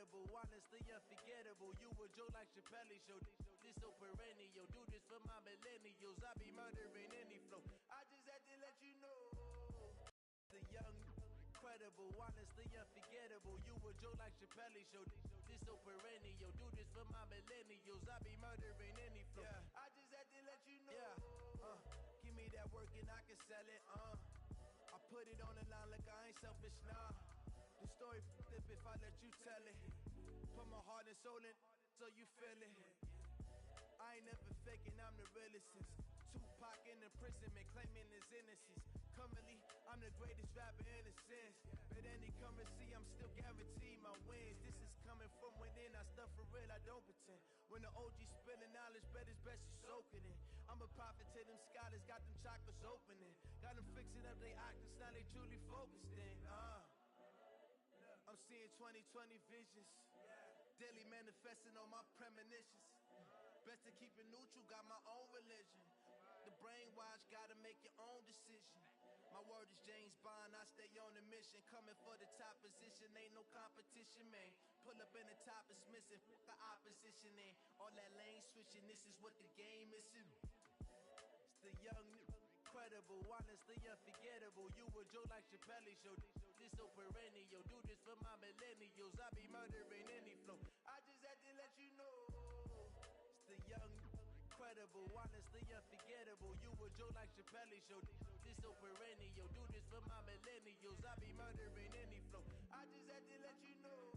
incredible, honestly unforgettable. You a joke like Chappelle show. This so perennial. Do this for my millennials. I be murdering any flow. I just had to let you know. The young, incredible, honestly unforgettable. You a joke like Chappelle show. This so perennial. Do this for my millennials. I be murdering any flow. Yeah. I just had to let you know. Yeah. Give me that work and I can sell it. I put it on the line like I ain't selfish, nah. The story flip if I let you tell it. Put my heart and soul in so you feel it. I ain't never faking, I'm the realest since Tupac in imprisonment, claiming his innocence. Currently, I'm the greatest rapper in a sense. But any currency, I'm still guaranteed my wins. This is coming from within, I stuff for real, I don't pretend. When the OG spilling knowledge, bet it's best you soak it in. I'm a prophet to them scholars, got them chakras opening. Got them fixing up they octaves, now they truly focused in. I'm seeing 2020 visions. Daily manifesting on my premonitions. Best to keep it neutral, got my own religion. The brainwash, gotta make your own decision. My word is James Bond, I stay on a mission. Coming for the top position, ain't no competition, man. Pull up in the top, it's missing, the opposition in. All that lane switching, this is what the game is. It's the young, incredible, honestly unforgettable. You a joke like Chappelle show. This so perennial. Do this for my millennials. I be murdering any flow. I just had to let you know. It's the young, incredible, honestly unforgettable. You a joke like Chappelle show. This so perennial. Do this for my millennials. I be murdering any flow. I just had to let you know.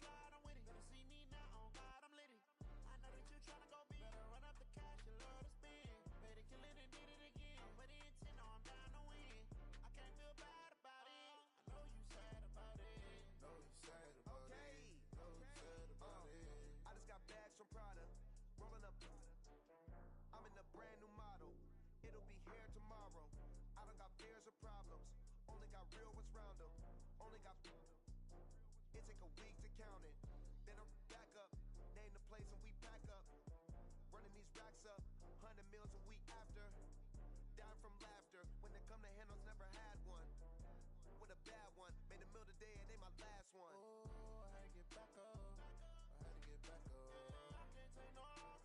Slide, I'm with it. Better see me now, on God, I'm litty. I know that you tryna go big. Better run up the cash, you love to spend. Better kill it and did it again. I'm with the intent, no, I'm down to win. I can't feel bad about it. I know you sad about it. Know you sad about it. Know you sad about it. I just got bags from Prada. Rolling up. I'm in a brand new model. It'll be here tomorrow. I don't got fears or problems. Only got real ones round them. Only got. It take a week to count it. Then I'm back up. Name the place and we pack up. Running these racks up. 100 meals a week after. Down from laughter. When they come to handles, never had one. With a bad one. Made a meal today and they my last one. Oh, I had to get back up. I had to get back up. I can't take no loss.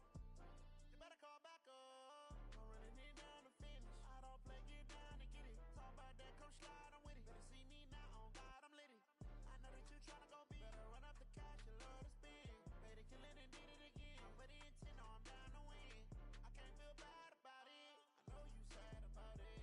You better call back up. I'm running it down to finish. I don't play, get down and get it. Talk about that, come slide, I'm with it. Better see me now, on God, I'm litty. I know that you tryna go big. Better run up the cash, you love to spend. Better kill it and did it again. I'm with the intent, no, I'm down to win. I can't feel bad about it. I know you sad about it.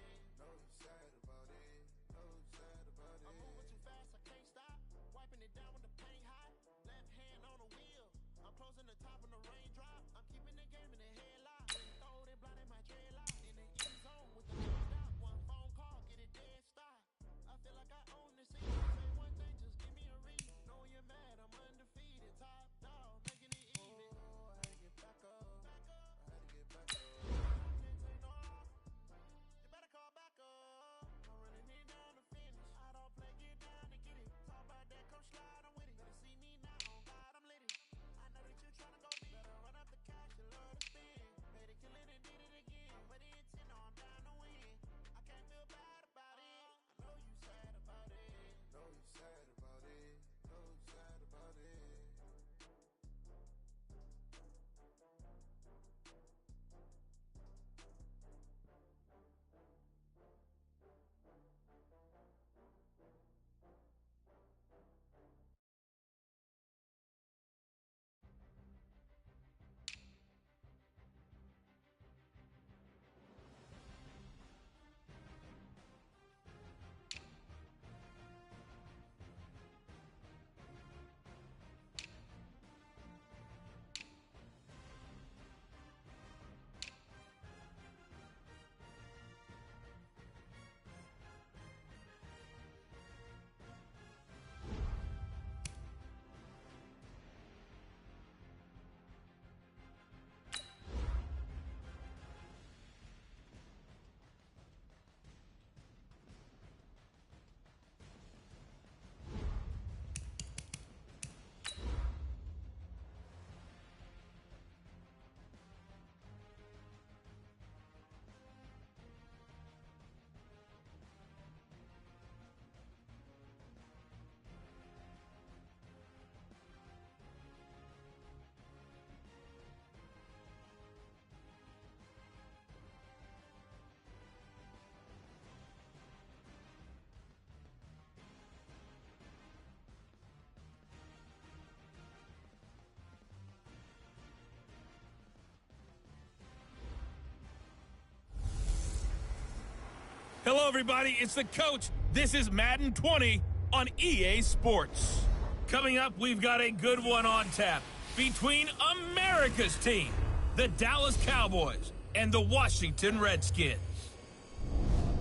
Hello, everybody. It's the coach. This is Madden 20 on EA Sports. Coming up, we've got a good one on tap between America's team, the Dallas Cowboys, and the Washington Redskins.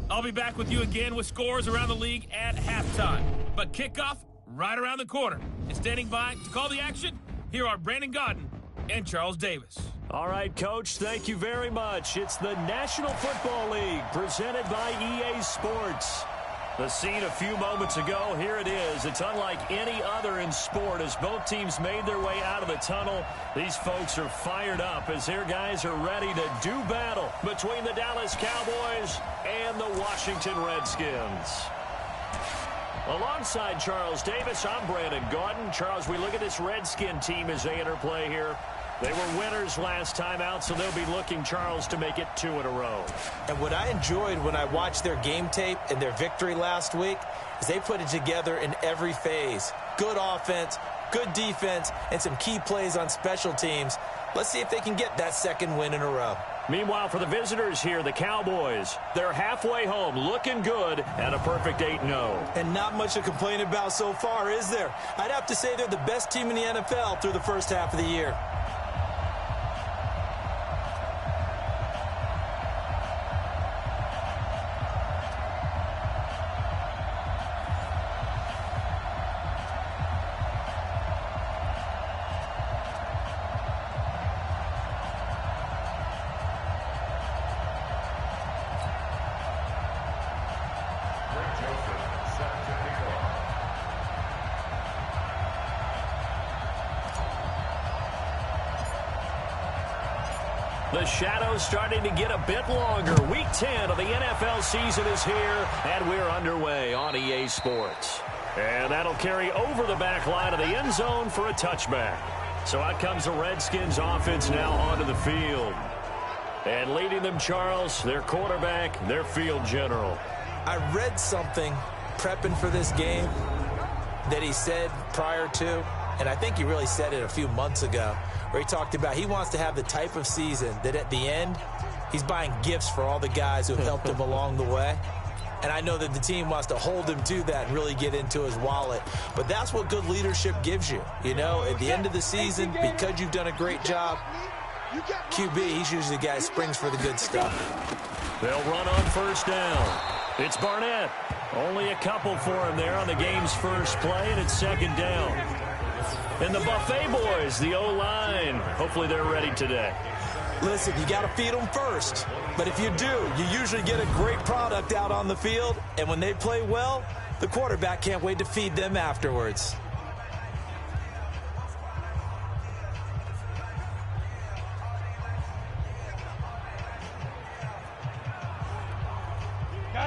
I'll be back with you again with scores around the league at halftime. But kickoff right around the corner. And standing by to call the action, here are Brandon Godden and Charles Davis. All right, Coach, thank you very much. It's the National Football League presented by EA Sports. The scene a few moments ago, here it is. It's unlike any other in sport as both teams made their way out of the tunnel. These folks are fired up as their guys are ready to do battle between the Dallas Cowboys and the Washington Redskins. Alongside Charles Davis, I'm Brandon Gaudin. Charles, we look at this Redskin team as they enter play here. They were winners last time out, so they'll be looking, Charles, to make it 2 in a row. And what I enjoyed when I watched their game tape and their victory last week is they put it together in every phase. Good offense, good defense, and some key plays on special teams. Let's see if they can get that second win in a row. Meanwhile, for the visitors here, the Cowboys, they're halfway home, looking good, at a perfect 8-0. And not much to complain about so far, is there? I'd have to say they're the best team in the NFL through the first half of the year. The shadow's starting to get a bit longer. Week 10 of the NFL season is here, and we're underway on EA Sports. And that'll carry over the back line of the end zone for a touchback. So out comes the Redskins offense now onto the field. And leading them, Charles, their quarterback, their field general. I read something prepping for this game that he said prior to, and I think he really said it a few months ago, where he talked about he wants to have the type of season that at the end, he's buying gifts for all the guys who have helped him along the way. And I know that the team wants to hold him to that and really get into his wallet. But that's what good leadership gives you. You know, at the end of the season, because you've done a great job, QB, he's usually the guy who springs for the good stuff. They'll run on first down. It's Barnett. Only a couple for him there on the game's first play, and it's second down. And the Buffet boys, the O-line, hopefully they're ready today. Listen, you got to feed them first. But if you do, you usually get a great product out on the field. And when they play well, the quarterback can't wait to feed them afterwards.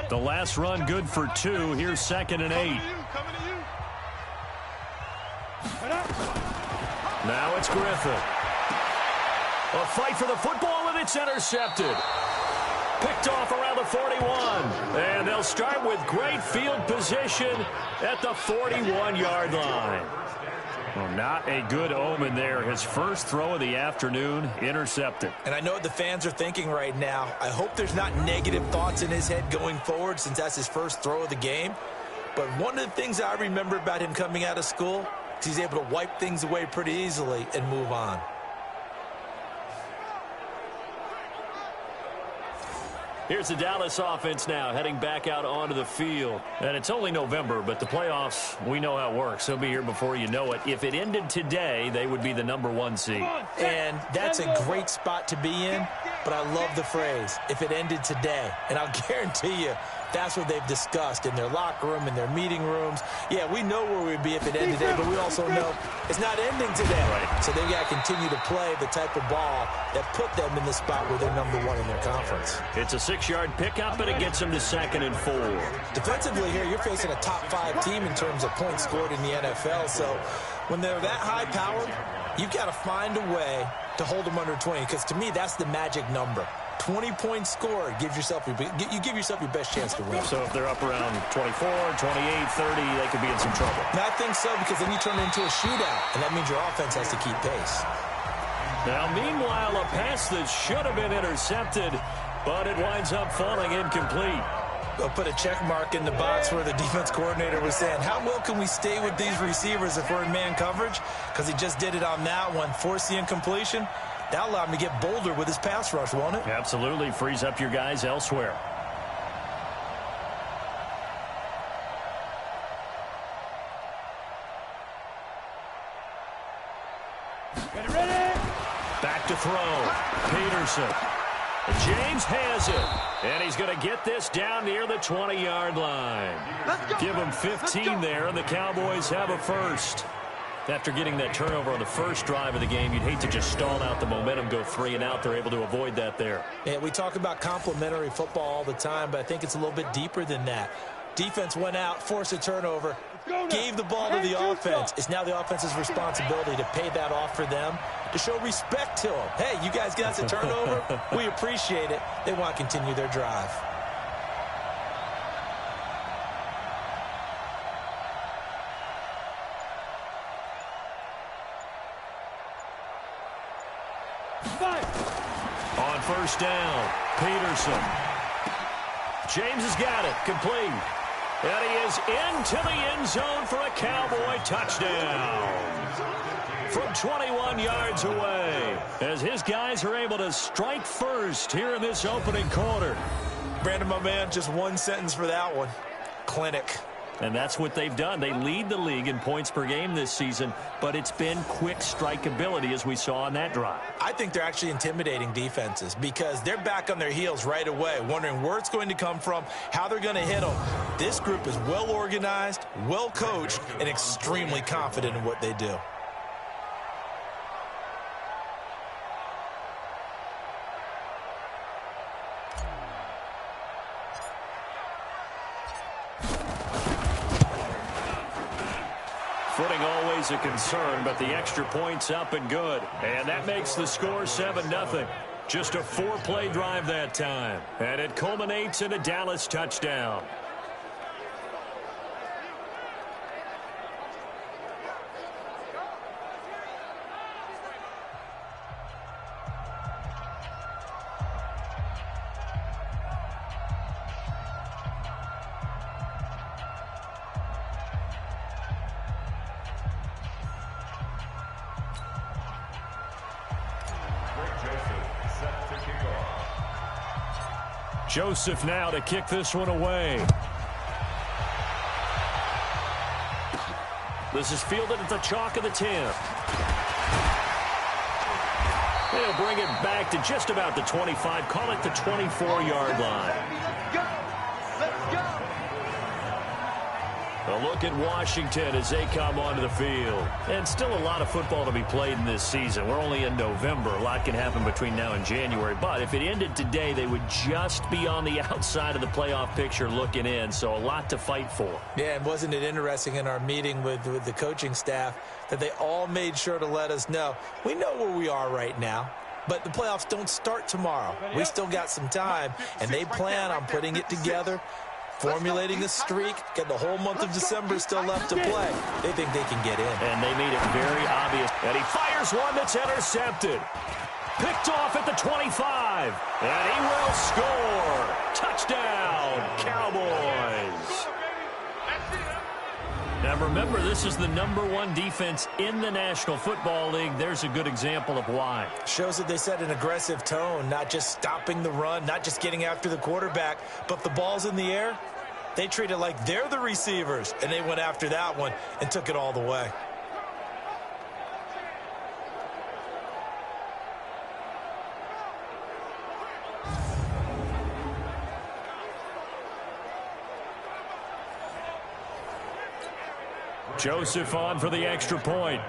The last run good for 2. Here's 2nd and 8. Now it's Griffin. A fight for the football, and it's intercepted. Picked off around the 41. And they'll start with great field position at the 41-yard line. Well, not a good omen there. His first throw of the afternoon, intercepted. And I know what the fans are thinking right now. I hope there's not negative thoughts in his head going forward since that's his first throw of the game. But one of the things I remember about him coming out of school is he's able to wipe things away pretty easily and move on. Here's the Dallas offense now, heading back out onto the field. And it's only November, but the playoffs, we know how it works. They'll be here before you know it. If it ended today, they would be the #1 seed. And that's a great spot to be in, but I love the phrase, if it ended today. And I'll guarantee you, that's what they've discussed in their locker room, in their meeting rooms. Yeah, we know where we'd be if it ended today, but we also know it's not ending today. Right. So they got to continue to play the type of ball that put them in the spot where they're #1 in their conference. It's a 6-yard pickup, and it gets them to 2nd and 4. Defensively here, you're facing a top 5 team in terms of points scored in the NFL. So when they're that high-powered, you've got to find a way to hold them under 20, because to me, that's the magic number. 20 points scored, you give yourself your best chance to win. So if they're up around 24, 28, 30, they could be in some trouble. And I think so, because then you turn it into a shootout, and that means your offense has to keep pace. Now, meanwhile, a pass that should have been intercepted, but it winds up falling incomplete. They'll put a check mark in the box where the defense coordinator was saying, how well can we stay with these receivers if we're in man coverage? Because he just did it on that one, forced the incompletion. That allowed him to get bolder with his pass rush, won't it? Absolutely. Frees up your guys elsewhere. Get ready. Back to throw. Peterson. James has it, and he's going to get this down near the 20-yard line. Give him 15 there, and the Cowboys have a first. After getting that turnover on the first drive of the game, you'd hate to just stall out the momentum, go 3 and out. They're able to avoid that there. Yeah, we talk about complementary football all the time, but I think it's a little bit deeper than that. Defense went out, forced a turnover, gave the ball to the offense. It's now the offense's responsibility to pay that off for them, to show respect to them. Hey, you guys got us a turnover. We appreciate it. They want to continue their drive. On first down, Peterson. James has got it, complete. And he is into the end zone for a Cowboy touchdown. From 21 yards away, as his guys are able to strike first here in this opening quarter. Brandon, my man, just one sentence for that one. Clinic. And that's what they've done. They lead the league in points per game this season, but it's been quick strikeability as we saw on that drive. I think they're actually intimidating defenses because they're back on their heels right away, wondering where it's going to come from, how they're going to hit them. This group is well organized, well coached, and extremely confident in what they do. Footing always a concern, but the extra point's up and good. And that makes the score 7-0. Just a 4-play drive that time. And it culminates in a Dallas touchdown. Joseph now to kick this one away. This is fielded at the chalk of the 10. They'll bring it back to just about the 25. Call it the 24-yard line. A look at Washington as they come onto the field. And still a lot of football to be played in this season. We're only in November. A lot can happen between now and January. But if it ended today, they would just be on the outside of the playoff picture looking in. So a lot to fight for. Yeah, and wasn't it interesting in our meeting with the coaching staff that they all made sure to let us know, we know where we are right now. But the playoffs don't start tomorrow. We still got some time, and they plan on putting it together, formulating a streak, get the whole month of December still left to play. They think they can get in. And they made it very obvious. And he fires one that's intercepted. Picked off at the 25. And he will score. Touchdown, Cowboys. Now remember, this is the #1 defense in the National Football League. There's a good example of why. Shows that they set an aggressive tone, not just stopping the run, not just getting after the quarterback, but the ball's in the air. They treat it like they're the receivers, and they went after that one and took it all the way. Joseph on for the extra point.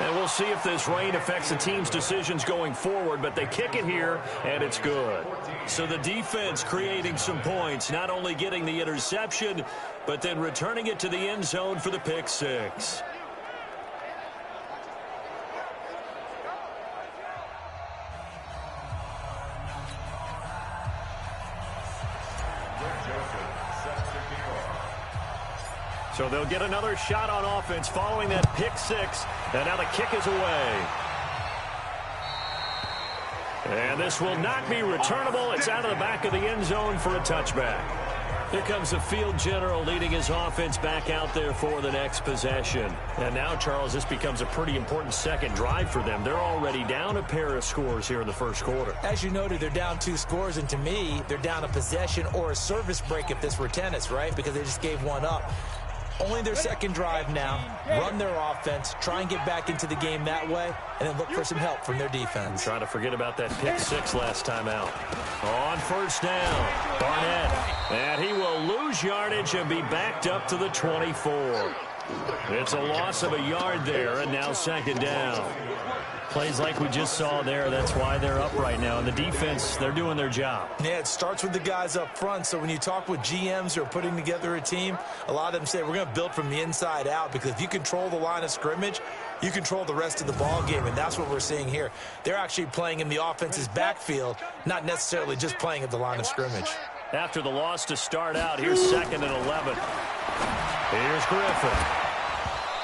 And we'll see if this rain affects the team's decisions going forward, but they kick it here, and it's good. So the defense creating some points, not only getting the interception, but then returning it to the end zone for the pick six. So they'll get another shot on offense following that pick six. And now the kick is away. And this will not be returnable. It's out of the back of the end zone for a touchback. Here comes the field general leading his offense back out there for the next possession. And now, Charles, this becomes a pretty important second drive for them. They're already down a pair of scores here in the first quarter. As you noted, they're down 2 scores, and to me, they're down a possession or a service break if this were tennis, right? Because they just gave one up. Only their second drive now. Run their offense, try and get back into the game that way, and then look for some help from their defense. Trying to forget about that pick six last time out. On first down, Barnett. And he will lose yardage and be backed up to the 24. It's a loss of a yard there, and now second down. Plays like we just saw there. That's why they're up right now. And the defense, they're doing their job. Yeah, it starts with the guys up front. So when you talk with GMs who are putting together a team, a lot of them say we're going to build from the inside out, because if you control the line of scrimmage, you control the rest of the ball game, and that's what we're seeing here. They're actually playing in the offense's backfield, not necessarily just playing at the line of scrimmage. After the loss to start out, here's 2nd and 11. Here's Griffin.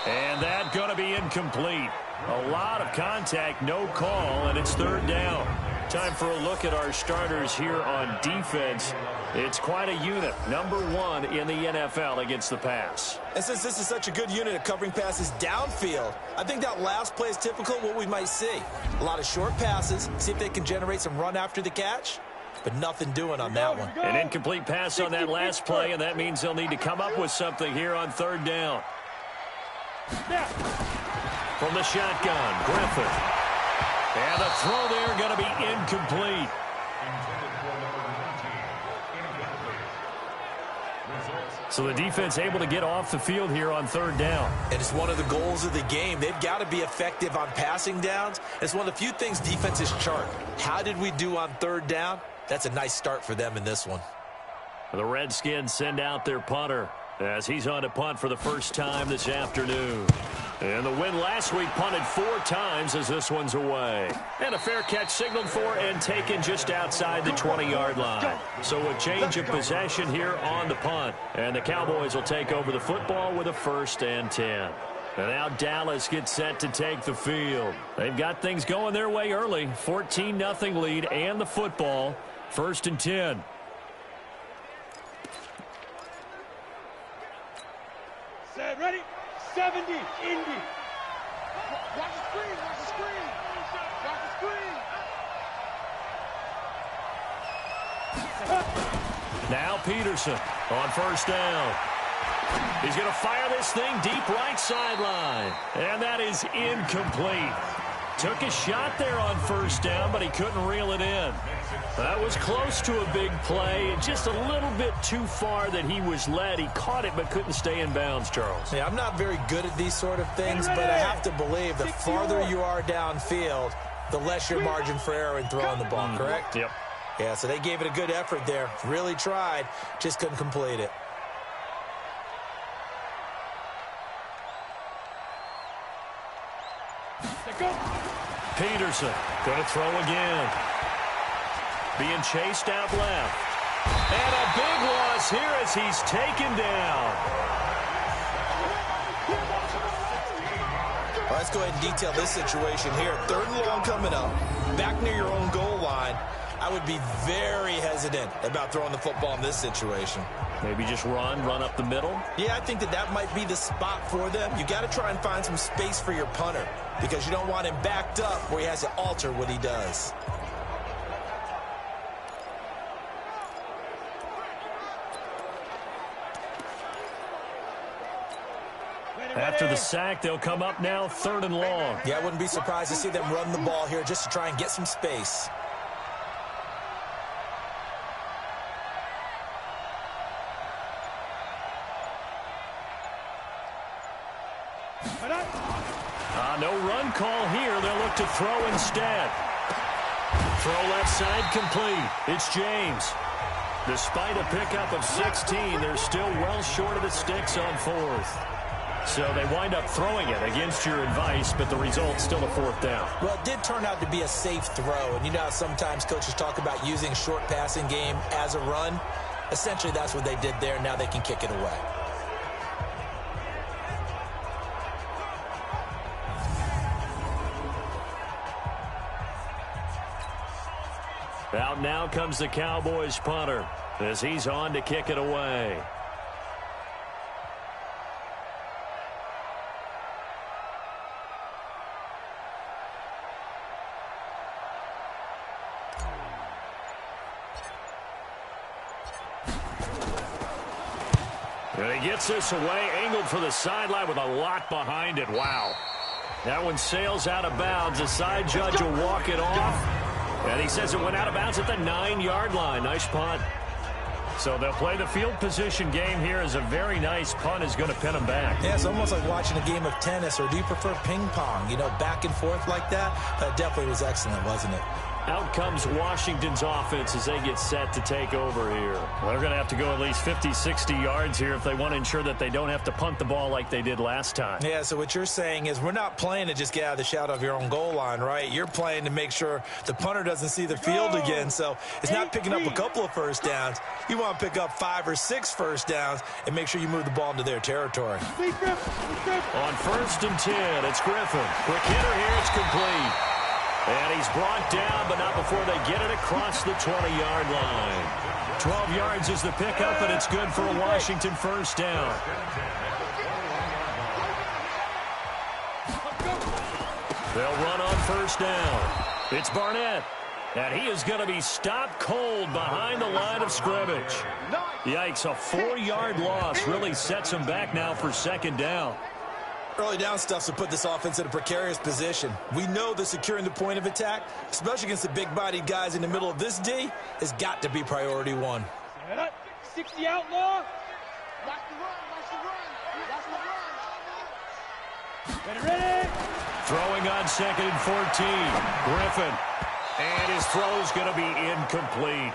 And that's going to be incomplete. A lot of contact, no call, and it's 3rd down. Time for a look at our starters here on defense. It's quite a unit, number 1 in the NFL against the pass. And since this is such a good unit at covering passes downfield, I think that last play is typical of what we might see. A lot of short passes, see if they can generate some run after the catch, but nothing doing on that one. An incomplete pass on that last play, and that means they'll need to come up with something here on 3rd down. From the shotgun, Griffin. And the throw there going to be incomplete. So the defense able to get off the field here on 3rd down. And it's one of the goals of the game. They've got to be effective on passing downs. It's one of the few things defenses chart. How did we do on 3rd down? That's a nice start for them in this one. The Redskins send out their punter as he's on to punt for the first time this afternoon. And the win last week punted 4 times as this one's away. And a fair catch signaled for and taken just outside the 20-yard line. So a change of possession here on the punt. And the Cowboys will take over the football with a 1st and 10. And now Dallas gets set to take the field. They've got things going their way early. 14-0 lead and the football. 1st and 10. Set, ready? 70, Indy. Watch the screen, watch the screen. Watch the screen. Now Peterson on 1st down. He's going to fire this thing deep right sideline. And that is incomplete. Took a shot there on 1st down, but he couldn't reel it in. That was close to a big play. Just a little bit too far that he was led. He caught it but couldn't stay in bounds, Charles. Yeah, I'm not very good at these sort of things, but I have to believe the farther you are downfield, the less your margin for error in throwing the ball, correct? Yep. Yeah, so they gave it a good effort there. Really tried, just couldn't complete it. Peterson going to throw again. Being chased out left. And a big loss here as he's taken down. Well, let's go ahead and detail this situation here. 3rd and long coming up. Back near your own goal line. I would be very hesitant about throwing the football in this situation. Maybe just run up the middle? Yeah, I think that might be the spot for them. You got to try and find some space for your punter because you don't want him backed up where he has to alter what he does. After the sack, they'll come up now 3rd and long. Yeah, I wouldn't be surprised to see them run the ball here just to try and get some space. No run call here. They'll look to throw instead. Throw left side complete. It's James. Despite a pickup of 16, they're still well short of the sticks on 4th. So they wind up throwing it against your advice, but the result's still a 4th down. Well, it did turn out to be a safe throw. And you know how sometimes coaches talk about using short passing game as a run? Essentially, that's what they did there. Now they can kick it away. Out now comes the Cowboys punter as he's on to kick it away. And he gets this away, angled for the sideline with a lot behind it. Wow. That one sails out of bounds. The side judge will walk it off. And he says it went out of bounds at the 9-yard line. Nice punt. So they'll play the field position game here as a very nice punt is going to pin them back. Yeah, it's almost like watching a game of tennis, or do you prefer ping pong? You know, back and forth like that? That definitely was excellent, wasn't it? Out comes Washington's offense as they get set to take over here. Well, they're going to have to go at least 50, 60 yards here if they want to ensure that they don't have to punt the ball like they did last time. Yeah, so what you're saying is we're not playing to just get out of the shadow of your own goal line, right? You're playing to make sure the punter doesn't see the field again. So it's not picking up a couple of first downs. You want to pick up 5 or 6 first downs and make sure you move the ball into their territory. On 1st and 10, it's Griffin. Quick hitter here, it's complete. And he's brought down, but not before they get it across the 20-yard line. 12 yards is the pickup, and it's good for a Washington first down. They'll run on first down. It's Barnett, and he is going to be stopped cold behind the line of scrimmage. Yikes, a 4-yard loss really sets him back now for second down. Early down stuff to put this offense in a precarious position. We know that securing the point of attack, especially against the big-bodied guys in the middle of this D, has got to be priority one. 60 outlaw. Watch the run, watch the run. Watch the run. Ready. Throwing on 2nd and 14. Griffin. And his throw's going to be incomplete.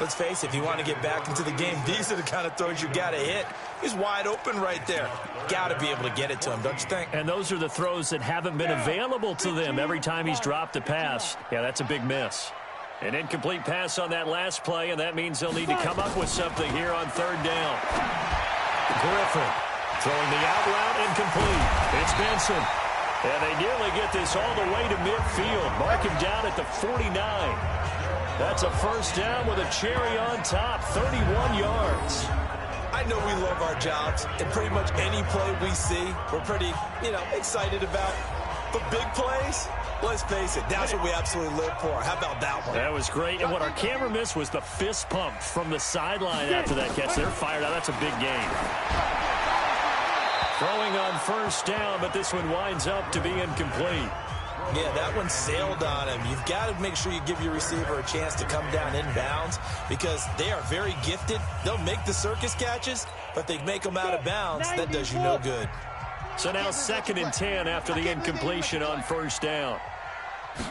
Let's face it, if you want to get back into the game, these are the kind of throws you got to hit. He's wide open right there. Got to be able to get it to him, don't you think? And those are the throws that haven't been available to them every time he's dropped a pass. Yeah, that's a big miss. An incomplete pass on that last play, and that means they'll need to come up with something here on 3rd down. Griffin throwing the out route, incomplete. It's Benson. And they nearly get this all the way to midfield. Mark him down at the 49. That's a first down with a cherry on top, 31 yards. I know we love our jobs, and pretty much any play we see, we're pretty, excited about. But big plays, let's face it, that's what we absolutely live for. How about that one? That was great, and what our camera missed was the fist pump from the sideline after that catch. They're fired out. That's a big gain. Throwing on first down, but this one winds up to be incomplete. Yeah, that one sailed on him. You've got to make sure you give your receiver a chance to come down inbounds because they are very gifted. They'll make the circus catches, but they make them out of bounds. That does you no good. So now 2nd and 10 after the incompletion on first down.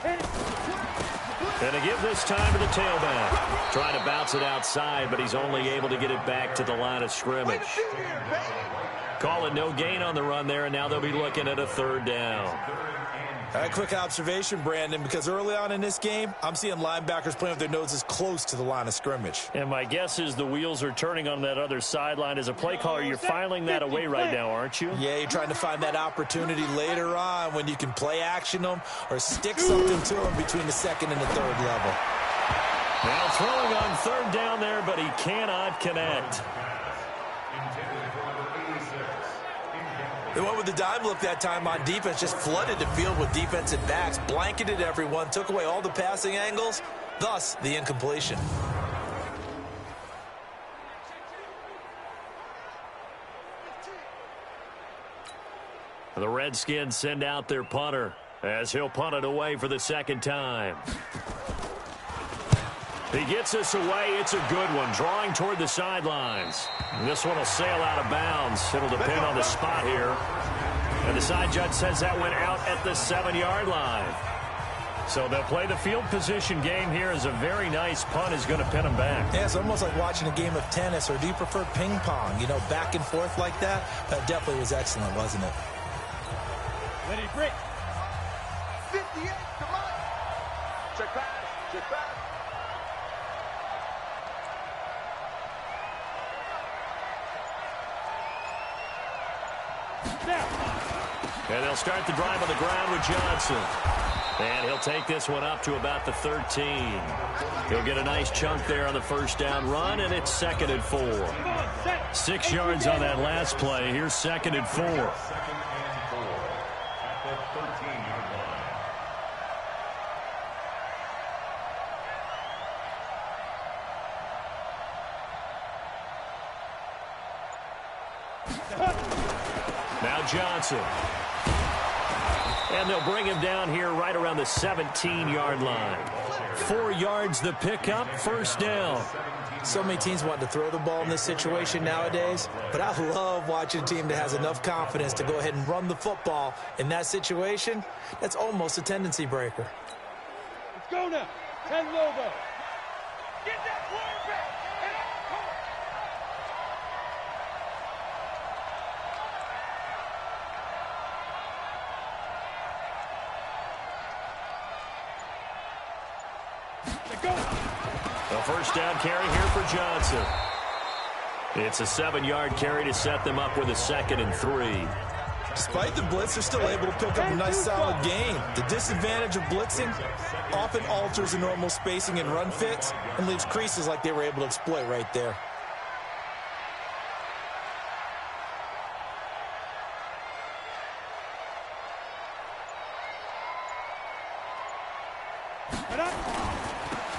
And to give this time to the tailback. Trying to bounce it outside, but he's only able to get it back to the line of scrimmage. Call it no gain on the run there, and now they'll be looking at a 3rd down. A quick observation, Brandon, because early on in this game, I'm seeing linebackers playing with their noses close to the line of scrimmage. And my guess is the wheels are turning on that other sideline. As a play caller, you're filing that away right now, aren't you? Yeah, you're trying to find that opportunity later on when you can play action them or stick something to them between the 2nd and the 3rd level. Now throwing on 3rd down there, but he cannot connect. They went with the dime look that time on defense, just flooded the field with defensive backs, blanketed everyone, took away all the passing angles, thus the incompletion. The Redskins send out their punter as he'll punt it away for the 2nd time. He gets this away. It's a good one. Drawing toward the sidelines. And this one will sail out of bounds. It'll depend on the spot here. And the side judge says that went out at the 7-yard line. So they'll play the field position game here as a very nice punt is going to pin them back. Yeah, it's almost like watching a game of tennis, or do you prefer ping pong? Back and forth like that? That definitely was excellent, wasn't it? Ready, break. 58, come on. Check back, check back. And they'll start the drive on the ground with Johnson. And he'll take this one up to about the 13. He'll get a nice chunk there on the first down run, and it's 2nd and 4. 6 yards on that last play. Here's 2nd and 4. Now Johnson. And they'll bring him down here right around the 17-yard line. 4 yards the pickup, first down. So many teams want to throw the ball in this situation nowadays, but I love watching a team that has enough confidence to go ahead and run the football in that situation. That's almost a tendency breaker. Let's go now. 10 logo. Get that quarterback. A first down carry here for Johnson. It's a 7-yard carry to set them up with a 2nd and 3. Despite the blitz, they're still able to pick up a nice solid gain. The disadvantage of blitzing often alters the normal spacing and run fits and leaves creases like they were able to exploit right there.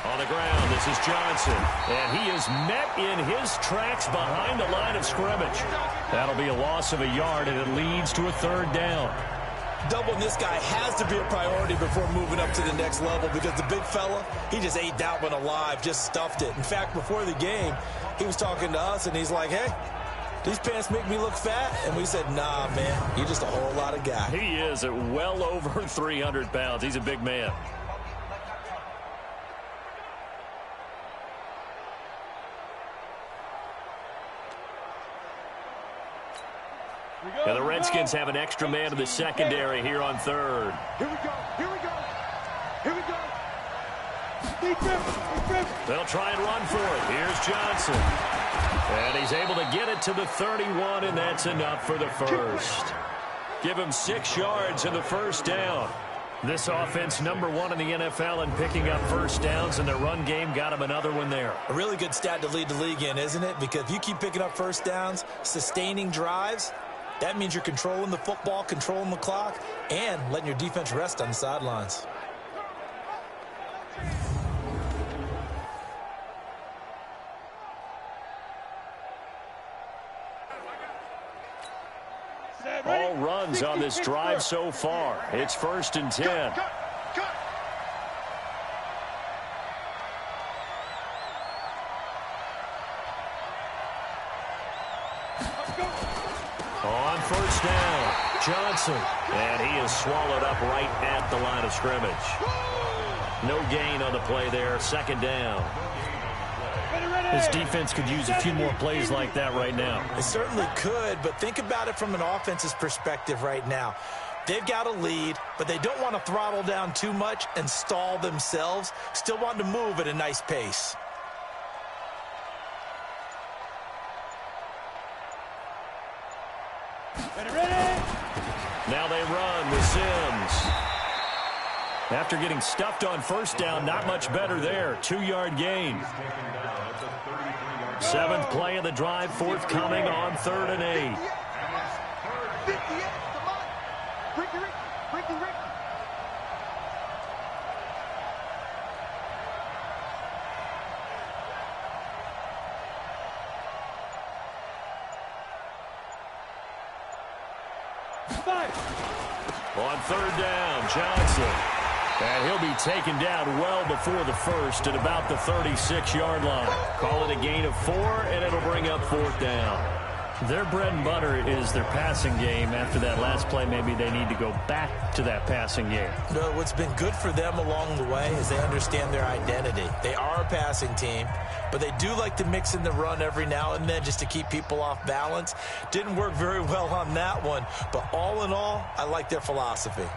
On the ground, this is Johnson, and he is met in his tracks behind the line of scrimmage. That'll be a loss of a yard, and it leads to a 3rd down. Doubling this guy has to be a priority before moving up to the next level because the big fella, he just ate that one alive, just stuffed it. In fact, before the game, he was talking to us, and he's like, hey, these pants make me look fat? And we said, nah, man, you're just a whole lot of guy. He is at well over 300 pounds. He's a big man. And the Redskins have an extra man in the secondary here on 3rd. Here we go. Here we go. Here we go. Defense. They'll try and run for it. Here's Johnson. And he's able to get it to the 31, and that's enough for the first. Give him 6 yards in the first down. This offense #1 in the NFL in picking up first downs, and their run game got him another one there. A really good stat to lead the league in, isn't it? Because if you keep picking up first downs, sustaining drives, that means you're controlling the football, controlling the clock, and letting your defense rest on the sidelines. All runs on this drive so far. It's 1st and 10. On first down, Johnson. And he is swallowed up right at the line of scrimmage. No gain on the play there, 2nd down. This defense could use a few more plays like that right now. It certainly could, but think about it from an offense's perspective right now. They've got a lead, but they don't want to throttle down too much and stall themselves. Still want to move at a nice pace. Now they run with Sims. After getting stuffed on first down, not much better there. 2-yard gain. 7th play of the drive, forthcoming on 3rd and 8. 58, come on. Ricky. On 3rd down, Johnson. And he'll be taken down well before the first at about the 36-yard line. Call it a gain of 4, and it'll bring up 4th down. Their bread and butter is their passing game. After that last play, maybe they need to go back to that passing game. No, what's been good for them along the way is they understand their identity. They are a passing team, but they do like to mix in the run every now and then just to keep people off balance. Didn't work very well on that one, but all in all, I like their philosophy.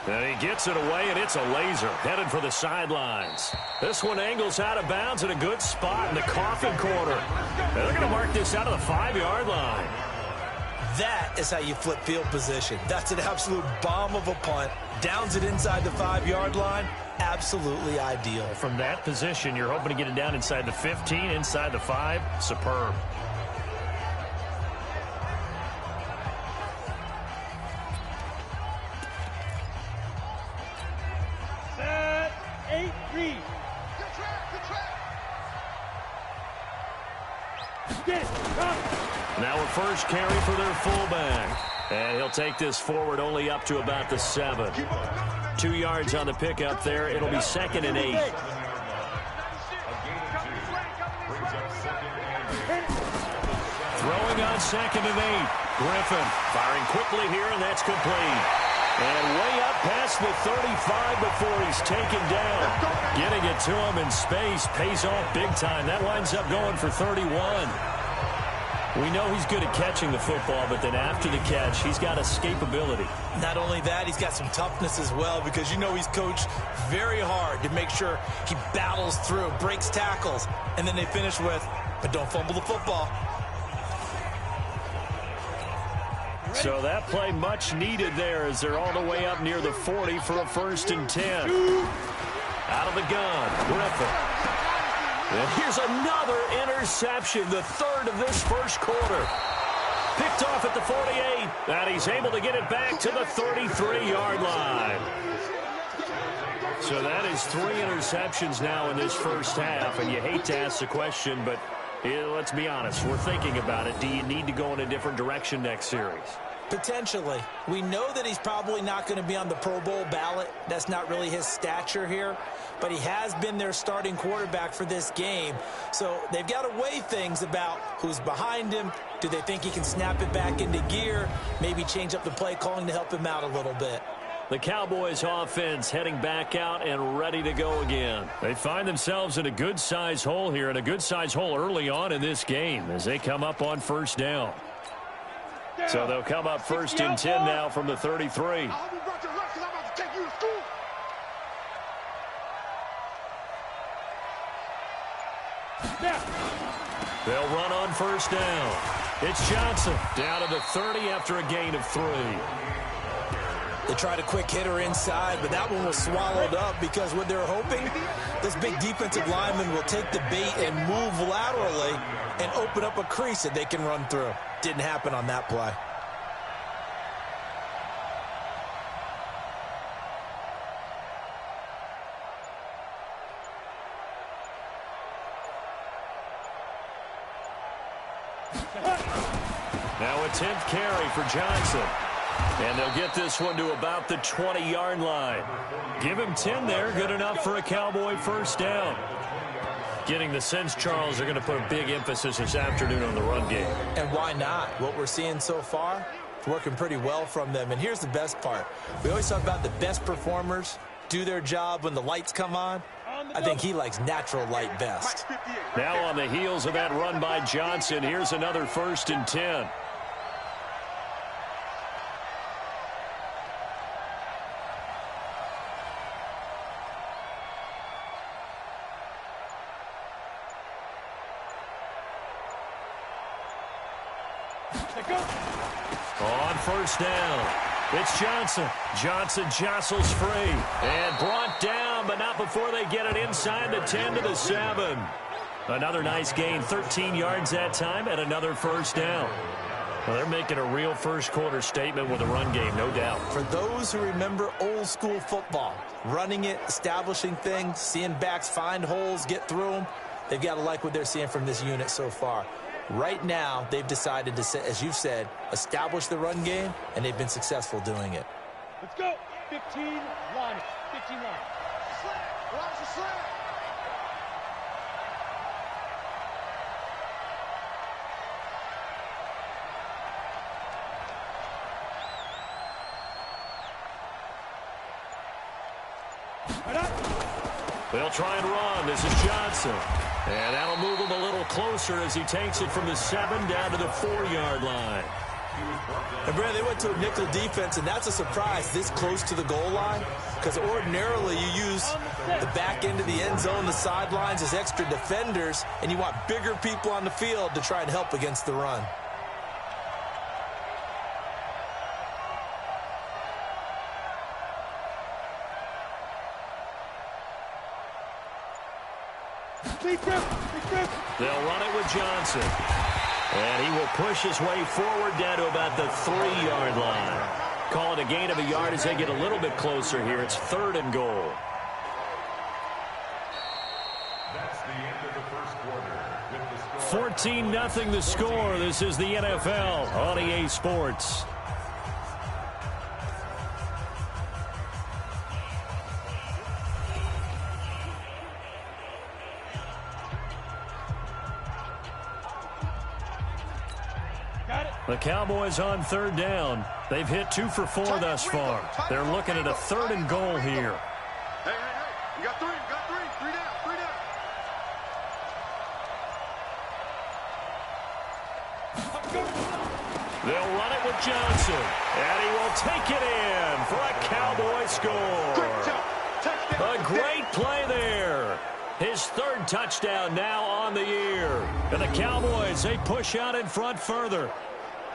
And he gets it away, and it's a laser headed for the sidelines. This one angles out of bounds in a good spot in the coffin corner. And they're going to mark this out of the 5-yard line. That is how you flip field position. That's an absolute bomb of a punt. Downs it inside the 5-yard line. Absolutely ideal. From that position, you're hoping to get it down inside the 15, inside the 5. Superb. Now a first carry for their fullback. And he'll take this forward only up to about the 7. 2 yards on the pickup there. It'll be 2nd and 8. Throwing on 2nd and 8. Griffin firing quickly here, and that's complete. And way up past the 35 before he's taken down. Getting it to him in space pays off big time. That winds up going for 31. We know he's good at catching the football, but then after the catch, he's got escapability. Not only that, he's got some toughness as well, because you know he's coached very hard to make sure he battles through, breaks tackles, and then they finish with, but don't fumble the football. So that play much needed there as they're all the way up near the 40 for a 1st and 10. Out of the gun, Griffin. And here's another interception, the 3rd of this first quarter. Picked off at the 48, and he's able to get it back to the 33-yard line. So that is 3 interceptions now in this first half, and you hate to ask the question, but let's be honest, we're thinking about it. Do you need to go in a different direction next series? Potentially. We know that he's probably not going to be on the Pro Bowl ballot. That's not really his stature here. But he has been their starting quarterback for this game. So they've got to weigh things about who's behind him. Do they think he can snap it back into gear? Maybe change up the play calling to help him out a little bit. The Cowboys offense heading back out and ready to go again. They find themselves in a good-size hole here, and a good-size hole early on in this game as they come up on 1st down. So they'll come up 1st and 10 now from the 33. They'll run on 1st down. It's Johnson down to the 30 after a gain of 3. They tried a quick hitter inside, but that one was swallowed up because what they're hoping, this big defensive lineman will take the bait and move laterally and open up a crease that they can run through. Didn't happen on that play. Now a 10th carry for Johnson. And they'll get this one to about the 20-yard line. Give him 10 there, good enough for a Cowboy 1st down. Getting the sense, Charles, are going to put a big emphasis this afternoon on the run game. And why not? What we're seeing so far, it's working pretty well from them. And here's the best part. We always talk about the best performers do their job when the lights come on. I think he likes natural light best. Now on the heels of that run by Johnson, here's another 1st and 10. On 1st down, it's Johnson. Johnson jostles free and brought down, but not before they get it inside the 10 to the 7. Another nice gain, 13 yards that time, and another 1st down. Well, they're making a real first-quarter statement with a run game, no doubt. For those who remember old-school football, running it, establishing things, seeing backs find holes, get through them, they've got to like what they're seeing from this unit so far. Right now, they've decided to, as you've said, establish the run game, and they've been successful doing it. Let's go. 15 line. 15 line. Slant. Watch the slant. They'll try and run. This is Johnson. And that'll move him a little closer as he takes it from the 7 down to the 4-yard line. And, Brandon, they went to a nickel defense, and that's a surprise this close to the goal line, because ordinarily you use the back end of the end zone, the sidelines as extra defenders, and you want bigger people on the field to try and help against the run. They'll run it with Johnson. And he will push his way forward down to about the 3-yard line. Call it a gain of a yard as they get a little bit closer here. It's 3rd and goal. That's the end of the first quarter. With the score 14-0 the score. This is the NFL on EA Sports. The Cowboys on 3rd down. They've hit 2 for 4 thus far. They're looking at a 3rd and goal here. Hey. You got 3. You got 3. 3 down. 3 down. They'll run it with Johnson. And he will take it in for a Cowboy score. A great play there. His 3rd touchdown now on the year. And the Cowboys, they push out in front further.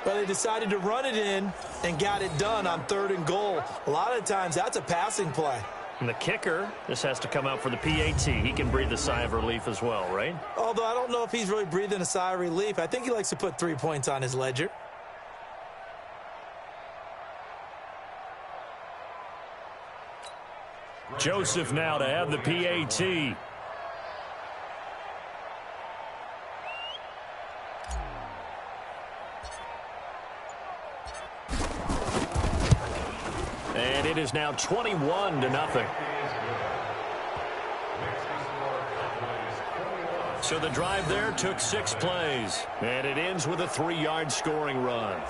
But they decided to run it in and got it done on 3rd and goal. A lot of times that's a passing play. And the kicker, this has to come out for the PAT. He can breathe a sigh of relief as well, right? Although I don't know if he's really breathing a sigh of relief. I think he likes to put 3 points on his ledger. Joseph now to have the PAT. And it is now 21-0. So the drive there took 6 plays. And it ends with a 3-yard scoring run.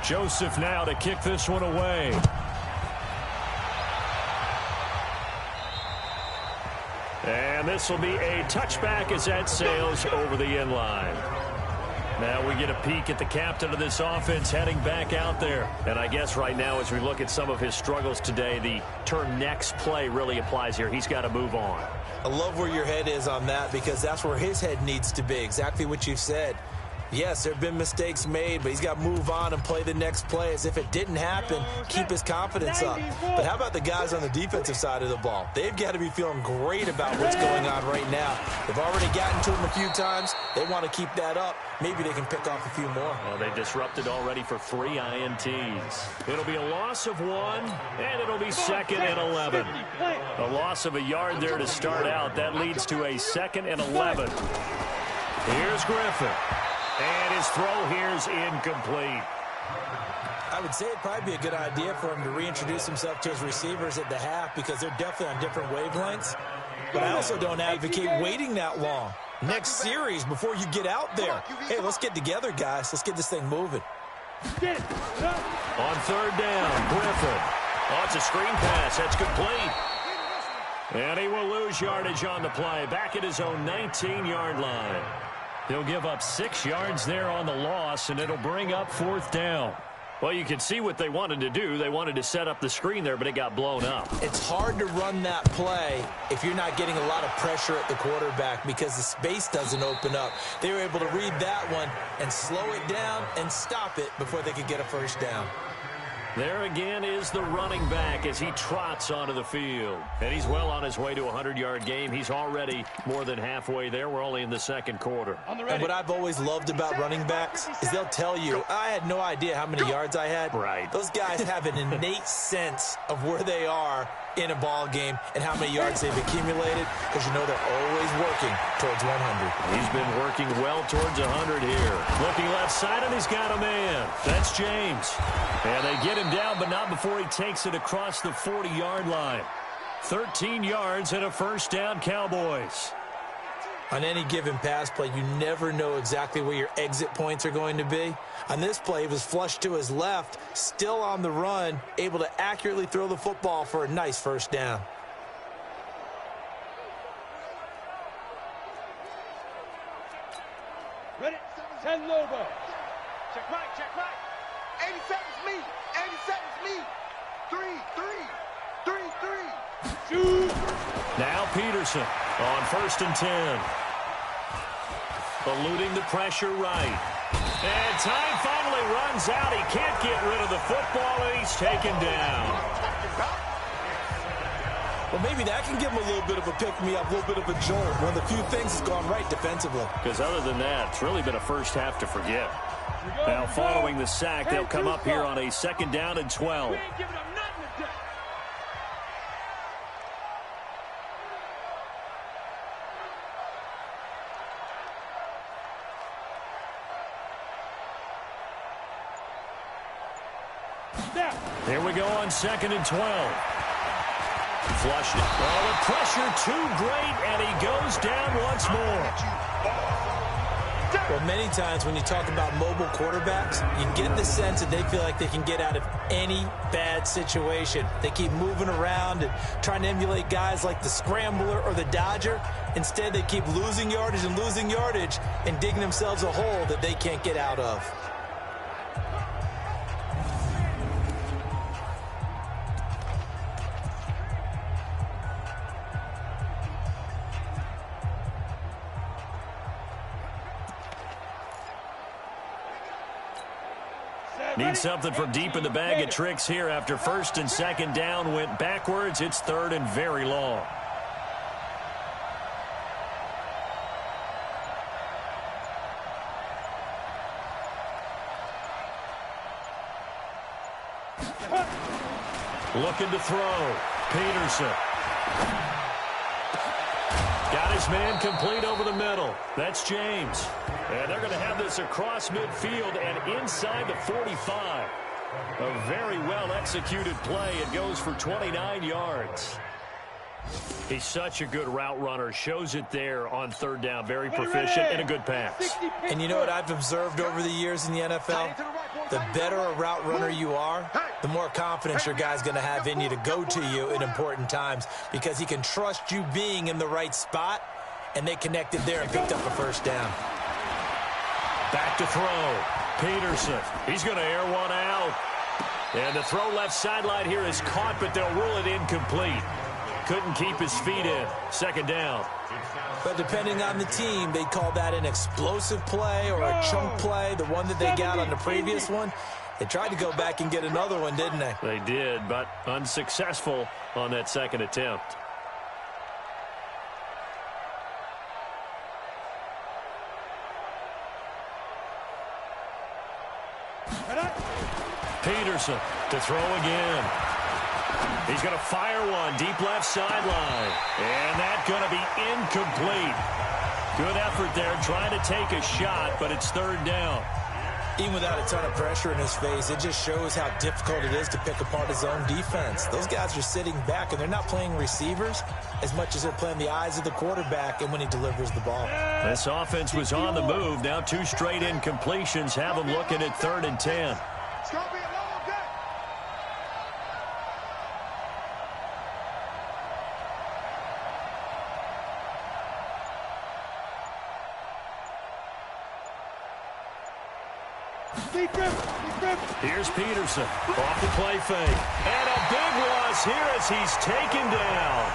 Joseph now to kick this one away. And this will be a touchback as that sails over the end line. Now we get a peek at the captain of this offense heading back out there. And I guess right now as we look at some of his struggles today, the term next play really applies here. He's got to move on. I love where your head is on that because that's where his head needs to be. Exactly what you said. Yes, there have been mistakes made, but he's got to move on and play the next play as if it didn't happen, keep his confidence up. But how about the guys on the defensive side of the ball? They've got to be feeling great about what's going on right now. They've already gotten to him a few times. They want to keep that up. Maybe they can pick off a few more. Well, they disrupted already for 3 INTs. It'll be a loss of 1, and it'll be 2nd and 11. A loss of a yard there to start out. That leads to a 2nd and 11. Here's Griffin. And his throw here's incomplete. I would say it'd probably be a good idea for him to reintroduce himself to his receivers at the half because they're definitely on different wavelengths. But I also don't advocate waiting that long. Next series before you get out there. Hey, let's get together, guys. Let's get this thing moving. On 3rd down, Griffin. Oh, it's a screen pass. That's complete. And he will lose yardage on the play. Back at his own 19-yard line. He'll give up 6 yards there on the loss, and it'll bring up 4th down. Well, you can see what they wanted to do. They wanted to set up the screen there, but it got blown up. It's hard to run that play if you're not getting a lot of pressure at the quarterback because the space doesn't open up. They were able to read that one and slow it down and stop it before they could get a 1st down. There again is the running back as he trots onto the field. And he's well on his way to a 100-yard game. He's already more than halfway there. We're only in the 2nd quarter. And what I've always loved about running backs is they'll tell you, I had no idea how many yards I had. Right. Those guys have an innate sense of where they are in a ball game and how many yards they've accumulated because you know they're always working towards 100. He's been working well towards 100 here. Looking left side, and he's got a man. That's James. And they get him down, but not before he takes it across the 40-yard line. 13 yards and a first down, Cowboys. On any given pass play, you never know exactly where your exit points are going to be. On this play, he was flushed to his left, still on the run, able to accurately throw the football for a nice first down. Ready? 10 Lobo. Check right, check right. 80 seconds me. 80 seconds me. 3. Shoot. Now Peterson on 1st and 10. Eluding the pressure right. And time finally runs out. He can't get rid of the football, and he's taken down. Well, maybe that can give him a little bit of a pick-me-up, a little bit of a jolt. One of the few things that's gone right defensively. Because other than that, it's really been a first half to forget. Now, following the sack, they'll come up here on a 2nd down and 12. We ain't giving up nothing today. Here we go on 2nd and 12. Flushed it. Oh, the pressure too great, and he goes down once more. Well, many times when you talk about mobile quarterbacks, you get the sense that they feel like they can get out of any bad situation. They keep moving around and trying to emulate guys like the Scrambler or the Dodger. Instead, they keep losing yardage and digging themselves a hole that they can't get out of. Need something from deep in the bag of tricks here after 1st and 2nd down went backwards. It's 3rd and very long. Looking to throw. Peterson. Got his man complete over the middle. That's James. And they're going to have this across midfield and inside the 45. A very well-executed play. It goes for 29 yards. He's such a good route runner. Shows it there on 3rd down. Very proficient and a good pass. And you know what I've observed over the years in the NFL? The better a route runner you are, the more confidence your guy's going to have in you to go to you in important times because he can trust you being in the right spot, and they connected there and picked up a first down. Back to throw. Peterson. He's going to air one out. And the throw left sideline here is caught, but they'll rule it incomplete. Couldn't keep his feet in. 2nd down. But depending on the team, they call that an explosive play or a chunk play, the one that they got on the previous one. They tried to go back and get another one, didn't they? They did, but unsuccessful on that 2nd attempt. Peterson to throw again. He's going to fire one deep left sideline. And that's going to be incomplete. Good effort there trying to take a shot, but it's 3rd down. Even without a ton of pressure in his face, it just shows how difficult it is to pick apart his own defense. Those guys are sitting back, and they're not playing receivers as much as they're playing the eyes of the quarterback and when he delivers the ball. This offense was on the move. Now 2 straight incompletions have them looking at 3rd and 10. It's going to be a long day. Here's Peterson off the play fake. And a big loss here as he's taken down.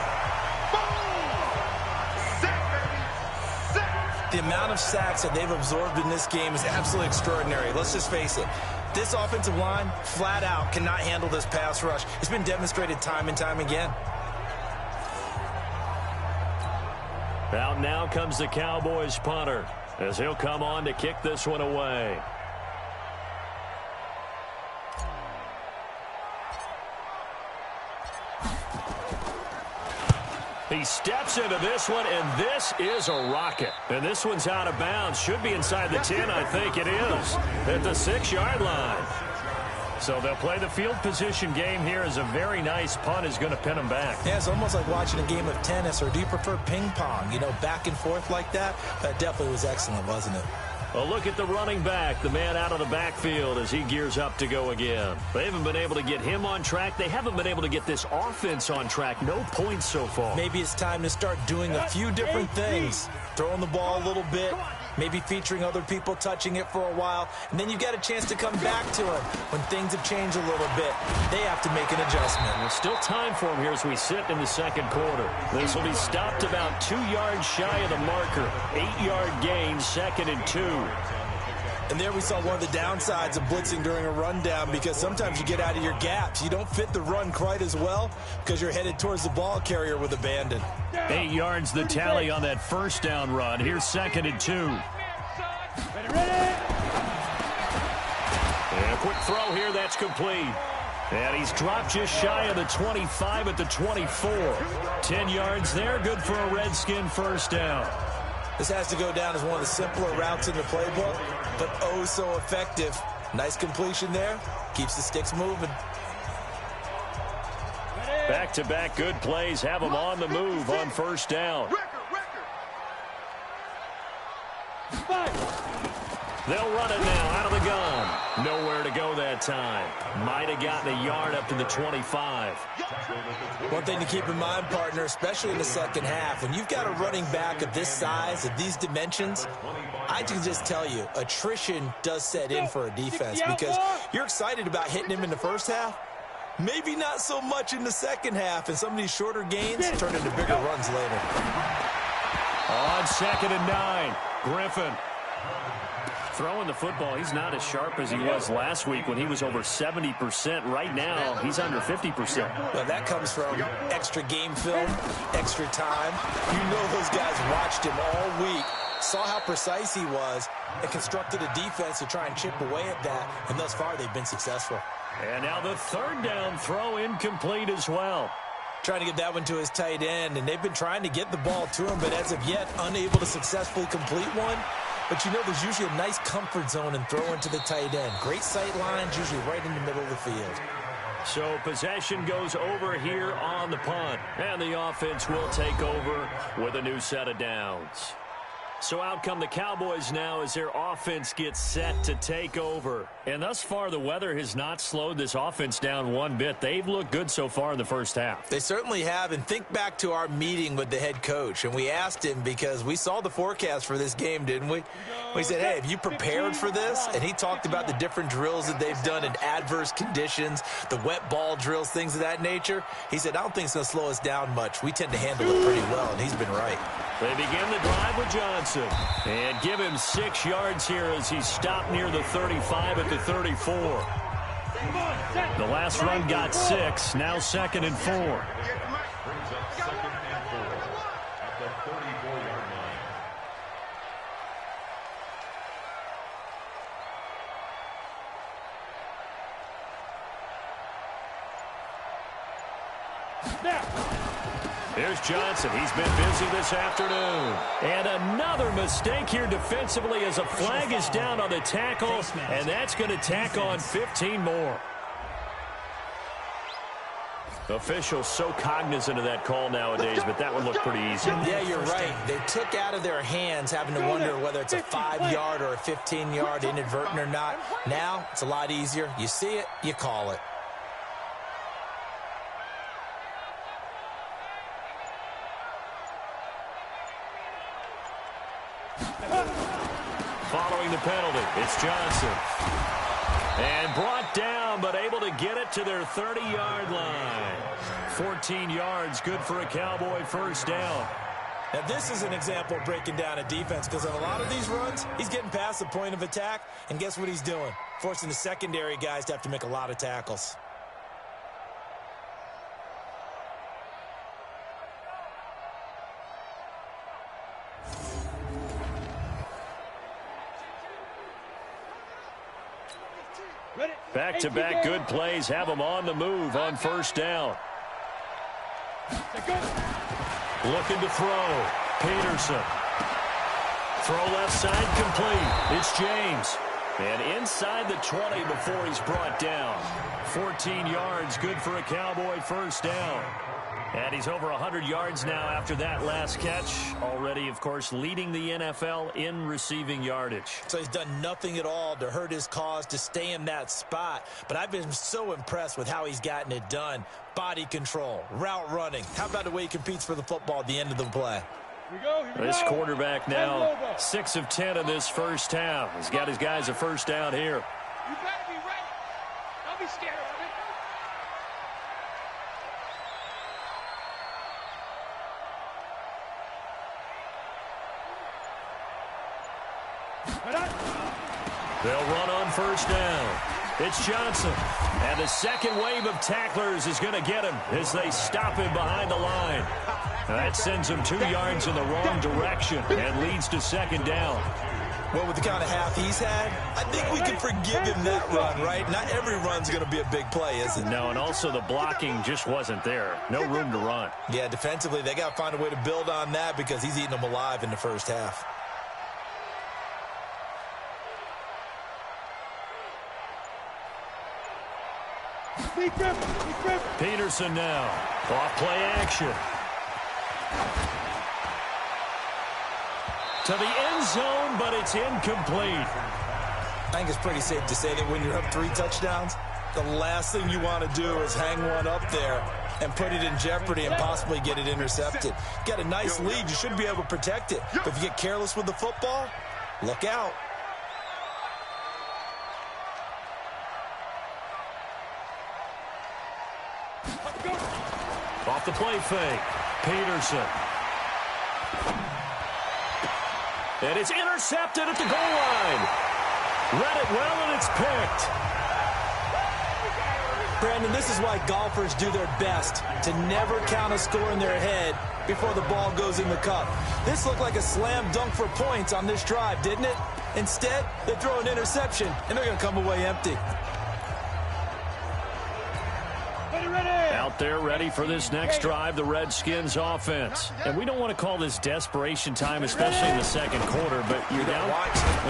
The amount of sacks that they've absorbed in this game is absolutely extraordinary. Let's just face it. This offensive line, flat out, cannot handle this pass rush. It's been demonstrated time and time again. Out now comes the Cowboys punter as he'll come on to kick this one away. He steps into this one, and this is a rocket. And this one's out of bounds. Should be inside the 10, I think it is. At the 6-yard line. So they'll play the field position game here as a very nice punt is going to pin them back. Yeah, it's almost like watching a game of tennis, or do you prefer ping pong? You know, back and forth like that? That definitely was excellent, wasn't it? A look at the running back, the man out of the backfield as he gears up to go again. They haven't been able to get him on track. They haven't been able to get this offense on track. No points so far. Maybe it's time to start doing a few different things. Throwing the ball a little bit, maybe featuring other people touching it for a while, and then you've got a chance to come back to it when things have changed a little bit. They have to make an adjustment. There's still time for him here as we sit in the second quarter. This will be stopped about 2 yards shy of the marker. 8-yard gain, 2nd and 2. And there we saw one of the downsides of blitzing during a rundown, because sometimes you get out of your gaps. You don't fit the run quite as well because you're headed towards the ball carrier with abandon. 8 yards the tally on that first down run. Here's 2nd and 2. And a quick throw here, that's complete. And he's dropped just shy of the 25 at the 24. 10 yards there, good for a Redskin first down. This has to go down as one of the simpler routes in the playbook, but oh so effective. Nice completion there. Keeps the sticks moving. Back-to-back good plays have them on the move on first down. They'll run it now out of the gun. Nowhere to go that time. Might have gotten a yard up to the 25. One thing to keep in mind, partner, especially in the second half, when you've got a running back of this size, of these dimensions, I can just tell you, attrition does set in for a defense, because you're excited about hitting him in the first half. Maybe not so much in the second half, and some of these shorter gains turn into bigger runs later. On 2nd and 9, Griffin. Throwing the football, he's not as sharp as he was last week when he was over 70%. Right now, he's under 50%. Well, that comes from extra game film, extra time. You know those guys watched him all week, saw how precise he was, and constructed a defense to try and chip away at that, and thus far they've been successful. And now the third down throw incomplete as well. Trying to get that one to his tight end, and they've been trying to get the ball to him, but as of yet, unable to successfully complete one. But you know there's usually a nice comfort zone and throw into the tight end. Great sight lines, usually right in the middle of the field. So possession goes over here on the punt. And the offense will take over with a new set of downs. So out come the Cowboys now as their offense gets set to take over. And thus far, the weather has not slowed this offense down one bit. They've looked good so far in the first half. They certainly have. And think back to our meeting with the head coach. And we asked him, because we saw the forecast for this game, didn't we? We said, hey, have you prepared for this? And he talked about the different drills that they've done in adverse conditions, the wet ball drills, things of that nature. He said, I don't think it's going to slow us down much. We tend to handle it pretty well, and he's been right. They begin the drive with Johnson. And give him 6 yards here as he stopped near the 35 at the 34. The last run got 6. Now 2nd and 4. Brings up 2nd and 4 at the 34-yard line. Here's Johnson. He's been busy this afternoon. And another mistake here defensively as a flag is down on the tackle, and that's going to tack on 15 more. Officials so cognizant of that call nowadays, but that one looked pretty easy. Yeah, you're right. They took out of their hands having to wonder whether it's a 5-yard or a 15-yard, inadvertent or not. Now, it's a lot easier. You see it, you call it. Following the penalty, it's Johnson. And brought down, but able to get it to their 30-yard line. 14 yards, good for a Cowboy first down. Now, this is an example of breaking down a defense, because on a lot of these runs, he's getting past the point of attack, and guess what he's doing? Forcing the secondary guys to have to make a lot of tackles. Back-to-back good plays have them on the move on first down. Looking to throw. Peterson. Throw left side complete. It's James. And inside the 20 before he's brought down. 14 yards, good for a Cowboy first down. And he's over 100 yards now after that last catch. Already, of course, leading the NFL in receiving yardage. So he's done nothing at all to hurt his cause to stay in that spot. But I've been so impressed with how he's gotten it done. Body control, route running. How about the way he competes for the football at the end of the play? This quarterback now 6 of 10 in this first half. He's got his guys a first down here. You better be ready. Don't be scared of it. They'll run on first down. It's Johnson. And the second wave of tacklers is going to get him as they stop him behind the line. That sends him 2 yards in the wrong direction and leads to second down. Well, with the kind of half he's had, I think we can forgive him that run, right? Not every run's going to be a big play, is it? No, and also the blocking just wasn't there. No room to run. Yeah, defensively, they got to find a way to build on that because he's eating them alive in the first half. Peterson now. Off play action. To the end zone, but it's incomplete. I think it's pretty safe to say that when you're up 3 touchdowns, the last thing you want to do is hang one up there and put it in jeopardy and possibly get it intercepted. Get a nice lead, you should be able to protect it. But if you get careless with the football, look out. Off the play fake. Peterson. And it's intercepted at the goal line. Read it well, and it's picked. Brandon, this is why golfers do their best to never count a score in their head before the ball goes in the cup. This looked like a slam dunk for points on this drive, didn't it? Instead, they throw an interception, and they're going to come away empty. Out there ready for this next drive, the Redskins offense. And we don't want to call this desperation time, especially in the second quarter, but you're down.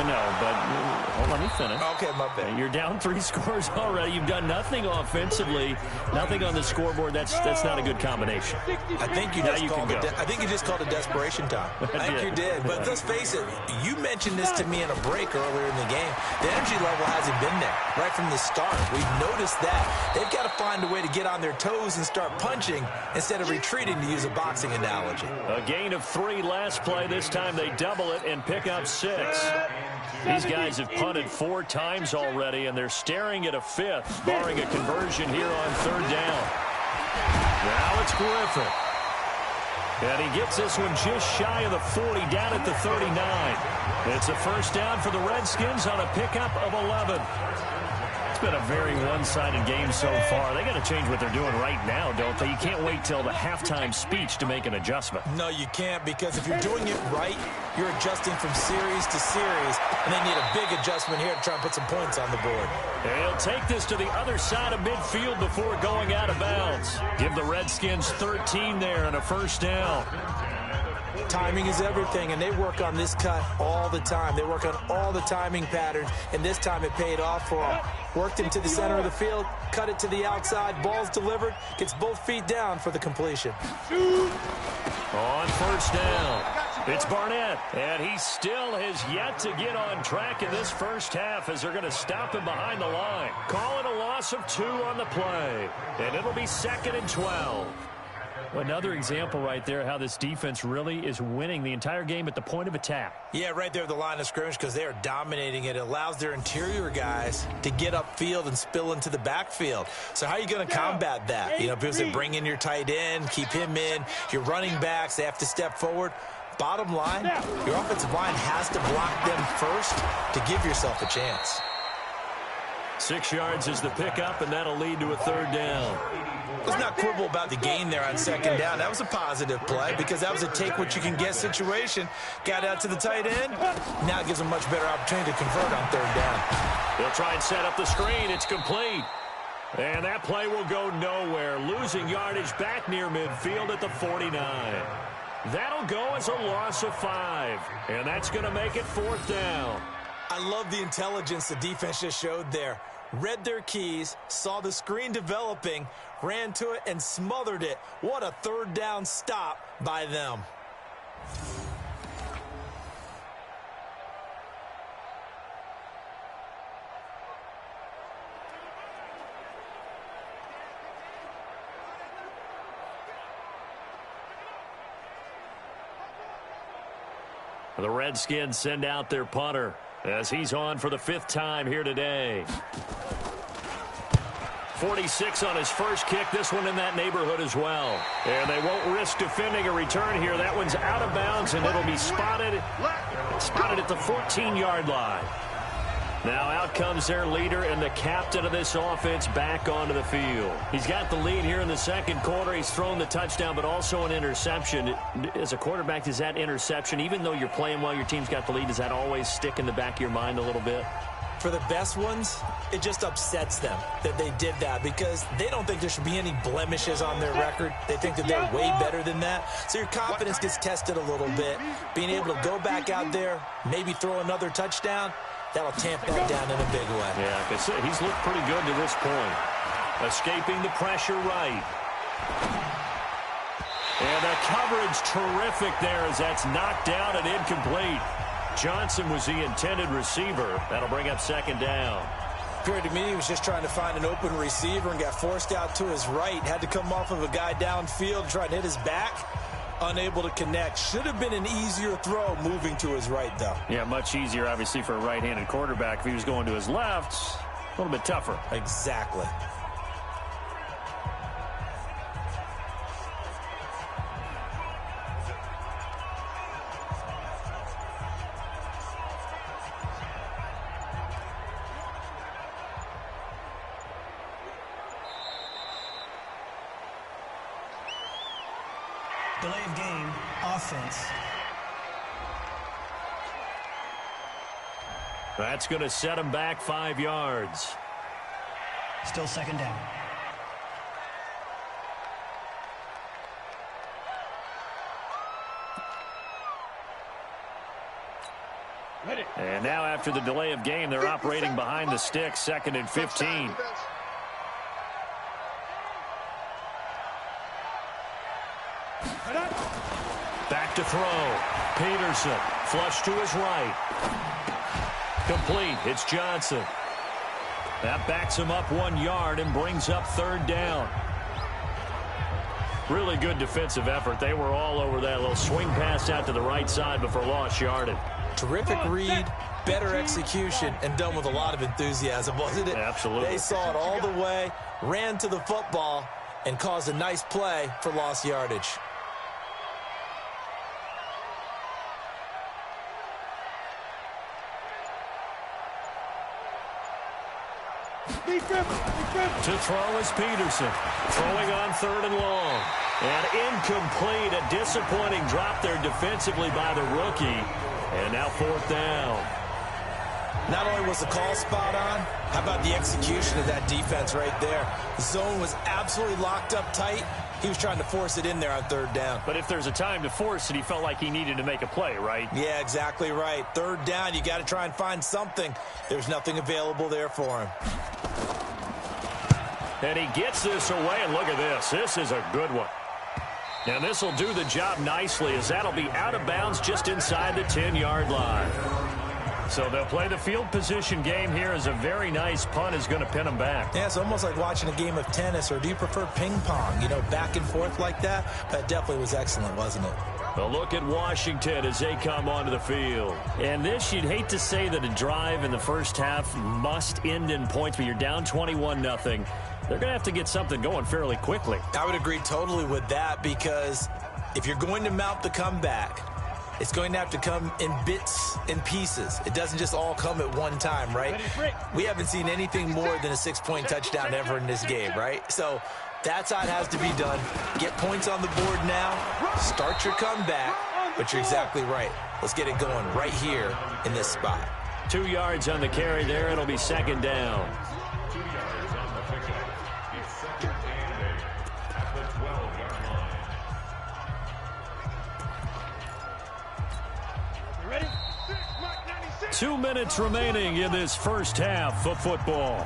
No, but let me finish. Okay, my bad. You're down 3 scores already. You've done nothing offensively, nothing on the scoreboard. That's not a good combination. I think you just called it desperation time. I think you did. But let's face it, you mentioned this to me in a break earlier in the game. The energy level hasn't been there right from the start. We've noticed that. They've got to find a way to get on their toes and start punching instead of retreating, to use a boxing analogy. A gain of 3 last play. This time they double it and pick up 6. These guys have punted 4 times already, and they're staring at a 5th, barring a conversion here on 3rd down. Now it's Griffin. And he gets this one just shy of the 40, down at the 39. It's a first down for the Redskins on a pickup of 11. It's been a very one-sided game so far. They got to change what they're doing right now, don't they? You can't wait till the halftime speech to make an adjustment. No, you can't, because if you're doing it right, you're adjusting from series to series, and they need a big adjustment here to try and put some points on the board. They'll take this to the other side of midfield before going out of bounds. Give the Redskins 13 there and a first down. Timing is everything, and they work on this cut all the time. They work on all the timing patterns, and this time it paid off for them. Worked him to the center of the field, cut it to the outside, ball's delivered, gets both feet down for the completion. On first down, it's Barnett, and he still has yet to get on track in this first half as they're going to stop him behind the line. Call it a loss of 2 on the play, and it'll be 2nd and 12. Another example right there how this defense really is winning the entire game at the point of attack. Yeah, right there at the line of scrimmage, because they are dominating it. It allows their interior guys to get upfield and spill into the backfield. So how are you going to combat that? You know, because they bring in your tight end, keep him in. Your running backs, they have to step forward. Bottom line, your offensive line has to block them first to give yourself a chance. 6 yards is the pickup, and that'll lead to a 3rd down. Let's not quibble about the gain there on 2nd down. That was a positive play because that was a take-what-you-can-get situation. Got out to the tight end. Now it gives them a much better opportunity to convert on 3rd down. They'll try and set up the screen. It's complete. And that play will go nowhere. Losing yardage back near midfield at the 49. That'll go as a loss of 5. And that's going to make it 4th down. I love the intelligence the defense just showed there. Read their keys, saw the screen developing, ran to it, and smothered it. What a third down stop by them. The Redskins send out their punter as he's on for the 5th time here today. 46 on his first kick. This one in that neighborhood as well. And they won't risk defending a return here. That one's out of bounds, and it'll be spotted at the 14-yard line. Now out comes their leader and the captain of this offense back onto the field. He's got the lead here in the second quarter. He's thrown the touchdown, but also an interception. As a quarterback, does that interception, even though you're playing well, your team's got the lead, does that always stick in the back of your mind a little bit? For the best ones, it just upsets them that they did that because they don't think there should be any blemishes on their record. They think that they're way better than that. So your confidence gets tested a little bit. Being able to go back out there, maybe throw another touchdown, that'll tamp that down in a big way. Yeah, like I said, he's looked pretty good to this point. Escaping the pressure right. And the coverage terrific there as that's knocked down and incomplete. Johnson was the intended receiver. That'll bring up second down. Appeared to me he was just trying to find an open receiver and got forced out to his right. Had to come off of a guy downfield, trying to hit his back. Unable to connect. Should have been an easier throw moving to his right, though. Yeah, much easier, obviously, for a right-handed quarterback. If he was going to his left, a little bit tougher. Exactly. Delay of game, offense. That's going to set him back 5 yards. Still second down. And now after the delay of game, they're operating behind the sticks, 2nd and 15. Back to throw. Peterson, flush to his right. Complete. It's Johnson. That backs him up 1 yard and brings up third down. Really good defensive effort. They were all over that little swing pass out to the right side before lost yardage. Terrific read, better execution, and done with a lot of enthusiasm, wasn't it? Absolutely. They saw it all the way, ran to the football, and caused a nice play for lost yardage. To throw is Peterson. Throwing on 3rd and long. And incomplete. A disappointing drop there defensively by the rookie. And now 4th down. Not only was the call spot on, how about the execution of that defense right there? The zone was absolutely locked up tight. He was trying to force it in there on 3rd down. But if there's a time to force it, he felt like he needed to make a play, right? Yeah, exactly right. 3rd down, you got to try and find something. There's nothing available there for him. And he gets this away, and look at this. This is a good one. Now this will do the job nicely as that'll be out of bounds just inside the 10-yard line. So they'll play the field position game here as a very nice punt is going to pin them back. Yeah, it's almost like watching a game of tennis, or do you prefer ping pong? You know, back and forth like that? That definitely was excellent, wasn't it? A look at Washington as they come onto the field. And this, you'd hate to say that a drive in the first half must end in points, but you're down 21-0. They're going to have to get something going fairly quickly. I would agree totally with that, because if you're going to mount the comeback, it's going to have to come in bits and pieces. It doesn't just all come at one time, right? We haven't seen anything more than a 6-point touchdown ever in this game, right? So that's how it has to be done. Get points on the board now. Start your comeback. But you're exactly right. Let's get it going right here in this spot. 2 yards on the carry there. It'll be 2nd down. 2 yards on the pickup. It's 2nd and 8 at the 12-yard line. You ready? 6, Mark 96. 2 minutes remaining in this first half of football.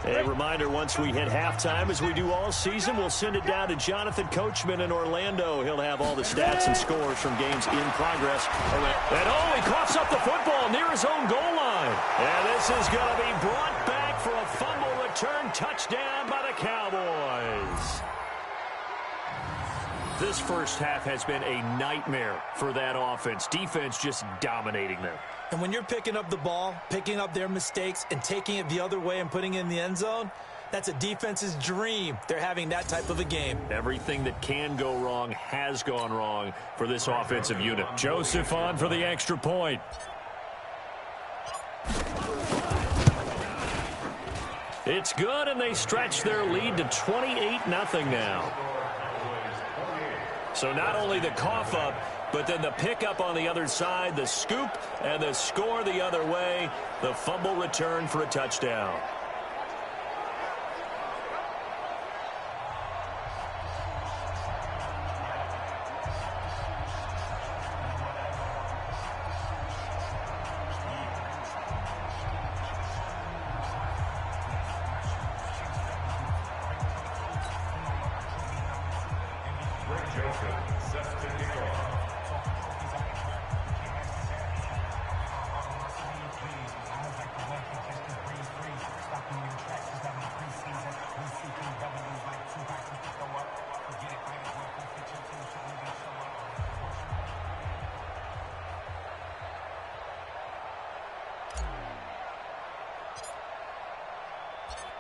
A reminder, once we hit halftime, as we do all season, we'll send it down to Jonathan Coachman in Orlando. He'll have all the stats and scores from games in progress. And oh, he coughs up the football near his own goal line. And this is going to be brought back for a fumble return touchdown by the Cowboys. This first half has been a nightmare for that offense. Defense just dominating them. And when you're picking up the ball, picking up their mistakes, and taking it the other way and putting it in the end zone, that's a defense's dream. They're having that type of a game. Everything that can go wrong has gone wrong for this offensive unit. Joseph on for the extra point. It's good, and they stretch their lead to 28-0 now. So not only the cough up, but then the pickup on the other side, the scoop, and the score the other way, the fumble return for a touchdown.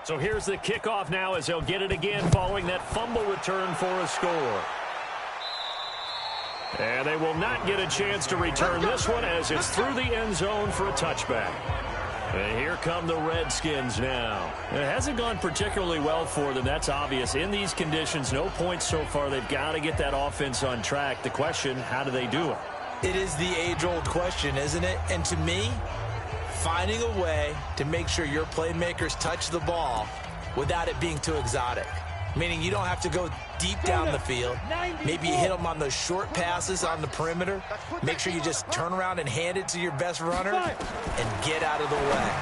So here's the kickoff now as they'll get it again following that fumble return for a score. And they will not get a chance to return this one as it's through the end zone for a touchback. And here come the Redskins now. It hasn't gone particularly well for them. That's obvious. In these conditions, no points so far. They've got to get that offense on track. The question, how do they do it? It is the age-old question, isn't it? And to me, finding a way to make sure your playmakers touch the ball without it being too exotic. Meaning you don't have to go deep down the field. Maybe you hit them on those short passes on the perimeter. Make sure you just turn around and hand it to your best runner and get out of the way.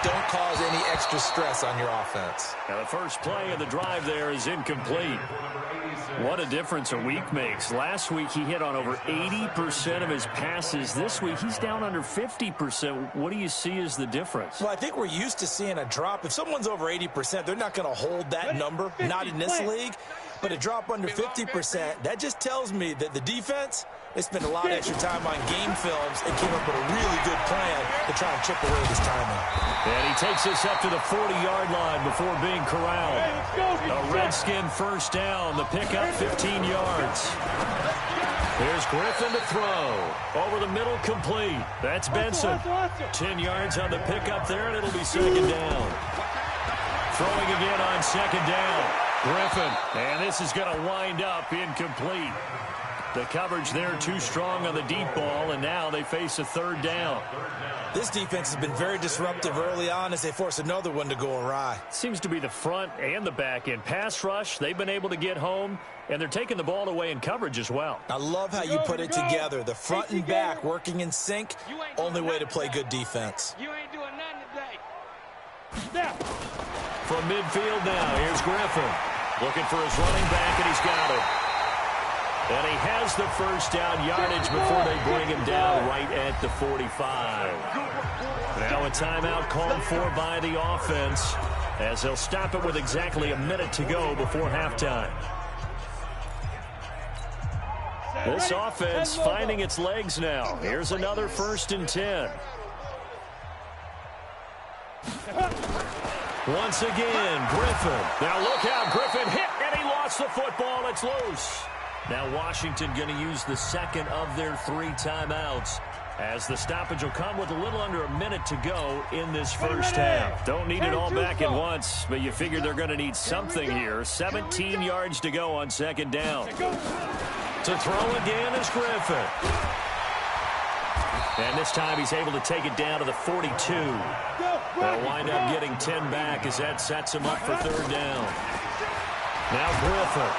Don't cause any extra stress on your offense. Now the first play of the drive there is incomplete. What a difference a week makes. Last week he hit on over 80% of his passes. This week he's down under 50%. What do you see as the difference? Well, I think we're used to seeing a drop. If someone's over 80%, they're not going to hold that number, not in this league. But a drop under 50%, that just tells me that the defense, they spent a lot of extra time on game films and came up with a really good plan to try and chip away this timing. And he takes us up to the 40-yard line before being corralled. A Redskin first down. The pickup 15 yards. Here's Griffin to throw. Over the middle, complete. That's Benson. 10 yards on the pickup there, and it'll be second down. Throwing again on second down. Griffin, and this is going to wind up incomplete. The coverage there too strong on the deep ball, and now they face a third down. This defense has been very disruptive early on as they force another one to go awry. Seems to be the front and the back end. Pass rush, they've been able to get home, and they're taking the ball away in coverage as well. I love how you put it together. The front and back working in sync, only way to play good defense. You ain't doing nothing today. Now. From midfield now, here's Griffin. Looking for his running back, and he's got it. And he has the first down yardage before they bring him down right at the 45. Now a timeout called for by the offense as they'll stop it with exactly a minute to go before halftime. This offense finding its legs now. Here's another 1st and 10. Once again, Griffin. Now look out, Griffin hit, and he lost the football. It's loose. Now Washington going to use the second of their 3 timeouts as the stoppage will come with a little under a minute to go in this first half. Don't need it all back at once, but you figure they're going to need something here. 17 yards to go on second down. To throw again is Griffin. And this time he's able to take it down to the 42. They'll wind up getting 10 back as that sets him up for third down. Now Griffin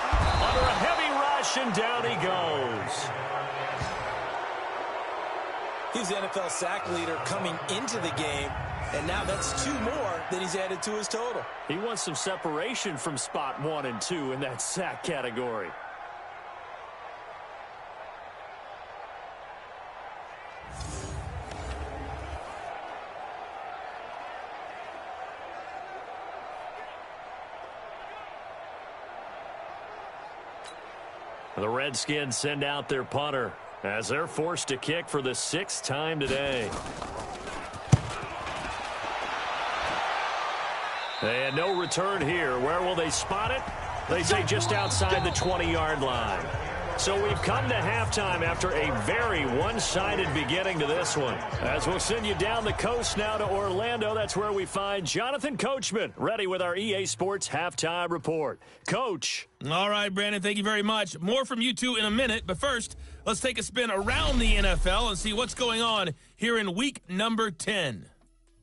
under a heavy rush, and down he goes. He's the NFL sack leader coming into the game, and now that's 2 more that he's added to his total. He wants some separation from spot 1 and 2 in that sack category. The Redskins send out their punter as they're forced to kick for the 6th time today. And no return here. Where will they spot it? They say just outside the 20-yard line. So we've come to halftime after a very one-sided beginning to this one. As we'll send you down the coast now to Orlando, that's where we find Jonathan Coachman, ready with our EA Sports Halftime Report. Coach. All right, Brandon, thank you very much. More from you two in a minute, but first, let's take a spin around the NFL and see what's going on here in week number 10.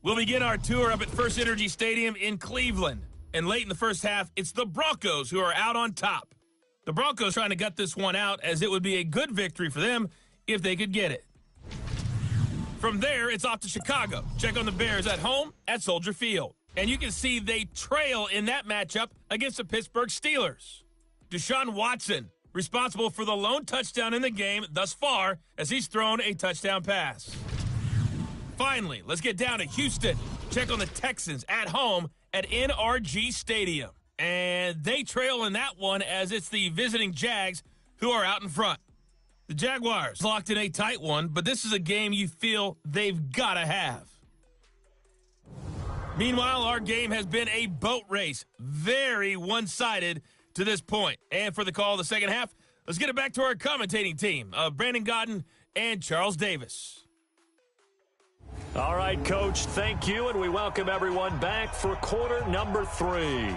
We'll begin our tour up at First Energy Stadium in Cleveland. And late in the first half, it's the Broncos who are out on top. The Broncos trying to gut this one out, as it would be a good victory for them if they could get it. From there, it's off to Chicago. Check on the Bears at home at Soldier Field. And you can see they trail in that matchup against the Pittsburgh Steelers. Deshaun Watson, responsible for the lone touchdown in the game thus far, as he's thrown a touchdown pass. Finally, let's get down to Houston. Check on the Texans at home at NRG Stadium. And they trail in that one, as it's the visiting Jags who are out in front. The Jaguars locked in a tight one, but this is a game you feel they've got to have. Meanwhile, our game has been a boat race, very one-sided to this point. And for the call of the second half, let's get it back to our commentating team of Brandon Godden and Charles Davis. All right, Coach, thank you, and we welcome everyone back for quarter number 3.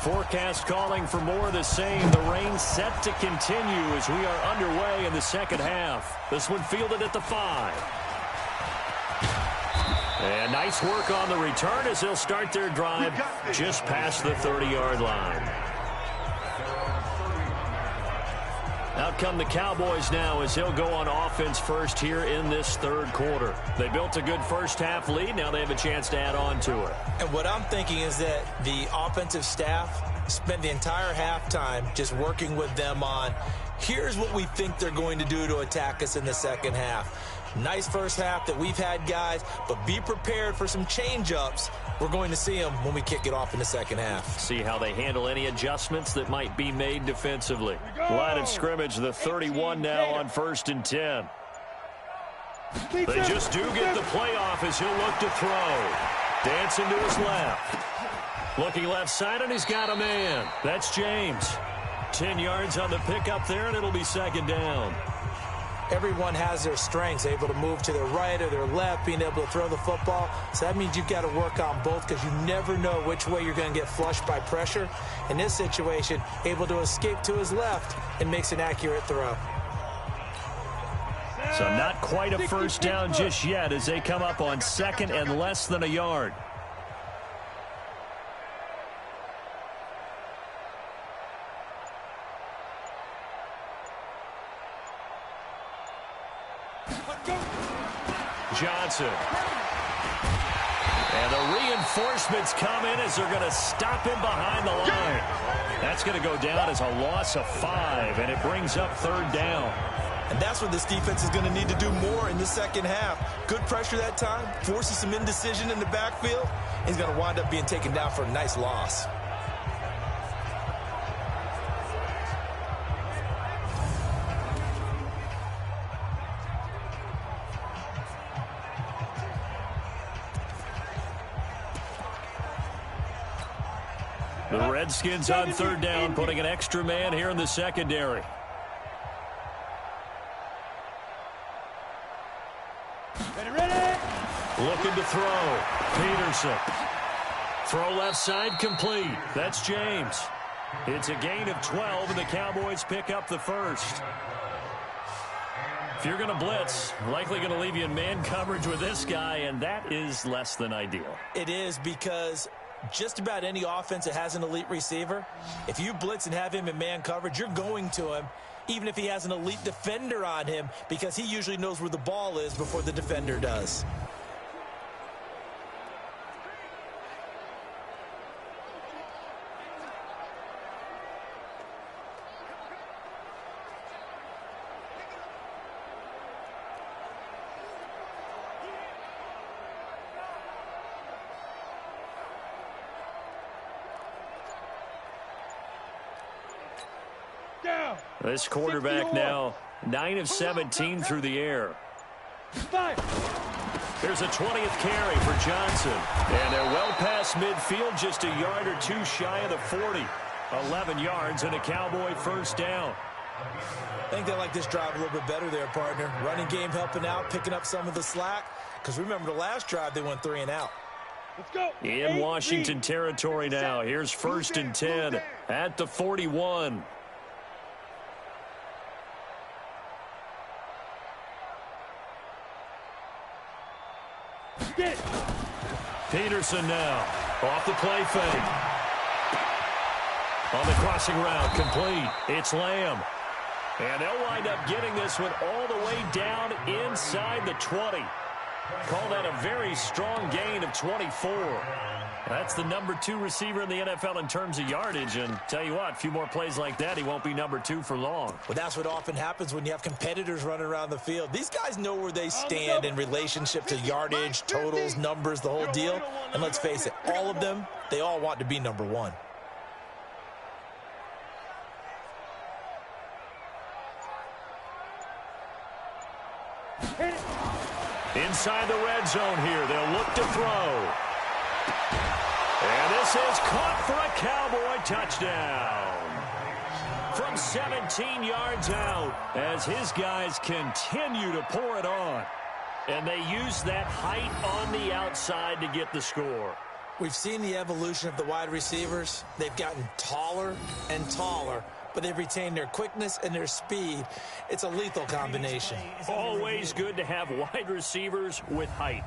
Forecast calling for more of the same. The rain set to continue as we are underway in the second half. This one fielded at the 5. And nice work on the return as they'll start their drive just past the 30-yard line. Out come the Cowboys now as they'll go on offense first here in this third quarter. They built a good first half lead. Now they have a chance to add on to it. And what I'm thinking is that the offensive staff spent the entire halftime just working with them on, here's what we think they're going to do to attack us in the second half. Nice first half that we've had, guys, but be prepared for some change-ups. We're going to see them when we kick it off in the second half. See how they handle any adjustments that might be made defensively. Line of scrimmage, the 31 now on 1st and 10. They just do get the play off as he'll look to throw. Dancing to his left. Looking left side, and he's got a man. That's James. 10 yards on the pickup there, and it'll be second down. Everyone has their strengths, able to move to their right or their left, being able to throw the football. So that means you've got to work on both, because you never know which way you're going to get flushed by pressure. In this situation, able to escape to his left and makes an accurate throw. So not quite a first down just yet as they come up on 2nd and less than a yard. Johnson. And the reinforcements come in as they're going to stop him behind the line. That's going to go down as a loss of 5, and it brings up 3rd down. And that's what this defense is going to need to do more in the second half. Good pressure that time, forces some indecision in the backfield. He's going to wind up being taken down for a nice loss. The Redskins on 3rd down, putting an extra man here in the secondary. Looking to throw. Peterson. Throw left side complete. That's James. It's a gain of 12, and the Cowboys pick up the first. If you're going to blitz, likely going to leave you in man coverage with this guy, and that is less than ideal. It is, because just about any offense that has an elite receiver, if you blitz and have him in man coverage, you're going to him, even if he has an elite defender on him, because he usually knows where the ball is before the defender does. This quarterback now 9 of 17 through the air. There's a 20th carry for Johnson. And they're well past midfield, just a yard or two shy of the 40. 11 yards and a Cowboy first down. I think they like this drive a little bit better there, partner. Running game helping out, picking up some of the slack. Because remember, the last drive they went 3 and out. Let's go. In Washington territory now. Here's 1st and 10 at the 41. Peterson now off the play fake. On the crossing route, complete. It's Lamb. And they'll wind up getting this one all the way down inside the 20. Call that a very strong gain of 24. That's the number 2 receiver in the NFL in terms of yardage. And tell you what, a few more plays like that, he won't be number 2 for long. Well, that's what often happens when you have competitors running around the field. These guys know where they stand in relationship to yardage, totals, numbers, the whole deal. And let's face it, all of them, they all want to be number 1. Inside the red zone here, they'll look to throw. And this is caught for a Cowboy touchdown. From 17 yards out as his guys continue to pour it on. And they use that height on the outside to get the score. We've seen the evolution of the wide receivers. They've gotten taller and taller, but they've retained their quickness and their speed. It's a lethal combination. Always good to have wide receivers with height.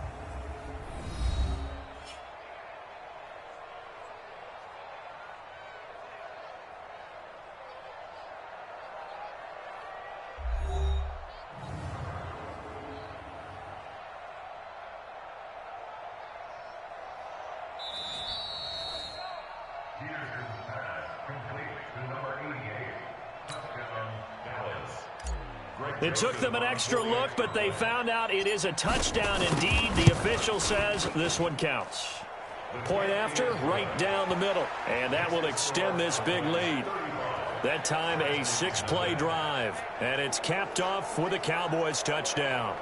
It took them an extra look, but they found out it is a touchdown indeed. The official says this one counts. Point after, right down the middle. And that will extend this big lead. That time a 6-play drive. And it's capped off with a Cowboys touchdown.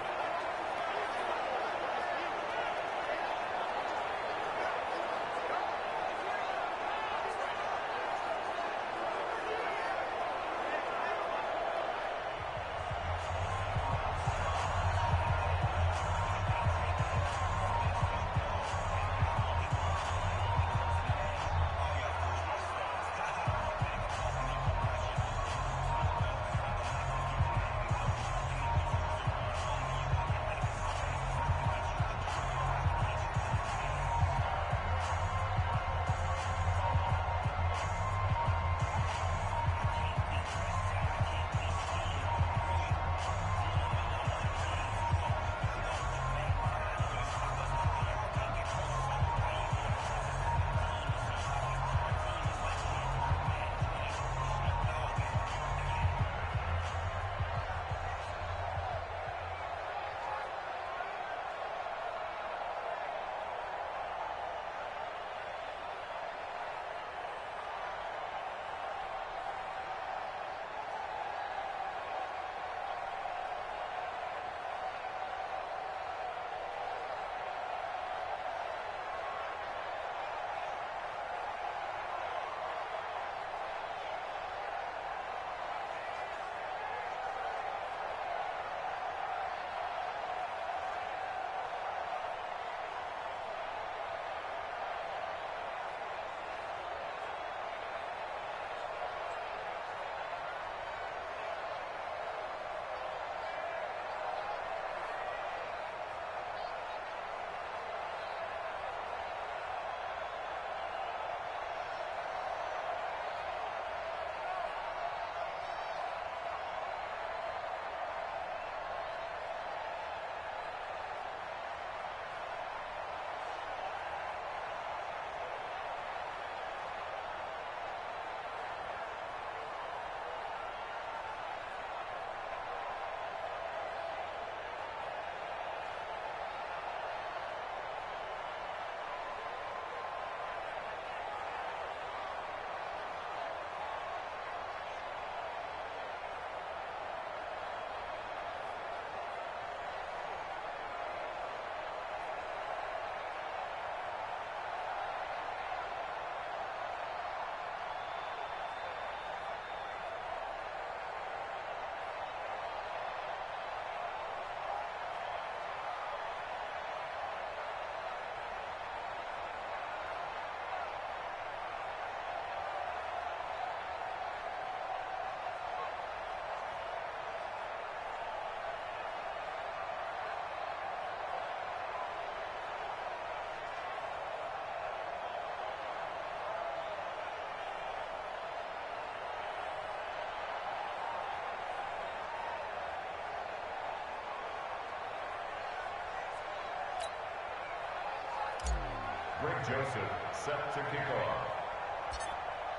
Greg Joseph set to kick off.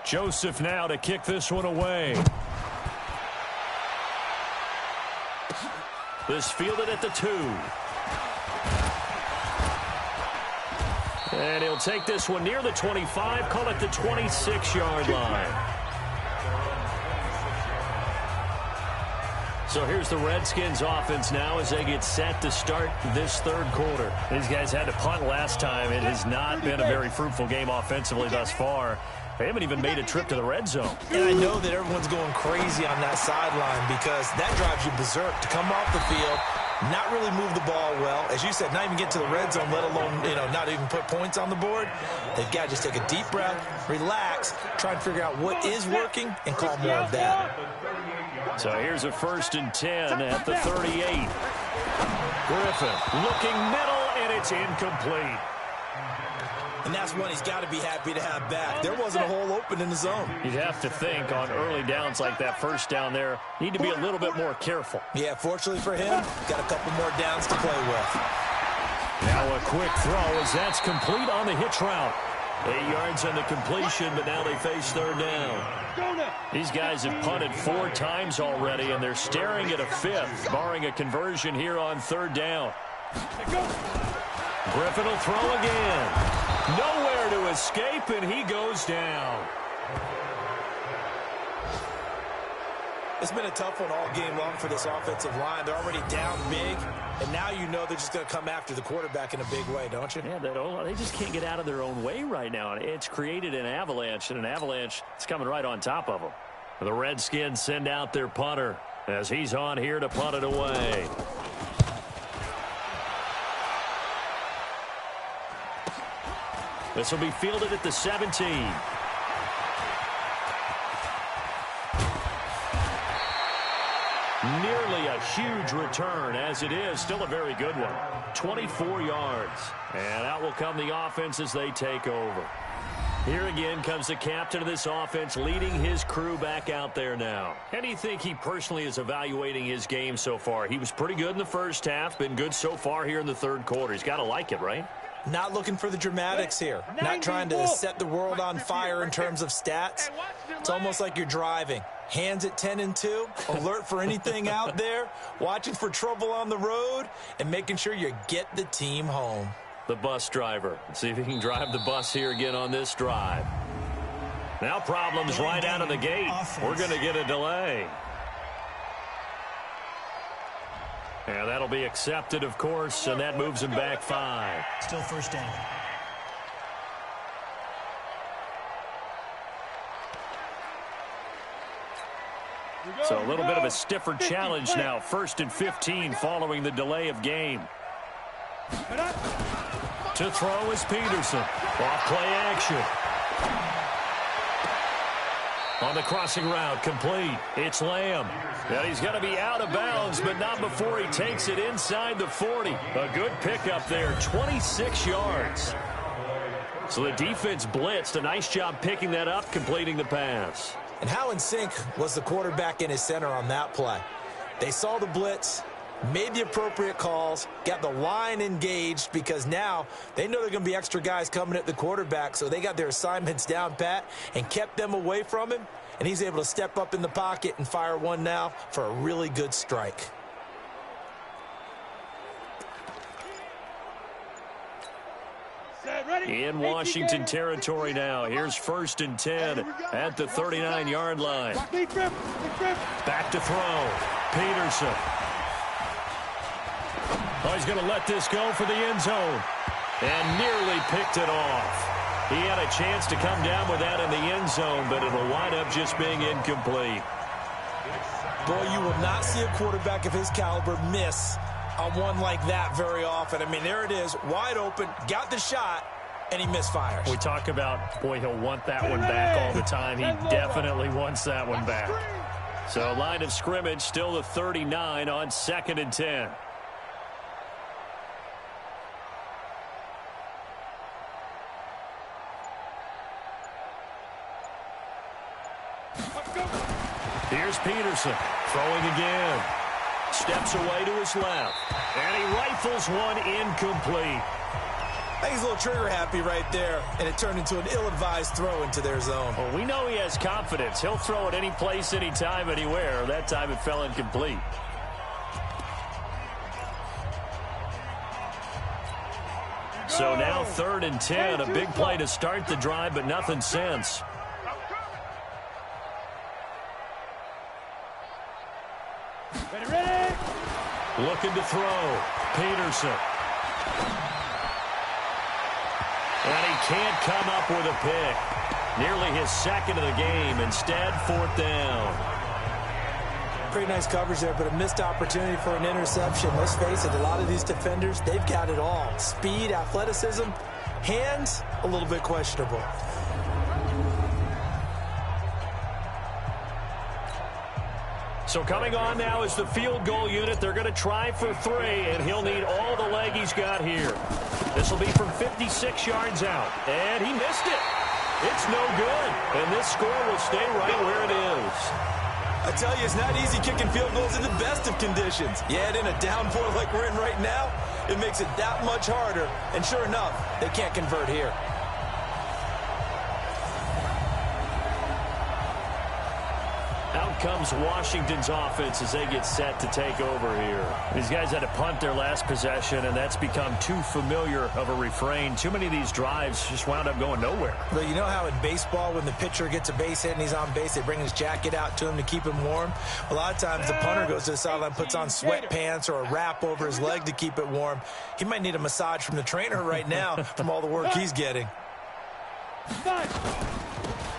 Joseph now to kick this one away. This fielded at the 2. And he'll take this one near the 25, call it the 26-yard line. So here's the Redskins offense now as they get set to start this third quarter. These guys had to punt last time. It has not been a very fruitful game offensively thus far. They haven't even made a trip to the red zone. And I know that everyone's going crazy on that sideline because that drives you berserk to come off the field, not really move the ball well. As you said, not even get to the red zone, let alone, not even put points on the board. They've got to just take a deep breath, relax, try and figure out what is working, and call more of that. So here's a 1st and 10 at the 38. Griffin looking middle, and it's incomplete. And that's one he's got to be happy to have back. There wasn't a hole open in the zone. You'd have to think on early downs like that first down there, need to be a little bit more careful. Yeah, fortunately for him, got a couple more downs to play with. Now a quick throw as that's complete on the hitch route. 8 yards on the completion, but now they face third down. These guys have punted 4 times already, and they're staring at a 5th, barring a conversion here on third down. Griffin will throw again. Nowhere to escape, and he goes down. It's been a tough one all game long for this offensive line. They're already down big, and now you know they're just going to come after the quarterback in a big way, don't you? Yeah, they just can't get out of their own way right now. It's created an avalanche, and an avalanche is coming right on top of them. The Redskins send out their punter as he's on here to punt it away. This will be fielded at the 17. Nearly a huge return, as it is still a very good one. 24 yards. And out will come the offense as they take over. Here again comes the captain of this offense leading his crew back out there now. How do you think he personally is evaluating his game so far? He was pretty good in the first half, been good so far here in the third quarter. He's got to like it, right? Not looking for the dramatics here. Not trying to set the world on fire in terms of stats. It's almost like you're driving. Hands at 10 and 2, alert for anything out there, watching for trouble on the road, and making sure you get the team home. The bus driver. Let's see if he can drive the bus here again on this drive. Now problems right out of the gate. We're going to get a delay. And that'll be accepted, of course, and that moves him back 5. Still first down. So a little bit of a stiffer challenge now. 1st and 15 following the delay of game. To throw is Peterson. Off play action. On the crossing route, complete. It's Lamb. And he's going to be out of bounds, but not before he takes it inside the 40. A good pickup there, 26 yards. So the defense blitzed. A nice job picking that up, completing the pass. And how in sync was the quarterback in his center on that play? They saw the blitz, made the appropriate calls, got the line engaged because now they know there are going to be extra guys coming at the quarterback, so they got their assignments down pat and kept them away from him, and he's able to step up in the pocket and fire one now for a really good strike. In Washington territory now. Here's 1st and 10 at the 39-yard line. Back to throw. Peterson. Oh, he's going to let this go for the end zone. And nearly picked it off. He had a chance to come down with that in the end zone, but it'll wind up just being incomplete. Boy, you will not see a quarterback of his caliber miss on one like that very often. I mean, there it is, wide open, got the shot, and he misfires. We talk about, boy, he'll want that one back all the time. He definitely wants that one back. So line of scrimmage, still the 39 on 2nd and 10. Here's Peterson, throwing again. Steps away to his left, and he rifles one incomplete. I think he's a little trigger happy right there, and it turned into an ill-advised throw into their zone. Well, we know he has confidence. He'll throw it any place, anytime, anywhere. That time it fell incomplete. So now 3rd and 10, a big play to start the drive, but nothing since. Ready. Looking to throw. Peterson. And he can't come up with a pick. Nearly his second of the game. Instead, 4th down. Pretty nice coverage there, but a missed opportunity for an interception. Let's face it, a lot of these defenders, they've got it all. Speed, athleticism, hands, a little bit questionable. So coming on now is the field goal unit. They're going to try for 3, and he'll need all the leg he's got here. This will be from 56 yards out, and he missed it. It's no good, and this score will stay right where it is. I tell you, it's not easy kicking field goals in the best of conditions. Yet in a downpour like we're in right now, it makes it that much harder. And sure enough, they can't convert here. Out comes Washington's offense as they get set to take over here. These guys had to punt their last possession, and that's become too familiar of a refrain. Too many of these drives just wound up going nowhere. But you know how in baseball, when the pitcher gets a base hit and he's on base, they bring his jacket out to him to keep him warm? A lot of times the punter goes to the sideline, puts on sweatpants or a wrap over his leg to keep it warm. He might need a massage from the trainer right now from all the work he's getting.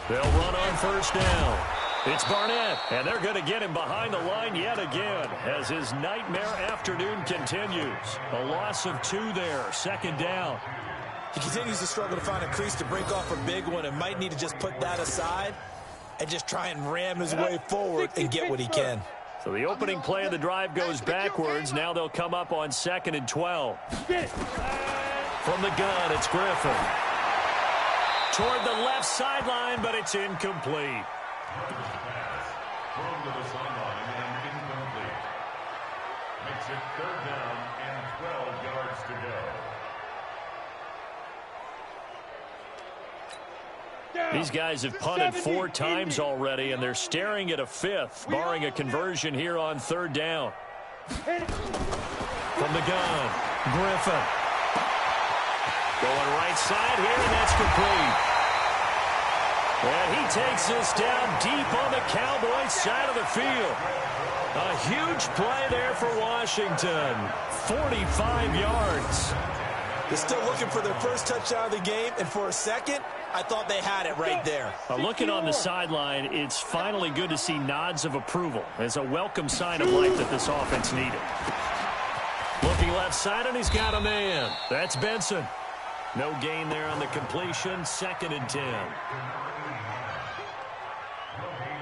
They'll run on 1st down. It's Barnett, and they're going to get him behind the line yet again as his nightmare afternoon continues. A loss of 2 there, 2nd down. He continues to struggle to find a crease to break off a big one and might need to just put that aside and just try and ram his way forward and get what he can. So the opening play of the drive goes backwards. Now they'll come up on 2nd and 12. From the gun, it's Griffin. Toward the left sideline, but it's incomplete. Thrown to the sideline and incomplete. Makes it 3rd down and 12 yards to go. These guys have punted 4 times already, and they're staring at a 5th, barring a conversion here on 3rd down. From the gun, Griffin. Going right side here, and that's complete. And he takes this down deep on the Cowboys side of the field. A huge play there for Washington. 45 yards. They're still looking for their first touchdown of the game, and for a second, I thought they had it right there. Looking on the sideline, it's finally good to see nods of approval. It's a welcome sign of life that this offense needed. Looking left side, and he's got a man. That's Benson. No gain there on the completion. 2nd and 10.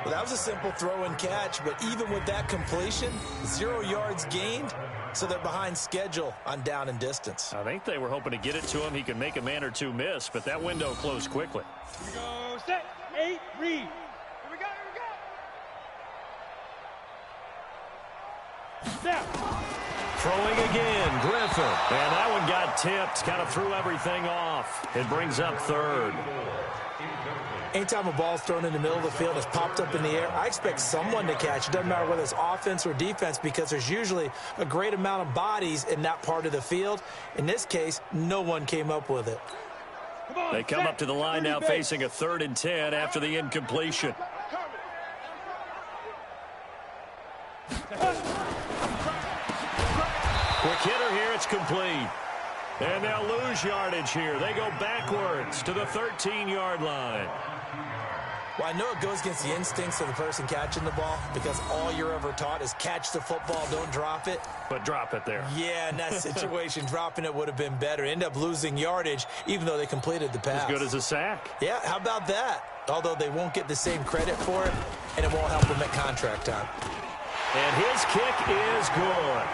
Well, that was a simple throw and catch, but even with that completion, 0 yards gained, so they're behind schedule on down and distance. I think they were hoping to get it to him. He could make a man or 2 miss, but that window closed quickly. Here we go, set, 8, read. Here we go, Snap. Throwing again, Griffin. And that one got tipped, kind of threw everything off. It brings up 3rd. Anytime a ball's thrown in the middle of the field, it's popped up in the air, I expect someone to catch. It doesn't matter whether it's offense or defense, because there's usually a great amount of bodies in that part of the field. In this case, no one came up with it. They come up to the line now facing a 3rd and 10 after the incompletion. Quick hitter here, it's complete. And they'll lose yardage here. They go backwards to the 13-yard line. Well, I know it goes against the instincts of the person catching the ball, because all you're ever taught is catch the football, don't drop it. But drop it there. Yeah, in that situation, dropping it would have been better. End up losing yardage, even though they completed the pass. As good as a sack. Yeah, how about that? Although they won't get the same credit for it, and it won't help them at contract time. And his kick is good.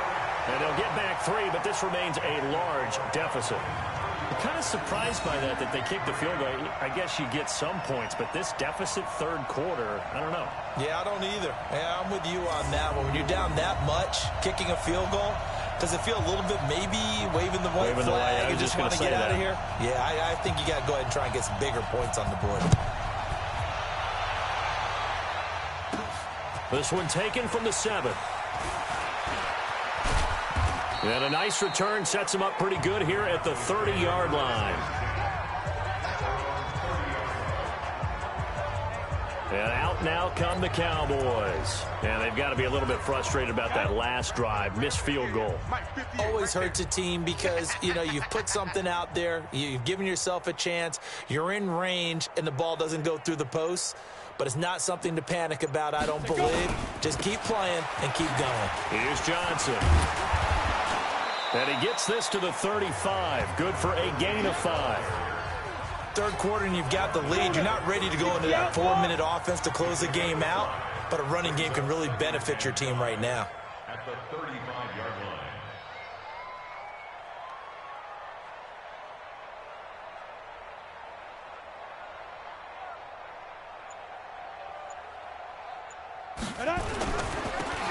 And they'll get back 3, but this remains a large deficit. I'm kind of surprised by that they kicked the field goal. I guess you get some points, but this deficit 3rd quarter, I don't know. Yeah, I don't either. Yeah, I'm with you on that one. When you're down that much, kicking a field goal, Does it feel a little bit maybe waving the white flag and just want to get out of here? Yeah, I think you got to go ahead and try and get some bigger points on the board. This one taken from the 7. And a nice return sets him up pretty good here at the 30-yard line. And out now come the Cowboys. And they've got to be a little bit frustrated about that last drive. Missed field goal. Always hurts a team because, you've put something out there. You've given yourself a chance. You're in range, and the ball doesn't go through the posts. But it's not something to panic about, I don't believe. Just keep playing and keep going. Here's Johnson. And he gets this to the 35. Good for a gain of 5. Third quarter and you've got the lead. You're not ready to go into that 4-minute offense to close the game out, but a running game can really benefit your team right now. At the 35-yard line.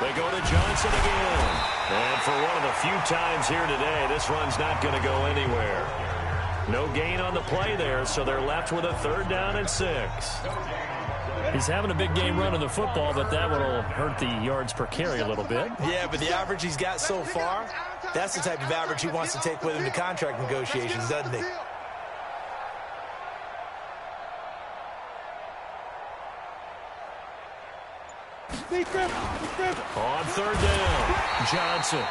They go to Johnson again. And for one of the few times here today, this run's not going to go anywhere. No gain on the play there, so they're left with a 3rd down and 6. He's having a big game running the football, but that one will hurt the yards per carry a little bit. Yeah, but the average he's got so far, that's the type of average he wants to take with him to contract negotiations, doesn't he? On 3rd down, Johnson.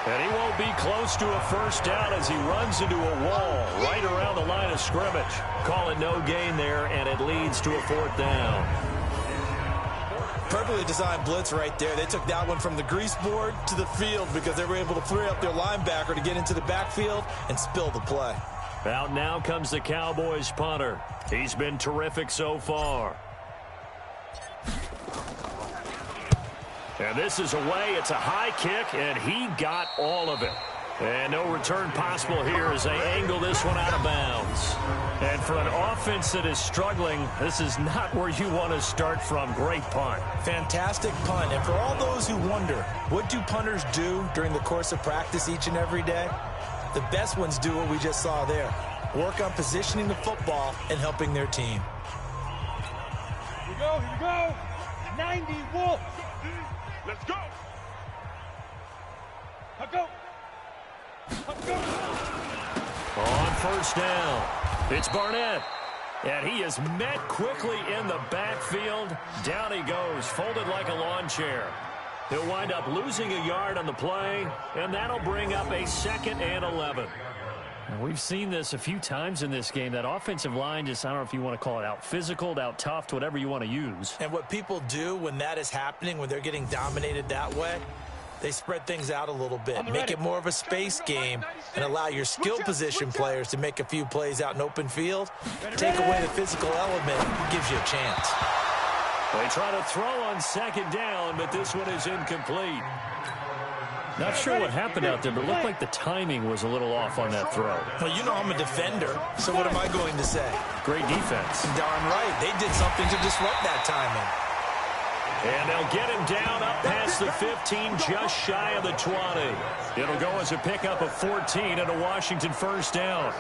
And he won't be close to a 1st down as he runs into a wall right around the line of scrimmage. Call it no gain there, and it leads to a 4th down. Perfectly designed blitz right there. They took that one from the grease board to the field because they were able to free up their linebacker to get into the backfield and spill the play. Out now comes the Cowboys punter. He's been terrific so far. And this is away. It's a high kick, and he got all of it. And no return possible here as they angle this one out of bounds. And for an offense that is struggling, this is not where you want to start from. Great punt. Fantastic punt. And for all those who wonder, what do punters do during the course of practice each and every day? The best ones do what we just saw there. Work on positioning the football and helping their team. Here we go. 90 Wolf. Let's go. Let's go. Let's go. On 1st down, it's Barnett. And he is met quickly in the backfield. Down he goes, folded like a lawn chair. He'll wind up losing a yard on the play, and that'll bring up a 2nd and 11. And we've seen this a few times in this game. That offensive line just, I don't know if you want to call it out physical, out tough, whatever you want to use. And what people do when that is happening, when they're getting dominated that way, they spread things out a little bit, make it more of a space game, and allow your skill position players to make a few plays out in open field. Take away the physical element, gives you a chance. They try to throw on 2nd down, but this one is incomplete. Not sure what happened out there, but it looked like the timing was a little off on that throw. Well, I'm a defender, so what am I going to say? Great defense. Darn right. They did something to disrupt that timing. And they'll get him down up past the 15, just shy of the 20. It'll go as a pickup of 14 and a Washington 1st down.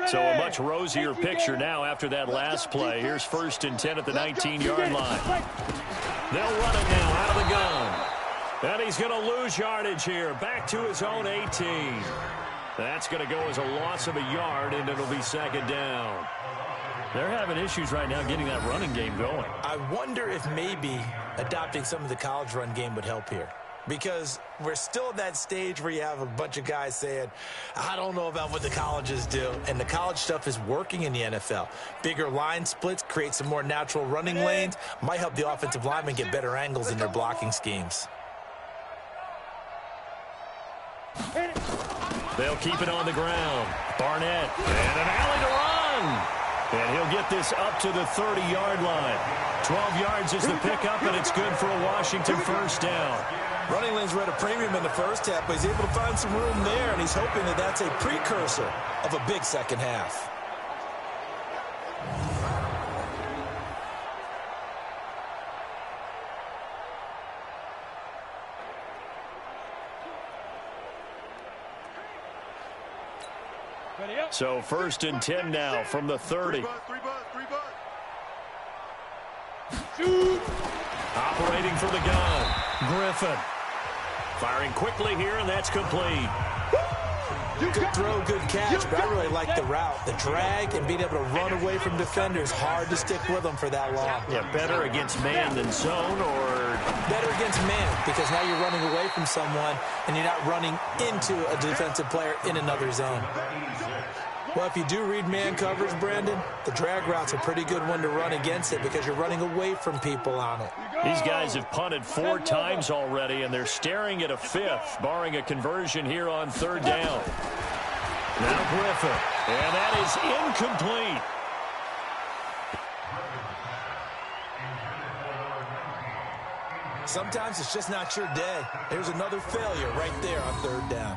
So a much rosier picture now after that last play. Here's 1st and 10 at the 19-yard line. They'll run it now out of the gun. And he's going to lose yardage here. Back to his own 18. That's going to go as a loss of a yard, and it'll be 2nd down. They're having issues right now getting that running game going. I wonder if maybe adopting some of the college run game would help here. Because we're still at that stage where you have a bunch of guys saying, I don't know about what the colleges do. And the college stuff is working in the NFL. Bigger line splits, create some more natural running lanes. Might help the offensive linemen get better angles in their blocking schemes. They'll keep it on the ground. Barnett, and an alley to run. And he'll get this up to the 30-yard line. 12 yards is the pickup, and it's good for a Washington first down. Running lanes were at a premium in the first half, but he's able to find some room there, and he's hoping that that's a precursor of a big second half. So 1st and 10 now from the 30. Operating for the gun. Griffin. Firing quickly here, and that's complete. Good throw, good catch, but I really like the route. The drag and being able to run away from defenders. Hard to stick with them for that long. Yeah, better against man than zone, or? Better against man, because now you're running away from someone, and you're not running into a defensive player in another zone. Well, if you do read man coverage, Brandon, the drag route's a pretty good one to run against it because you're running away from people on it. These guys have punted 4 times already, and they're staring at a 5th, barring a conversion here on 3rd down. Now Griffin, and that is incomplete. Sometimes it's just not your day. There's another failure right there on 3rd down.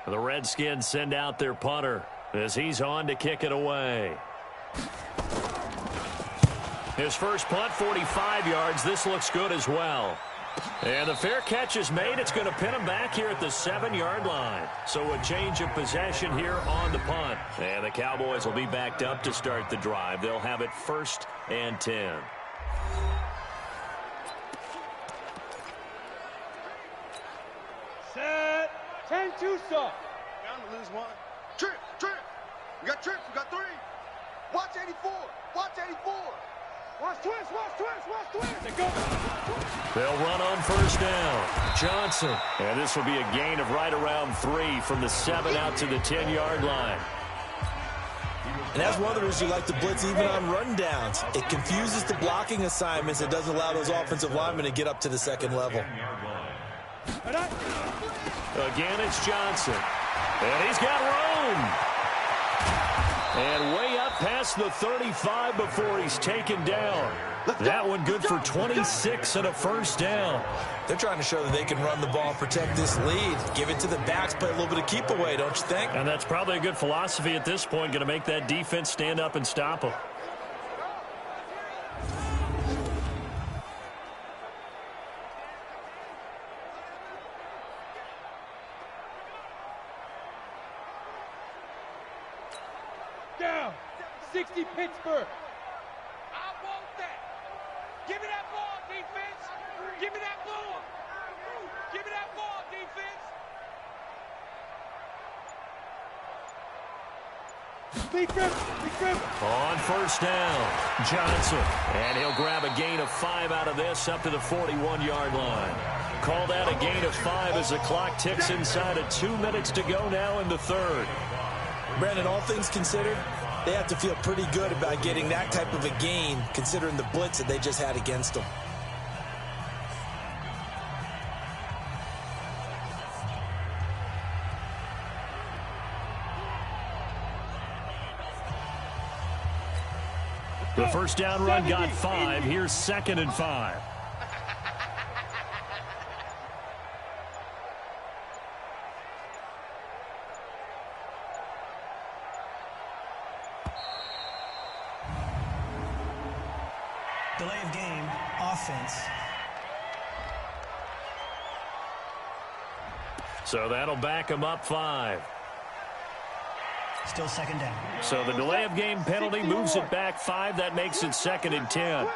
The Redskins send out their punter as he's on to kick it away. His first punt, 45 yards. This looks good as well. And the fair catch is made. It's going to pin him back here at the 7-yard line. So a change of possession here on the punt. And the Cowboys will be backed up to start the drive. They'll have it 1st and 10. Set. 10-2, sir. Bound to lose one. Trip. We got trips. We got 3. Watch 84. Watch 84. Watch twist. They go. They'll run on 1st down. Johnson. And this will be a gain of right around 3 from the 7 out to the 10-yard line. And that's one of the reasons you like to blitz even on rundowns. It confuses the blocking assignments. It doesn't allow those offensive linemen to get up to the 2nd level. Again, it's Johnson. And he's got room. And way up past the 35 before he's taken down. That one good for 26 and a first down. They're trying to show that they can run the ball and protect this lead. Give it to the backs, play a little bit of keep away, don't you think? And that's probably a good philosophy at this point, going to make that defense stand up and stop them. Down. 60 Pittsburgh. I want that. Give me that ball, defense. Give me that ball. Give me that ball, defense. On 1st down, Johnson. And he'll grab a gain of 5 out of this up to the 41-yard line. Call that a gain of 5 as the clock ticks inside of 2 minutes to go now in the 3rd. Brandon, all things considered, they have to feel pretty good about getting that type of a gain considering the blitz that they just had against them. The first down run got 5. Here's 2nd and 5. Delay of game, offense. So that'll back him up 5. Still 2nd down. So the delay of game penalty moves it back 5. That makes it 2nd and 10.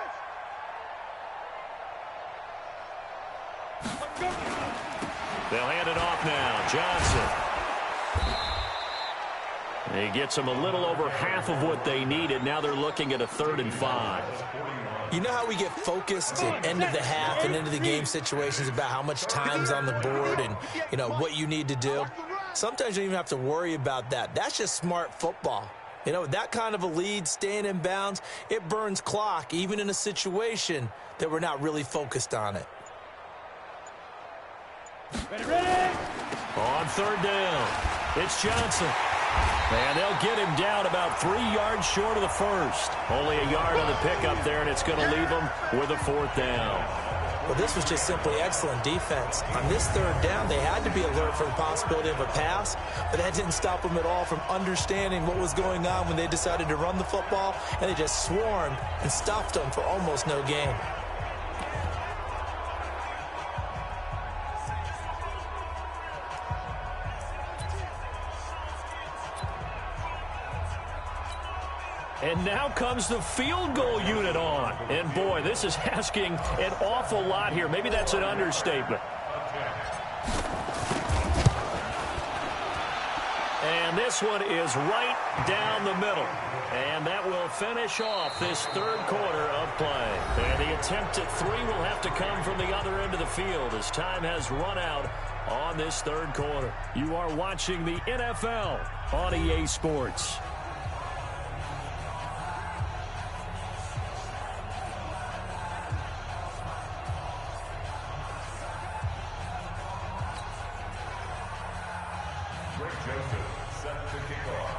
They'll hand it off now. Johnson. He gets them a little over half of what they needed. Now they're looking at a 3rd and 5. You know how we get focused at end of the half and into the game situations about how much time's on the board and, you know, what you need to do? Sometimes you don't even have to worry about that. That's just smart football. You know, with that kind of a lead, staying in bounds, it burns clock, even in a situation that we're not really focused on it. Ready. On third down, it's Johnson. And they'll get him down about 3 yards short of the first. Only a yard on the pickup there, and it's going to leave him with a fourth down. Well, this was just simply excellent defense. On this third down, they had to be alert for the possibility of a pass, but that didn't stop them at all from understanding what was going on when they decided to run the football, and they just swarmed and stuffed them for almost no gain. And now comes the field goal unit on. And, boy, this is asking an awful lot here. Maybe that's an understatement. And this one is right down the middle. And that will finish off this third quarter of play. And the attempt at 3 will have to come from the other end of the field as time has run out on this third quarter. You are watching the NFL on EA Sports. Joseph set to kick off.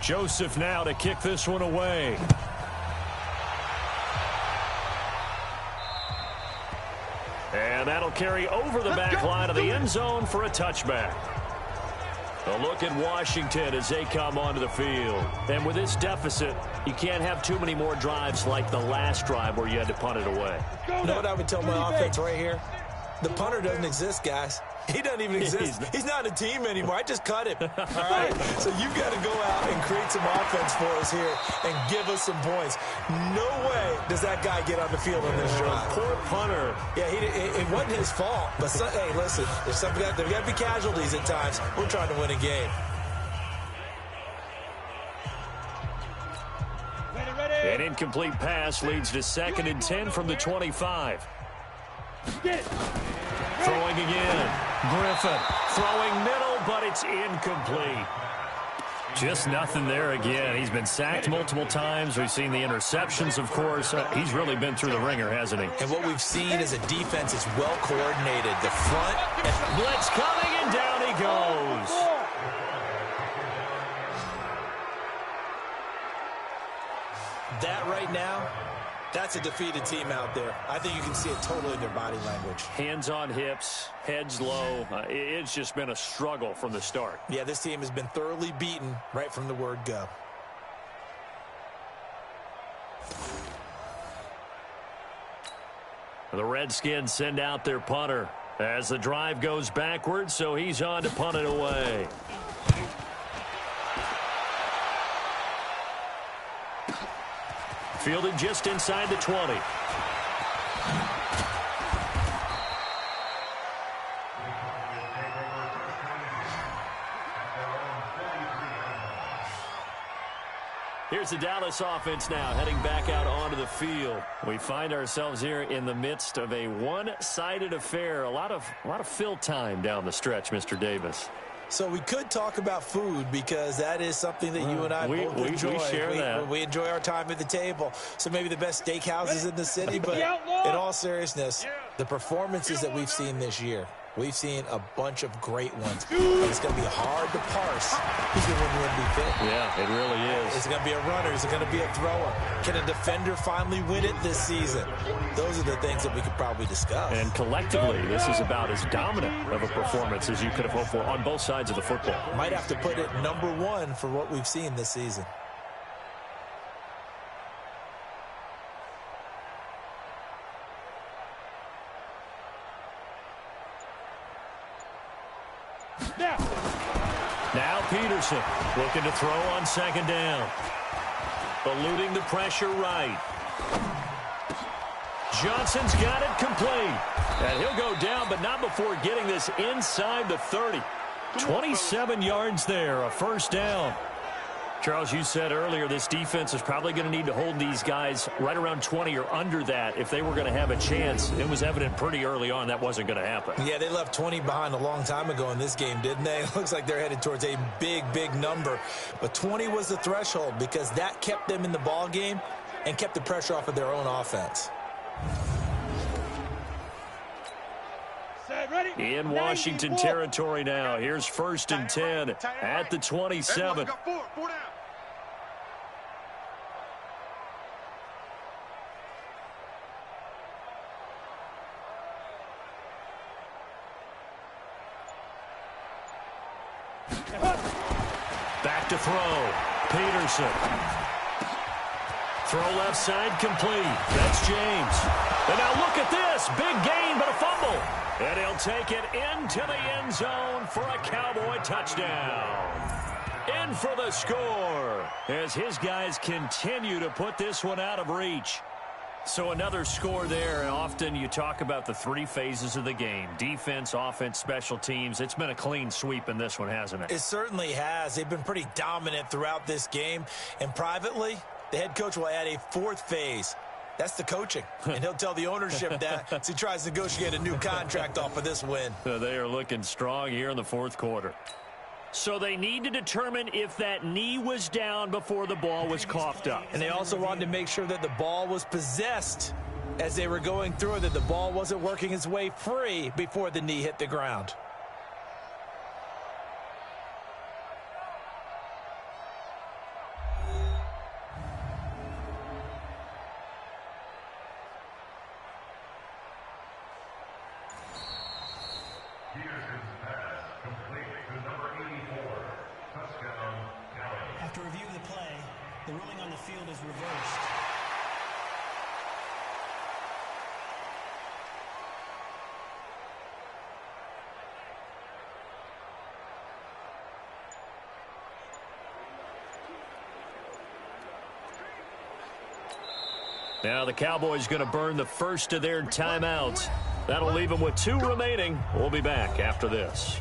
Joseph now to kick this one away. And that'll carry over the back line of the end zone for a touchback. A look at Washington as they come onto the field. And with this deficit, you can't have too many more drives like the last drive where you had to punt it away. You know what I would tell my offense right here? The punter doesn't exist, guys. He doesn't even exist. He's not a team anymore. I just cut him. All right? So you've got to go out and create some offense for us here and give us some points. No way does that guy get on the field on this drive. Poor punter. Yeah, it wasn't his fault. But, hey, listen, there's got to be casualties at times. We're trying to win a game. An incomplete pass leads to 2nd and 10 from the 25. Throwing again. Griffin throwing middle, but it's incomplete. Just nothing there again. He's been sacked multiple times. We've seen the interceptions, of course. He's really been through the ringer, hasn't he? And what we've seen is a defense that's well coordinated. The front. Blitz coming, and down he goes. That right now, that's a defeated team out there. I think you can see it totally in their body language. Hands on hips, heads low. It's just been a struggle from the start. Yeah, this team has been thoroughly beaten right from the word go. The Redskins send out their punter as the drive goes backwards, so he's on to punt it away. Fielded just inside the 20. Here's the Dallas offense now heading back out onto the field. We find ourselves here in the midst of a one-sided affair. A lot of fill time down the stretch, Mr. Davis. So we could talk about food because that is something that you and I both enjoy. We share that. We enjoy our time at the table. So maybe the best steakhouses in the city, but in all seriousness, the performances that we've seen this year, we've seen a bunch of great ones. And it's going to be hard to parse who's going to win the MVP. Yeah, it really is. Is it going to be a runner? Is it going to be a thrower? Can a defender finally win it this season? Those are the things that we could probably discuss. And collectively, this is about as dominant of a performance as you could have hoped for on both sides of the football. Might have to put it #1 for what we've seen this season. Now Peterson looking to throw on 2nd down. Eluding the pressure right. Johnson's got it complete. And he'll go down, but not before getting this inside the 30. 27 yards there, a first down. Charles, you said earlier this defense is probably going to need to hold these guys right around 20 or under that if they were going to have a chance. It was evident pretty early on that wasn't going to happen. Yeah, they left 20 behind a long time ago in this game, didn't they? It looks like they're headed towards a big, big number. But 20 was the threshold because that kept them in the ball game and kept the pressure off of their own offense. In Washington territory now. Here's 1st and 10 at the 27. Back to throw. Peterson. Throw left side complete. That's James. And now look at this. Big gain, but a fumble. And he'll take it into the end zone for a Cowboy touchdown. In for the score as his guys continue to put this one out of reach. So another score there, and often you talk about the 3 phases of the game. Defense, offense, special teams. It's been a clean sweep in this one, hasn't it? It certainly has. They've been pretty dominant throughout this game. And privately, the head coach will add a 4th phase. That's the coaching. And he'll tell the ownership that as he tries to negotiate a new contract off of this win. They are looking strong here in the 4th quarter. So they need to determine if that knee was down before the ball was coughed up. And they also wanted to make sure that the ball was possessed as they were going through it, that the ball wasn't working its way free before the knee hit the ground. After review of the play, the ruling on the field is reversed. Now the Cowboys going to burn the first of their timeouts. That'll leave them with 2 remaining. We'll be back after this.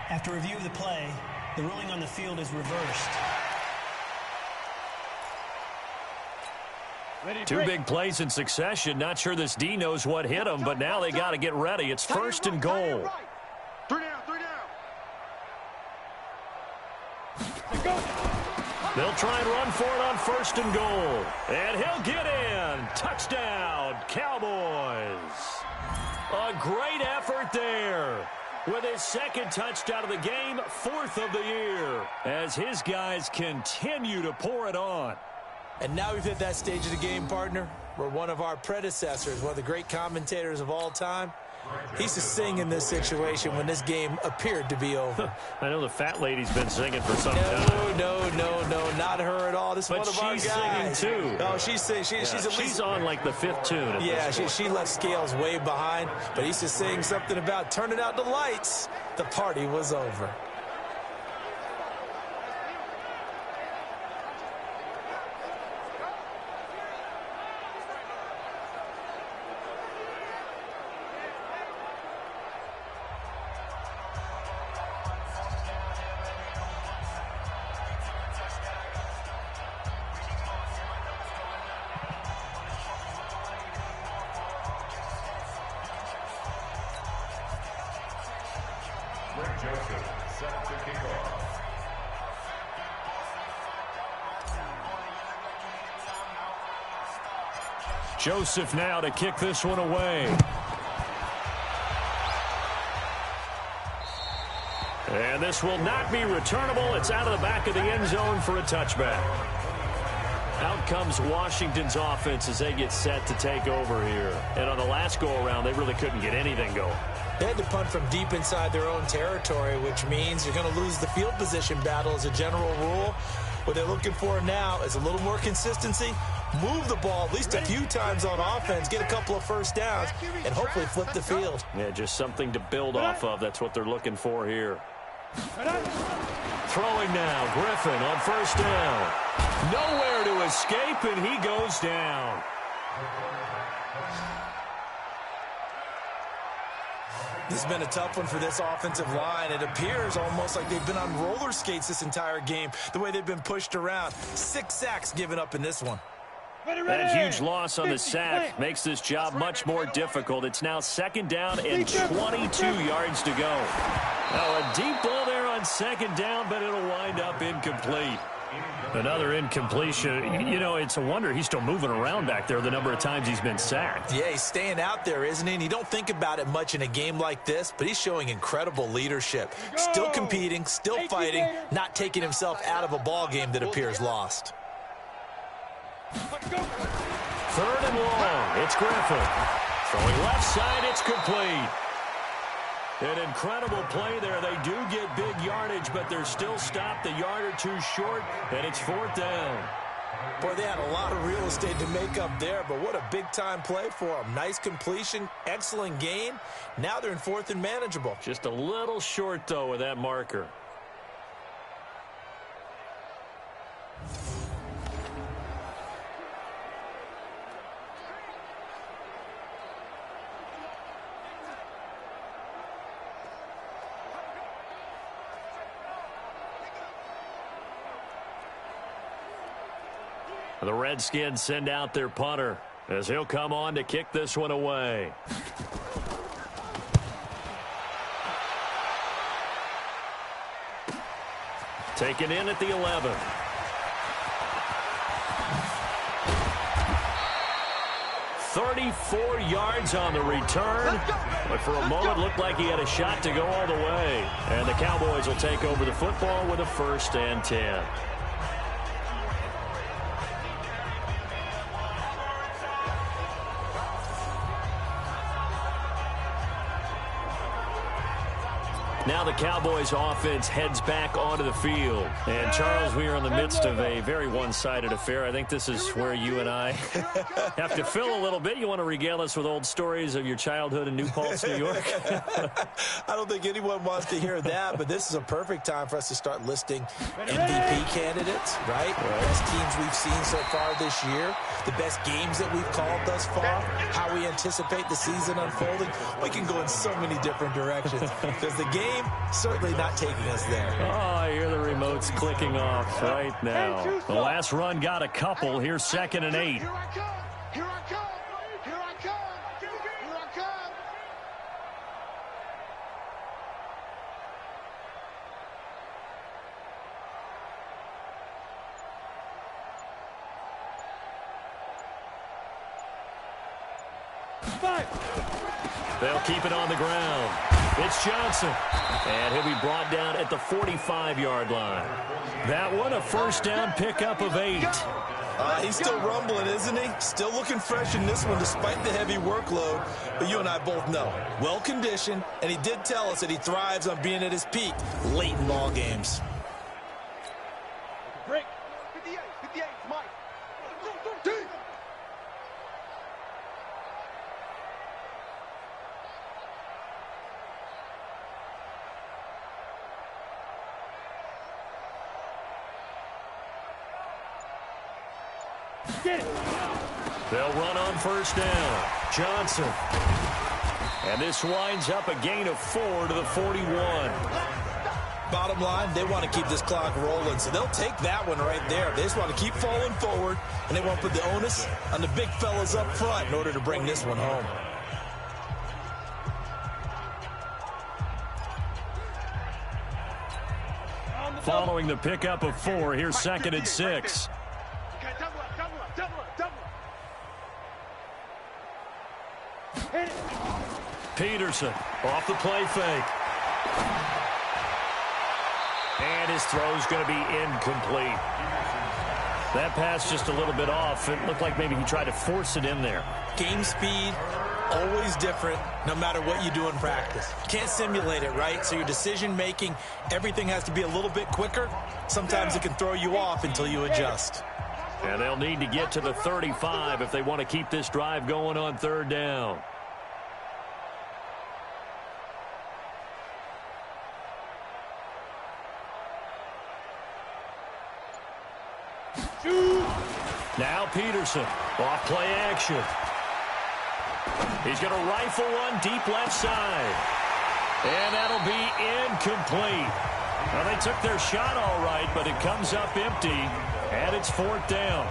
After review of the play, the ruling on the field is reversed. Two big plays in succession. Not sure this D knows what hit him, but now they got to get ready. It's first and goal. 3 down, 3 down. They'll try and run for it on first and goal. And he'll get in. Touchdown, Cowboys. A great effort there. With his second touchdown of the game, 4th of the year, as his guys continue to pour it on. And now we've hit that stage of the game, partner, where one of our predecessors, one of the great commentators of all time, he used to sing in this situation when this game appeared to be over. I know the fat lady's been singing for some time. No, not her at all. This is one of our guys. But she's singing, too. Oh, she's singing. She's on, like, the 5th tune at this point. She left Scales way behind, but he used to sing something about turning out the lights. The party was over. Joseph set to kick off. Joseph now to kick this one away. And this will not be returnable. It's out of the back of the end zone for a touchback. Out comes Washington's offense as they get set to take over here. And on the last go-around, they really couldn't get anything going. They had to punt from deep inside their own territory, which means you're going to lose the field position battle as a general rule. What they're looking for now is a little more consistency, move the ball at least a few times on offense, get a couple of first downs, and hopefully flip the field. Yeah, just something to build off of. That's what they're looking for here. Throwing now, Griffin on first down. Nowhere to escape, and he goes down. This has been a tough one for this offensive line. It appears almost like they've been on roller skates this entire game, the way they've been pushed around. 6 sacks given up in this one. That huge loss on the sack makes this job much more difficult. It's now 2nd down and 22 yards to go. Now a deep ball there on 2nd down, but it'll wind up incomplete. Another incompletion. You know, it's a wonder he's still moving around back there the number of times he's been sacked. Yeah, he's staying out there, isn't he? And you don't think about it much in a game like this, but he's showing incredible leadership. Still competing, still fighting, not taking himself out of a ball game that appears lost. 3rd and long. It's Griffin. Throwing left side, it's complete. An incredible play there. They do get big yardage, but they're still stopped a yard or two short, and it's 4th down. Boy, they had a lot of real estate to make up there, but what a big-time play for them. Nice completion, excellent gain. Now they're in 4th and manageable. Just a little short, though, with that marker. The Redskins send out their punter as he'll come on to kick this one away. Taken in at the 11. "34 yards on the return, but for a moment looked like he had a shot to go all the way. And the Cowboys will take over the football with a 1st and 10. Now the Cowboys offense heads back onto the field. And, Charles, we are in the midst of a very one-sided affair. I think this is where you and I have to fill a little bit. You want to regale us with old stories of your childhood in New Paltz, New York? I don't think anyone wants to hear that, but this is a perfect time for us to start listing MVP candidates, right? Best teams we've seen so far this year, the best games that we've called thus far, how we anticipate the season unfolding. We can go in so many different directions because the game game, certainly not taking us there. Oh, I hear the remotes clicking off right now. The last run got a couple. Here's 2nd and 8. Here I come. Here I come. Here I come. Here I come. They'll keep it on the ground. It's Johnson. And he'll be brought down at the 45-yard line. That one, a first down pickup of 8. He's still rumbling, isn't he? Still looking fresh in this one despite the heavy workload. But you and I both know, well-conditioned, and he did tell us that he thrives on being at his peak late in ball games. Break. 58, Mike. Deep. They'll run on first down. Johnson. And this winds up a gain of 4 to the 41. Bottom line, they want to keep this clock rolling, so they'll take that one right there. They just want to keep falling forward, and they want to put the onus on the big fellas up front in order to bring this one home. Following the pickup of 4, here's 2nd and 6. Peterson off the play fake. And his throw's going to be incomplete. That pass just a little bit off. It looked like maybe he tried to force it in there. Game speed, always different, no matter what you do in practice. You can't simulate it, right? So your decision-making, everything has to be a little bit quicker. Sometimes it can throw you off until you adjust. And they'll need to get to the 35 if they want to keep this drive going on 3rd down. Now Peterson, off play action. He's going to rifle one deep left side. And that'll be incomplete. Well, they took their shot all right, but it comes up empty, and it's 4th down.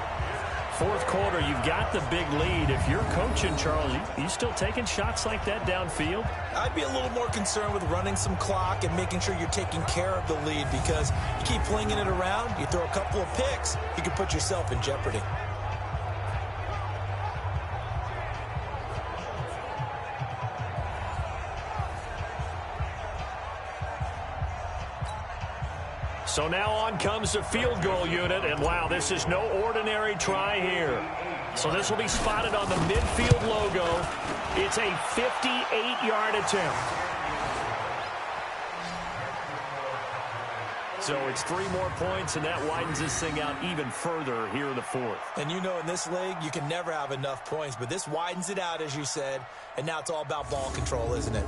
4th quarter, you've got the big lead. If you're coaching, Charles, you still taking shots like that downfield? I'd be a little more concerned with running some clock and making sure you're taking care of the lead, because you keep flinging it around, you throw a couple of picks, you can put yourself in jeopardy. So now on comes the field goal unit, and wow, this is no ordinary try here. So this will be spotted on the midfield logo. It's a 58-yard attempt. So it's 3 more points, and that widens this thing out even further here in the 4th. And you know in this league, you can never have enough points, but this widens it out, as you said, and now it's all about ball control, isn't it?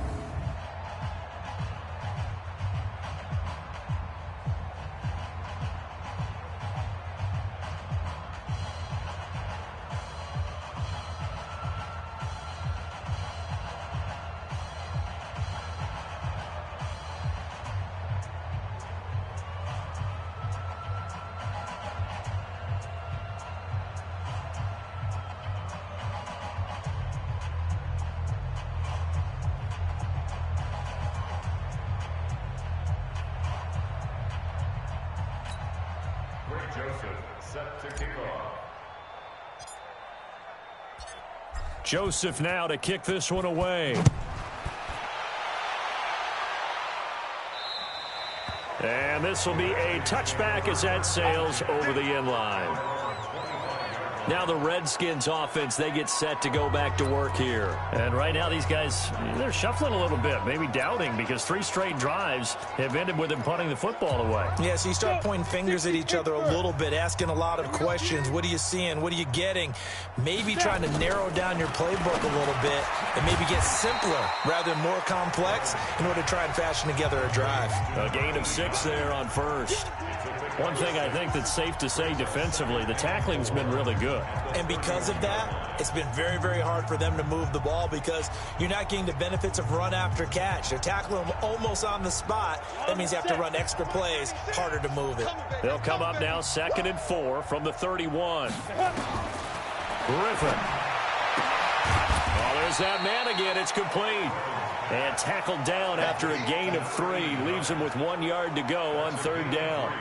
Set to kick off. Joseph now to kick this one away. And this will be a touchback as that sails over the end line. Now the Redskins offense, they get set to go back to work here. And right now these guys, they're shuffling a little bit, maybe doubting, because 3 straight drives have ended with them punting the football away. Yeah, so you start pointing fingers at each other a little bit, asking a lot of questions. What are you seeing? What are you getting? Maybe trying to narrow down your playbook a little bit and maybe get simpler rather than more complex in order to try and fashion together a drive. A gain of 6 there on first. One thing I think that's safe to say defensively, the tackling's been really good. good. And because of that, it's been very, very hard for them to move the ball because you're not getting the benefits of run after catch. They're tackling them almost on the spot. That means you have to run extra plays, harder to move it. They'll come up now 2nd and 4 from the 31. Griffin. Oh, there's that man again. It's complete. And tackled down after a gain of 3. Leaves him with 1 yard to go on 3rd down.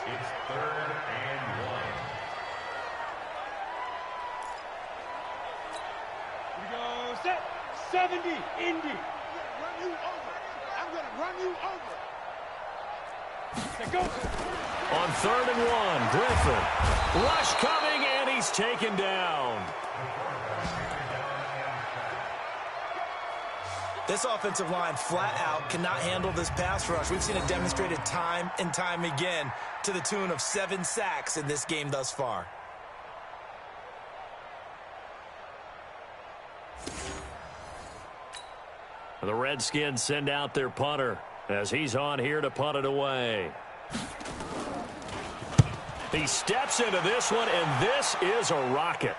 It's 3rd and 1. Here we go. Set. 70. Indy. Run you over. I'm going to run you over. Set, go. On 3rd and 1, Griffin. Rush coming, and he's taken down. This offensive line flat out cannot handle this pass rush. We've seen it demonstrated time and time again to the tune of 7 sacks in this game thus far. The Redskins send out their punter as he's on here to punt it away. He steps into this one, and this is a rocket.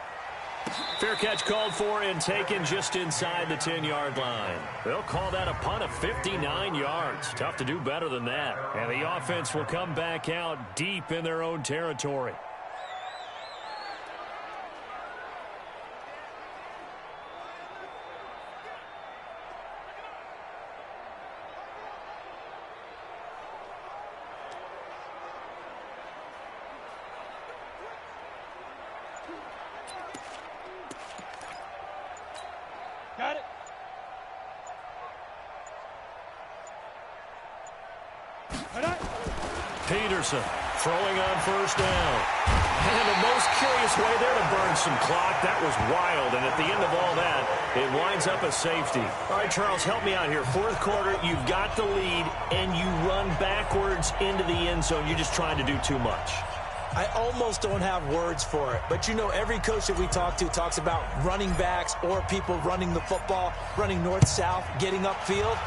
Fair catch called for and taken just inside the 10-yard line. They'll call that a punt of 59 yards. Tough to do better than that. And the offense will come back out deep in their own territory. Got it. Peterson throwing on 1st down. And the most curious way there to burn some clock. That was wild. And at the end of all that, it winds up a safety. All right, Charles, help me out here. 4th quarter, you've got the lead, and you run backwards into the end zone. You're just trying to do too much. I almost don't have words for it. But, you know, every coach that we talk to talks about running backs or people running the football, running north-south, getting upfield.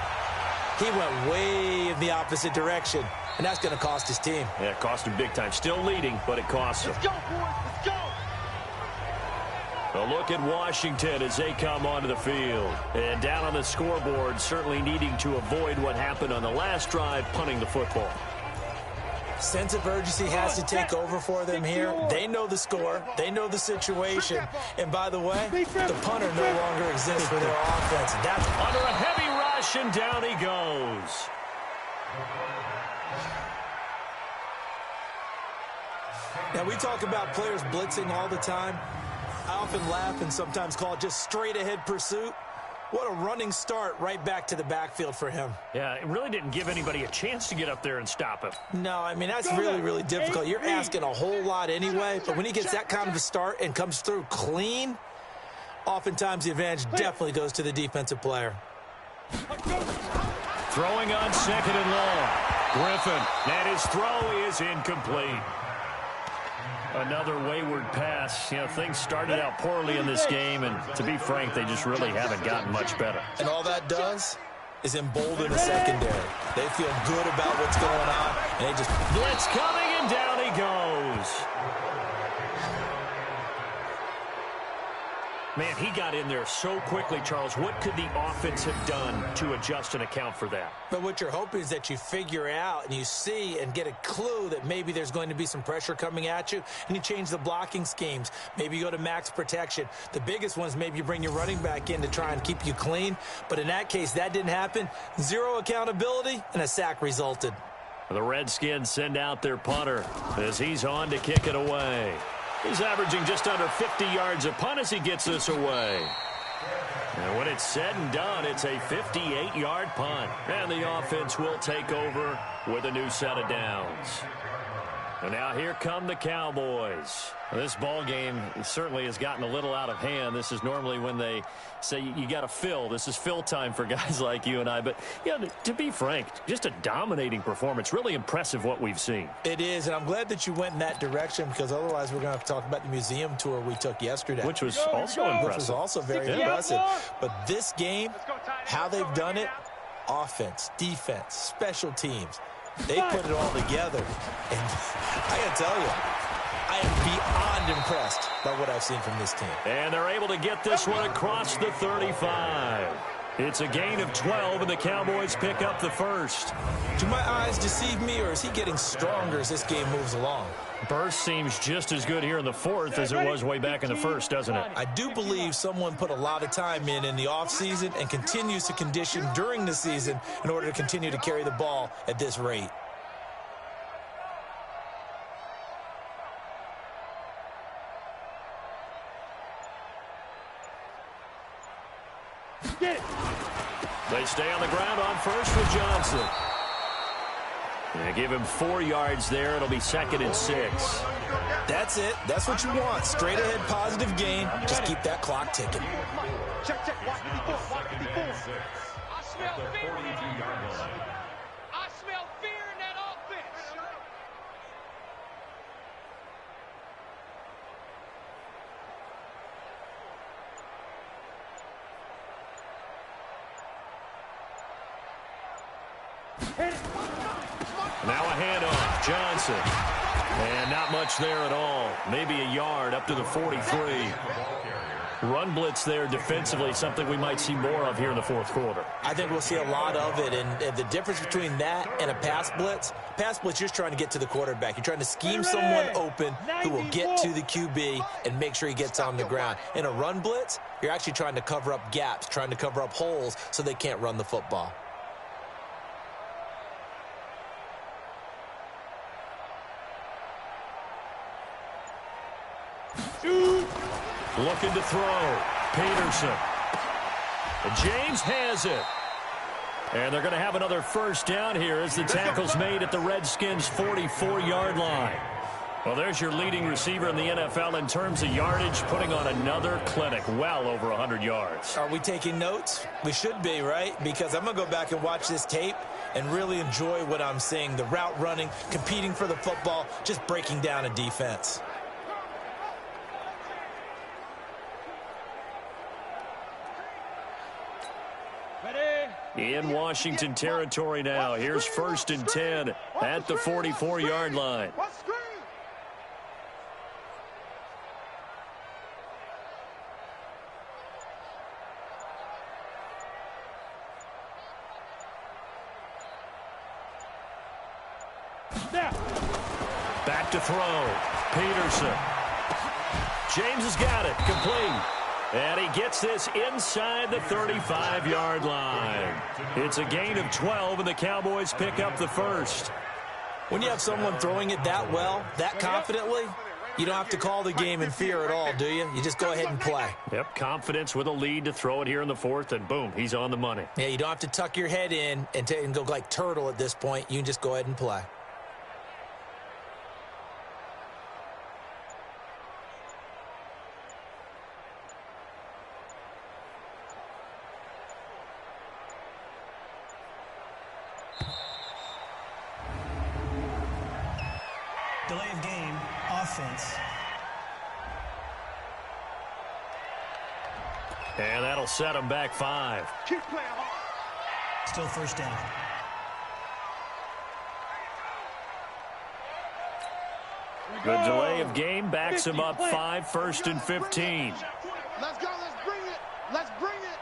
He went way in the opposite direction, and that's going to cost his team. Yeah, it cost him big time. Still leading, but it costs him. Let's go, boys. Let's go. A look at Washington as they come onto the field. And down on the scoreboard, certainly needing to avoid what happened on the last drive, punting the football. Sense of urgency has to take over for them here. They know the score. They know the situation. And by the way, the punter no longer exists for their offense. And that's under a heavy rush, and down he goes. Now, we talk about players blitzing all the time. I often laugh and sometimes call it just straight-ahead pursuit. What a running start right back to the backfield for him. Yeah, it really didn't give anybody a chance to get up there and stop him. No, I mean, that's really, really difficult. You're asking a whole lot anyway, but when he gets that kind of a start and comes through clean, oftentimes the advantage definitely goes to the defensive player. Throwing on 2nd and long. Griffin, and his throw is incomplete. Another wayward pass. You know, things started out poorly in this game, and to be frank, they just really haven't gotten much better. And all that does is embolden the secondary. They feel good about what's going on, and they just... Blitz coming, and down he goes. Man, he got in there so quickly, Charles. What could the offense have done to adjust and account for that? But what you're hoping is that you figure out and you see and get a clue that maybe there's going to be some pressure coming at you, and you change the blocking schemes. Maybe you go to max protection. The biggest one is maybe you bring your running back in to try and keep you clean. But in that case, that didn't happen. Zero accountability, and a sack resulted. The Redskins send out their punter as he's on to kick it away. He's averaging just under 50 yards a punt as he gets this away. And when it's said and done, it's a 58-yard punt. And the offense will take over with a new set of downs. And now here come the Cowboys. This ball game certainly has gotten a little out of hand. This is normally when they say you got to fill. This is fill time for guys like you and I. But, you know, to be frank, just a dominating performance. Really impressive what we've seen. It is, and I'm glad that you went in that direction because otherwise we're going to have to talk about the museum tour we took yesterday. Which was also impressive. Which was also very impressive. But this game, how they've done it, offense, defense, special teams, they put it all together. And I got to tell you, I am beyond impressed by what I've seen from this team. And they're able to get this one across the 35. It's a gain of 12, and the Cowboys pick up the first. Do my eyes deceive me, or is he getting stronger as this game moves along? Burst seems just as good here in the fourth as it was way back in the first, doesn't it? I do believe someone put a lot of time in the offseason and continues to condition during the season in order to continue to carry the ball at this rate. They stay on the ground on first with Johnson. They give him 4 yards there. It'll be 2nd and 6. That's it. That's what you want. Straight ahead positive gain. Just keep that clock ticking. Check. Watch the before. I smell fear. I smell fear in that offense. Now a handoff. Johnson. And not much there at all. Maybe a yard up to the 43. Run blitz there defensively, something we might see more of here in the fourth quarter. I think we'll see a lot of it, and the difference between that and a pass blitz, you're just trying to get to the quarterback. You're trying to scheme someone open who will get to the QB and make sure he gets on the ground. In a run blitz, you're actually trying to cover up gaps, trying to cover up holes so they can't run the football. Looking to throw. Peterson. And James has it. And they're going to have another first down here as the tackle's made at the Redskins' 44-yard line. Well, there's your leading receiver in the NFL in terms of yardage, putting on another clinic, well over 100 yards. Are we taking notes? We should be, right? Because I'm going to go back and watch this tape and really enjoy what I'm seeing. The route running, competing for the football, just breaking down a defense. In Washington territory now. Here's 1st and 10 at the 44-yard line. Back to throw. Peterson. James has got it. Complete. And he gets this inside the 35-yard line. It's a gain of 12, and the Cowboys pick up the first. When you have someone throwing it that well, that confidently, you don't have to call the game in fear at all, do you? You just go ahead and play. Yep, confidence with a lead to throw it here in the fourth, and boom, he's on the money. Yeah, you don't have to tuck your head in and go like turtle at this point. You can just go ahead and play. Delay of game, offense. And that'll set him back 5. Keep playing hard. Still first down. The delay of game backs him up 5, 1st and 15. Let's go. Let's bring it. Let's bring it.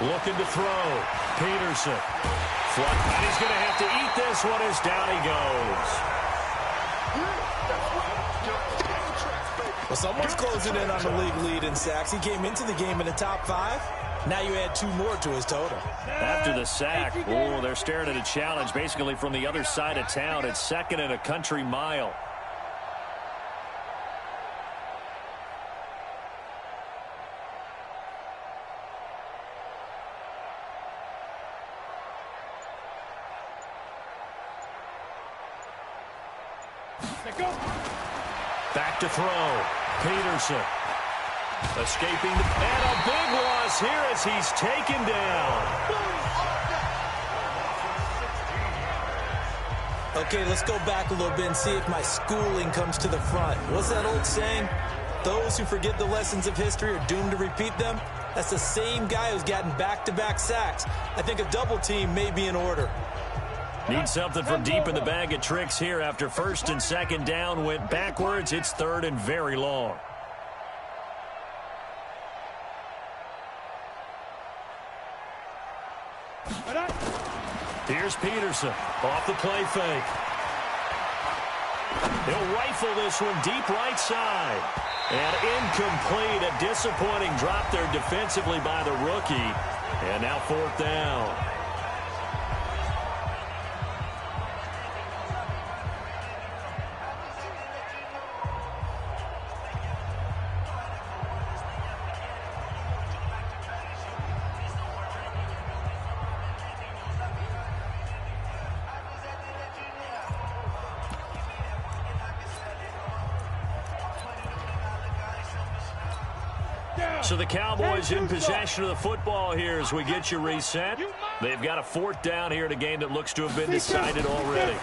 Looking to throw. Peterson. And he's going to have to eat this one as down he goes. Well, someone's closing in on the league lead in sacks. He came into the game in the top 5. Now you add 2 more to his total. After the sack, oh, they're staring at a challenge basically from the other side of town. It's 2nd and a country mile. Back to throw. Peterson. Escaping the... And a big loss here as he's taken down. Okay, let's go back a little bit and see if my schooling comes to the front. What's that old saying? Those who forget the lessons of history are doomed to repeat them. That's the same guy who's gotten back-to-back sacks. I think a double team may be in order. Need something from deep in the bag of tricks here after first and second down went backwards. It's third and very long. Here's Peterson off the play fake. He'll rifle this one deep right side. And incomplete. A disappointing drop there defensively by the rookie. And now fourth down. So the Cowboys in possession of the football here as we get you reset. They've got a fourth down here in a game that looks to have been decided already.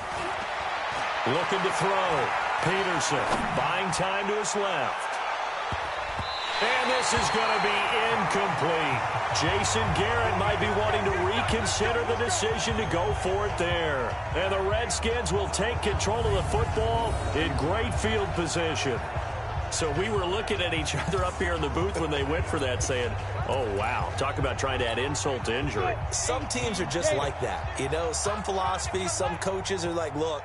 Looking to throw. Peterson buying time to his left. And this is going to be incomplete. Jason Garrett might be wanting to reconsider the decision to go for it there. And the Redskins will take control of the football in great field position. So we were looking at each other up here in the booth when they went for that saying, oh, wow, talk about trying to add insult to injury. Some teams are just like that. You know, some philosophies, some coaches are like, look,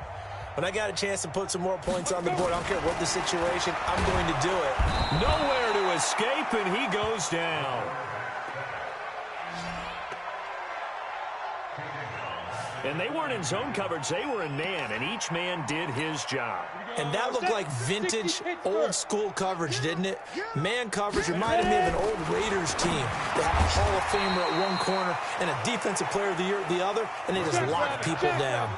when I got a chance to put some more points on the board, I don't care what the situation, I'm going to do it. Nowhere to escape, and he goes down. And they weren't in zone coverage. They were in man, and each man did his job. And that looked like vintage, old-school coverage, didn't it? Man coverage reminded me of an old Raiders team. They had a Hall of Famer at one corner and a Defensive Player of the Year at the other, and they just locked people down.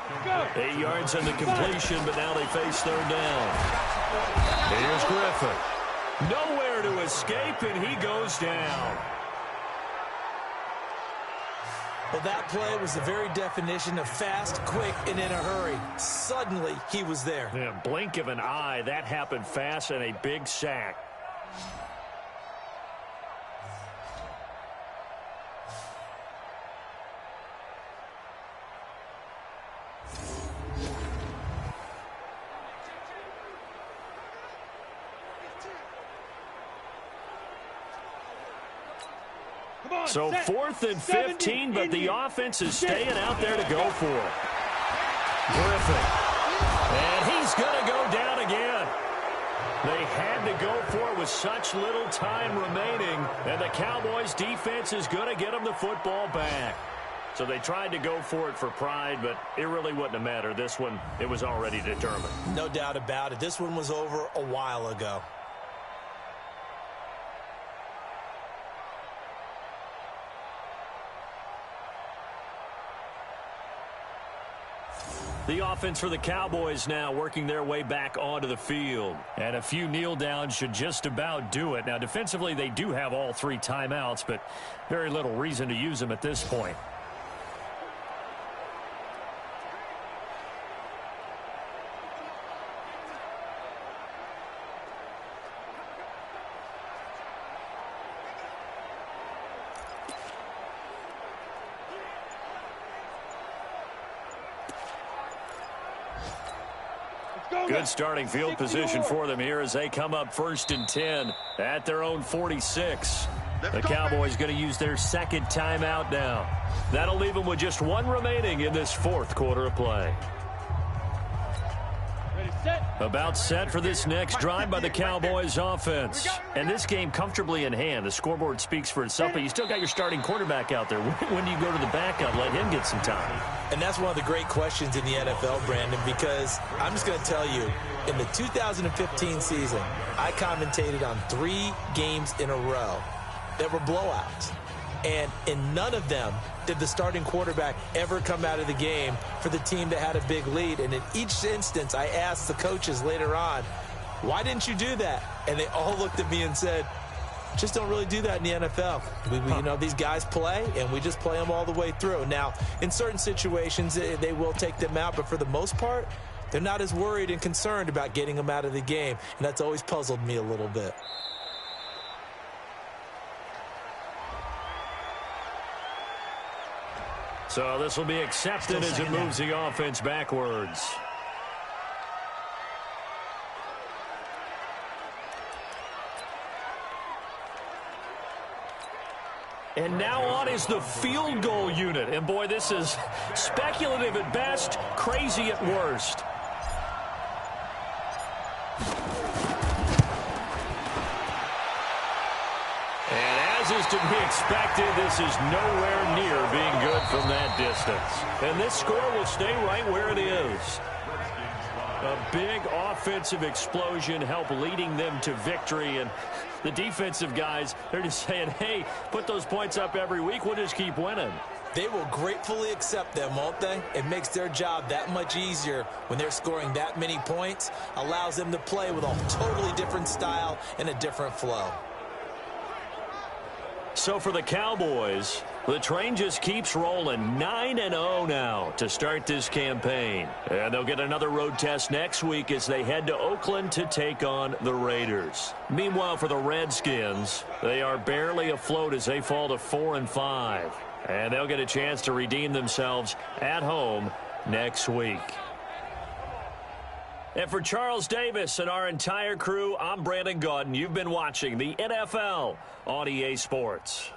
8 yards on the completion, but now they face third down. Here's Griffin. Nowhere to escape, and he goes down. Well, that play was the very definition of fast, quick, and in a hurry. Suddenly, he was there. Yeah, blink of an eye, that happened fast and a big sack. So 4th and 15, but the offense is staying out there to go for it. Griffin. And he's going to go down again. They had to go for it with such little time remaining, and the Cowboys defense is going to get them the football back. So they tried to go for it for pride, but it really wouldn't have mattered. This one, it was already determined. No doubt about it. This one was over a while ago. The offense for the Cowboys now working their way back onto the field. And a few kneel downs should just about do it. Now, defensively, they do have all 3 timeouts, but very little reason to use them at this point. Good starting field position for them here as they come up 1st and 10 at their own 46. The Cowboys going to use their second timeout now. That'll leave them with just 1 remaining in this 4th quarter of play. About set for this next drive by the Cowboys offense. And this game comfortably in hand. The scoreboard speaks for itself, but you still got your starting quarterback out there. When do you go to the backup, let him get some time? And that's one of the great questions in the NFL, Brandon, because I'm just going to tell you, in the 2015 season, I commentated on 3 games in a row that were blowouts. And in none of them did the starting quarterback ever come out of the game for the team that had a big lead. And in each instance, I asked the coaches later on, why didn't you do that? And they all looked at me and said, just don't really do that in the NFL. You know, these guys play, and we just play them all the way through. Now, in certain situations, they will take them out, but for the most part, they're not as worried and concerned about getting them out of the game. And that's always puzzled me a little bit. So this will be accepted as it moves the offense backwards. And now on is the field goal unit. And boy, this is speculative at best, crazy at worst. And as is to be expected, this is nowhere near being good from that distance. And this score will stay right where it is. A big offensive explosion helped leading them to victory. And the defensive guys, they're just saying, hey, put those points up every week. We'll just keep winning. They will gratefully accept them, won't they? It makes their job that much easier when they're scoring that many points. Allows them to play with a totally different style and a different flow. So for the Cowboys, the train just keeps rolling. 9-0 now to start this campaign. And they'll get another road test next week as they head to Oakland to take on the Raiders. Meanwhile, for the Redskins, they are barely afloat as they fall to 4-5. And they'll get a chance to redeem themselves at home next week. And for Charles Davis and our entire crew, I'm Brandon Gaudin. You've been watching the NFL on EA Sports.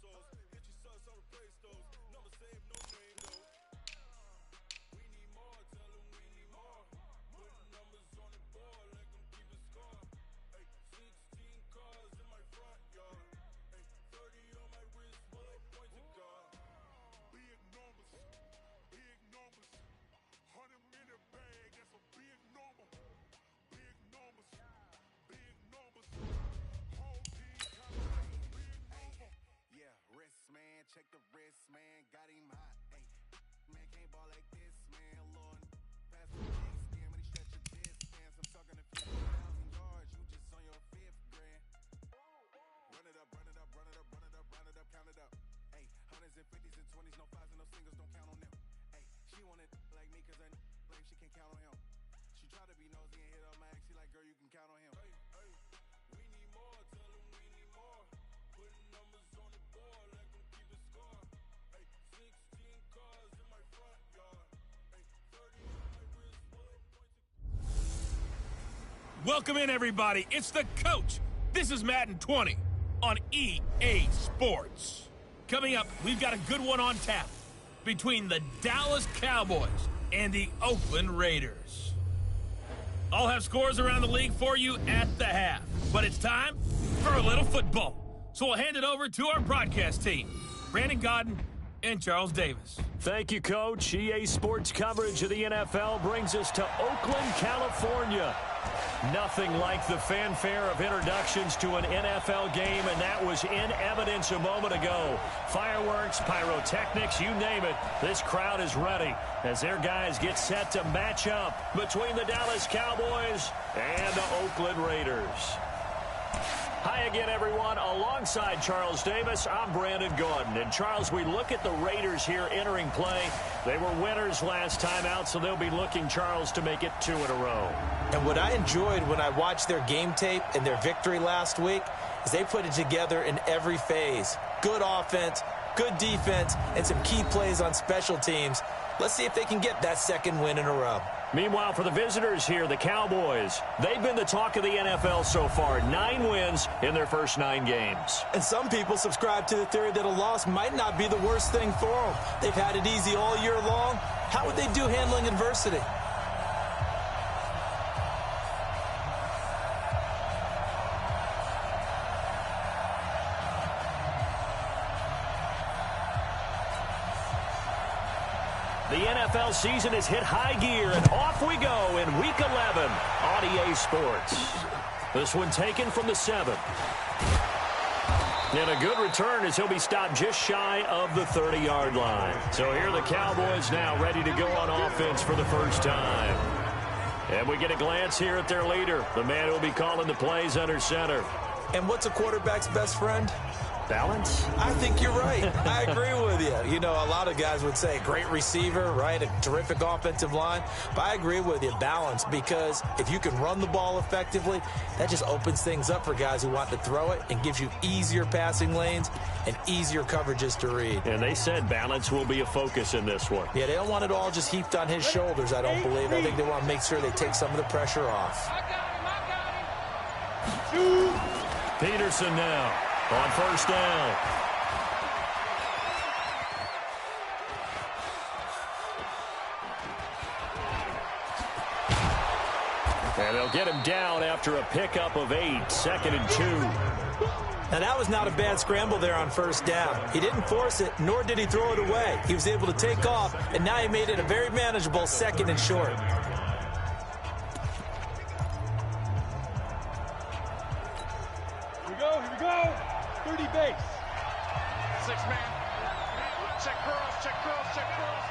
pesos. Hit your sons, I'll replace those. Number save, no name though. We need more, tell them we need more. Putting numbers on the board, let them keep a score. Ay, 16 cars in my front yard. Ay, 30 on my wrist, bullet point to God. Big numbers, 100 in the bag, that's a big number. Big numbers, whole team calculating big number. Yeah, wrist man, check the wrist man, got him hot. Ay, man can't ball like this, man. Lord, pass the big skin when he stretch a distance. I'm talking to 50,000 yards, you just on your 5th grand. Run it up, count it up. Ay, hundreds and 50s and 20s, no 5s and no singles, don't count on them. Ay, she wanted like me cause I like she can count on him. She tried to be nosy and hit up my ex, she like, girl, you can count on him. Ay, we need more, tell them we need more. Putting numbers on the board, let them keep a score. Ay, 16 cars in my front yard. Ay, 30 on my wrist, bullet point to... Welcome in, everybody. It's the coach. This is Madden 20 on EA Sports. Coming up, we've got a good one on tap between the Dallas Cowboys and the Oakland Raiders. I'll have scores around the league for you at the half, but it's time for a little football. So we'll hand it over to our broadcast team, Brandon Godden and Charles Davis. Thank you, Coach. EA Sports coverage of the NFL brings us to Oakland, California. Nothing like the fanfare of introductions to an NFL game, and that was in evidence a moment ago. Fireworks, pyrotechnics, you name it. This crowd is ready as their guys get set to match up between the Dallas Cowboys and the Oakland Raiders. Hi again, everyone. Alongside Charles Davis, I'm Brandon Gordon. And, Charles, we look at the Raiders here entering play. They were winners last time out, so they'll be looking, Charles, to make it 2 in a row. And what I enjoyed when I watched their game tape and their victory last week is they put it together in every phase. Good offense, good defense, and some key plays on special teams. Let's see if they can get that second win in a row. Meanwhile, for the visitors here, the Cowboys, they've been the talk of the NFL so far. 9 wins in their first 9 games. And some people subscribe to the theory that a loss might not be the worst thing for them. They've had it easy all year long. How would they do handling adversity? The NFL season has hit high gear, and off we go in Week 11 on EA Sports. This one taken from the 7. And a good return as he'll be stopped just shy of the 30-yard line. So here are the Cowboys now ready to go on offense for the first time. And we get a glance here at their leader, the man who will be calling the plays under center. And what's a quarterback's best friend? Balance? I think you're right. I agree with you. You know, a lot of guys would say great receiver, right? A terrific offensive line. But I agree with you, balance, because if you can run the ball effectively, that just opens things up for guys who want to throw it and gives you easier passing lanes and easier coverages to read. And they said balance will be a focus in this one. Yeah, they don't want it all just heaped on his shoulders, I don't believe. I think they want to make sure they take some of the pressure off. I got him. Peterson now on first down. And they'll get him down after a pickup of 8, 2nd and 2. Now, that was not a bad scramble there on first down. He didn't force it, nor did he throw it away. He was able to take off, and now he made it a very manageable 2nd and short. Here we go. 30 base. 6-man. Check curls, check curls, check curls.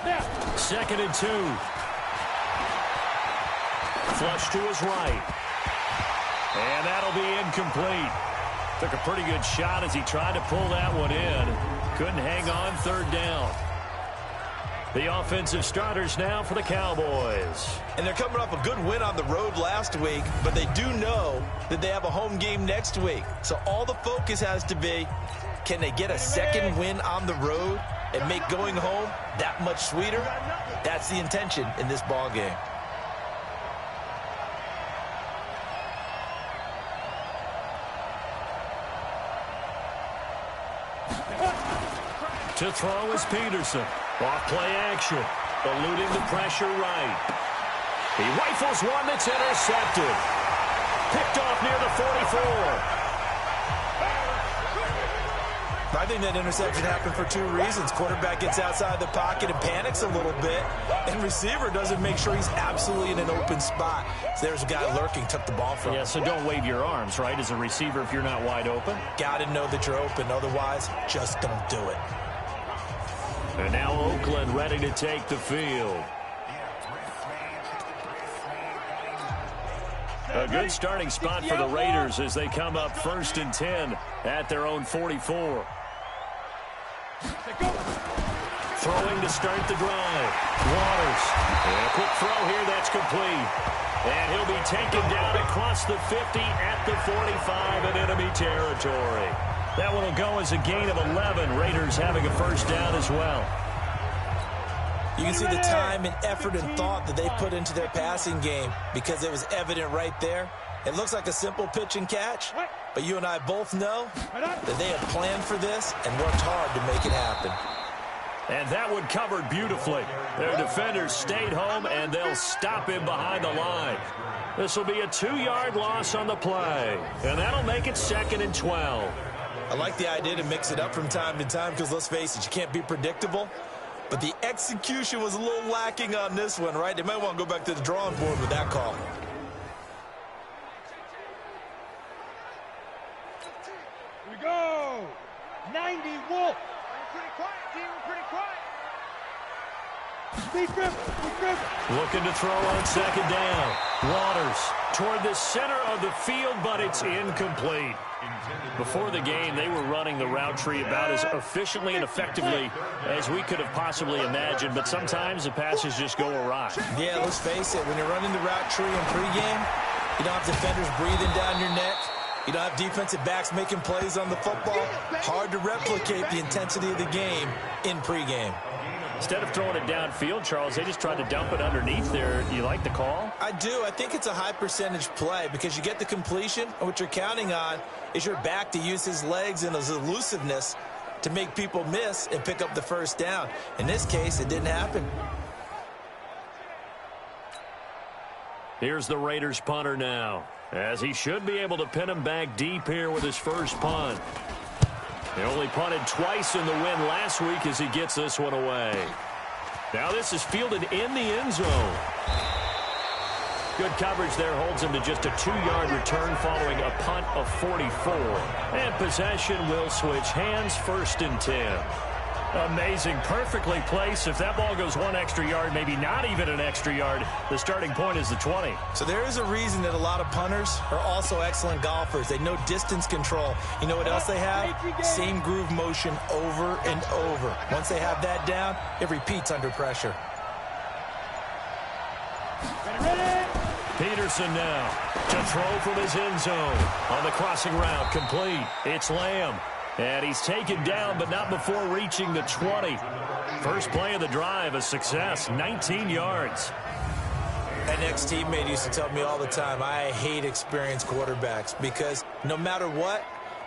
Now. 2nd and 2. Flush to his right. And that'll be incomplete. Took a pretty good shot as he tried to pull that one in. Couldn't hang on 3rd down. The offensive starters now for the Cowboys. And they're coming off a good win on the road last week, but they do know that they have a home game next week. So all the focus has to be, can they get a second win on the road and make going home that much sweeter? That's the intention in this ball game. To throw is Peterson. Off play action. Eluding the pressure right. He rifles one that's intercepted. Picked off near the 44. I think that interception happened for two reasons. Quarterback gets outside the pocket and panics a little bit, and receiver doesn't make sure he's absolutely in an open spot. So there's a guy lurking, took the ball from him. Yeah, so don't wave your arms, right, as a receiver if you're not wide open. Got to know that you're open. Otherwise, just don't do it. And now Oakland ready to take the field. A good starting spot for the Raiders as they come up 1st and 10 at their own 44. Throwing to start the drive. Waters. And a quick throw here that's complete. And he'll be taken down across the 50 at the 45 in enemy territory. That one will go as a gain of 11. Raiders having a first down as well. You can see the time and effort and thought that they put into their passing game because it was evident right there. It looks like a simple pitch and catch, but you and I both know that they have planned for this and worked hard to make it happen. And that one covered beautifully. Their defenders stayed home, and they'll stop him behind the line. This will be a 2-yard loss on the play, and that'll make it 2nd and 12. I like the idea to mix it up from time to time because, let's face it, you can't be predictable. But the execution was a little lacking on this one, right? They might want to go back to the drawing board with that call. Here we go. 90 Wolf. Pretty quiet, team. Pretty quiet. Speed grip. Looking to throw on 2nd down. Waters toward the center of the field, but it's incomplete. Before the game, they were running the route tree about as efficiently and effectively as we could have possibly imagined, but sometimes the passes just go awry. Yeah, let's face it. When you're running the route tree in pregame, you don't have defenders breathing down your neck. You don't have defensive backs making plays on the football. Hard to replicate the intensity of the game in pregame. Instead of throwing it downfield, Charles, they just tried to dump it underneath there. You like the call? I do. I think it's a high percentage play because you get the completion, and what you're counting on is your back to use his legs and his elusiveness to make people miss and pick up the first down. In this case, it didn't happen. Here's the Raiders punter now, as he should be able to pin him back deep here with his first punt. He only punted twice in the win last week as he gets this one away. Now this is fielded in the end zone. Good coverage there holds him to just a 2-yard return following a punt of 44. And possession will switch hands, 1st and 10. Amazing, perfectly placed. If that ball goes 1 extra yard, maybe not even an extra yard, the starting point is the 20. So there is a reason that a lot of punters are also excellent golfers. They know distance control. You know what else they have? Same groove motion over and over. Once they have that down, it repeats under pressure. Peterson now to throw from his end zone. On the crossing route, complete. It's Lamb. And he's taken down, but not before reaching the 20. First play of the drive, a success, 19 yards. An ex-teammate used to tell me all the time, I hate experienced quarterbacks because no matter what,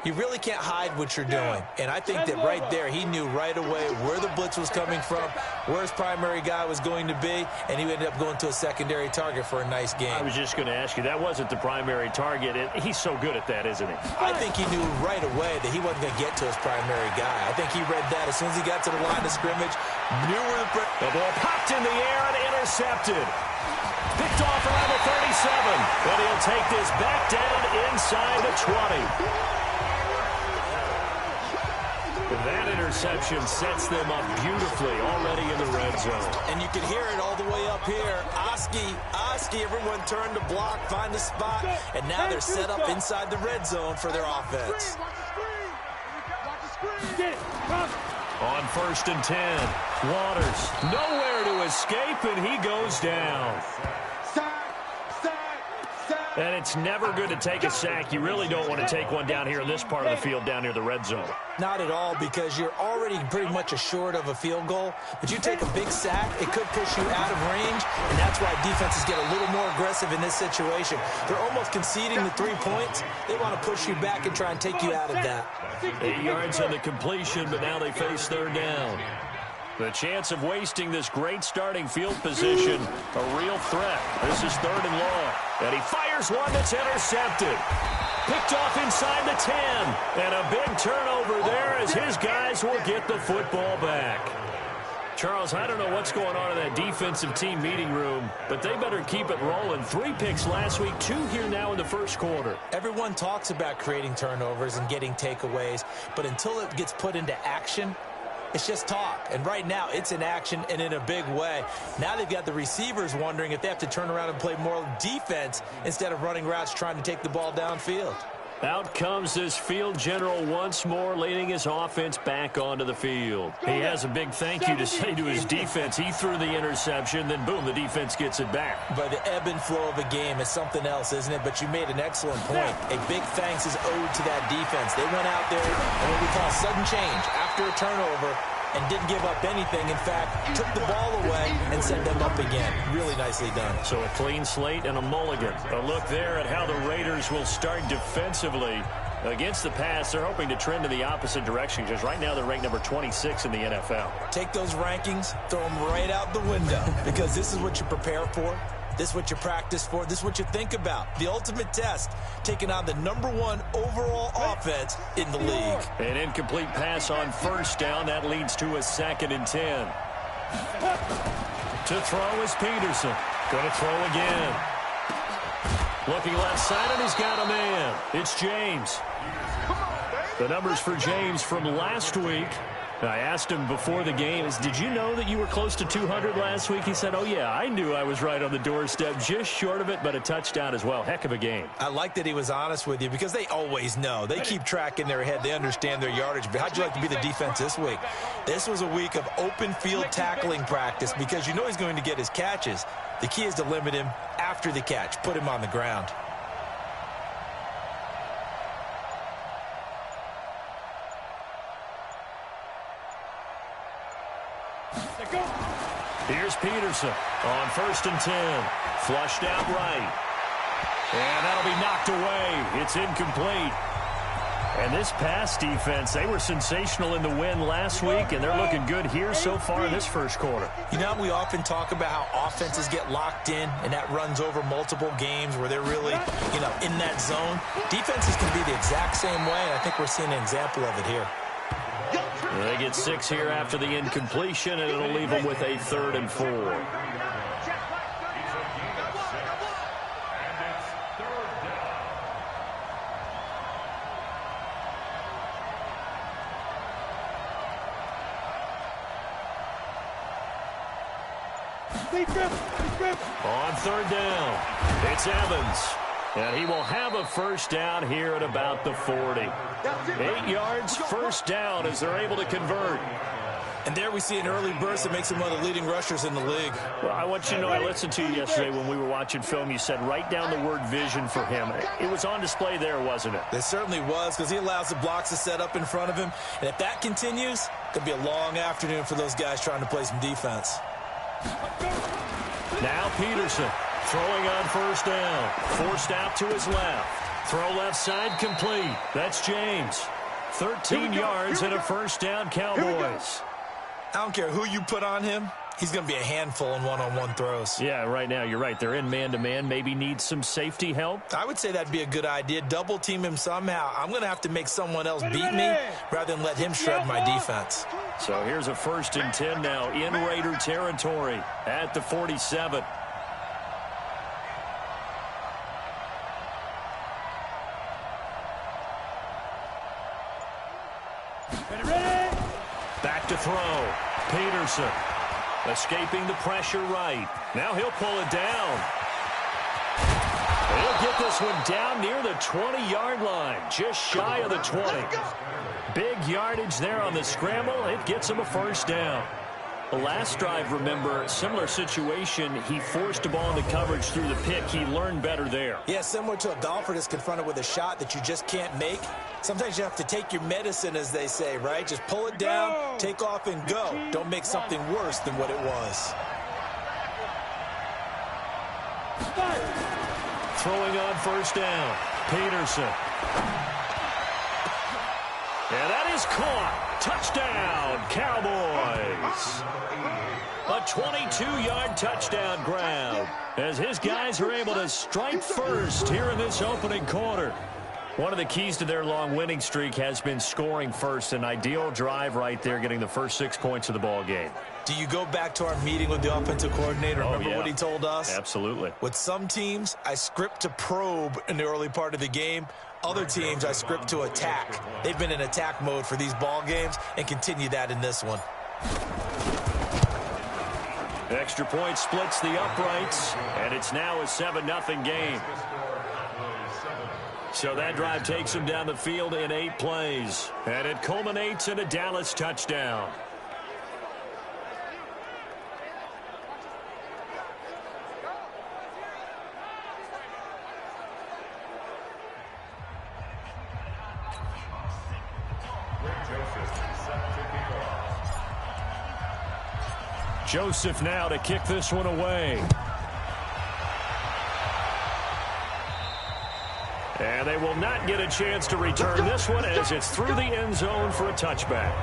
you really can't hide what you're doing. And I think that right there, he knew right away where the blitz was coming from, where his primary guy was going to be, and he ended up going to a secondary target for a nice game. I was just going to ask you, that wasn't the primary target. He's so good at that, isn't he? I think he knew right away that he wasn't going to get to his primary guy. I think he read that as soon as he got to the line of scrimmage, knew where the ball popped in the air and intercepted. Picked off around the 37, and he'll take this back down inside the 20. That interception sets them up beautifully already in the red zone. And you can hear it all the way up here. Oski, everyone turned to block, find a spot, and now they're set up inside the red zone for their offense. On 1st and 10, Waters nowhere to escape, and he goes down. And it's never good to take a sack. You really don't want to take one down here in this part of the field, down near the red zone. Not at all, because you're already pretty much assured of a field goal. But you take a big sack, it could push you out of range, and that's why defenses get a little more aggressive in this situation. They're almost conceding the 3 points. They want to push you back and try and take you out of that. 8 yards on the completion, but now they face third down. The chance of wasting this great starting field position, a real threat. This is 3rd and long. And he fires one that's intercepted. Picked off inside the 10. And a big turnover there as his guys will get the football back. Charles, I don't know what's going on in that defensive team meeting room, but they better keep it rolling. 3 picks last week, 2 here now in the first quarter. Everyone talks about creating turnovers and getting takeaways, but until it gets put into action, it's just talk. And right now, it's in action and in a big way. Now they've got the receivers wondering if they have to turn around and play more defense instead of running routes trying to take the ball downfield. Out comes this field general once more, leading his offense back onto the field. He has a big thank you to say to his defense. He threw the interception, then boom, the defense gets it back. But the ebb and flow of a game is something else, isn't it? But you made an excellent point. A big thanks is owed to that defense. They went out there and what we call sudden change after a turnover and didn't give up anything. In fact, took the ball away and sent them up again. Really nicely done. So a clean slate and a mulligan. A look there at how the Raiders will start defensively. Against the pass, they're hoping to trend in the opposite direction because right now they're ranked number 26 in the NFL. Take those rankings, throw them right out the window because this is what you prepare for. This is what you practice for. This is what you think about. The ultimate test, taking on the #1 overall offense in the league. An incomplete pass on first down. That leads to a 2nd and 10. To throw is Peterson. Going to throw again. Looking left side, and he's got a man. It's James. The numbers for James from last week. I asked him before the game, did you know that you were close to 200 last week? He said, oh, yeah, I knew I was right on the doorstep, just short of it, but a touchdown as well. Heck of a game. I like that he was honest with you because they always know. They keep track in their head. They understand their yardage. But how'd you like to be the defense this week? This was a week of open field tackling practice because you know he's going to get his catches. The key is to limit him after the catch, put him on the ground. Here's Peterson on 1st and 10. Flushed out right. And that'll be knocked away. It's incomplete. And this pass defense, they were sensational in the win last week, and they're looking good here so far in this first quarter. You know, we often talk about how offenses get locked in, and that runs over multiple games where they're really, in that zone. Defenses can be the exact same way, and I think we're seeing an example of it here. They get 6 here after the incompletion, and it'll leave them with a 3rd and 4. On 3rd down, it's Evans. And he will have a first down here at about the 40. 8 yards, first down as they're able to convert. And there we see an early burst that makes him one of the leading rushers in the league. Well, I want you to know, I listened to you yesterday when we were watching film. You said write down the word vision for him. It was on display there, wasn't it? It certainly was because he allows the blocks to set up in front of him. And if that continues, it could be a long afternoon for those guys trying to play some defense. Now Peterson. Throwing on first down. Forced out to his left. Throw left side complete. That's James. 13 yards and a first down, Cowboys. I don't care who you put on him. He's going to be a handful in one-on-one throws. Yeah, right now, you're right. They're in man-to-man. Maybe needs some safety help. I would say that'd be a good idea. Double team him somehow. I'm going to have to make someone else beat me rather than let him shred my defense. So here's a 1st and 10 now in Raider territory at the 47. Back to throw. Peterson escaping the pressure right. Now he'll pull it down. He'll get this one down near the 20-yard line, just shy of the 20. Big yardage there on the scramble. It gets him a first down. The last drive, remember, similar situation. He forced a ball into coverage through the pick. He learned better there. Yeah, similar to a golfer that's confronted with a shot that you just can't make. Sometimes you have to take your medicine, as they say, right? Just pull it down, take off, and go. Don't make something worse than what it was. Throwing on first down, Peterson. And that is caught. Touchdown, Cowboys. A 22-yard touchdown grab as his guys are able to strike first here in this opening quarter. One of the keys to their long winning streak has been scoring first. An ideal drive right there, getting the first 6 points of the ball game. Do you go back to our meeting with the offensive coordinator? Remember what he told us? Absolutely. With some teams, I script to probe in the early part of the game. Other teams, I script to attack. They've been in attack mode for these ball games and continue that in this one. Extra point splits the uprights, and it's now a 7-0 game. So that drive takes him down the field in 8 plays, and it culminates in a Dallas touchdown. Joseph now to kick this one away. And they will not get a chance to return this one as it's through the end zone for a touchback.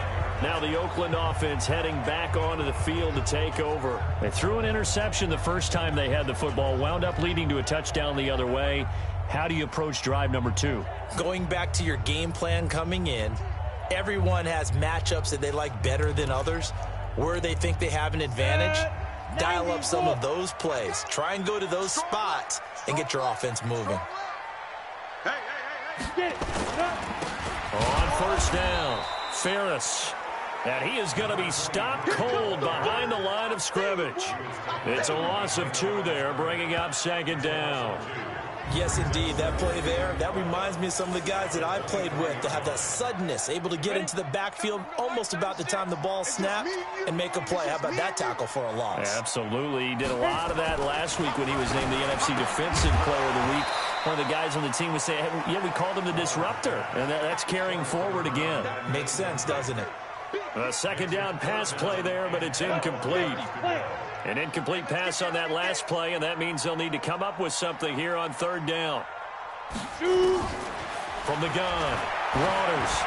Now the Oakland offense heading back onto the field to take over. They threw an interception the first time they had the football, wound up leading to a touchdown the other way. How do you approach drive number 2? Going back to your game plan coming in, everyone has matchups that they like better than others. Where they think they have an advantage, dial up some of those plays. Try and go to those spots and get your offense moving. On first down, Ferris. And he is going to be stopped cold behind the line of scrimmage. It's a loss of 2 there, bringing up second down. Yes, indeed. That play there, that reminds me of some of the guys that I played with to have that suddenness, able to get into the backfield almost about the time the ball snapped and make a play. How about that tackle for a loss? Absolutely. He did a lot of that last week when he was named the NFC Defensive Player of the Week. One of the guys on the team would say, hey, yeah, we called him the disruptor. And that's carrying forward again. Makes sense, doesn't it? A second down pass play there, but it's incomplete. An incomplete pass on that last play, and that means they'll need to come up with something here on third down. From the gun, Waters.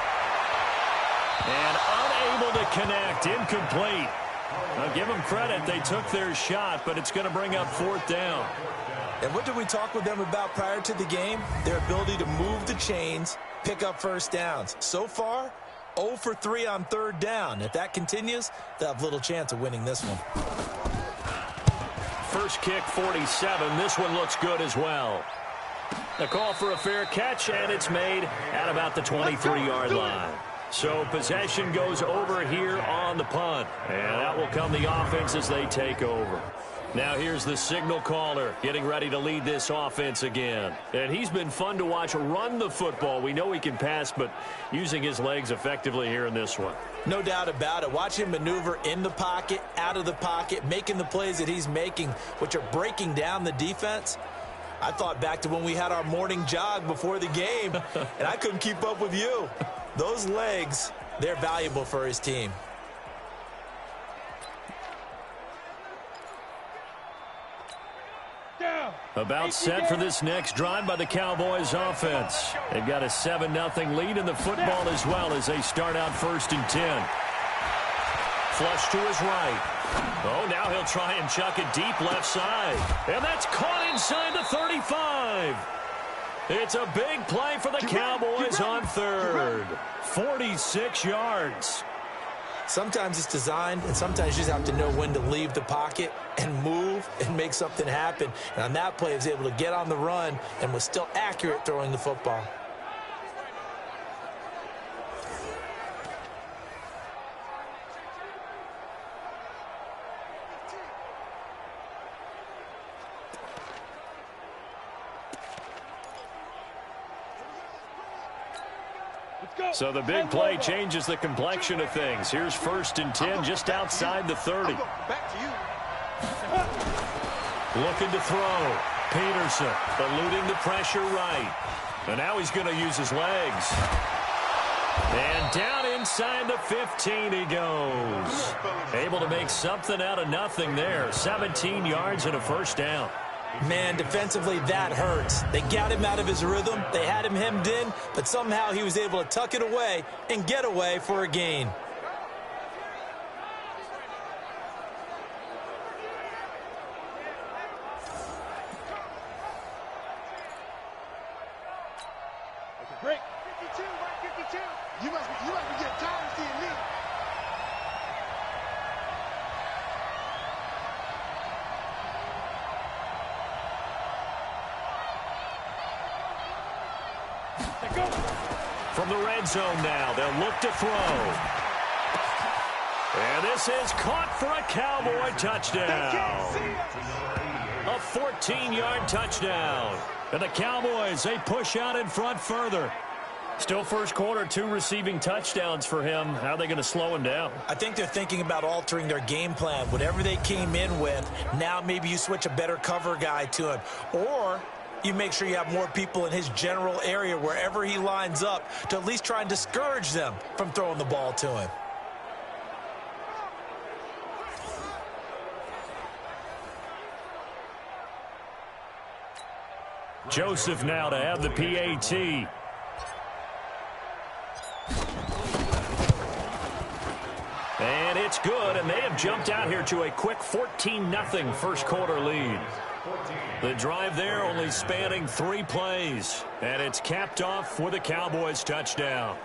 And unable to connect, incomplete. Now give them credit, they took their shot, but it's going to bring up fourth down. And what did we talk with them about prior to the game? Their ability to move the chains, pick up first downs. So far, 0 for 3 on third down. If that continues, they'll have little chance of winning this one. First kick, 47. This one looks good as well. The call for a fair catch, and it's made at about the 23-yard line. So possession goes over here on the punt. And that will come the offense as they take over. Now here's the signal caller getting ready to lead this offense again. And he's been fun to watch run the football. We know he can pass, but using his legs effectively here in this one. No doubt about it. Watch him maneuver in the pocket, out of the pocket, making the plays that he's making, which are breaking down the defense. I thought back to when we had our morning jog before the game, and I couldn't keep up with you. Those legs, they're valuable for his team. About set for this next drive by the Cowboys offense. They've got a 7-0 lead in the football as well as they start out 1st and 10. Flush to his right. Oh, now he'll try and chuck it deep left side. And that's caught inside the 35. It's a big play for the Cowboys on third. 46 yards. Sometimes it's designed, and sometimes you just have to know when to leave the pocket and move and make something happen. And on that play, he was able to get on the run and was still accurate throwing the football. So the big play changes the complexion of things. Here's 1st and 10 just outside the 30. Back to you. Looking to throw. Peterson eluding the pressure right. And now he's going to use his legs. And down inside the 15 he goes. Able to make something out of nothing there. 17 yards and a 1st down. Man, defensively, that hurts. They got him out of his rhythm. They had him hemmed in, but somehow he was able to tuck it away and get away for a gain. Break. 52, right 52. You must be getting tired of seeing me. From the red zone now, they'll look to throw. And this is caught for a Cowboy touchdown. A 14-yard touchdown. And the Cowboys, they push out in front further. Still first quarter, 2 receiving touchdowns for him. How are they going to slow him down? I think they're thinking about altering their game plan. Whatever they came in with, now maybe you switch a better cover guy to him. Or you make sure you have more people in his general area wherever he lines up to at least try and discourage them from throwing the ball to him. Joseph now to have the PAT. And it's good, and they have jumped out here to a quick 14-0 first quarter lead. The drive there only spanning 3 plays, and it's capped off with a Cowboys touchdown.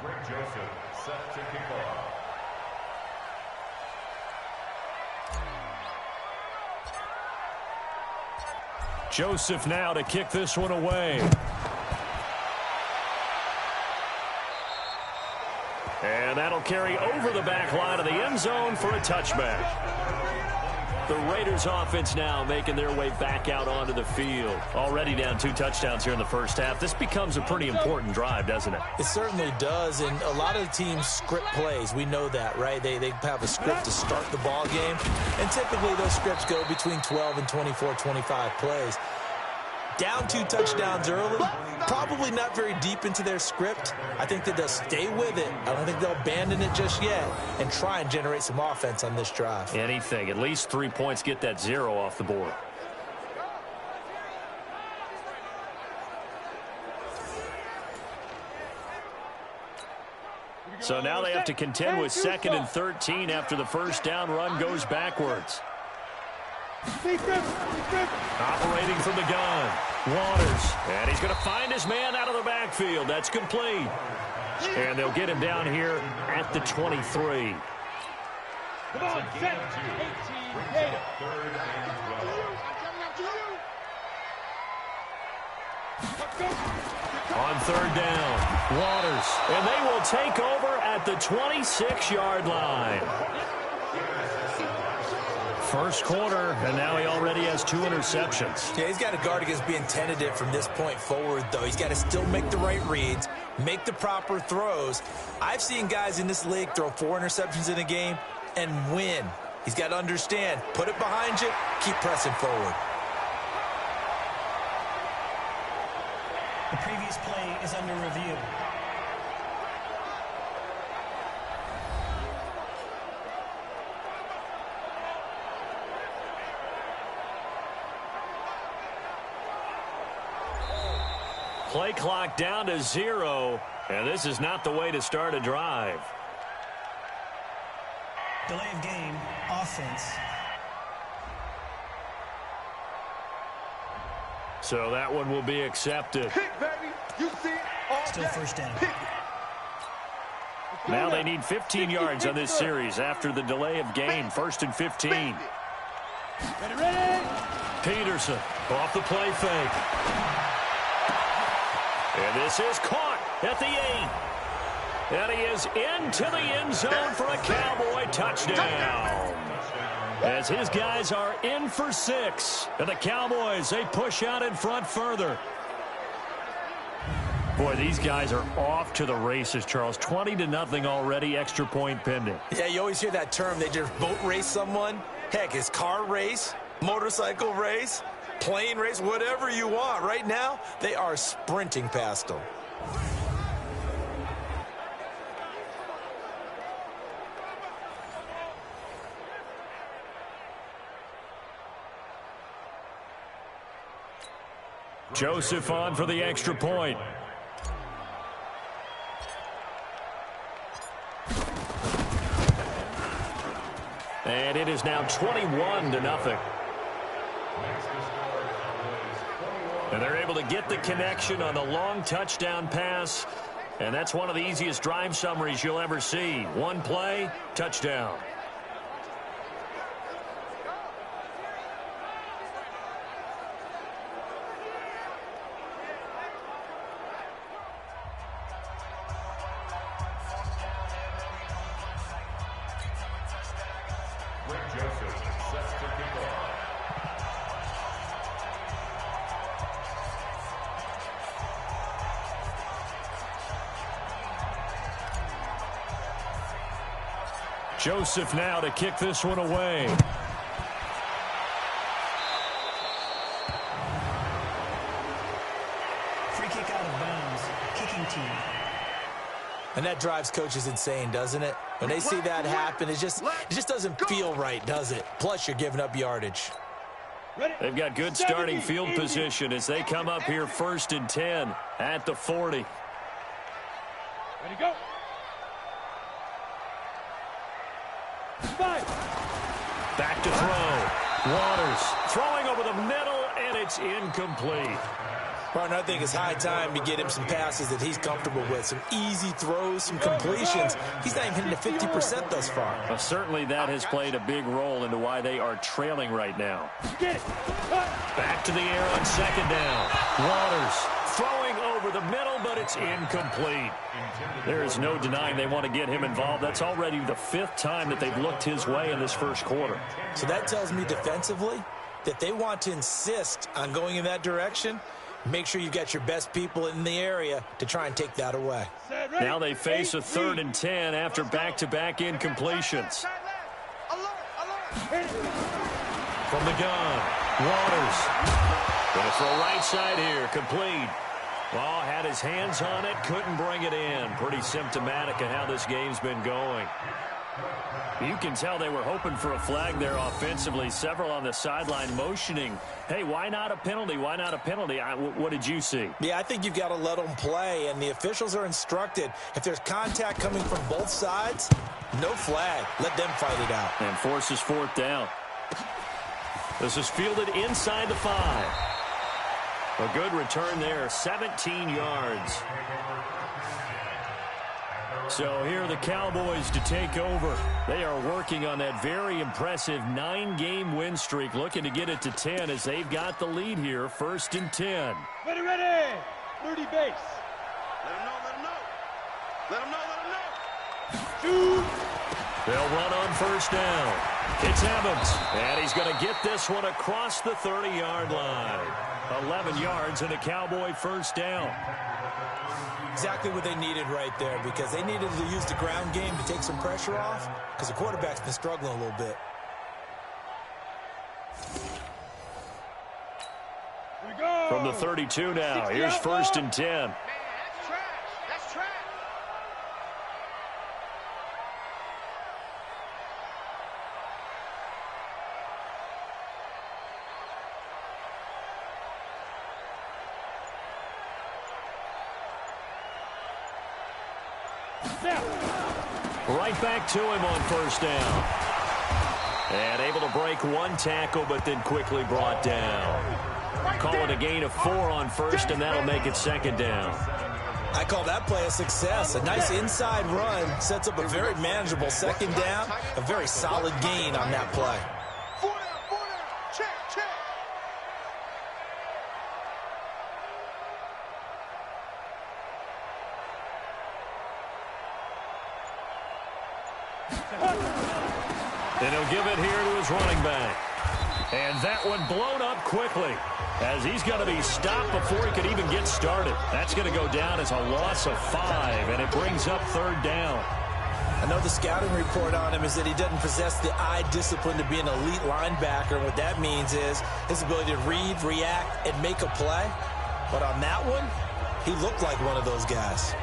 Greg Joseph set to kick off. Joseph now to kick this one away. And that'll carry over the back line of the end zone for a touchback. The Raiders offense now making their way back out onto the field. Already down 2 touchdowns here in the first half. This becomes a pretty important drive, doesn't it? It certainly does, and a lot of the teams script plays. We know that, right? They have a script to start the ball game, and typically those scripts go between 12 and 24, 25 plays. Down 2 touchdowns early, probably not very deep into their script. I think that they'll stay with it. I don't think they'll abandon it just yet and try and generate some offense on this drive. Anything. At least 3 points, get that 0 off the board. So now they have to contend with 2nd and 13 after the first down run goes backwards. Operating from the gun, Waters. And he's going to find his man out of the backfield. That's complete. And they'll get him down here at the 23. Come on, set. 18, 3rd and 12. On 3rd down, Waters. And they will take over at the 26-yard line. First quarter, and now he already has 2 interceptions. Yeah, he's got to guard against being tentative from this point forward, though. He's got to still make the right reads, make the proper throws. I've seen guys in this league throw 4 interceptions in a game and win. He's got to understand, put it behind you, keep pressing forward. The previous play is under review. Play clock down to 0, and this is not the way to start a drive. Delay of game, offense. So that one will be accepted. Still first down. Now they need 15 yards on this series after the delay of game. 1st and 15. Peterson off the play fake. And this is caught at the 8. And he is into the end zone for a Cowboy touchdown. As his guys are in for 6. And the Cowboys, they push out in front further. Boy, these guys are off to the races, Charles. 20-0 already, extra point pending. Yeah, you always hear that term. They just boat race someone. Heck, it's car race, motorcycle race, plane race, whatever you want. Right now, they are sprinting past them. Joseph on for the extra point. And it is now 21-0. And they're able to get the connection on the long touchdown pass. And that's one of the easiest drive summaries you'll ever see. One play, touchdown. Joseph now to kick this one away. Free kick out of bounds. Kicking team. And that drives coaches insane, doesn't it? When they see that happen, it just doesn't feel right, does it? Plus, you're giving up yardage. They've got good starting field position as they come up here 1st and 10 at the 40. Ready, go. Back to throw. Waters throwing over the middle, and it's incomplete. Partner, I think it's high time to get him some passes that he's comfortable with, some easy throws, some completions. He's not even hitting the 50% thus far. Well, certainly that has played a big role into why they are trailing right now. Back to the air on second down. Waters throwing over the middle, but it's incomplete. There is no denying they want to get him involved. That's already the 5th time that they've looked his way in this first quarter. So that tells me defensively that they want to insist on going in that direction. Make sure you've got your best people in the area to try and take that away. Now they face a 3rd and 10 after back-to-back incompletions. From the gun, Waters. Going to throw right side here, complete. Well, had his hands on it, couldn't bring it in. Pretty symptomatic of how this game's been going. You can tell they were hoping for a flag there offensively. Several on the sideline motioning, hey, why not a penalty? Why not a penalty? What did you see? Yeah, I think you've got to let them play, and the officials are instructed. If there's contact coming from both sides, no flag. Let them fight it out. And forces 4th down. This is fielded inside the 5. A good return there, 17 yards. So here are the Cowboys to take over. They are working on that very impressive 9-game win streak, looking to get it to 10 as they've got the lead here, 1st and 10. Ready, 30 base. Let him know, let him know. Let him know, let him know. Shoot. They'll run on 1st down. It's Evans, and he's going to get this one across the 30-yard line. 11 yards and a Cowboy 1st down. Exactly what they needed right there, because they needed to use the ground game to take some pressure off, because the quarterback's been struggling a little bit. Here we go. From the 32 now, here's 1st and 10. Man, that's trash. That's trash. Right back to him on 1st down. And able to break one tackle, but then quickly brought down. Call it a gain of 4 on 1st, and that'll make it 2nd down. I call that play a success. A nice inside run sets up a very manageable 2nd down. A very solid gain on that play. 4 down, 4 down. Check, check. And he'll give it here to his running back. And that one blown up quickly as he's going to be stopped before he could even get started. That's going to go down as a loss of 5, and it brings up 3rd down. I know the scouting report on him is that he doesn't possess the eye discipline to be an elite linebacker. What that means is his ability to read, react, and make a play. But on that one, he looked like one of those guys.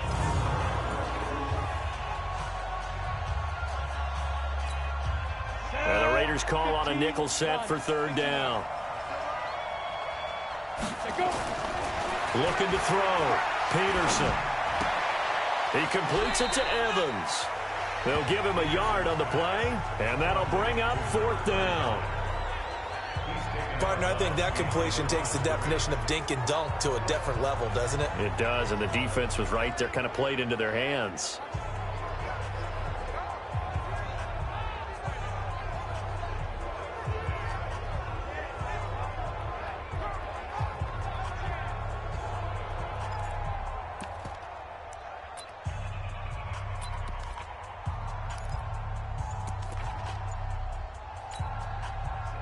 And the Raiders call on a nickel set for 3rd down. Looking to throw. Peterson. He completes it to Evans. They'll give him a yard on the play, and that'll bring up 4th down. Partner, I think that completion takes the definition of dink and dunk to a different level, doesn't it? It does, and the defense was right there, kind of played into their hands.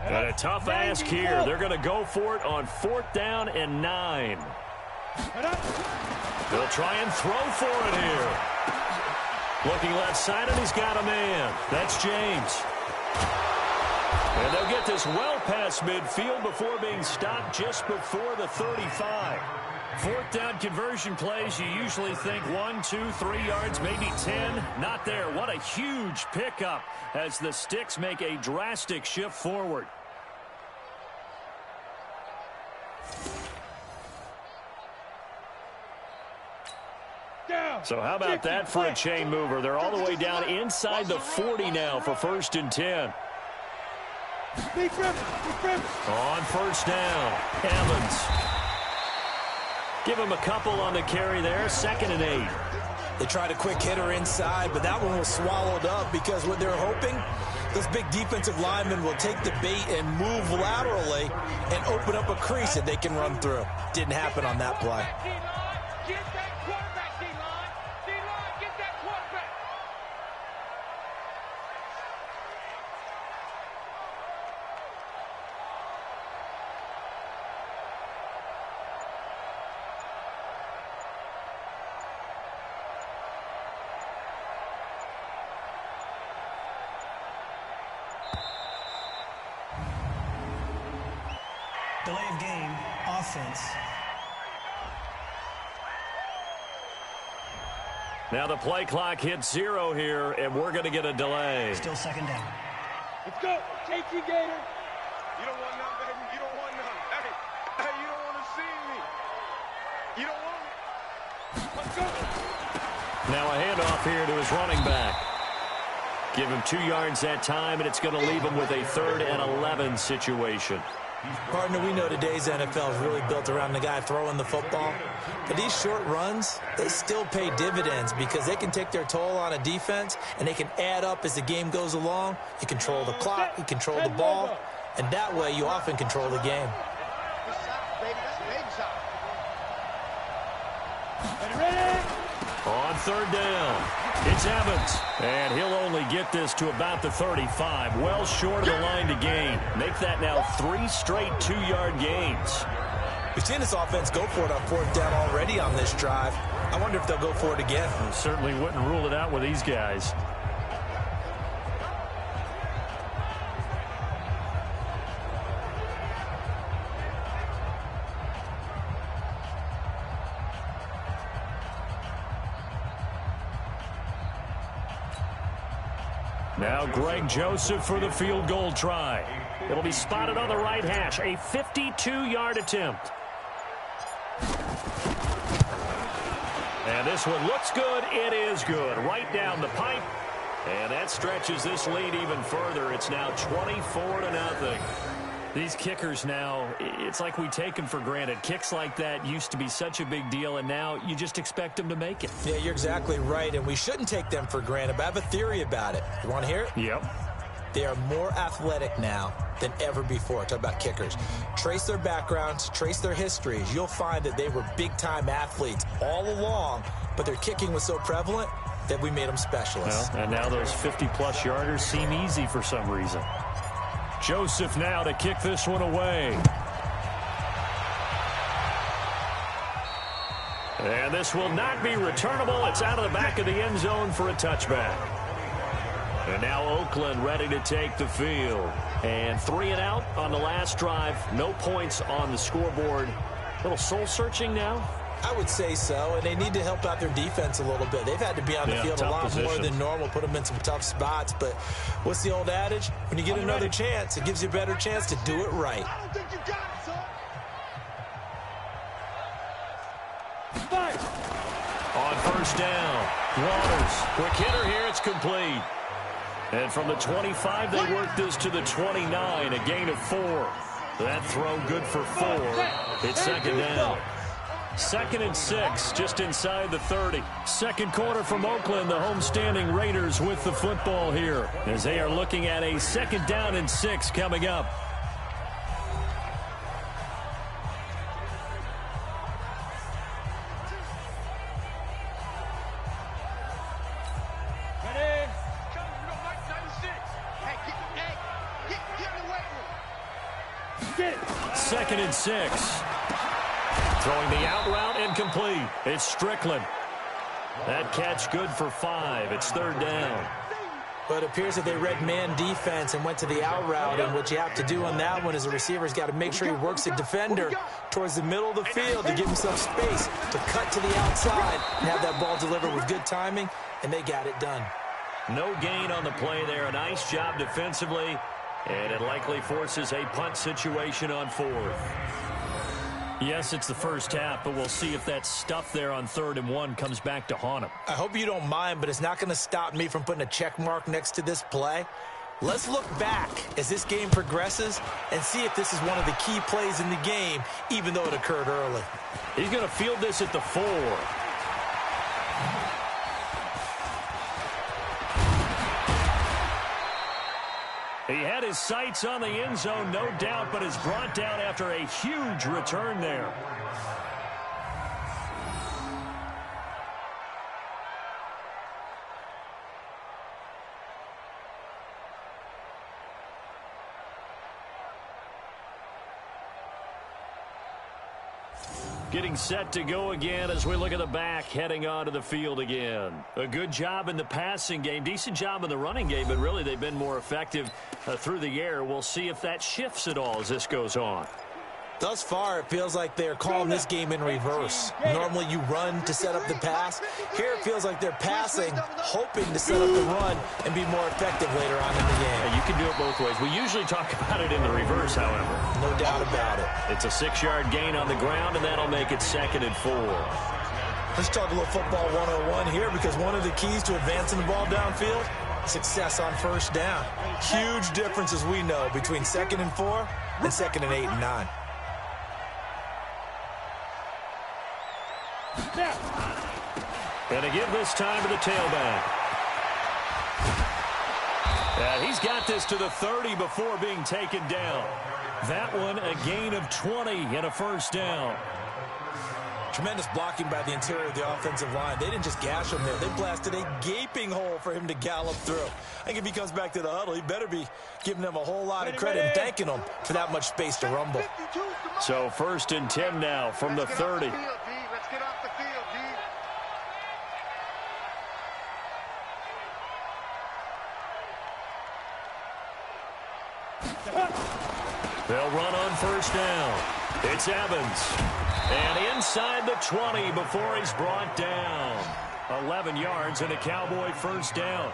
And a tough ask here. They're going to go for it on 4th down and 9. They'll try and throw for it here. Looking left side, and he's got a man. That's James. And they'll get this well past midfield before being stopped just before the 35. 4th down conversion plays, you usually think 1, 2, 3 yards, maybe 10. Not there. What a huge pickup as the Sticks make a drastic shift forward. So how about that for a chain mover? They're all the way down inside the 40 now for 1st and 10. On 1st down, Evans. Give him a couple on the carry there, 2nd and 8. They tried a quick hitter inside, but that one was swallowed up because what they're hoping, those big defensive linemen will take the bait and move laterally and open up a crease that they can run through. Didn't happen on that play. Get that quarterback, D-line. D-line, get that quarterback. Delay of game, offense. Now the play clock hits 0 here, and we're going to get a delay. Still 2nd down. Let's go. Take you, Gator. You don't want none, baby. You don't want none. Hey, you don't want to see me. You don't want me. Let's go. Now a handoff here to his running back. Give him 2 yards that time, and it's going to leave him with a 3rd and 11 situation. Partner, we know today's NFL is really built around the guy throwing the football. But these short runs, they still pay dividends because they can take their toll on a defense, and they can add up as the game goes along. You control the clock, you control the ball, and that way you often control the game. On 3rd down, it's Evans, and he'll only get this to about the 35, well short of the line to gain. Make that now 3 straight 2-yard gains. We've seen this offense go for it on 4th down already on this drive. I wonder if they'll go for it again. Certainly wouldn't rule it out with these guys. Now Greg Joseph for the field goal try. It'll be spotted on the right hash. A 52-yard attempt. And this one looks good. It is good. Right down the pipe. And that stretches this lead even further. It's now 24-0. These kickers now, it's like we take them for granted. Kicks like that used to be such a big deal, and now you just expect them to make it. Yeah, you're exactly right, and we shouldn't take them for granted, but I have a theory about it. You want to hear it? Yep. They are more athletic now than ever before. Talk about kickers. Trace their backgrounds, trace their histories. You'll find that they were big-time athletes all along, but their kicking was so prevalent that we made them specialists. Well, and now those 50-plus yarders seem easy for some reason. Joseph now to kick this one away. And this will not be returnable. It's out of the back of the end zone for a touchback. And now Oakland ready to take the field. And 3 and out on the last drive. No points on the scoreboard. A little soul-searching now? I would say so, and they need to help out their defense a little bit. They've had to be on the field a lot more than normal, put them in some tough spots. But what's the old adage? When you get another chance, it gives you a better chance to do it right. I don't think you got it, son. On 1st down, Waters. Quick hitter here, it's complete. And from the 25, they work this to the 29, a gain of 4. That throw good for 4. It's 2nd down. 2nd and 6, just inside the 30. Second quarter from Oakland, the homestanding Raiders with the football here as they are looking at a 2nd down and 6 coming up. Second and 6. Throwing the out route incomplete. It's Strickland. That catch good for 5. It's 3rd down. But it appears that they read man defense and went to the out route. And what you have to do on that one is the receiver's got to make sure he works the defender towards the middle of the field to give himself space to cut to the outside and have that ball delivered with good timing, and they got it done. No gain on the play there. A nice job defensively, and it likely forces a punt situation on 4th. Yes, it's the first half, but we'll see if that stuff there on 3rd and 1 comes back to haunt him. I hope you don't mind, but it's not going to stop me from putting a check mark next to this play. Let's look back as this game progresses and see if this is one of the key plays in the game, even though it occurred early. He's going to field this at the 4. He had his sights on the end zone, no doubt, but is brought down after a huge return there. Getting set to go again as we look at the back, heading onto the field again. A good job in the passing game, decent job in the running game, but really they've been more effective through the air. We'll see if that shifts at all as this goes on. Thus far, it feels like they're calling this game in reverse. Normally you run to set up the pass. Here it feels like they're passing, hoping to set up the run and be more effective later on in the game. Yeah, you can do it both ways. We usually talk about it in the reverse, however. No doubt about it. It's a 6-yard gain on the ground, and that'll make it 2nd and 4. Let's talk a little football 101 here, because one of the keys to advancing the ball downfield, success on first down. Huge difference, as we know, between 2nd and 4 and 2nd and 8 and 9. And to give this time to the tailback. He's got this to the 30 before being taken down. That one a gain of 20 and a first down. Tremendous blocking by the interior of the offensive line. They didn't just gash him there. They blasted a gaping hole for him to gallop through. I think if he comes back to the huddle, he better be giving them a whole lot of credit and thanking them for that much space to rumble. So 1st and 10 now from the 30. Let's get off the field, D. They'll run on first down. It's Evans. And inside the 20 before he's brought down. 11 yards and a Cowboy first down.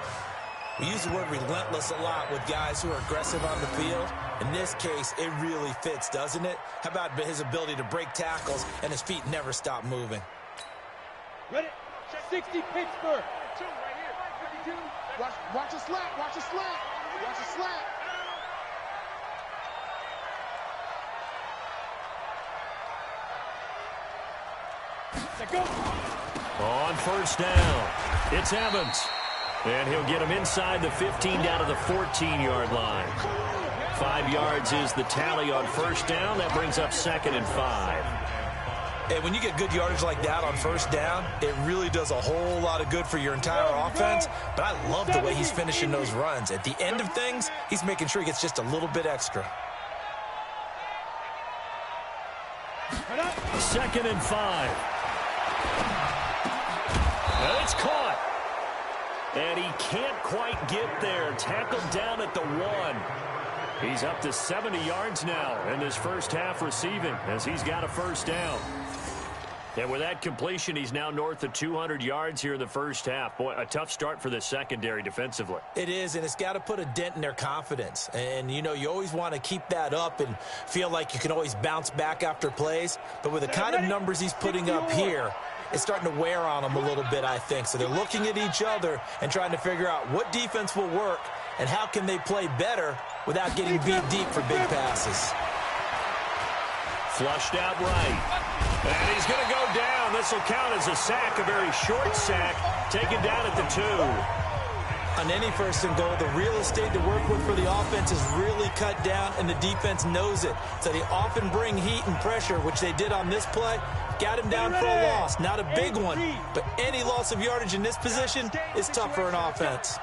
We use the word relentless a lot with guys who are aggressive on the field. In this case, it really fits, doesn't it? How about his ability to break tackles and his feet never stop moving? Ready? 60 Pittsburgh. Watch a slant. Watch a slant. Watch a slant. Go. On first down, it's Evans. And he'll get him inside the 15 down to the 14-yard line. 5 yards is the tally on first down. That brings up 2nd and 5. And when you get good yardage like that on first down, it really does a whole lot of good for your entire offense. But I love the way he's finishing those runs. At the end of things, he's making sure he gets just a little bit extra. 2nd and 5. And it's caught. And he can't quite get there. Tackled down at the 1. He's up to 70 yards now in this first half receiving as he's got a first down. And with that completion, he's now north of 200 yards here in the first half. Boy, a tough start for the secondary defensively. It is, and it's got to put a dent in their confidence. And, you know, you always want to keep that up and feel like you can always bounce back after plays. But with the kind of numbers he's putting up here, it's starting to wear on them a little bit, I think. So they're looking at each other and trying to figure out what defense will work and how can they play better without getting beat deep for big passes. Flushed out right. And he's going to go down. This will count as a sack, a very short sack, taken down at the 2. On any first and goal, the real estate to work with for the offense is really cut down, and the defense knows it. So they often bring heat and pressure, which they did on this play. Got him down for a loss. Not a big one, but any loss of yardage in this position is tough for an offense.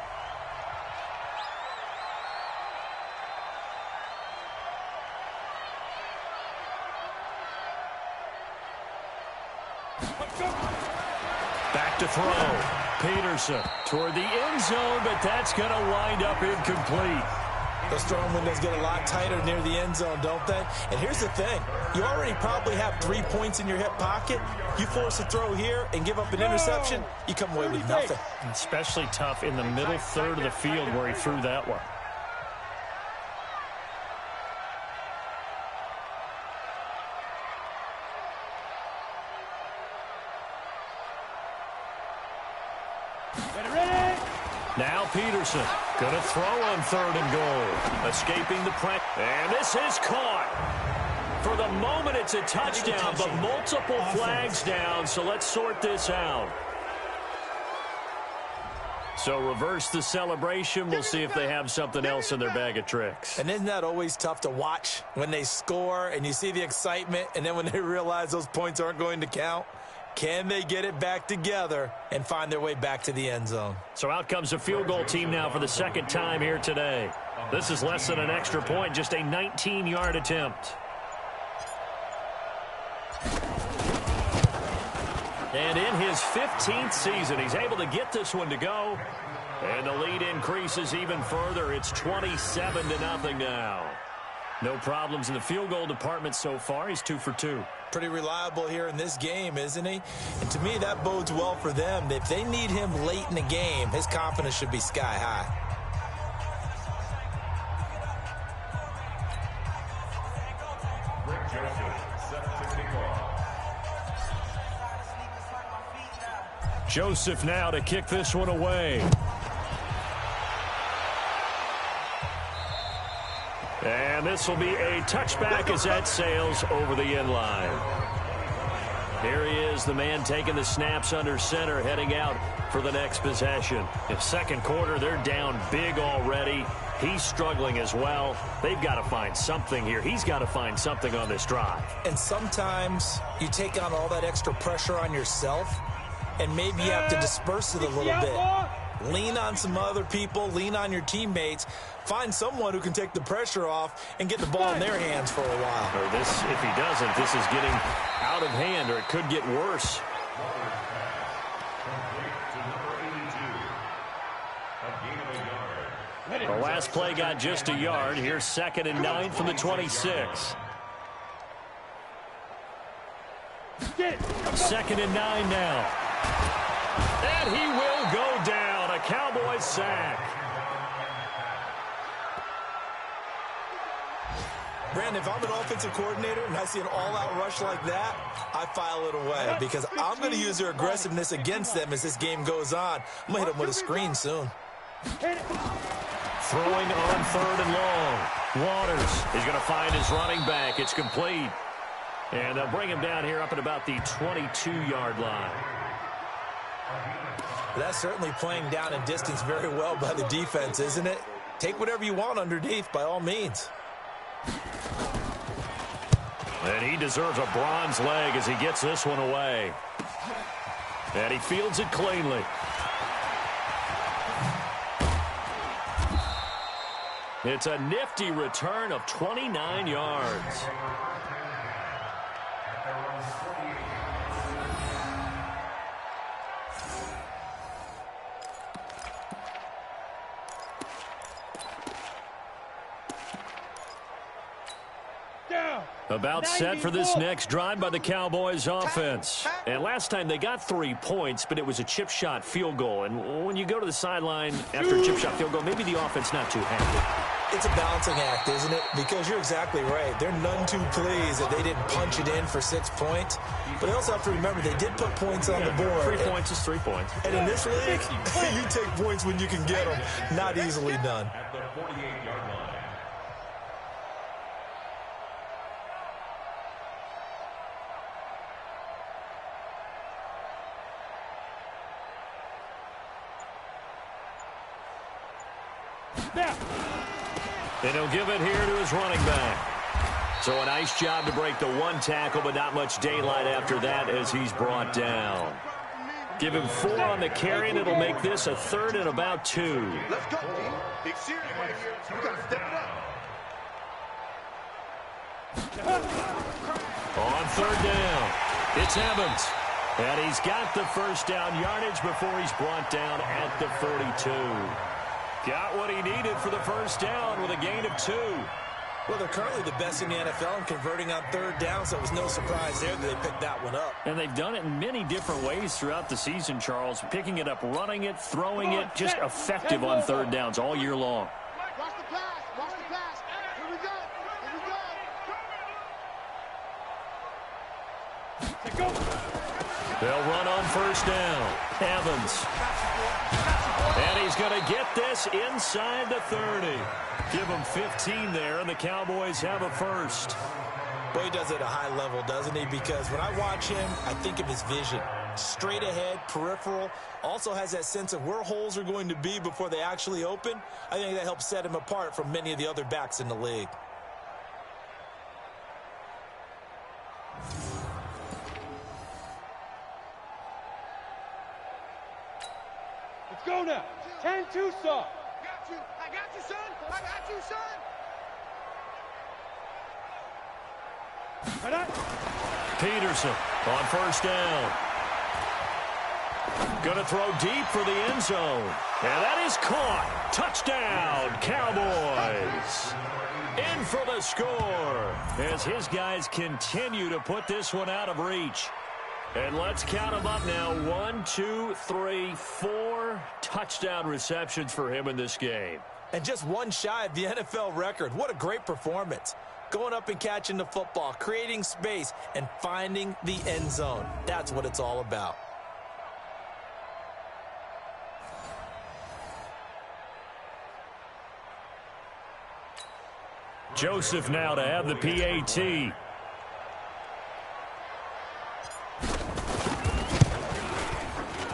Back to throw. Peterson toward the end zone, but that's going to wind up incomplete. Those throwing windows get a lot tighter near the end zone, don't they? And here's the thing. You already probably have 3 points in your hip pocket. You force a throw here and give up an interception, you come away with nothing. Especially tough in the middle third of the field where he threw that one. Now Peterson. Gonna throw on 3rd and goal. Escaping the press. And this is caught. For the moment, it's a touchdown, but multiple flags down, so let's sort this out. So reverse the celebration. We'll see if they have something else in their bag of tricks. And isn't that always tough to watch when they score and you see the excitement, and then when they realize those points aren't going to count? Can they get it back together and find their way back to the end zone? So out comes a field goal team now for the second time here today. This is less than an extra point, just a 19-yard attempt. And in his 15th season, he's able to get this one to go. And the lead increases even further. It's 27-0 now. No problems in the field goal department so far. He's 2 for 2. Pretty reliable here in this game, isn't he? And to me, that bodes well for them. If they need him late in the game, his confidence should be sky high. Joseph now to kick this one away. And this will be a touchback as that sails over the end line. Here he is, the man taking the snaps under center, heading out for the next possession. In second quarter, they're down big already. He's struggling as well. They've got to find something here. He's got to find something on this drive. And sometimes you take on all that extra pressure on yourself, and maybe you have to disperse it a little bit. Lean on some other people. Lean on your teammates. Find someone who can take the pressure off and get the ball in their hands for a while. Or this, if he doesn't, this is getting out of hand, or it could get worse. The last play got just a yard. Here's 2nd and 9 from the 26. 2nd and 9 now. And he will go down. A Cowboys sack. Brandon, if I'm an offensive coordinator and I see an all-out rush like that, I file it away because I'm going to use their aggressiveness against them as this game goes on. I'm going to hit them with a screen soon. Throwing on 3rd and long. Waters is going to find his running back. It's complete. And they'll bring him down here up at about the 22-yard line. That's certainly playing down in distance very well by the defense, isn't it? Take whatever you want underneath, by all means. And he deserves a bronze leg as he gets this one away. And he fields it cleanly. It's a nifty return of 29 yards. About set for this next drive by the Cowboys offense. And last time they got 3 points, but it was a chip shot field goal. And when you go to the sideline after a chip shot field goal, maybe the offense not too happy. It's a balancing act, isn't it? Because you're exactly right. They're none too pleased that they didn't punch it in for 6 points. But they also have to remember they did put points on the board. 3 points is 3 points. And in this league, you take points when you can get them. Not easily done. At the 48-yard line. And he'll give it here to his running back. So a nice job to break the 1 tackle, but not much daylight after that as he's brought down. Give him 4 on the carry, and it'll make this a 3rd and about 2. Let's go, team. Big series right here. You got to step it up. On 3rd down, it's Evans. And he's got the first down yardage before he's brought down at the 42. Got what he needed for the first down with a gain of 2. Well, they're currently the best in the NFL in converting on 3rd down, so it was no surprise there that they picked that one up. And they've done it in many different ways throughout the season, Charles. Picking it up, running it, throwing it, just effective on 3rd downs all year long. Watch the pass. Watch the pass. Here we go. Here we go. They'll run on 1st down. Evans. And he's going to get this inside the 30. Give him 15 there, and the Cowboys have a first. Well, he does it at a high level, doesn't he? Because when I watch him, I think of his vision. Straight ahead, peripheral, also has that sense of where holes are going to be before they actually open. I think that helps set him apart from many of the other backs in the league. Let's go now. 10-2, son. I got you, son. I got you, son. Peterson on first down. Going to throw deep for the end zone. And that is caught. Touchdown, Cowboys. In for the score as his guys continue to put this one out of reach. And let's count them up now. 1, 2, 3, 4 touchdown receptions for him in this game. And just one shy of the NFL record. What a great performance. Going up and catching the football, creating space, and finding the end zone. That's what it's all about. Joseph now to have the PAT.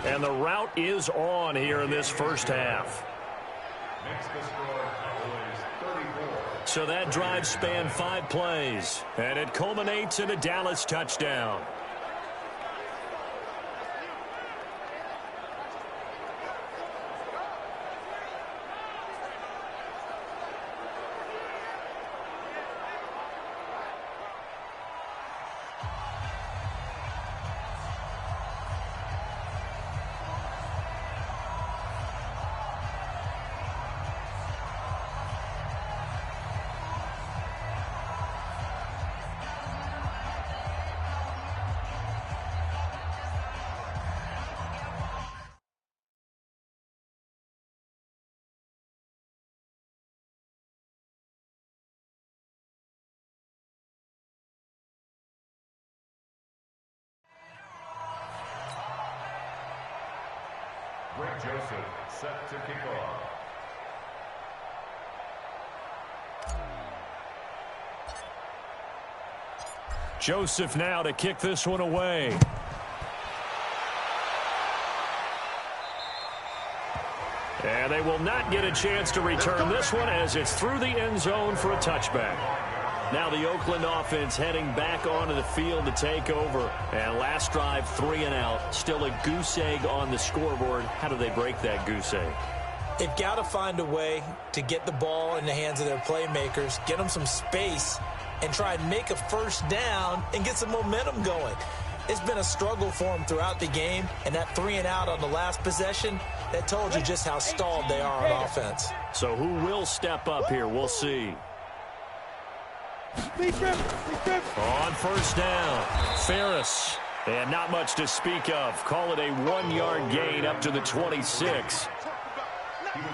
And the route is on here in this first half. Makes the score Cowboys 34. So that drive spanned 5 plays, and it culminates in a Dallas touchdown. Greg Joseph set to kick off. Joseph now to kick this one away. And they will not get a chance to return this one as it's through the end zone for a touchback. Now the Oakland offense heading back onto the field to take over. And last drive, 3 and out. Still a goose egg on the scoreboard. How do they break that goose egg? They've got to find a way to get the ball in the hands of their playmakers, get them some space, and try and make a first down and get some momentum going. It's been a struggle for them throughout the game, and that 3 and out on the last possession, that told you just how stalled they are on offense. So who will step up here? We'll see. On first down, Ferris. And not much to speak of. Call it a 1-yard gain up to the 26.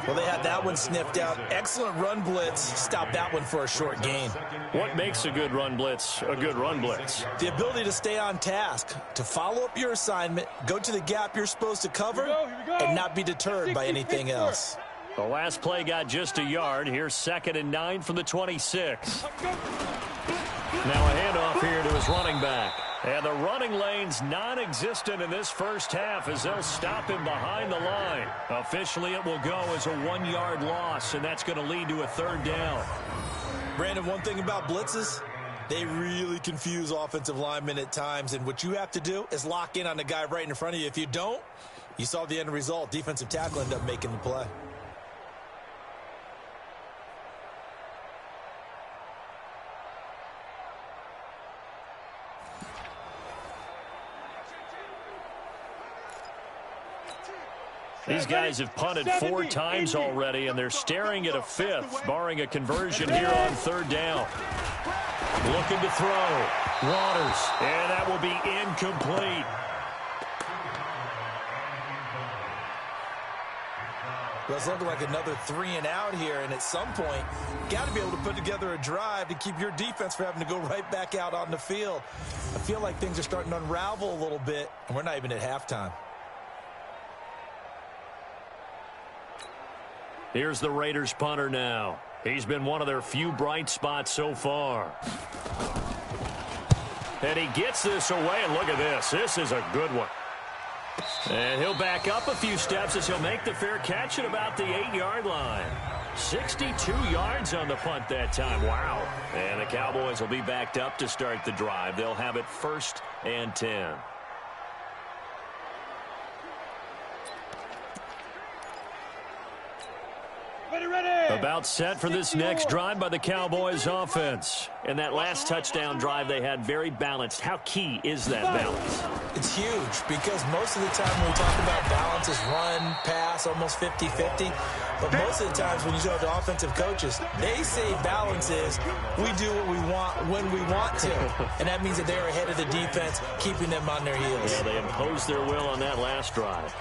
Well, they had that one sniffed out. Excellent run blitz. Stop that one for a short gain. What makes a good run blitz a good run blitz? The ability to stay on task, to follow up your assignment, go to the gap you're supposed to cover, and not be deterred by anything else. The last play got just a yard. Here's 2nd and 9 from the 26. Now a handoff here to his running back. And the running lane's non-existent in this first half as they'll stop him behind the line. Officially, it will go as a 1-yard loss, and that's going to lead to a 3rd down. Brandon, one thing about blitzes, they really confuse offensive linemen at times, and what you have to do is lock in on the guy right in front of you. If you don't, you saw the end result. Defensive tackle ended up making the play. These guys have punted 4 times already, and they're staring at a 5th, barring a conversion here on 3rd down. Looking to throw. Waters. And that will be incomplete. Well, it's looking like another 3 and out here, and at some point, got to be able to put together a drive to keep your defense from having to go right back out on the field. I feel like things are starting to unravel a little bit, and we're not even at halftime. Here's the Raiders punter now. He's been one of their few bright spots so far. And he gets this away, and look at this. This is a good one. And he'll back up a few steps as he'll make the fair catch at about the 8-yard line. 62 yards on the punt that time. Wow. And the Cowboys will be backed up to start the drive. They'll have it 1st and 10. About set for this next drive by the Cowboys offense. And that last touchdown drive they had very balanced. How key is that balance? It's huge because most of the time when we talk about balance is run, pass, almost 50-50. But most of the times when you talk to offensive coaches, they say balance is we do what we want when we want to. And that means that they're ahead of the defense, keeping them on their heels. Yeah, they imposed their will on that last drive.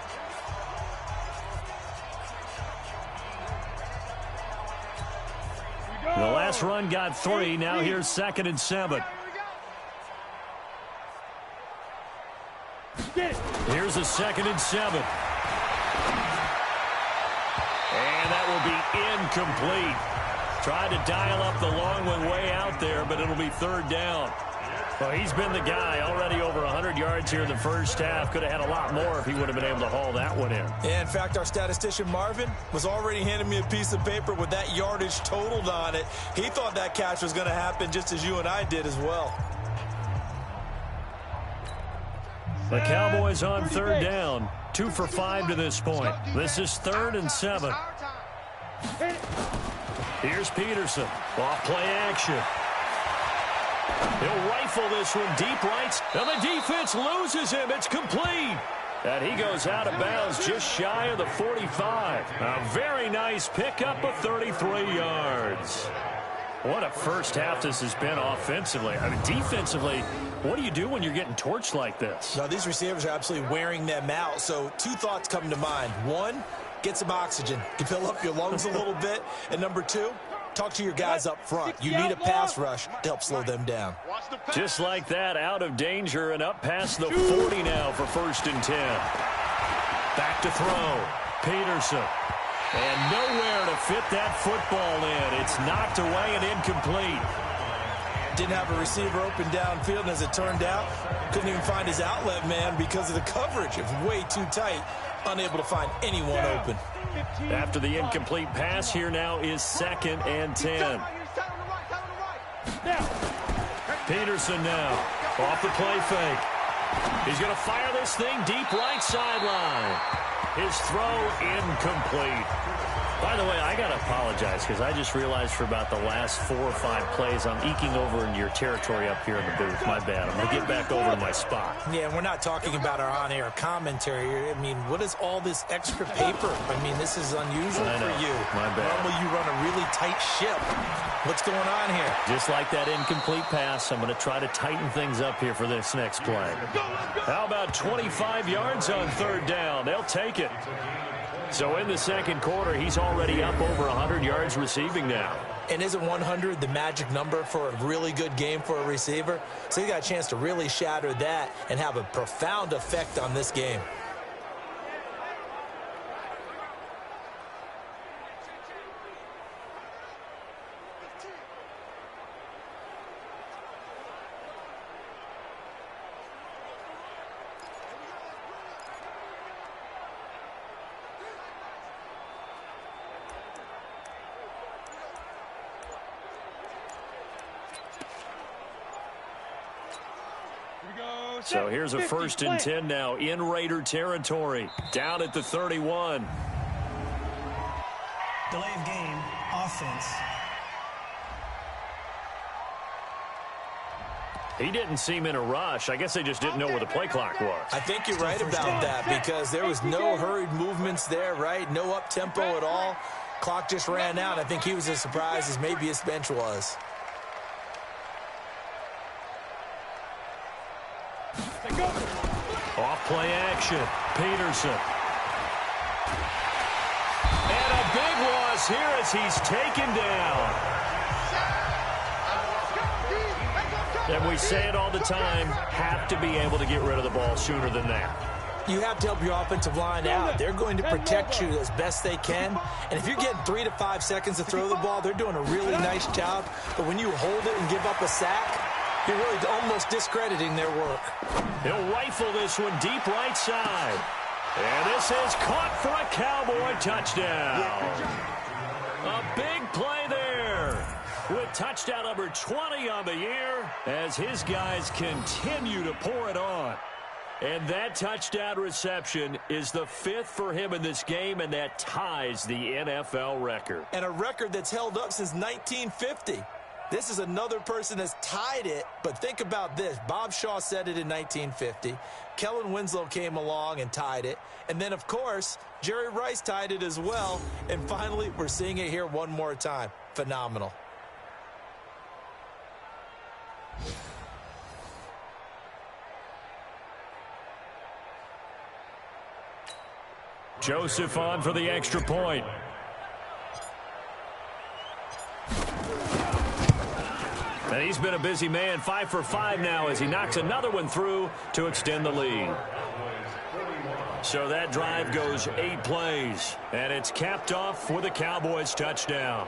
The last run got 3. Now here's 2nd and 7. Here's a 2nd and 7. And that will be incomplete. Tried to dial up the long one way out there, but it'll be 3rd down. Well, he's been the guy already over 100 yards here in the first half. Could have had a lot more if he would have been able to haul that one in. Yeah, in fact, our statistician Marvin was already handing me a piece of paper with that yardage totaled on it. He thought that catch was going to happen just as you and I did as well. The Cowboys on 3rd down. 2 for 5 to this point. This is 3rd and 7. Here's Peterson. Off play action. He'll rifle this one deep right, and the defense loses him. It's complete. And he goes out of bounds just shy of the 45. A very nice pickup of 33 yards. What a first half this has been offensively. I mean, defensively, what do you do when you're getting torched like this? Now, these receivers are absolutely wearing them out. So 2 thoughts come to mind. 1, get some oxygen. You fill up your lungs a little bit. And number 2, talk to your guys up front. You need a pass rush to help slow them down. Just like that, out of danger and up past the 40 now for 1st and 10. Back to throw. Peterson. And nowhere to fit that football in. It's knocked away and incomplete. Didn't have a receiver open downfield, and as it turned out, couldn't even find his outlet man because of the coverage. It was way too tight. Unable to find anyone open. After the incomplete pass, here now is 2nd and 10. Peterson now off the play fake. He's going to fire this thing deep right sideline. His throw incomplete. By the way, I got to apologize because I just realized for about the last 4 or 5 plays I'm eking over into your territory up here in the booth. My bad. I'm going to get back over to my spot. Yeah, we're not talking about our on-air commentary. I mean, what is all this extra paper? I mean, this is unusual for you. My bad. Normally you run a really tight ship. What's going on here? Just like that incomplete pass, I'm going to try to tighten things up here for this next play. How about 25 yards on 3rd down? They'll take it. So in the 2nd quarter, he's already up over 100 yards receiving now. And isn't 100 the magic number for a really good game for a receiver? So he got a chance to really shatter that and have a profound effect on this game. So here's a 1st and 10 now in Raider territory, down at the 31. Delay of game, offense. He didn't seem in a rush. I guess they just didn't know where the play clock was. I think you're right about that because there was no hurried movements there, right? No up-tempo at all. Clock just ran out. I think he was as surprised as maybe his bench was. Off play action. Peterson. And a big loss here as he's taken down. And we say it all the time, have to be able to get rid of the ball sooner than that. You have to help your offensive line out. They're going to protect you as best they can. And if you're getting 3 to 5 seconds to throw the ball, they're doing a really nice job. But when you hold it and give up a sack, you're really almost discrediting their work. He'll rifle this one deep right side. And this is caught for a Cowboy touchdown. A big play there with touchdown number 20 on the year as his guys continue to pour it on. And that touchdown reception is the 5th for him in this game, and that ties the NFL record. And a record that's held up since 1950. This is another person that's tied it, but think about this. Bob Shaw said it in 1950. Kellen Winslow came along and tied it. And then, of course, Jerry Rice tied it as well. And finally, we're seeing it here one more time. Phenomenal. Joseph on for the extra point. And he's been a busy man, 5 for 5 now as he knocks another one through to extend the lead. So that drive goes 8 plays, and it's capped off with a Cowboys touchdown.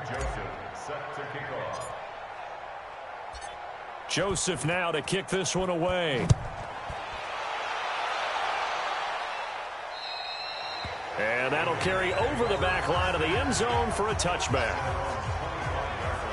Joseph set to kick off. Joseph now to kick this one away. And that'll carry over the back line of the end zone for a touchback.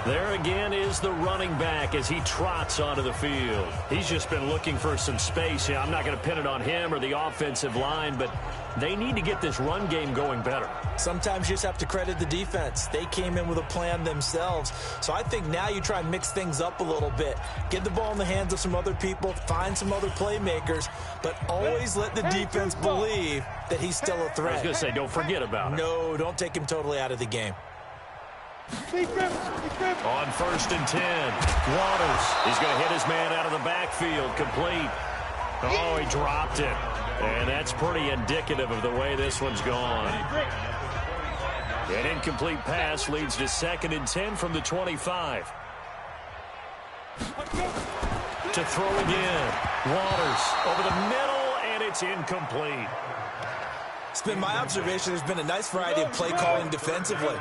There again is the running back as he trots onto the field. He's just been looking for some space. Yeah, I'm not going to pin it on him or the offensive line, but they need to get this run game going better. Sometimes you just have to credit the defense. They came in with a plan themselves. So I think now you try and mix things up a little bit. Get the ball in the hands of some other people, find some other playmakers, but always let the defense believe that he's still a threat. I was going to say, don't forget about him. No, don't take him totally out of the game. On 1st and 10, Waters. He's going to hit his man out of the backfield, complete. Oh, he dropped it. And that's pretty indicative of the way this one's gone. An incomplete pass leads to 2nd and 10 from the 25. To throw again. Waters over the middle, and it's incomplete. It's been my observation there's been a nice variety of play calling defensively.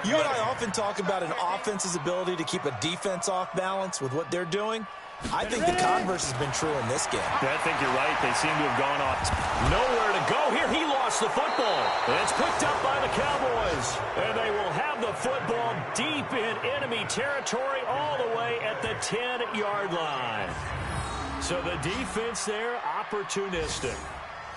You and I often talk about an offense's ability to keep a defense off balance with what they're doing. I think the converse has been true in this game. I think you're right. They seem to have gone off. Nowhere to go here. He lost the football. And it's picked up by the Cowboys. And they will have the football deep in enemy territory all the way at the 10-yard line. So the defense there, opportunistic.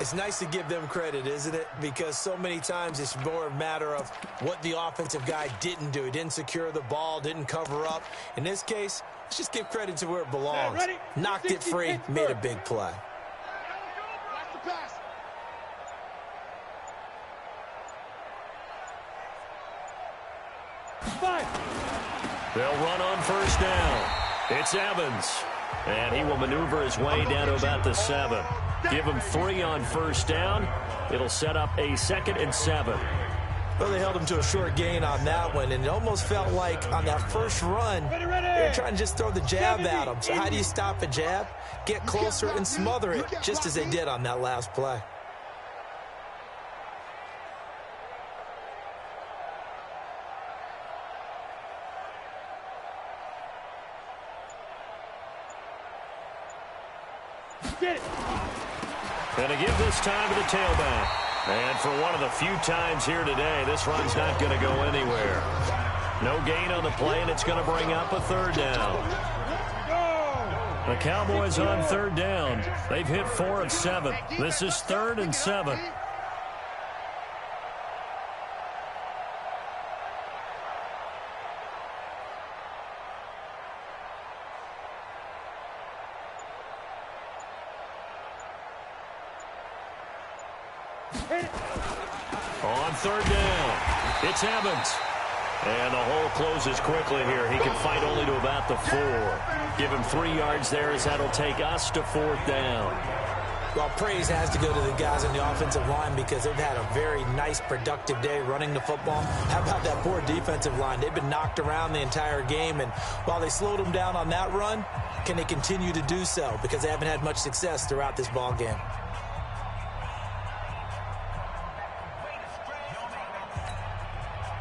It's nice to give them credit, isn't it? Because so many times it's more a matter of what the offensive guy didn't do. He didn't secure the ball, didn't cover up. In this case, let's just give credit to where it belongs. Knocked it free, made a big play. They'll run on 1st down. It's Evans. And he will maneuver his way down to about the 7. Give him 3 on 1st down. It'll set up a 2nd and 7. Well, they held him to a short gain on that one, and it almost felt like on that first run, they were trying to just throw the jab at him. So how do you stop a jab? Get closer and smother it, just as they did on that last play. Going to give this time to the tailback. And for one of the few times here today, this run's not going to go anywhere. No gain on the play, and it's going to bring up a 3rd down. The Cowboys on 3rd down. They've hit 4 of 7. This is 3rd and 7. On 3rd down, it's Evans. And the hole closes quickly here. He can fight only to about the 4. Give him 3 yards there as that'll take us to 4th down. Well, praise has to go to the guys on the offensive line because they've had a very nice, productive day running the football. How about that poor defensive line? They've been knocked around the entire game, and while they slowed them down on that run, can they continue to do so? Because they haven't had much success throughout this ball game.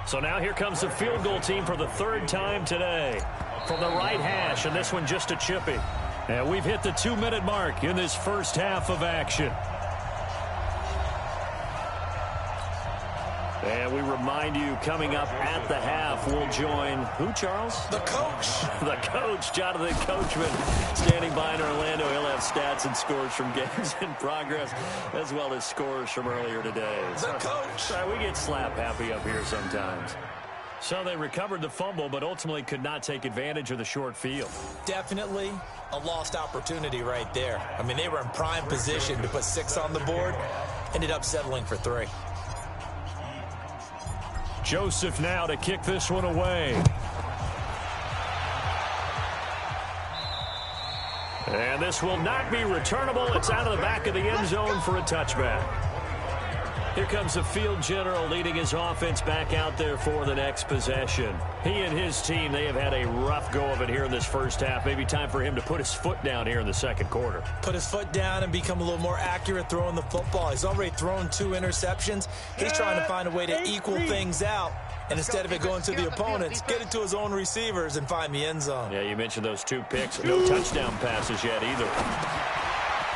So now here comes the field goal team for the 3rd time today. From the right hash, and this one just a chippy. And we've hit the 2-minute mark in this first half of action. And we remind you, coming up at the half, we'll join who, Charles? The coach. The coach, Jonathan Coachman, standing by in Orlando. He'll have stats and scores from games in progress, as well as scores from earlier today. The coach. We get slap happy up here sometimes. So they recovered the fumble, but ultimately could not take advantage of the short field. Definitely a lost opportunity right there. I mean, they were in prime position to put 6 on the board. Ended up settling for 3. Joseph now to kick this one away. And this will not be returnable. It's out of the back of the end zone for a touchback. Here comes the field general leading his offense back out there for the next possession. He and his team, they have had a rough go of it here in this first half. Maybe time for him to put his foot down here in the 2nd quarter. Put his foot down and become a little more accurate throwing the football. He's already thrown 2 interceptions. He's trying to find a way to equal things out. And instead of it going to the opponents, get it to his own receivers and find the end zone. Yeah, you mentioned those 2 picks. No touchdown passes yet either.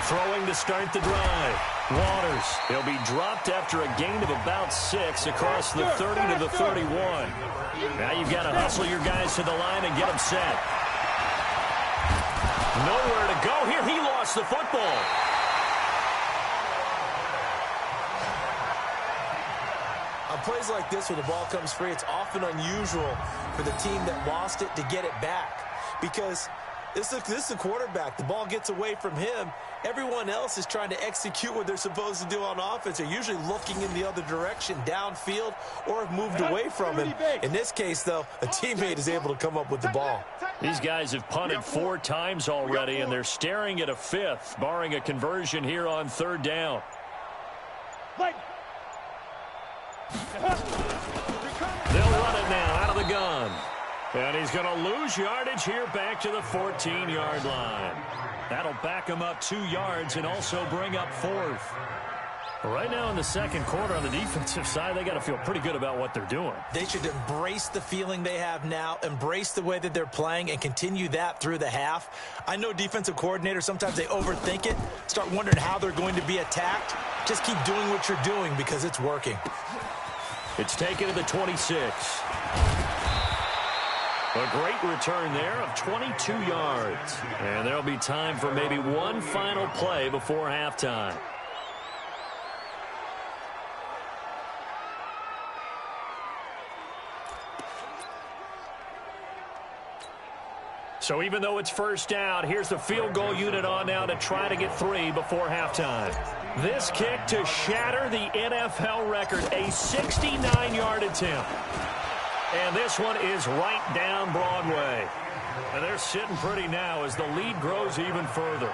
Throwing to start the drive. Waters. He'll be dropped after a gain of about 6 across the 30 to the 31. Now you've got to hustle your guys to the line and get them set. Nowhere to go here. He lost the football. On plays like this where the ball comes free, it's often unusual for the team that lost it to get it back. Because this is a quarterback. The ball gets away from him. Everyone else is trying to execute what they're supposed to do on offense. They're usually looking in the other direction, downfield, or have moved away from him. In this case, though, a teammate is able to come up with the ball. These guys have punted 4 times already, and they're staring at a 5th, barring a conversion here on 3rd down. They'll run it now out of the gun. And he's going to lose yardage here back to the 14-yard line. That'll back him up 2 yards and also bring up 4th. Right now in the second quarter on the defensive side, they got to feel pretty good about what they're doing. They should embrace the feeling they have now, embrace the way that they're playing, and continue that through the half. I know defensive coordinators, sometimes they overthink it, start wondering how they're going to be attacked. Just keep doing what you're doing because it's working. It's taken to the 26. A great return there of 22 yards. And there'll be time for maybe one final play before halftime. So even though it's first down, here's the field goal unit on now to try to get 3 before halftime. This kick to shatter the NFL record, a 69-yard attempt. And this one is right down Broadway. And they're sitting pretty now as the lead grows even further.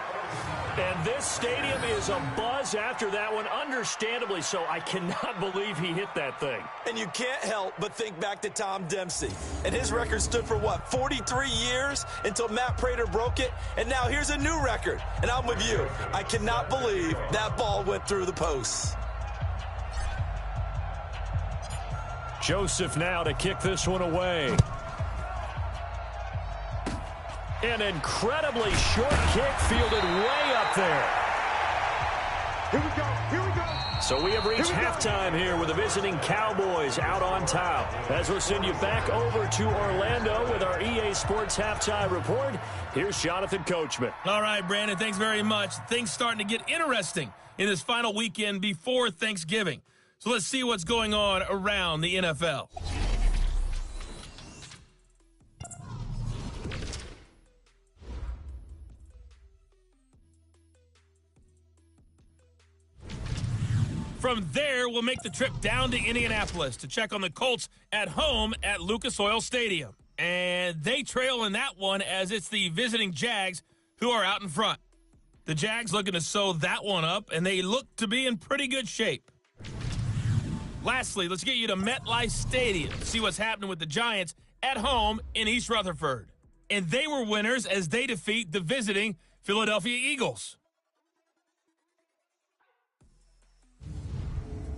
And this stadium is abuzz after that one, understandably so. I cannot believe he hit that thing. And you can't help but think back to Tom Dempsey. And his record stood for, what, 43 years until Matt Prater broke it? And now here's a new record. And I'm with you. I cannot believe that ball went through the posts. Joseph now to kick this one away. An incredibly short kick fielded way up there. Here we go. Here we go. So we have reached halftime here with the visiting Cowboys out on top. As we'll send you back over to Orlando with our EA Sports Halftime Report, here's Jonathan Coachman. All right, Brandon, thanks very much. Things starting to get interesting in this final weekend before Thanksgiving. So let's see what's going on around the NFL. From there, we'll make the trip down to Indianapolis to check on the Colts at home at Lucas Oil Stadium. And they trail in that one as it's the visiting Jags who are out in front. The Jags looking to sew that one up, and they look to be in pretty good shape. Lastly, let's get you to MetLife Stadium to see what's happening with the Giants at home in East Rutherford. And they were winners as they defeat the visiting Philadelphia Eagles.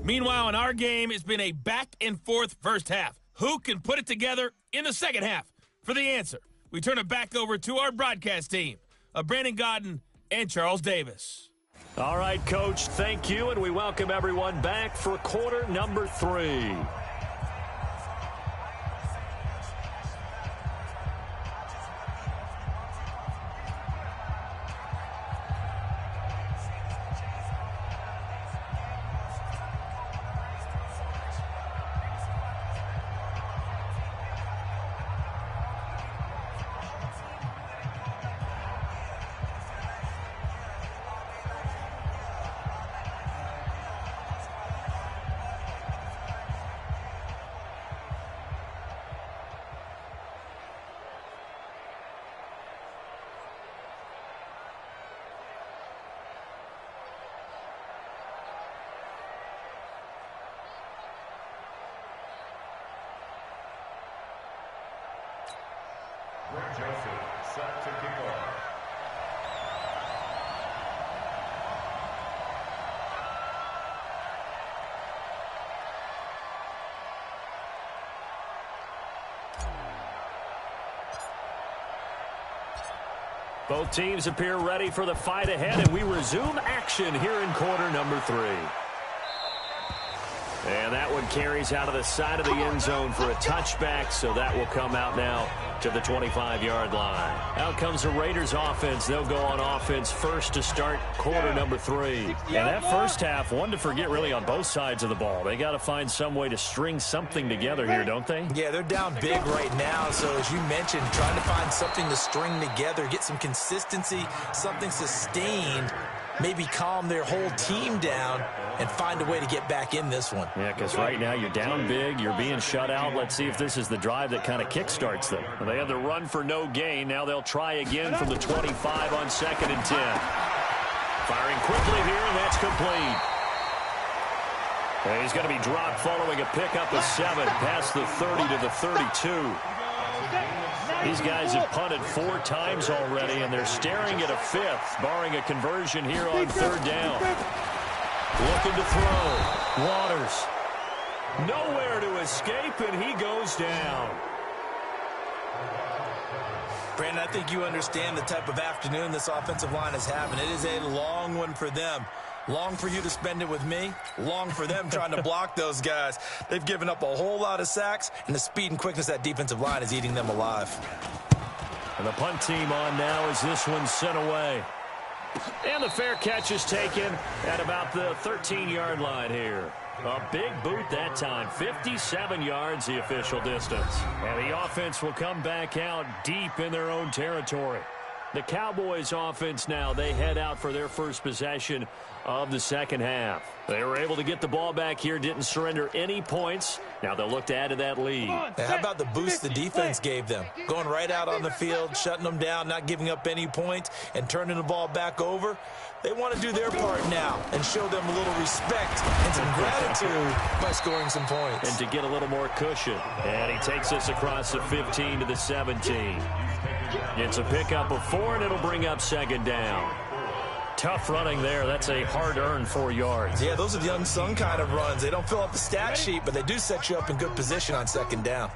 Meanwhile, in our game, it's been a back-and-forth first half. Who can put it together in the second half? For the answer, we turn it back over to our broadcast team of Brandon Godden and Charles Davis. All right, Coach, thank you, and we welcome everyone back for quarter number 3. Joseph set to kick off. Both teams appear ready for the fight ahead, and we resume action here in quarter number 3. And that one carries out of the side of the end zone for a touchback, so that will come out now to the 25-yard line. Out comes the Raiders offense. They'll go on offense first to start quarter number 3. And that first half, one to forget really on both sides of the ball. They got to find some way to string something together here, don't they? Yeah, they're down big right now, so as you mentioned, trying to find something to string together, get some consistency, something sustained, maybe calm their whole team down and find a way to get back in this one. Yeah, because right now you're down big, you're being shut out. Let's see if this is the drive that kind of kickstarts them. Well, they had the run for no gain. Now they'll try again from the 25 on 2nd and 10. Firing quickly here, and that's complete. And he's going to be dropped following a pickup of 7 past the 30 to the 32. These guys have punted 4 times already, and they're staring at a 5th, barring a conversion here on 3rd down. Looking to throw. Waters. Nowhere to escape, and he goes down. Brandon, I think you understand the type of afternoon this offensive line is having. It is a long one for them. Long for you to spend it with me. Long for them trying to block those guys. They've given up a whole lot of sacks, and the speed and quickness of that defensive line is eating them alive. And the punt team on now as this one's sent away. And the fair catch is taken at about the 13-yard line here. A big boot that time. 57 yards the official distance. And the offense will come back out deep in their own territory. The Cowboys offense now, they head out for their first possession of the second half. They were able to get the ball back here, didn't surrender any points. Now they'll look to add to that lead. How about the boost the defense gave them? Going right out on the field, shutting them down, not giving up any points, and turning the ball back over. They want to do their part now and show them a little respect and some gratitude by scoring some points. And to get a little more cushion. And he takes us across the 15 to the 17. It's a pickup of 4, and it'll bring up 2nd down. Tough running there. That's a hard-earned 4 yards. Yeah, those are the unsung kind of runs. They don't fill up the stat sheet, but they do set you up in good position on 2nd down.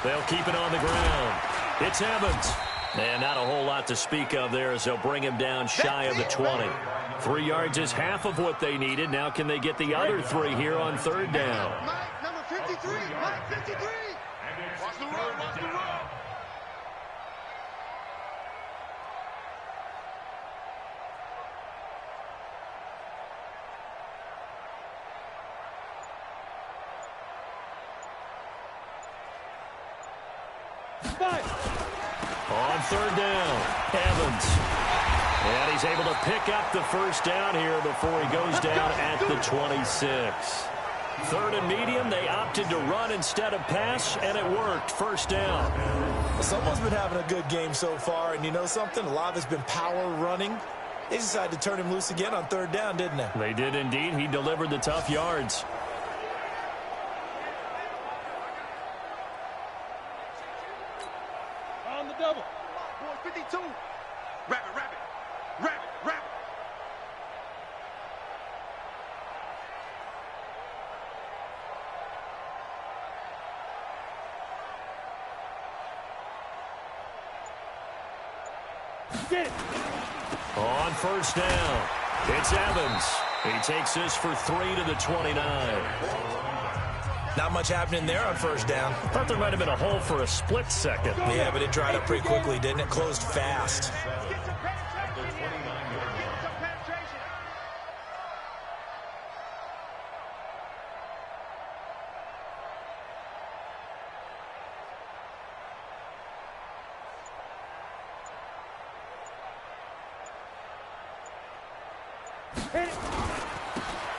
They'll keep it on the ground. It's Evans. And not a whole lot to speak of there as they'll bring him down shy of the 20. 3 yards is half of what they needed. Now can they get the other 3 here on 3rd down? Mike, number 53. Mike, 53. Watch the run. Watch the run. On 3rd down, Evans. And he's able to pick up the first down here before he goes down at the 26. 3rd and medium, they opted to run instead of pass, and it worked. 1st down. Well, someone's been having a good game so far, and you know something? A lot of it's been power running. They decided to turn him loose again on 3rd down, didn't they? They did indeed. He delivered the tough yards. On the double. Boy, 52. Wrap it, wrap it. Wrap it, wrap it. Get it. On 1st down, it's Evans. He takes this for 3 to the 29. Not much happening there on 1st down. Thought there might have been a hole for a split second. Yeah, but it dried up pretty quickly, didn't it? Closed fast.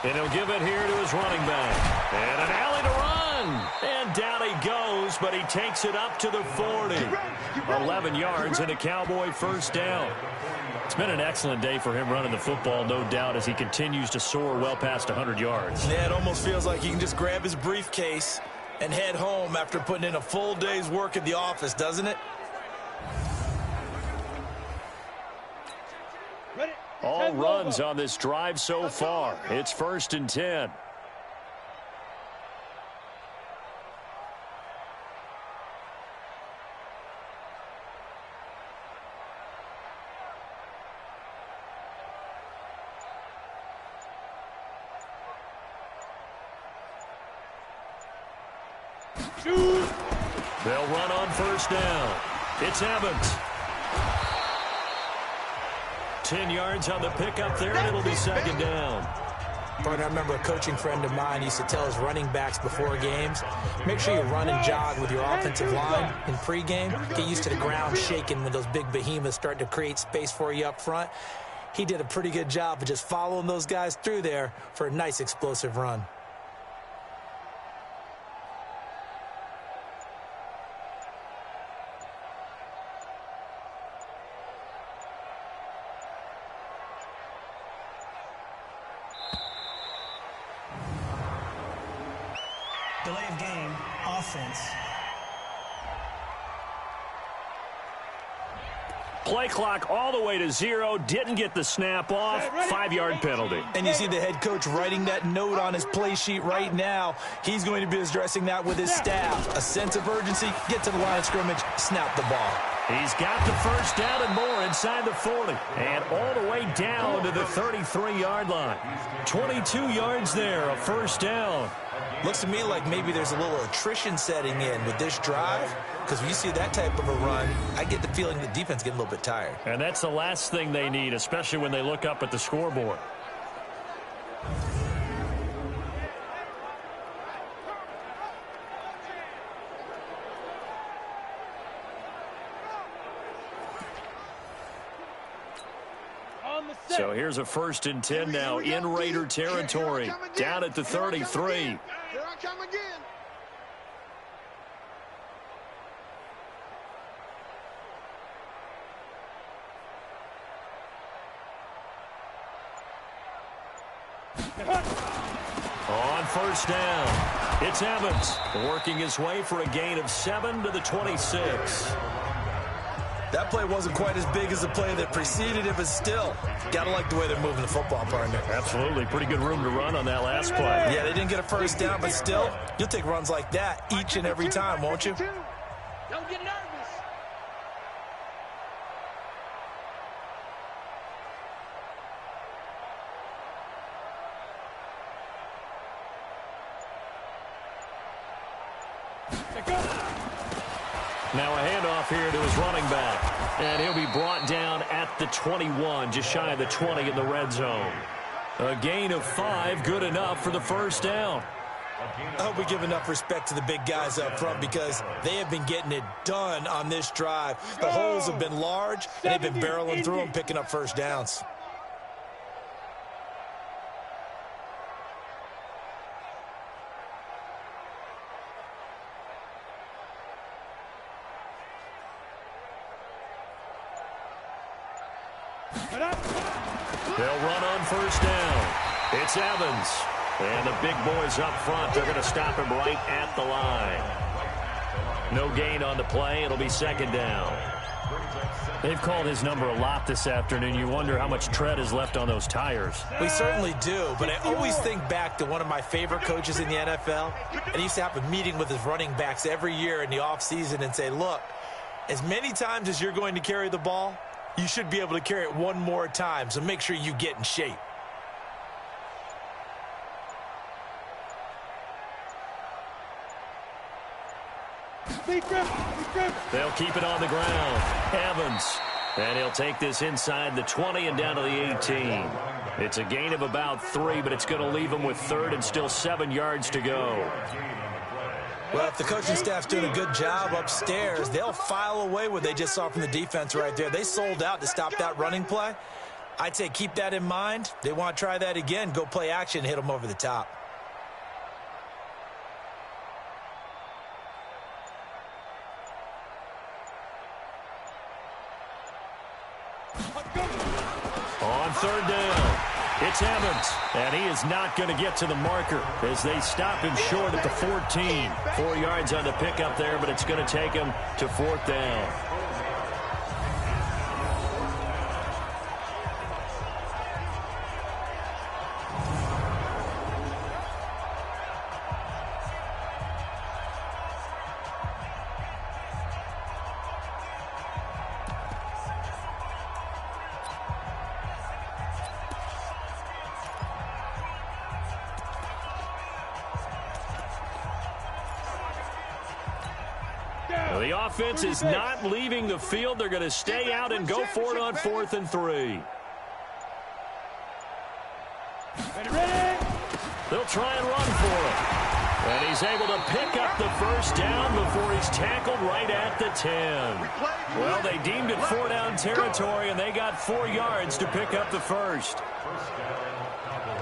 And he'll give it here to his running back. And an alley to run. And down he goes, but he takes it up to the 40. 11 yards and a Cowboy 1st down. It's been an excellent day for him running the football, no doubt, as he continues to soar well past 100 yards. Yeah, it almost feels like he can just grab his briefcase and head home after putting in a full day's work at the office, doesn't it? All runs on this drive so far. It's 1st and 10. They'll run on 1st down. It's Evans. 10 yards on the pickup there, and it'll be 2nd down. Partner, I remember a coaching friend of mine used to tell his running backs before games, make sure you run and jog with your offensive line in pregame. Get used to the ground shaking when those big behemoths start to create space for you up front. He did a pretty good job of just following those guys through there for a nice explosive run. Delay of game, offense. Play clock all the way to 0. Didn't get the snap off. 5-yard penalty. And you see the head coach writing that note on his play sheet right now. He's going to be addressing that with his staff. A sense of urgency, get to the line of scrimmage, snap the ball. He's got the 1st down and more inside the 40. And all the way down to the 33-yard line. 22 yards there, a 1st down. Looks to me like maybe there's a little attrition setting in with this drive, because when you see that type of a run, I get the feeling the defense getting a little bit tired. And that's the last thing they need, especially when they look up at the scoreboard. So here's a 1st and 10 now in Raider territory, down at the 33. Here I come again. On 1st down, it's Evans working his way for a gain of 7 to the 26. That play wasn't quite as big as the play that preceded it, but still, got to like the way they're moving the football, partner. Absolutely. Pretty good room to run on that last play. Yeah, they didn't get a 1st down, but still, you'll take runs like that each and every time, won't you? Don't get nervous. Now a handoff here to his running back. And he'll be brought down at the 21, just shy of the 20 in the red zone. A gain of 5, good enough for the 1st down. I hope we give enough respect to the big guys up front, because they have been getting it done on this drive. The holes have been large, and they've been barreling through them, picking up 1st downs. They'll run on 1st down. It's Evans. And the big boys up front, they're going to stop him right at the line. No gain on the play. It'll be 2nd down. They've called his number a lot this afternoon. You wonder how much tread is left on those tires. We certainly do, but I always think back to one of my favorite coaches in the NFL. And he used to have a meeting with his running backs every year in the offseason and say, look, as many times as you're going to carry the ball, you should be able to carry it one more time, so make sure you get in shape. They'll keep it on the ground. Evans. And he'll take this inside the 20 and down to the 18. It's a gain of about 3, but it's going to leave him with 3rd and still 7 yards to go. Well, if the coaching staff's doing a good job upstairs, they'll file away what they just saw from the defense right there. They sold out to stop that running play. I'd say keep that in mind. They want to try that again, go play action, hit them over the top. On 3rd down, it's Evans, and he is not going to get to the marker as they stop him short at the 14. 4 yards on the pickup there, but it's going to take him to 4th down. The offense is not leaving the field. They're going to stay out and go for it on 4th and 3. Ready? They'll try and run for it. And he's able to pick up the first down before he's tackled right at the 10. Well, they deemed it 4-down territory, and they got 4 yards to pick up the first. First down, Cowboys.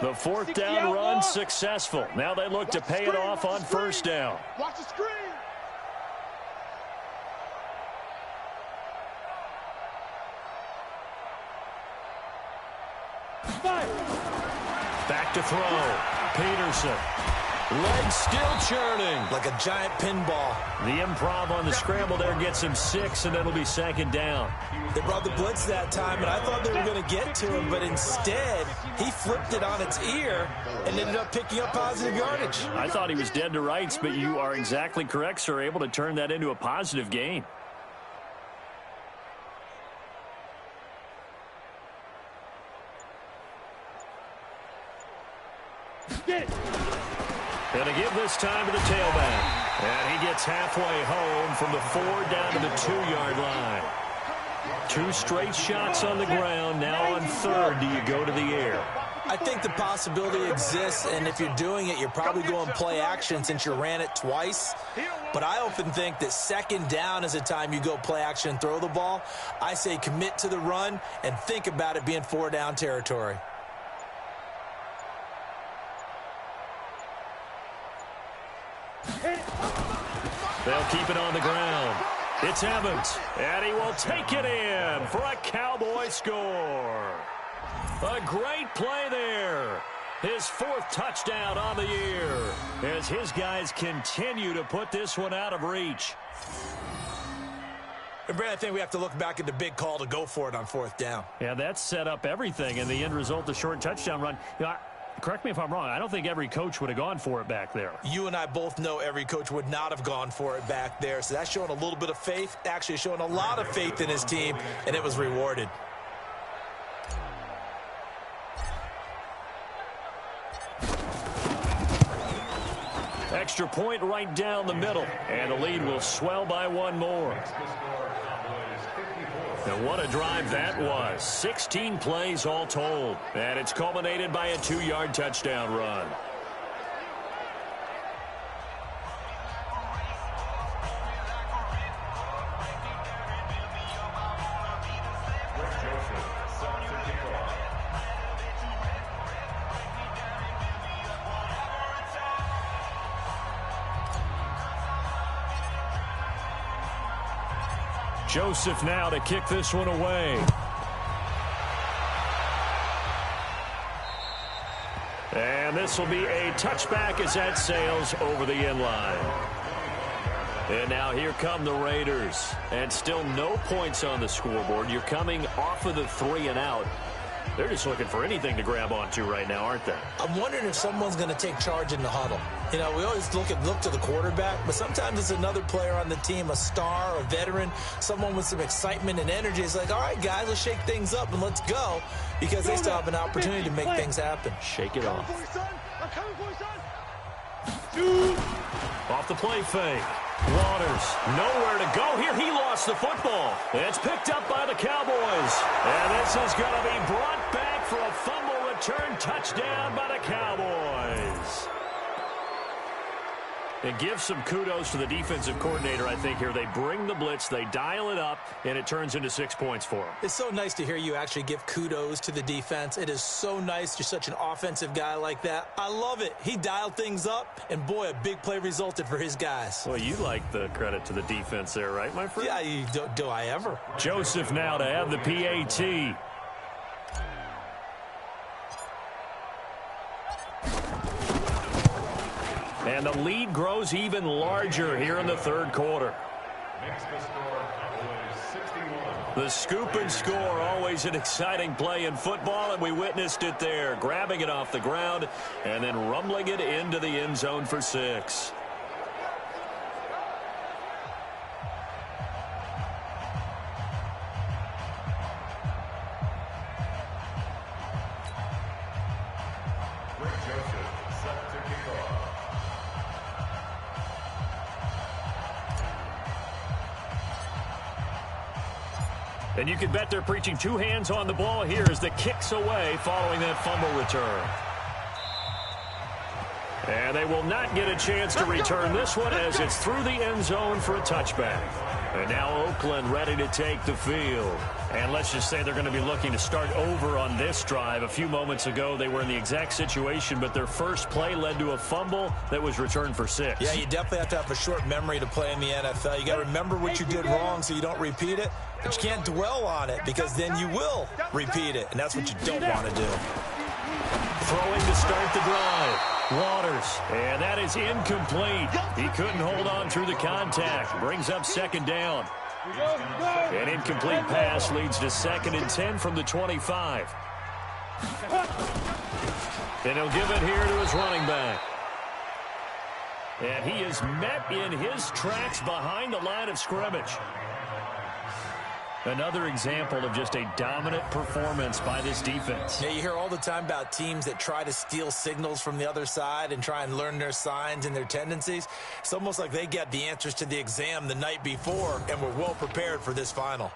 The 4th down run successful. Now they look to pay it off on 1st down. Watch the screen. Back to throw. Peterson. Legs still churning. Like a giant pinball. The improv on the scramble there gets him 6, and it'll be 2nd down. They brought the blitz that time, and I thought they were going to get to him, but instead, he flipped it on its ear and ended up picking up positive yardage. I thought he was dead to rights, but you are exactly correct, sir. Able to turn that into a positive gain. Get it. Going to give this time to the tailback. And he gets halfway home from the 4 down to the 2-yard line. 2 straight shots on the ground. Now on 3rd, do you go to the air? I think the possibility exists, and if you're doing it, you're probably going play action since you ran it twice. But I often think that 2nd down is the time you go play action and throw the ball. I say commit to the run and think about it being 4-down territory. They'll keep it on the ground. It's Evans, and he will take it in for a Cowboy score. A great play there. His 4th touchdown on the year as his guys continue to put this one out of reach. And Brad, I think we have to look back at the big call to go for it on 4th down. Yeah, that set up everything, and the end result, the short touchdown run. You know, correct me if I'm wrong, I don't think every coach would have gone for it back there. You and I both know every coach would not have gone for it back there. So that's showing a little bit of faith, actually showing a lot of faith in his team, and it was rewarded. Extra point right down the middle, and the lead will swell by 1 more. And what a drive that was. 16 plays all told. And it's culminated by a 2-yard touchdown run. Joseph now to kick this one away. And this will be a touchback as that sails over the end line. And now here come the Raiders. And still no points on the scoreboard. You're coming off of the 3 and out. They're just looking for anything to grab onto right now, aren't they? I'm wondering if someone's going to take charge in the huddle. You know, we always look to the quarterback, but sometimes it's another player on the team, a star, a veteran, someone with some excitement and energy. It's like, all right, guys, let's shake things up and let's go, because they still have an opportunity to make things happen. Shake it off. I'm coming for you, son. Off the play fake. Waters, nowhere to go here. He lost the football. It's picked up by the Cowboys. And this is going to be brought back for a fumble return touchdown by the Cowboys. And give some kudos to the defensive coordinator, I think, here. They bring the blitz, they dial it up, and it turns into 6 points for them. It's so nice to hear you actually give kudos to the defense. It is so nice. You're such an offensive guy like that. I love it. He dialed things up, and boy, a big play resulted for his guys. Well, you like the credit to the defense there, right, my friend? Yeah, do I ever? Joseph now to have the PAT. And the lead grows even larger here in the 3rd quarter. Makes the score Cowboys 61. The scoop and score, always an exciting play in football, and we witnessed it there. Grabbing it off the ground and then rumbling it into the end zone for 6. And you can bet they're preaching two hands on the ball here as the kick's away following that fumble return. And they will not get a chance to return this one as it's through the end zone for a touchback. And now Oakland ready to take the field. And let's just say they're going to be looking to start over on this drive. A few moments ago, they were in the exact situation, but their first play led to a fumble that was returned for 6. Yeah, you definitely have to have a short memory to play in the NFL. You got to remember what you did wrong so you don't repeat it. But you can't dwell on it because then you will repeat it, and that's what you don't want to do. Throwing to start the drive. Waters, and that is incomplete. He couldn't hold on through the contact. Brings up second down. An incomplete pass leads to 2nd and 10 from the 25. And he'll give it here to his running back. And he is met in his tracks behind the line of scrimmage. Another example of just a dominant performance by this defense. Yeah, you hear all the time about teams that try to steal signals from the other side and try and learn their signs and their tendencies. It's almost like they get the answers to the exam the night before and were well prepared for this final.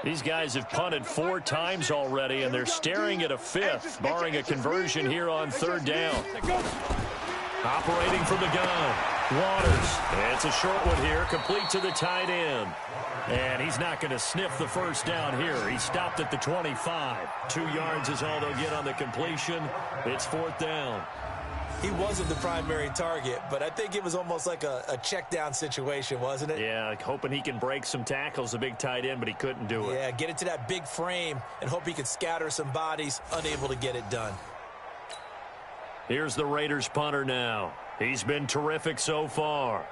These guys have punted 4 times already, and they're staring at a 5th, barring a conversion here on 3rd down. Operating from the gun, Waters. It's a short one here, complete to the tight end. And he's not going to sniff the first down here. He stopped at the 25. 2 yards is all they'll get on the completion. It's 4th down. He wasn't the primary target, but I think it was almost like a check down situation, wasn't it? Yeah, like hoping he can break some tackles, the big tight end, but he couldn't do it. Yeah, get it to that big frame and hope he could scatter some bodies, unable to get it done. Here's the Raiders punter now. He's been terrific so far.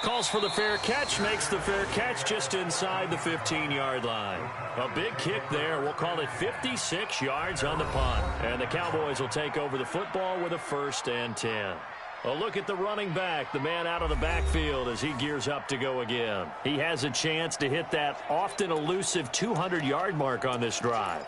Calls for the fair catch, makes the fair catch just inside the 15-yard line. A big kick there. We'll call it 56 yards on the punt. And the Cowboys will take over the football with a 1st and 10. A look at the running back, the man out of the backfield as he gears up to go again. He has a chance to hit that often elusive 200-yard mark on this drive.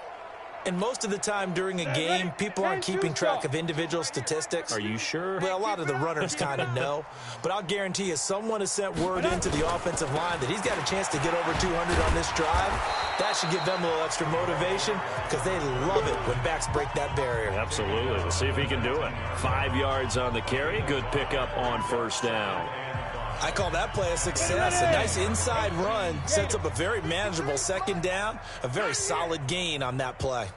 And most of the time during a game, people aren't keeping track of individual statistics. Are you sure? Well, a lot of the runners kind of know. But I'll guarantee you someone has sent word into the offensive line that he's got a chance to get over 200 on this drive. That should give them a little extra motivation because they love it when backs break that barrier. Absolutely. We'll see if he can do it. 5 yards on the carry. Good pickup on 1st down. I call that play a success. A nice inside run sets up a very manageable 2nd down. A very solid gain on that play.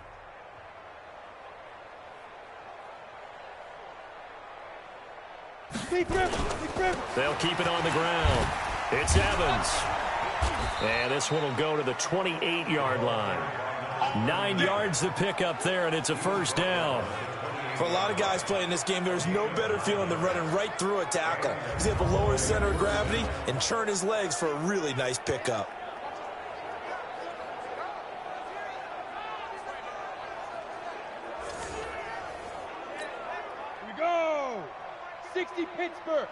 They'll keep it on the ground. It's Evans. And this one will go to the 28-yard line. 9 yards to pick up there, and it's a 1st down. For a lot of guys playing this game, there's no better feeling than running right through a tackle. He's able to lower his center of gravity and churn his legs for a really nice pickup. Here we go! 60 Pittsburgh!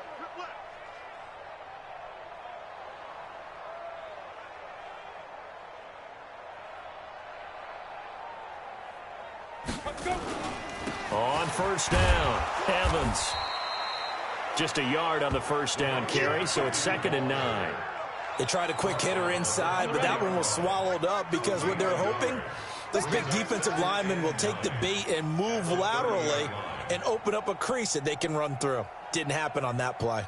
On 1st down, Evans. Just a yard on the 1st down carry, so it's 2nd and 9. They tried a quick hitter inside, but that one was swallowed up because what they're hoping, this big defensive lineman will take the bait and move laterally and open up a crease that they can run through. Didn't happen on that play.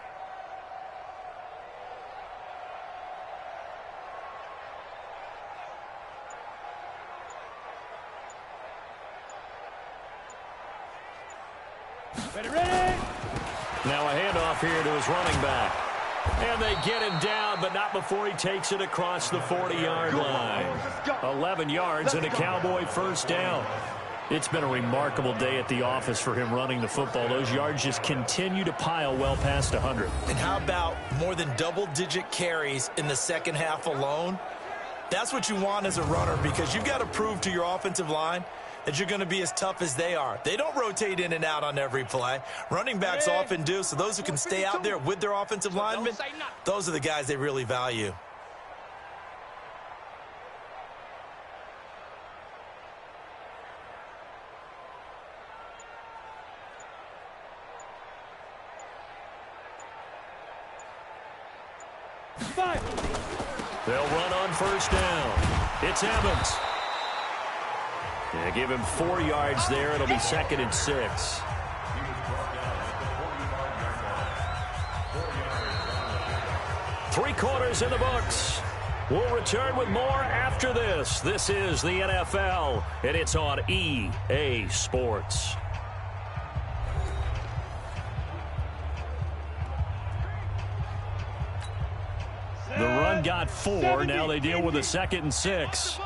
Now a handoff here to his running back. And they get him down, but not before he takes it across the 40-yard line. 11 yards and a Cowboy 1st down. It's been a remarkable day at the office for him running the football. Those yards just continue to pile well past 100. And how about more than double-digit carries in the 2nd half alone? That's what you want as a runner because you've got to prove to your offensive line that you're going to be as tough as they are. They don't rotate in and out on every play. Running backs often do, so those who can stay out there with their offensive linemen, those are the guys they really value. They'll run on first down. It's Evans. Yeah, give him 4 yards there. It'll be 2nd and 6. Three quarters in the books. We'll return with more after this. This is the NFL, and it's on EA Sports. The run got 4. Now they deal with a 2nd and 6.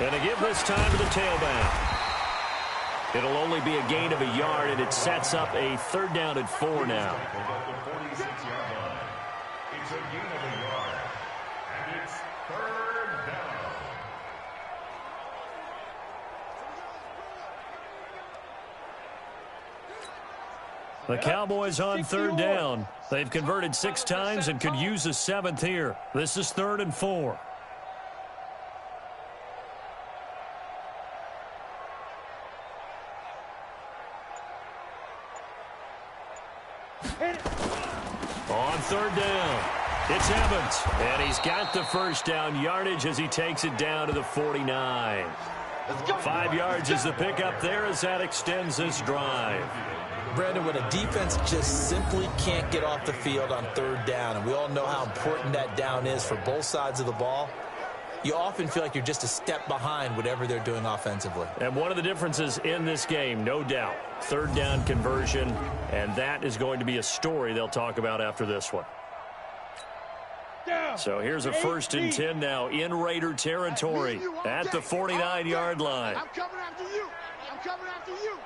And they give this time to the tailback. It'll only be a gain of a yard, and it sets up a 3rd down and 4 now. It's a gain of a yard, and it's 3rd down. The Cowboys on 3rd down. They've converted 6 times and could use a 7th here. This is 3rd and 4. On 3rd down, it's Evans, and he's got the 1st down yardage as he takes it down to the 49. 5 yards is the pickup there as that extends this drive. Brandon, when a defense just simply can't get off the field on 3rd down, and we all know how important that down is for both sides of the ball, you often feel like you're just a step behind whatever they're doing offensively. And one of the differences in this game, no doubt, 3rd down conversion, and that is going to be a story they'll talk about after this one. So here's a 1st and 10 now in Raider territory at the 49-yard line. I'm coming after you. I'm coming after you.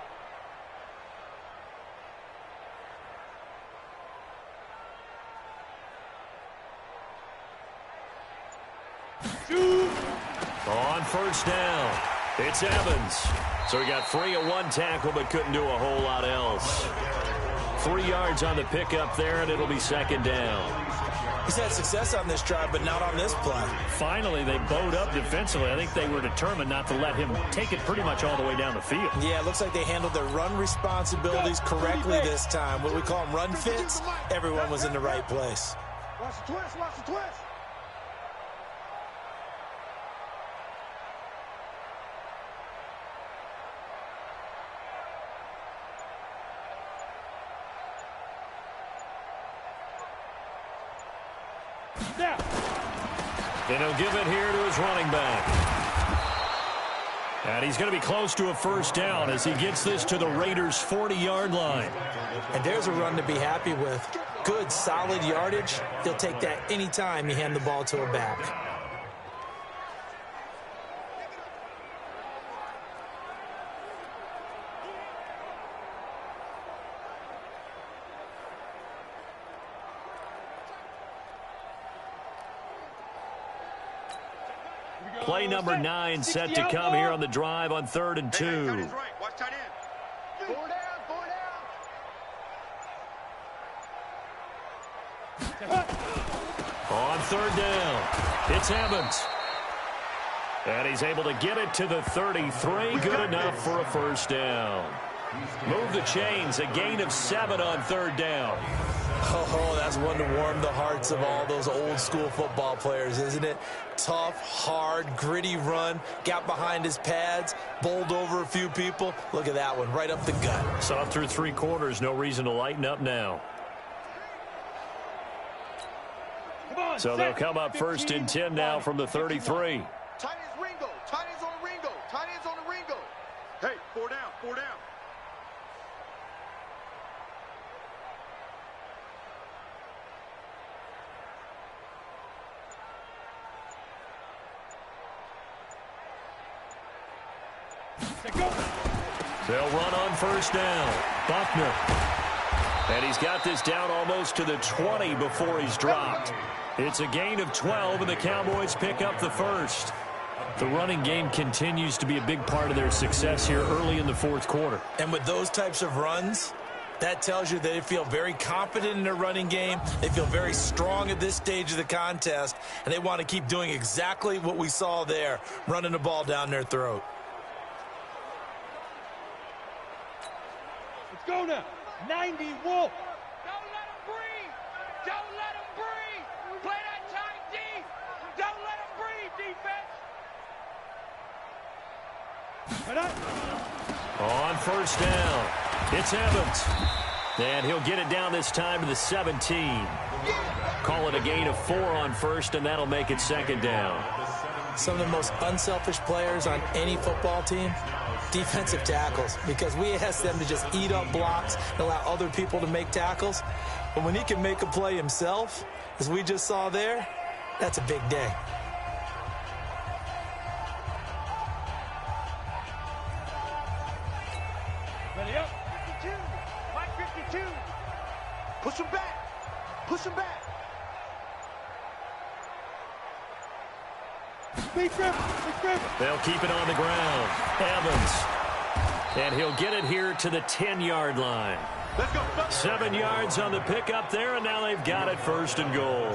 On 1st down, it's Evans. So he got free of 1 tackle but couldn't do a whole lot else. 3 yards on the pickup there, and it'll be 2nd down. He's had success on this drive, but not on this play. Finally, they bowed up defensively. I think they were determined not to let him take it pretty much all the way down the field. Yeah, it looks like they handled their run responsibilities correctly this time. What do we call them, run fits? Everyone was in the right place. Watch the twist, watch the twist. And he'll give it here to his running back. And he's going to be close to a 1st down as he gets this to the Raiders' 40-yard line. And there's a run to be happy with. Good, solid yardage. He'll take that any time you hand the ball to a back. Play number 9 set to come here on the drive on 3rd and 2. Hey, right. Watch tight end. 4 down. On 3rd down, it's Evans. And he's able to get it to the 33. Good enough for a 1st down. Move the chains, a gain of 7 on 3rd down. Oh, that's one to warm the hearts of all those old school football players, isn't it? Tough, hard, gritty run, got behind his pads, bowled over a few people. Look at that one, right up the gut. So up through 3 quarters, no reason to lighten up now. So they'll come up 1st and 10 now from the 33. Tight ends Ringo. Tight ends on Ringo. Tight ends on the Ringo. Hey, 4 down, 4 down. They'll run on 1st down. Buckner. And he's got this down almost to the 20 before he's dropped. It's a gain of 12, and the Cowboys pick up the 1st. The running game continues to be a big part of their success here early in the 4th quarter. And with those types of runs, That tells you they feel very confident in their running game. They feel very strong at this stage of the contest, and they want to keep doing exactly what we saw there, running the ball down their throat. Let's go now. 90 Wolf. Don't let him breathe. Don't let him breathe. Play that tight D. Don't let him breathe, defense. On first down, it's Evans. And he'll get it down this time to the 17. Call it a gain of 4 on first, and that'll make it second down. Some of the most unselfish players on any football team, defensive tackles, because we ask them to just eat up blocks and allow other people to make tackles. But when he can make a play himself, as we just saw there, that's a big day. Ready up. 52. Mike 52. Push him back. Push him back. Big grip. Big grip. They'll keep it on the ground. Evans. And he'll get it here to the 10-yard line. Let's go. 7 yards on the pickup there, and now they've got it first and goal.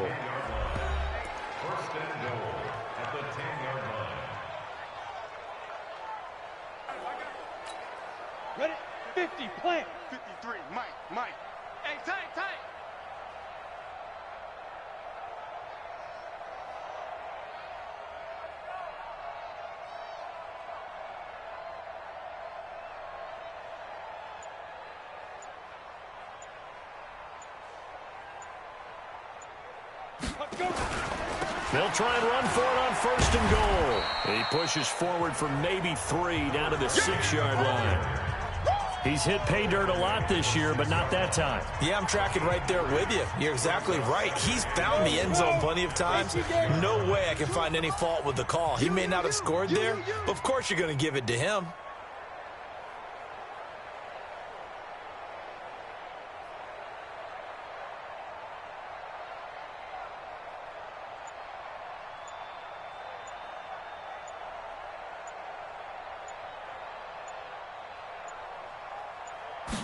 First and goal at the 10-yard line. Ready? 50. Plant. 53. Mike. Hey, tight. Let's go. They'll try and run for it on first and goal. He pushes forward for maybe 3 down to the 6-yard line. He's hit pay dirt a lot this year, but not that time. Yeah, I'm tracking right there with you. You're exactly right. He's found the end zone plenty of times. No way I can find any fault with the call. He may not have scored there, but of course you're going to give it to him.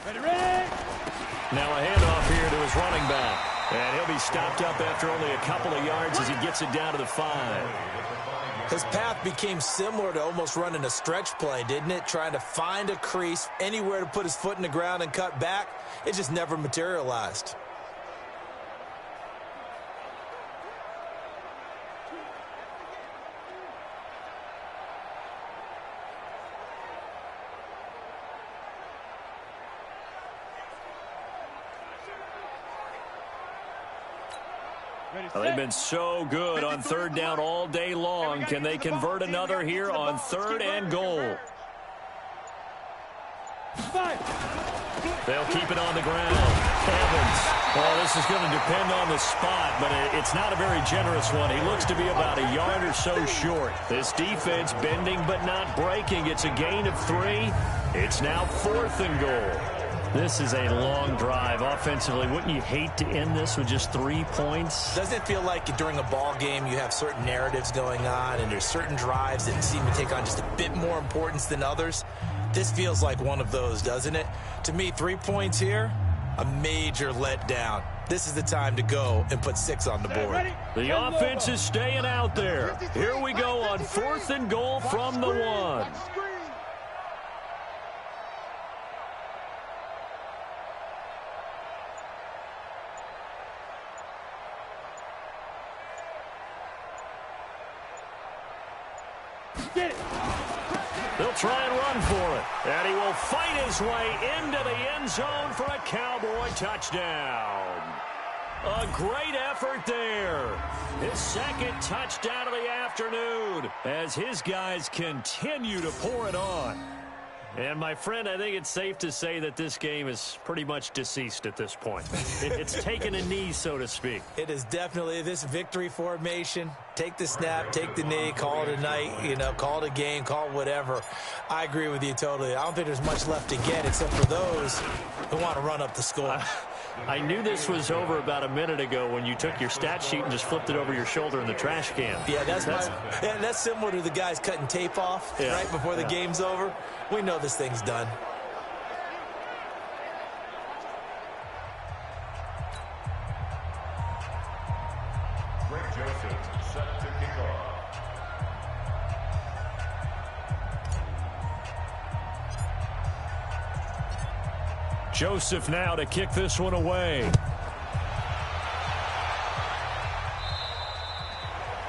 Ready. Now a handoff here to his running back. And he'll be stopped up after only a couple of yards as he gets it down to the 5. His path became similar to almost running a stretch play, didn't it? Trying to find a crease, anywhere to put his foot in the ground and cut back. It just never materialized. Well, they've been so good on third down all day long. Can they convert another here on 3rd and goal? 5. They'll keep it on the ground. Evans. Well, this is going to depend on the spot, but it's not a very generous one. He looks to be about a yard or so short. This defense bending but not breaking. It's a gain of 3. It's now 4th and goal. This is a long drive offensively. Wouldn't you hate to end this with just 3 points? Doesn't it feel like during a ball game you have certain narratives going on and there's certain drives that seem to take on just a bit more importance than others? This feels like one of those, doesn't it? To me, 3 points here, a major letdown. This is the time to go and put 6 on the board. The offense is staying out there. Here we go on 4th and goal from the 1. Get it. They'll try and run for it. And he will fight his way into the end zone for a Cowboy touchdown. A great effort there. His 2nd touchdown of the afternoon as his guys continue to pour it on. And, my friend, I think it's safe to say that this game is pretty much deceased at this point. It's taken a knee, so to speak. It is definitely this victory formation. Take the snap, take the knee, call it a night, call it a game, call it whatever. I agree with you totally. I don't think there's much left to get except for those who want to run up the score. I knew this was over about a minute ago when you took your stat sheet and just flipped it over your shoulder in the trash can. Yeah, that's similar to the guys cutting tape off right before the game's over. We know this thing's done. Joseph set to kick off. Joseph now to kick this one away.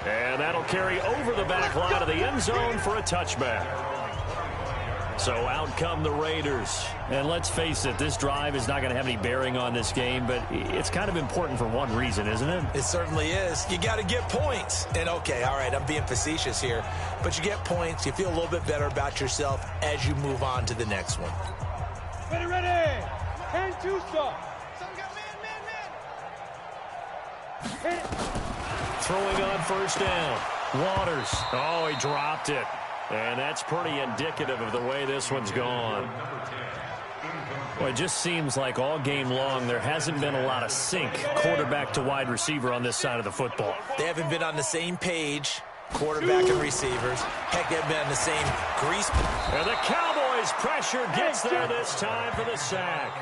And that'll carry over the back line of the end zone for a touchback. So out come the Raiders. And let's face it, this drive is not going to have any bearing on this game, but it's kind of important for one reason, isn't it? It certainly is. You got to get points. And okay, all right, I'm being facetious here, but you get points, you feel a little bit better about yourself as you move on to the next one. Ready. 10-2 stop. Throwing on first down. Waters. Oh, he dropped it. And that's pretty indicative of the way this one's gone. Well, it just seems like all game long there hasn't been a lot of sync quarterback to wide receiver on this side of the football. They haven't been on the same page, quarterback and receivers. Heck, they've been on the same grease. And the Cowboys pressure gets there this time for the sack.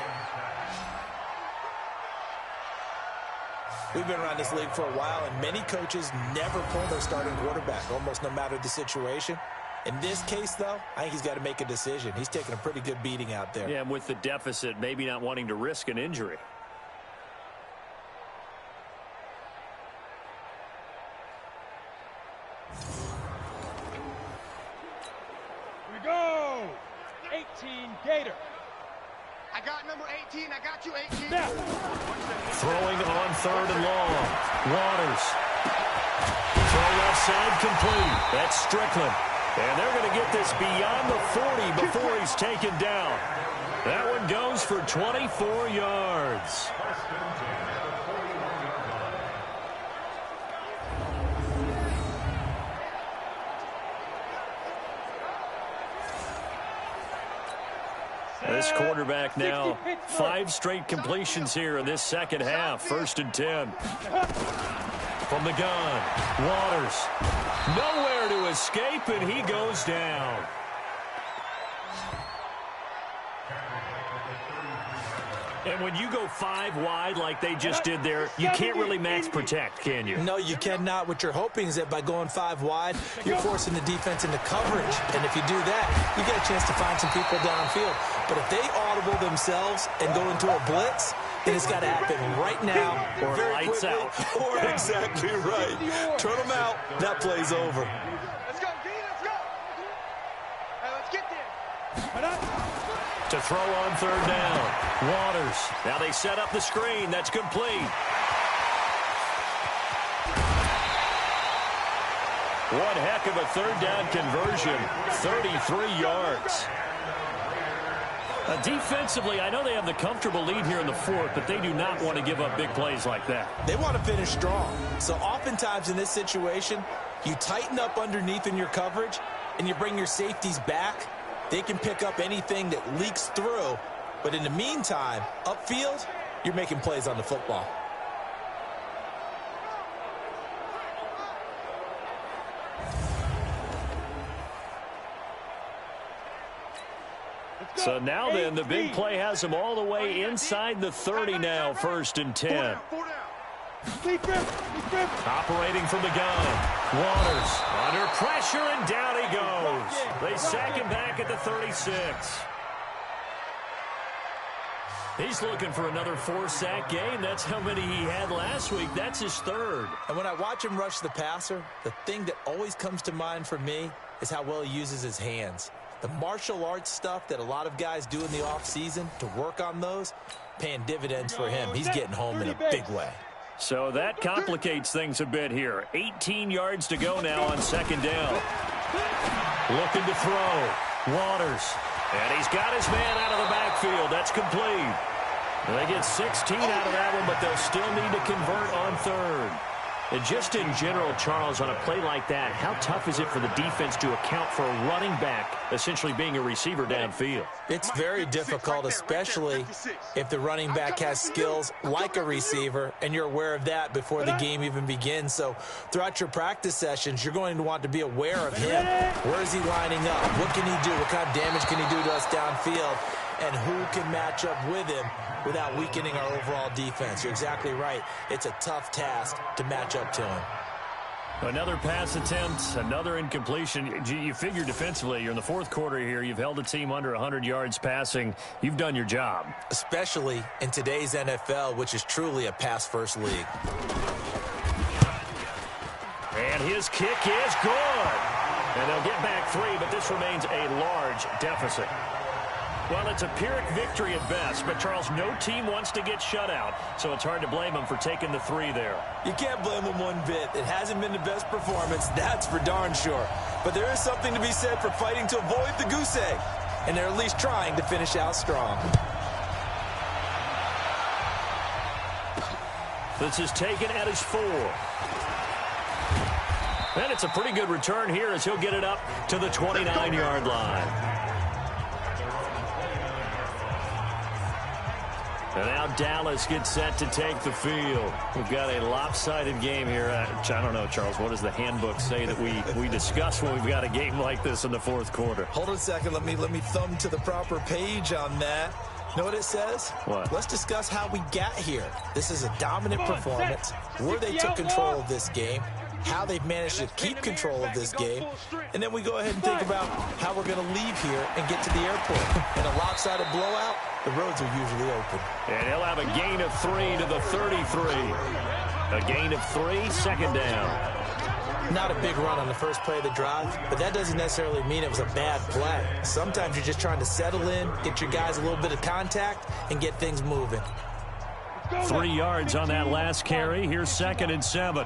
We've been around this league for a while, and many coaches never pull their starting quarterback, almost no matter the situation. In this case, though, I think he's got to make a decision. He's taking a pretty good beating out there. Yeah, and with the deficit, maybe not wanting to risk an injury. Here we go. 18 Gator. I got number 18. I got you, 18. Now. Throwing on third and long. Waters. Throw left side complete. That's Strickland. And they're going to get this beyond the 40 before he's taken down. That one goes for 24 yards. This quarterback now, 5 straight completions here in this second half. 1st and 10. From the gun, Waters. Nowhere to escape, and he goes down. And when you go 5 wide like they just did there, you can't really max protect, can you? No, you cannot. What you're hoping is that by going 5 wide, you're forcing the defense into coverage. And if you do that, you get a chance to find some people downfield. But if they audible themselves and go into a blitz, then it's got to happen right now. Or lights out. Or exactly right. Turn them out. That play's over. Let's go, D. Let's go. Hey, let's get there. To throw on third down. Waters. Now they set up the screen. That's complete. One heck of a third down conversion. 33 yards. Defensively, I know they have the comfortable lead here in the 4th, but they do not want to give up big plays like that. They want to finish strong. So oftentimes in this situation, you tighten up underneath in your coverage, and you bring your safeties back. They can pick up anything that leaks through. But in the meantime, upfield, you're making plays on the football. So now then, the big play has them all the way inside the 30 now, 1st and 10. Operating from the gun. Waters under pressure, and down he goes. They sack him back at the 36. He's looking for another 4-sack game. That's how many he had last week. That's his 3rd. And when I watch him rush the passer, the thing that always comes to mind for me is how well he uses his hands. The martial arts stuff that a lot of guys do in the offseason to work on those, paying dividends for him. He's getting home in a big way. So that complicates things a bit here. 18 yards to go now on 2nd down. Looking to throw. Waters. And he's got his man out of the backfield. That's complete. They get 16 out of that one, but they'll still need to convert on 3rd. And just in general, Charles, on a play like that, how tough is it for the defense to account for a running back essentially being a receiver downfield? It's very difficult, especially if the running back has skills like a receiver, and you're aware of that before the game even begins. So throughout your practice sessions, you're going to want to be aware of him. Where is he lining up? What can he do? What kind of damage can he do to us downfield? and who can match up with him without weakening our overall defense. You're exactly right. It's a tough task to match up to him. Another pass attempt, another incompletion. You figure defensively, you're in the fourth quarter here. You've held a team under 100 yards passing. You've done your job. Especially in today's NFL, which is truly a pass-first league. And his kick is good. And they'll get back 3, but this remains a large deficit. Well, it's a Pyrrhic victory at best, but, Charles, no team wants to get shut out, so it's hard to blame them for taking the 3 there. You can't blame them one bit. It hasn't been the best performance, that's for darn sure. But there is something to be said for fighting to avoid the goose egg, and they're at least trying to finish out strong. This is taken at his 4. And it's a pretty good return here as he'll get it up to the 29-yard line. And now Dallas gets set to take the field. We've got a lopsided game here. I don't know, Charles, what does the handbook say that we discuss when we've got a game like this in the fourth quarter? Hold on a second. Let me thumb to the proper page on that. Know what it says? What? Let's discuss how we got here. This is a dominant performance, where they took control of this game, how they've managed to keep control of this game, and then we go ahead and think about how we're going to leave here and get to the airport. In a lopsided blowout, the roads are usually open. And he'll have a gain of 3 to the 33. A gain of 3, second down. Not a big run on the first play of the drive, but that doesn't necessarily mean it was a bad play. Sometimes you're just trying to settle in, get your guys a little bit of contact, and get things moving. 3 yards on that last carry. Here's 2nd and 7.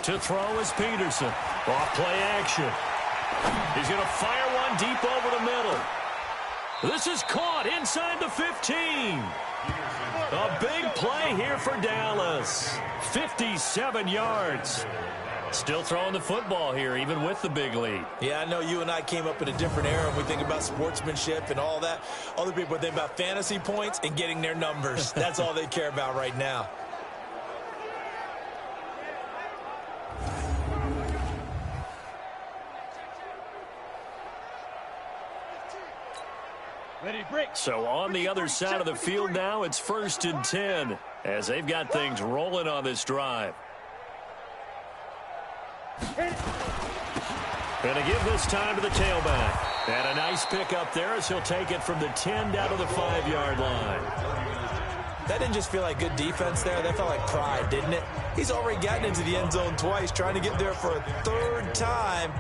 To throw is Peterson. Off play action. He's going to fire one deep over the middle. This is caught inside the 15. A big play here for Dallas. 57 yards. Still throwing the football here, even with the big lead. Yeah, I know you and I came up in a different era and we think about sportsmanship and all that. Other people think about fantasy points and getting their numbers. That's all they care about right now. So on the other side of the field now, it's 1st and 10 as they've got things rolling on this drive. And to give this time to the tailback. And a nice pick up there as he'll take it from the 10 down to the 5-yard line. That didn't just feel like good defense there. That felt like pride, didn't it? He's already gotten into the end zone twice, trying to get there for a 3rd time.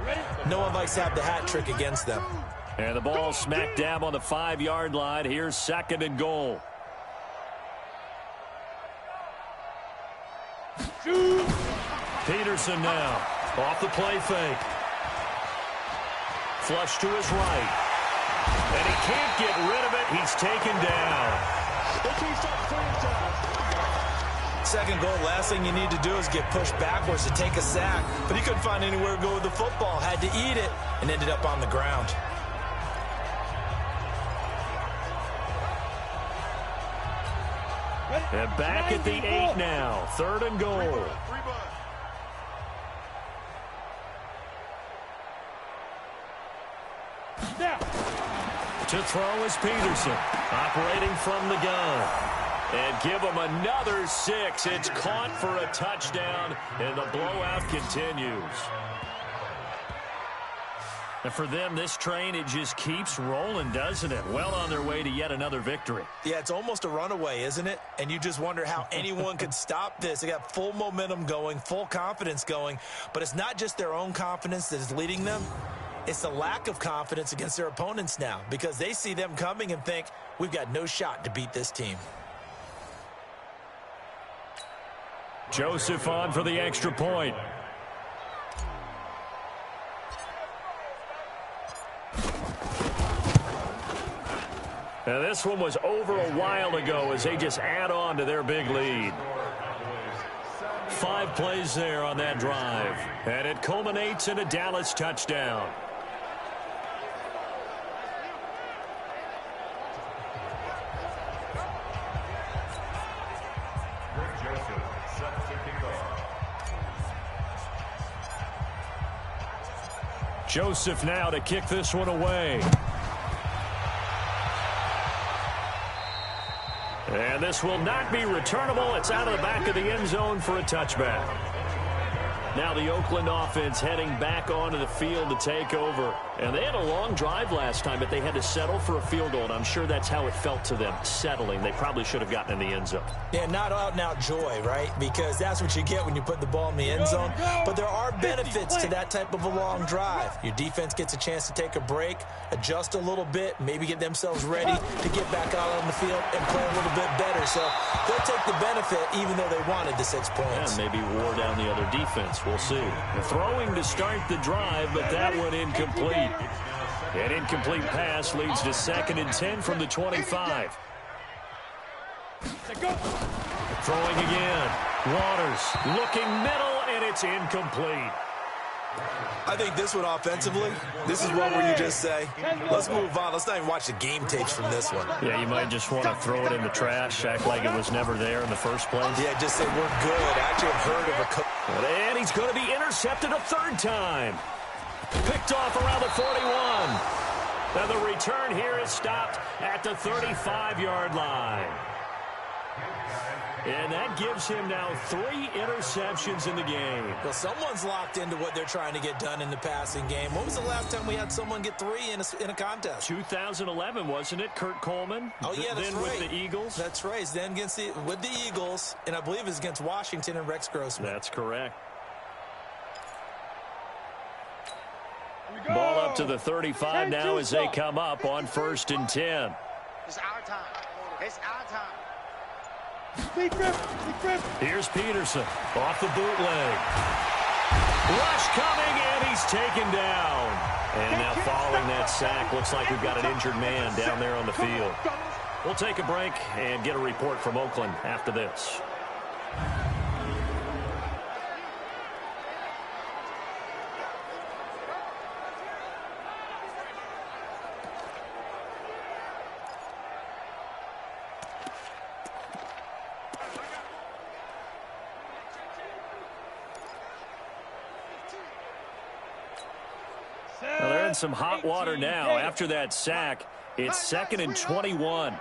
No one likes to have the hat trick against them. And the ball smack dab on the 5-yard line. Here's 2nd and goal. Peterson now. Off the play fake. Flush to his right. And he can't get rid of it. He's taken down. 2nd goal, last thing you need to do is get pushed backwards to take a sack. But he couldn't find anywhere to go with the football. Had to eat it and ended up on the ground. And back at the 8 now. 3rd and goal. To throw is Peterson. Operating from the gun. And give him another 6. It's caught for a touchdown. And the blowout continues. And for them, this train, it just keeps rolling, doesn't it? Well on their way to yet another victory. Yeah, it's almost a runaway, isn't it? And you just wonder how anyone could stop this. They got full momentum going, full confidence going. But it's not just their own confidence that is leading them. It's the lack of confidence against their opponents now because they see them coming and think, we've got no shot to beat this team. Joseph on for the extra point. Now this one was over a while ago as they just add on to their big lead. 5 plays there on that drive. And it culminates in a Dallas touchdown. Joseph now to kick this one away. And this will not be returnable. It's out of the back of the end zone for a touchback. Now the Oakland offense heading back onto the field to take over. And they had a long drive last time, but they had to settle for a field goal. And I'm sure that's how it felt to them, settling. They probably should have gotten in the end zone. Yeah, not out-and-out joy, right? Because that's what you get when you put the ball in the end zone. But there are benefits to that type of a long drive. Your defense gets a chance to take a break, adjust a little bit, maybe get themselves ready to get back out on the field and play a little bit better. So they'll take the benefit even though they wanted the 6 points. Yeah, maybe wore down the other defense. We'll see. Throwing to start the drive, but that one incomplete. An incomplete pass leads to 2nd and 10 from the 25. Throwing again. Waters looking middle, and it's incomplete. I think this one offensively, this is one where you just say, let's move on. Let's not even watch the game tapes from this one. Yeah, you might just want to throw it in the trash, act like it was never there in the first place. Yeah, just say we're good. I actually have heard of a... And he's going to be intercepted a 3rd time. Picked off around the 41. Now the return here is stopped at the 35-yard line. And that gives him now 3 interceptions in the game. Well, someone's locked into what they're trying to get done in the passing game. When was the last time we had someone get 3 in a contest? 2011, wasn't it? Kurt Coleman? Oh, yeah, that's then right. With the Eagles? That's right. Then with the Eagles, and I believe it was against Washington and Rex Grossman. That's correct. Ball up to the 35 now as they come up on 1st and 10. It's our time. It's our time. Here's Peterson off the bootleg. Rush coming, and he's taken down. And now following that sack, looks like we've got an injured man down there on the field. We'll take a break and get a report from Oakland after this. Well, they're in some hot water now. After that sack, it's 2nd and 21.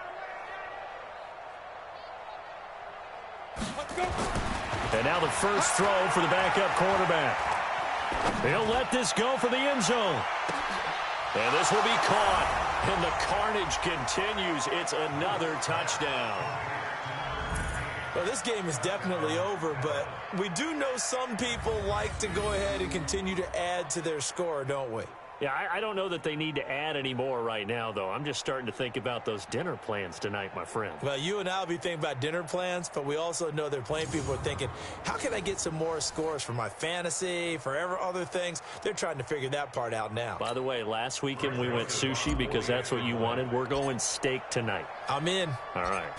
And now the first throw for the backup quarterback. He'll let this go for the end zone. And this will be caught. And the carnage continues. It's another touchdown. Well, this game is definitely over, but we do know some people like to go ahead and continue to add to their score, don't we? Yeah, I don't know that they need to add any more right now, though. I'm just starting to think about those dinner plans tonight, my friend. Well, you and I will be thinking about dinner plans, but we also know they're playing people are thinking, how can I get some more scores for my fantasy, for other things? They're trying to figure that part out now. By the way, last weekend we went sushi because that's what you wanted. We're going steak tonight. I'm in. All right.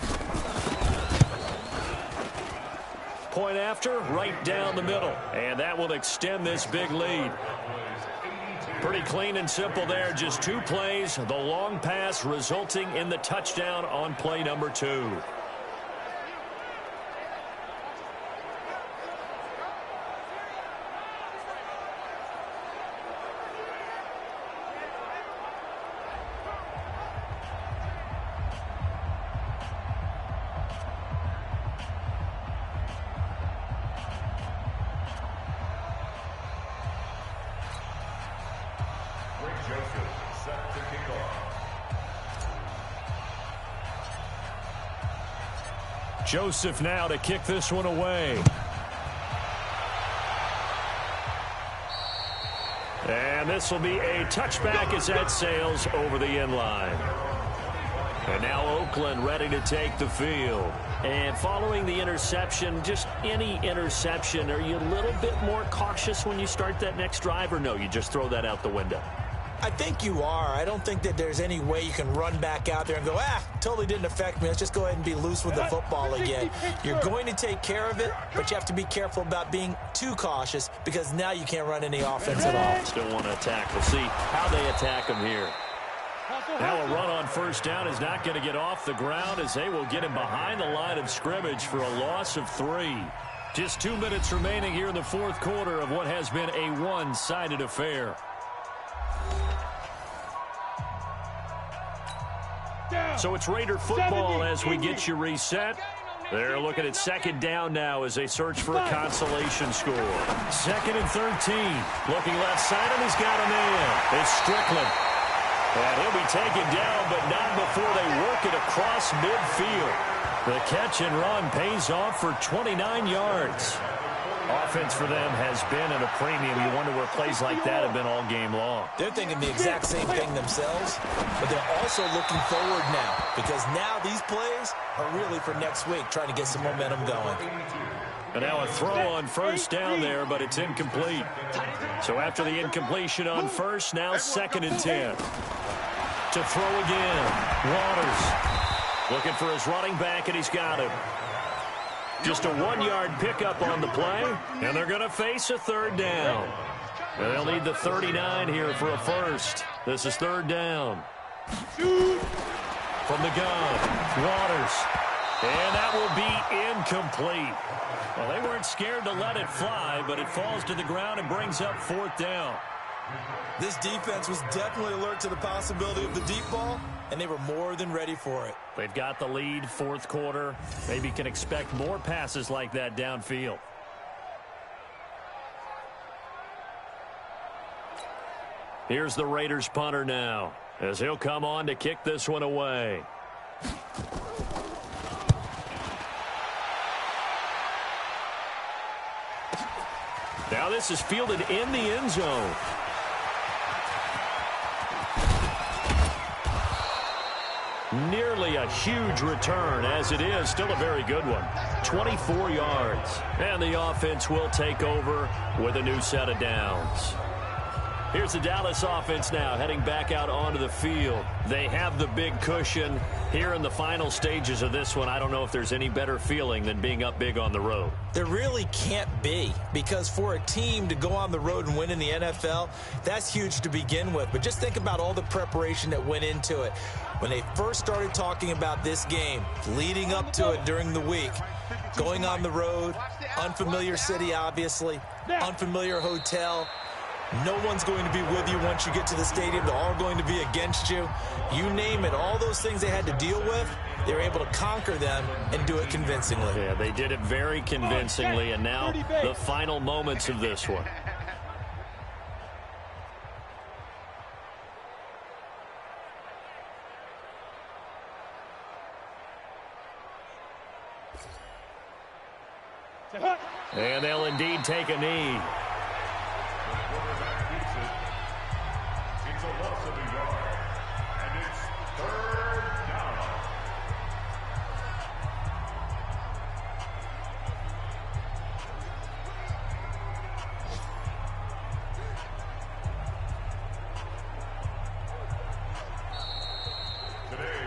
Point after, right down the middle. And that will extend this big lead. Pretty clean and simple there. Just 2 plays. The long pass resulting in the touchdown on play number 2. Joseph now to kick this one away. And this will be a touchback as that sails over the end line. And now Oakland ready to take the field. And following the interception, just any interception, are you a little bit more cautious when you start that next drive, or no, you just throw that out the window? I think you are. I don't think that there's any way you can run back out there and go, totally didn't affect me. Let's just go ahead and be loose with the football again. You're going to take care of it, but you have to be careful about being too cautious because now you can't run any offense at all. Still want to attack. We'll see how they attack him here. Now a run on first down is not going to get off the ground as they will get him behind the line of scrimmage for a loss of 3. Just 2 minutes remaining here in the fourth quarter of what has been a one-sided affair. So it's Raider football as we get you reset. They're looking at second down now as they search for a consolation score. 2nd and 13. Looking left side, and he's got a man. It's Strickland. And he'll be taken down, but not before they work it across midfield. The catch and run pays off for 29 yards. Offense for them has been at a premium. You wonder where plays like that have been all game long. They're thinking the exact same thing themselves, but they're also looking forward now because now these plays are really for next week, trying to get some momentum going. And now a throw on first down there, but it's incomplete. So after the incompletion on first, now 2nd and 10. To throw again, Waters looking for his running back, and he's got him. Just a 1-yard pickup on the play, and they're going to face a 3rd down. And they'll need the 39 here for a first. This is 3rd down. From the gun, Waters. And that will be incomplete. Well, they weren't scared to let it fly, but it falls to the ground and brings up 4th down. This defense was definitely alert to the possibility of the deep ball, and they were more than ready for it. They've got the lead, 4th quarter. Maybe can expect more passes like that downfield. Here's the Raiders punter now, as he'll come on to kick this one away. Now this is fielded in the end zone. Nearly a huge return, as it is still a very good one. 24 yards. And the offense will take over with a new set of downs. Here's the Dallas offense now heading back out onto the field. They have the big cushion. Here in the final stages of this one, I don't know if there's any better feeling than being up big on the road. There really can't be, because for a team to go on the road and win in the NFL, that's huge to begin with. But just think about all the preparation that went into it. When they first started talking about this game, leading up to it during the week, going on the road, unfamiliar city, obviously, unfamiliar hotel. No one's going to be with you once you get to the stadium. They're all going to be against you. You name it, all those things they had to deal with, they were able to conquer them and do it convincingly. Yeah, they did it very convincingly, and now the final moments of this one. And they'll indeed take a knee. It's a loss of a yard, and it's 3rd down.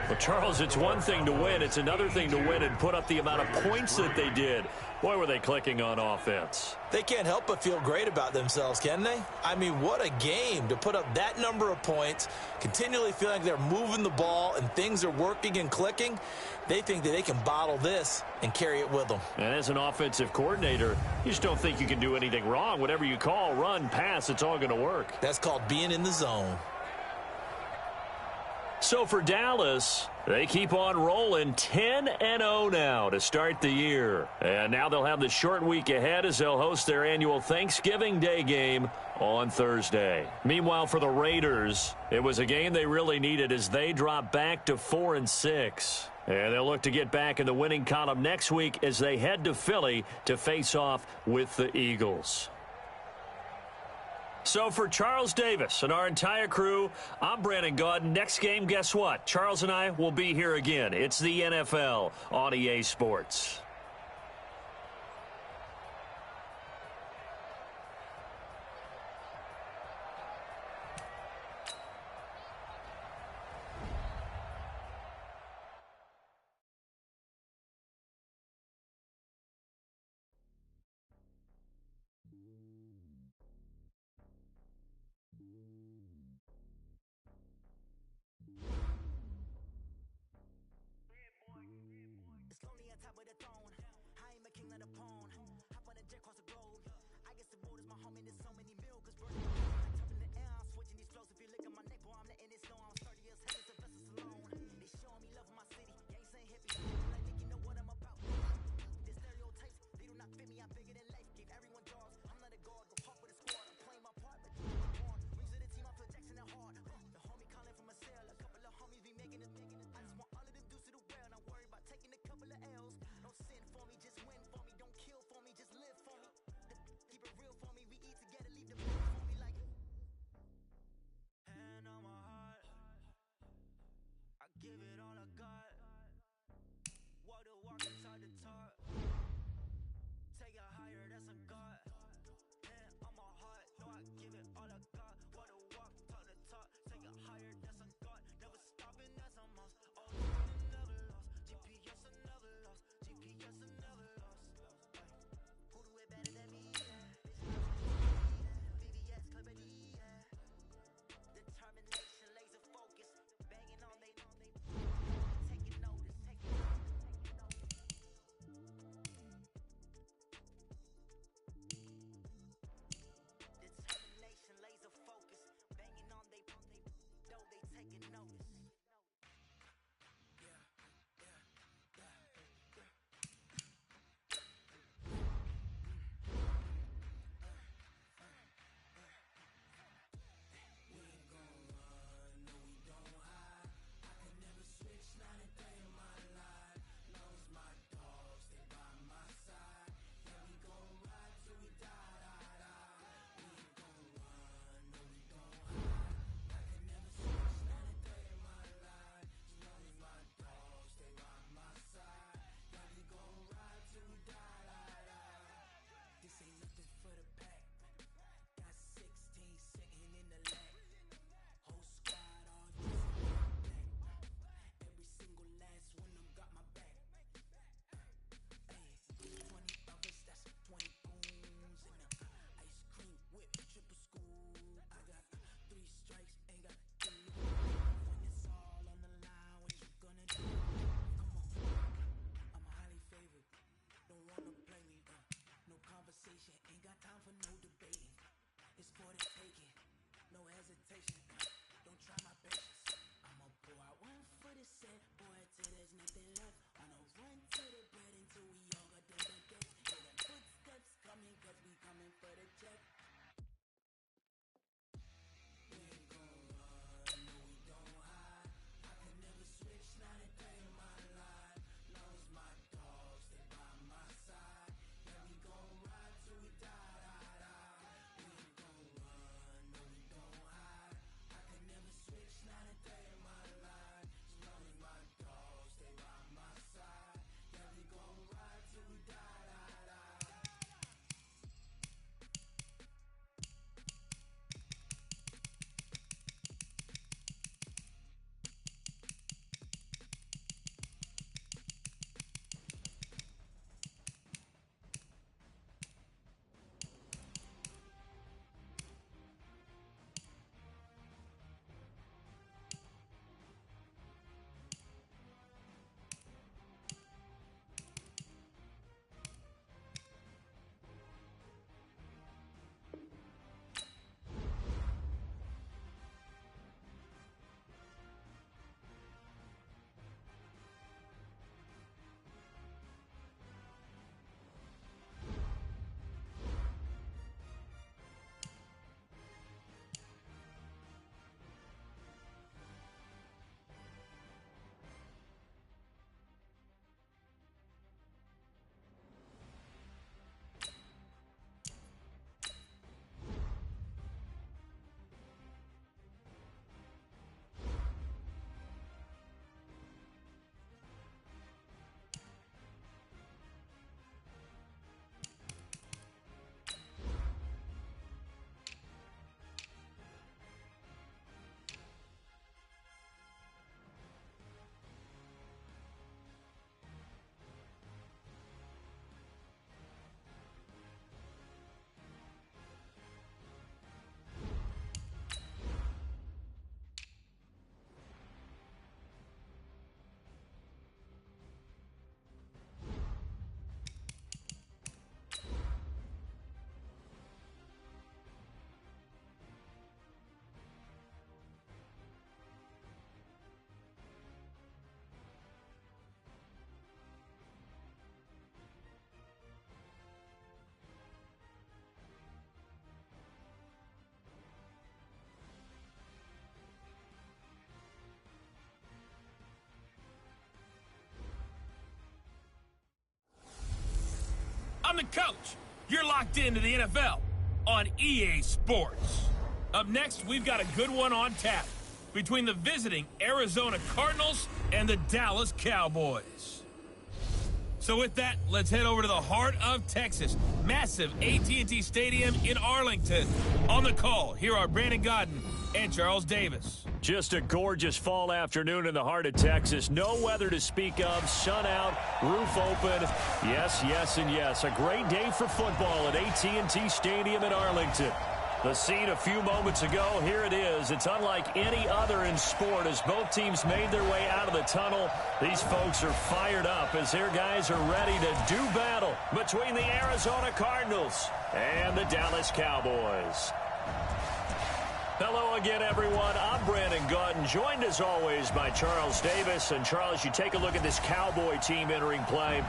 Well, Charles, it's one thing to win. It's another thing to win and put up the amount of points that they did. Boy, were they clicking on offense. They can't help but feel great about themselves, can they? I mean, what a game to put up that number of points, continually feeling like they're moving the ball and things are working and clicking. They think that they can bottle this and carry it with them. And as an offensive coordinator, you just don't think you can do anything wrong. Whatever you call, run, pass, it's all going to work. That's called being in the zone. So for Dallas, they keep on rolling 10-0 now to start the year. And now they'll have the short week ahead as they'll host their annual Thanksgiving Day game on Thursday. Meanwhile, for the Raiders, it was a game they really needed as they drop back to 4-6. And they'll look to get back in the winning column next week as they head to Philly to face off with the Eagles. So for Charles Davis and our entire crew, I'm Brandon Gaudin. Next game, guess what? Charles and I will be here again. It's the NFL on EA Sports. the coach. You're locked into the NFL on EA Sports. Up next, we've got a good one on tap between the visiting Arizona Cardinals and the Dallas Cowboys. So with that, let's head over to the heart of Texas. Massive AT&T Stadium in Arlington. On the call, here are Brandon Godden and Charles Davis. Just a gorgeous fall afternoon in the heart of Texas. No weather to speak of. Sun out, roof open. Yes, yes, and yes. A great day for football at AT&T Stadium in Arlington. The scene a few moments ago, here it is. It's unlike any other in sport as both teams made their way out of the tunnel. These folks are fired up as their guys are ready to do battle between the Arizona Cardinals and the Dallas Cowboys. Hello again, everyone. I'm Brandon Godden, joined as always by Charles Davis. And Charles, you take a look at this Cowboy team entering play.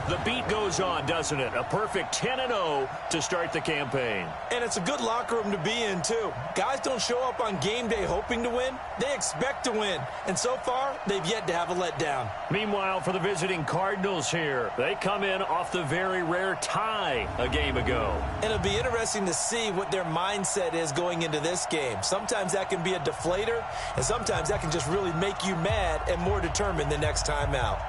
The beat goes on, doesn't it? A perfect 10-0 to start the campaign. And it's a good locker room to be in, too. Guys don't show up on game day hoping to win. They expect to win. And so far, they've yet to have a letdown. Meanwhile, for the visiting Cardinals here, they come in off the very rare tie a game ago. And it'll be interesting to see what their mindset is going into this game. Sometimes that can be a deflator, and sometimes that can just really make you mad and more determined the next time out.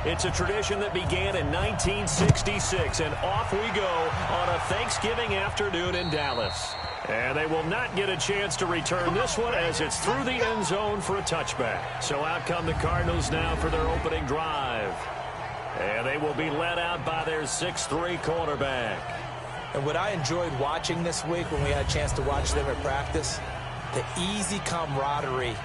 It's a tradition that began in 1966, and off we go on a Thanksgiving afternoon in Dallas. And they will not get a chance to return this one as it's through the end zone for a touchback. So out come the Cardinals now for their opening drive. And they will be led out by their 6'3" quarterback. And what I enjoyed watching this week when we had a chance to watch them at practice, the easy camaraderie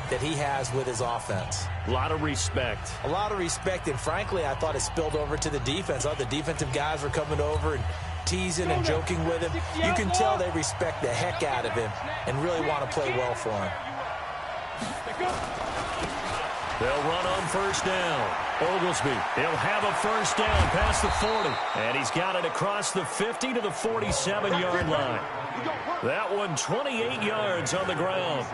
that he has with his offense. A lot of respect. A lot of respect, and frankly, I thought it spilled over to the defense. All the defensive guys were coming over and teasing and joking with him. You can tell they respect the heck out of him and really want to play well for him. They'll run on first down. Oglesby, he'll have a first down past the 40. And he's got it across the 50 to the 47-yard line. That one 28 yards on the ground.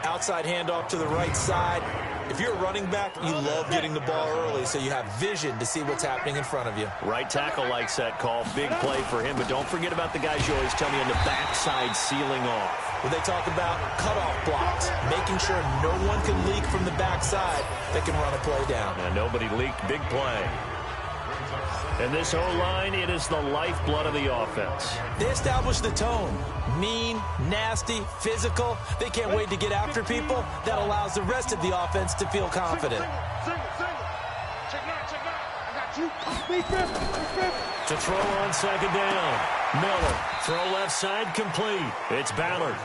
Outside handoff to the right side. If you're a running back, you love getting the ball early so you have vision to see what's happening in front of you. Right tackle likes that call. Big play for him, but don't forget about the guys you always tell me on the backside sealing off. When they talk about cutoff blocks, making sure no one can leak from the backside that can run a play down. And nobody leaked. Big play. And this O-line, it is the lifeblood of the offense. They establish the tone. Mean, nasty, physical. They can't wait to get after people. That allows the rest of the offense to feel confident. To throw on second down. Miller, throw left side, complete. It's Ballard.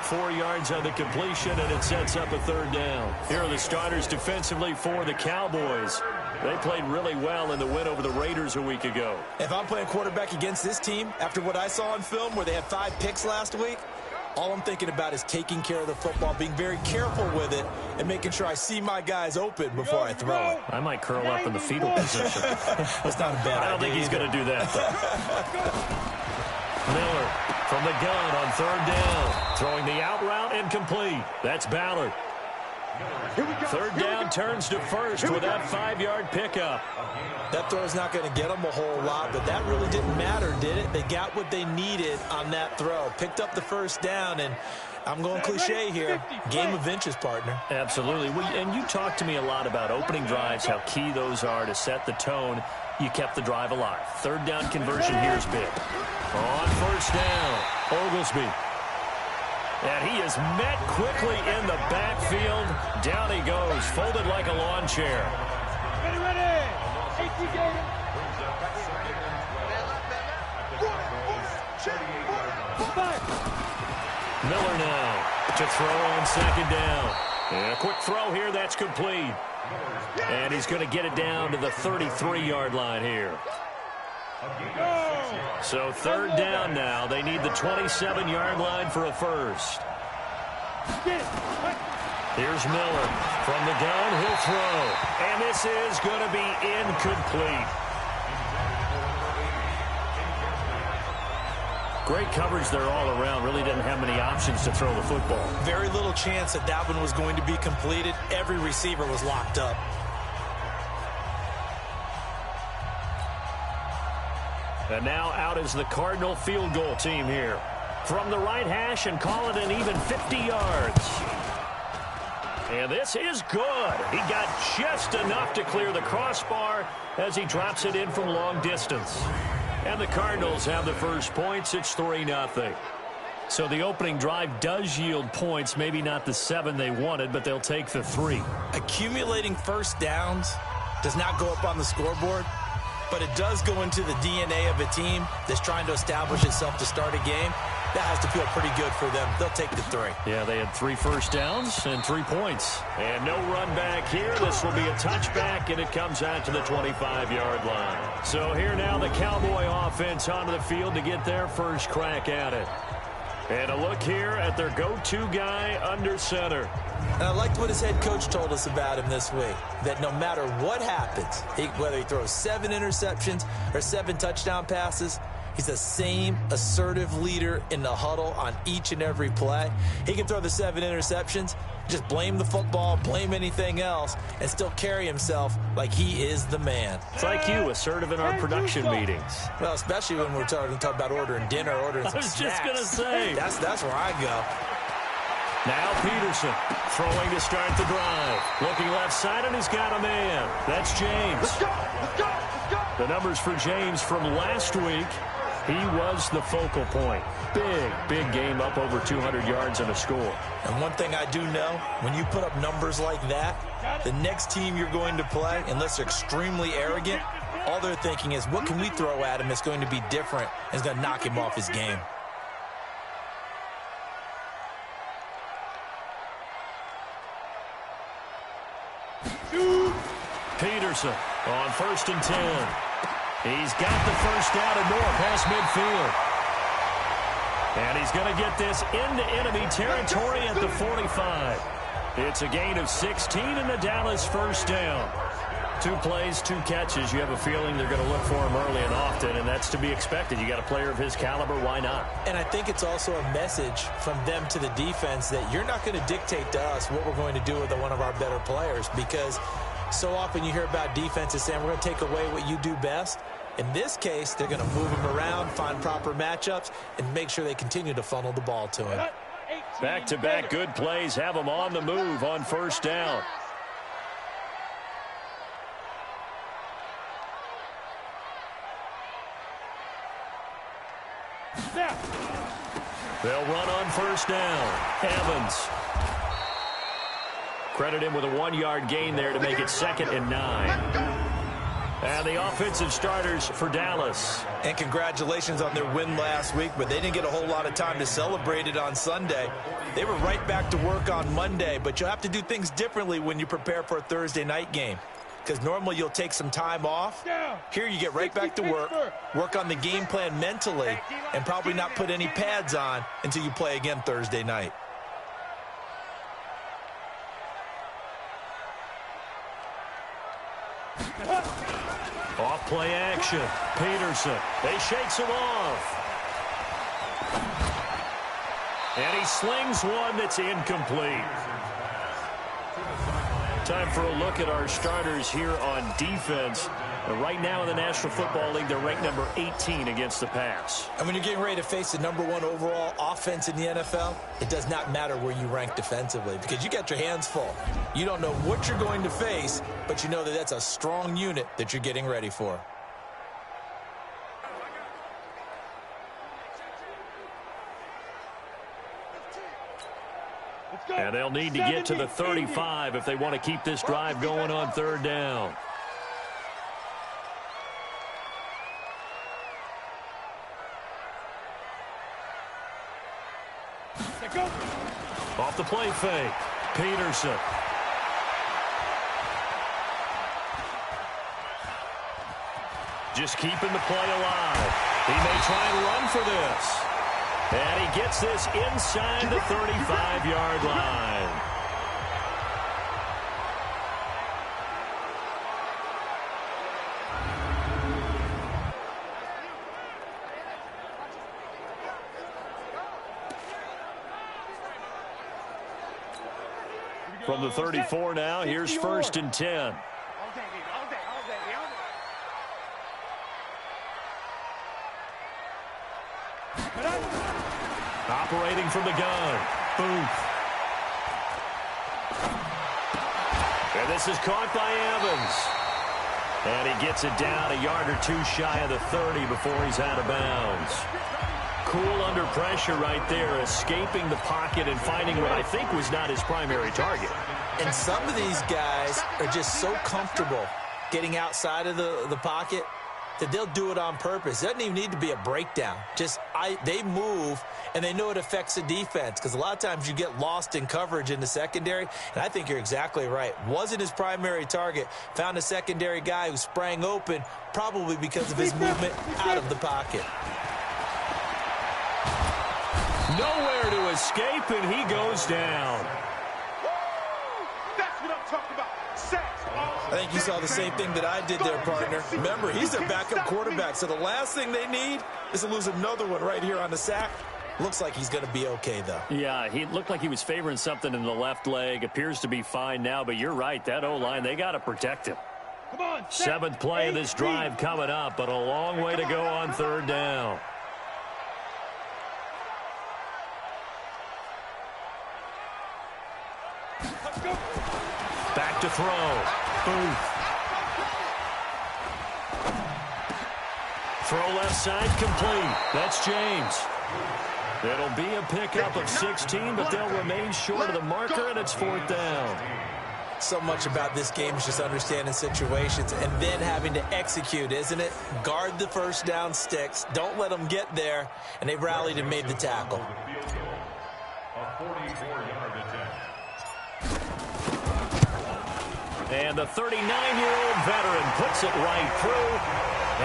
4 yards on the completion, and it sets up a third down. Here are the starters defensively for the Cowboys. They played really well in the win over the Raiders a week ago. If I'm playing quarterback against this team, after what I saw on film where they had 5 picks last week, all I'm thinking about is taking care of the football, being very careful with it, and making sure I see my guys open before I throw it. I might curl up in the fetal position. That's not a bad idea. I don't think he's going to do that, though. Miller from the gun on third down. Throwing the out route incomplete. That's Ballard. Third down turns to first with that 5-yard pickup. That throw's not going to get them a whole lot, but that really didn't matter, did it? They got what they needed on that throw. Picked up the first down, and I'm going cliche here. Game of inches, partner. Absolutely. And you talked to me a lot about opening drives, how key those are to set the tone. You kept the drive alive. Third down conversion here is big. On first down, Oglesby. And he is met quickly in the backfield. Down he goes, folded like a lawn chair. Ready. 18 game. Miller now to throw on second down. And a quick throw here, that's complete. And he's going to get it down to the 33-yard line here. So third down now. They need the 27-yard line for a first. Here's Miller from the gun. He'll throw. And this is going to be incomplete. Great coverage there all around. Really didn't have many options to throw the football. Very little chance that that one was going to be completed. Every receiver was locked up. And now out is the Cardinal field goal team here. From the right hash and call it an even 50 yards. And this is good. He got just enough to clear the crossbar as he drops it in from long distance. And the Cardinals have the first points. It's 3-0. So the opening drive does yield points. Maybe not the 7 they wanted, but they'll take the 3. Accumulating first downs does not go up on the scoreboard, but it does go into the DNA of a team that's trying to establish itself to start a game. That has to feel pretty good for them. They'll take the 3. Yeah, they had 3 first downs and 3 points. And no run back here. This will be a touchback, and it comes out to the 25-yard line. So here now the Cowboy offense onto the field to get their first crack at it. And a look here at their go-to guy under center. And I liked what his head coach told us about him this week, that no matter what happens, whether he throws 7 interceptions or 7 touchdown passes, he's the same assertive leader in the huddle on each and every play. He can throw the 7 interceptions, just blame the football, blame anything else, and still carry himself like he is the man. It's like you, assertive in our production meetings. Well, especially when we're talking about ordering dinner, ordering some snacks. I was just going to say. That's where I go. Now Peterson throwing to start the drive. Looking left side, and he's got a man. That's James. Let's go, let's go, let's go. The numbers for James from last week. He was the focal point. Big game, up over 200 yards and a score. And one thing I do know, when you put up numbers like that, the next team you're going to play, unless they're extremely arrogant, all they're thinking is, what can we throw at him that's going to be different and is going to knock him off his game? Peterson on 1st and 10. He's got the first down and more past midfield. And he's going to get this into enemy territory at the 45. It's a gain of 16 and the Dallas first down. 2 plays, 2 catches. You have a feeling they're going to look for him early and often, and that's to be expected. You got a player of his caliber, why not? And I think it's also a message from them to the defense that you're not going to dictate to us what we're going to do with one of our better players, because so often you hear about defenses saying we're going to take away what you do best. In this case, they're going to move him around, find proper matchups, and make sure they continue to funnel the ball to him. Back-to-back good plays have him on the move on first down. They'll run on first down. Evans. Credit him with a 1-yard gain there to make it 2nd and 9. And the offensive starters for Dallas. And congratulations on their win last week, but they didn't get a whole lot of time to celebrate it on Sunday. They were right back to work on Monday, but you'll have to do things differently when you prepare for a Thursday night game, because normally you'll take some time off. Here you get right back to work on the game plan mentally, and probably not put any pads on until you play again Thursday night. Off play action. Peterson. They shakes him off. And he slings one that's incomplete. Time for a look at our starters here on defense. Right now in the National Football League, they're ranked number 18 against the pass. And when you're getting ready to face the number 1 overall offense in the NFL, it does not matter where you rank defensively, because you got your hands full. You don't know what you're going to face, but you know that that's a strong unit that you're getting ready for. And they'll need to get to the 35 if they want to keep this drive going on 3rd down. Off the play fake. Peterson. Just keeping the play alive. He may try and run for this. And he gets this inside the 35-yard line. From the 34 now, here's 1st and 10. Operating from the gun. Booth. And this is caught by Evans. And he gets it down a yard or two shy of the 30 before he's out of bounds. Cool under pressure right there, escaping the pocket and finding what I think was not his primary target. And some of these guys are just so comfortable getting outside of the pocket that they'll do it on purpose. It doesn't even need to be a breakdown. They move, and they know it affects the defense, because a lot of times you get lost in coverage in the secondary, and I think you're exactly right. Wasn't his primary target. Found a secondary guy who sprang open, probably because of his movement out of the pocket. Nowhere to escape, and he goes down. That's what I'm talking about. Sacks. I think you saw the same thing that I did there, partner. Remember, he's their backup quarterback, so the last thing they need is to lose another one right here on the sack. Looks like he's going to be okay, though. Yeah, he looked like he was favoring something in the left leg. Appears to be fine now, but you're right. That O-line, they got to protect him. Come on, 7th play of this drive coming up, but a long way to go on 3rd down. Back to throw. Booth. Throw left side complete. That's James. It'll be a pickup of 16, but they'll remain short of the marker, and it's 4th down. So much about this game is just understanding situations and then having to execute, isn't it? Guard the first down sticks. Don't let them get there, and they rallied and made the tackle. A 44-yard attempt. And the 39-year-old veteran puts it right through,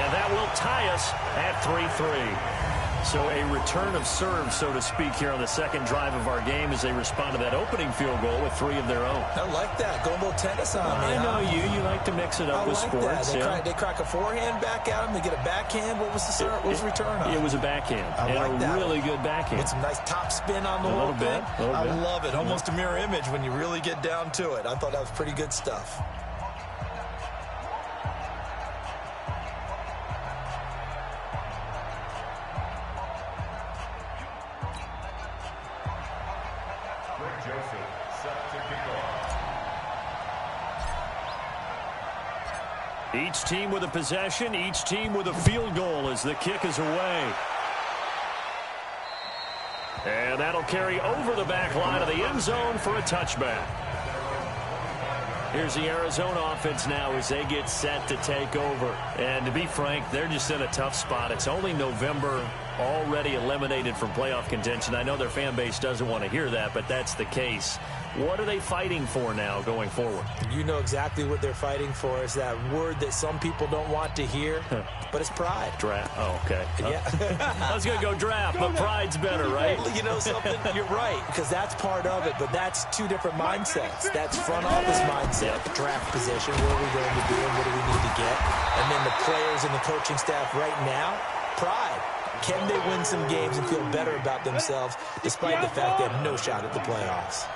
and that will tie us at 3-3. So a return of serve, so to speak, here on the second drive of our game as they respond to that opening field goal with 3 of their own. I like that. Go a little tennis on me. I know you like to mix it up with sports. They crack a forehand back at him. They get a backhand. What was the return on? It was a backhand. I like that. Really good backhand. With some nice top spin on the whole thing. I love it. Almost a mirror image when you really get down to it. I thought that was pretty good stuff. Each team with a possession, each team with a field goal as the kick is away. And that'll carry over the back line of the end zone for a touchback. Here's the Arizona offense now as they get set to take over. And to be frank, they're just in a tough spot. It's only November, already eliminated from playoff contention. I know their fan base doesn't want to hear that, but that's the case. What are they fighting for now going forward? You know exactly what they're fighting for. Is that word that some people don't want to hear, but it's pride. Draft. Oh, okay. Yeah. I was going to go draft, but pride's better, right? You know something? You're right, because that's part of it, but that's two different mindsets. That's front office mindset, draft position, where are we going to be and what do we need to get? And then the players and the coaching staff right now, pride. Can they win some games and feel better about themselves despite the fact they have no shot at the playoffs?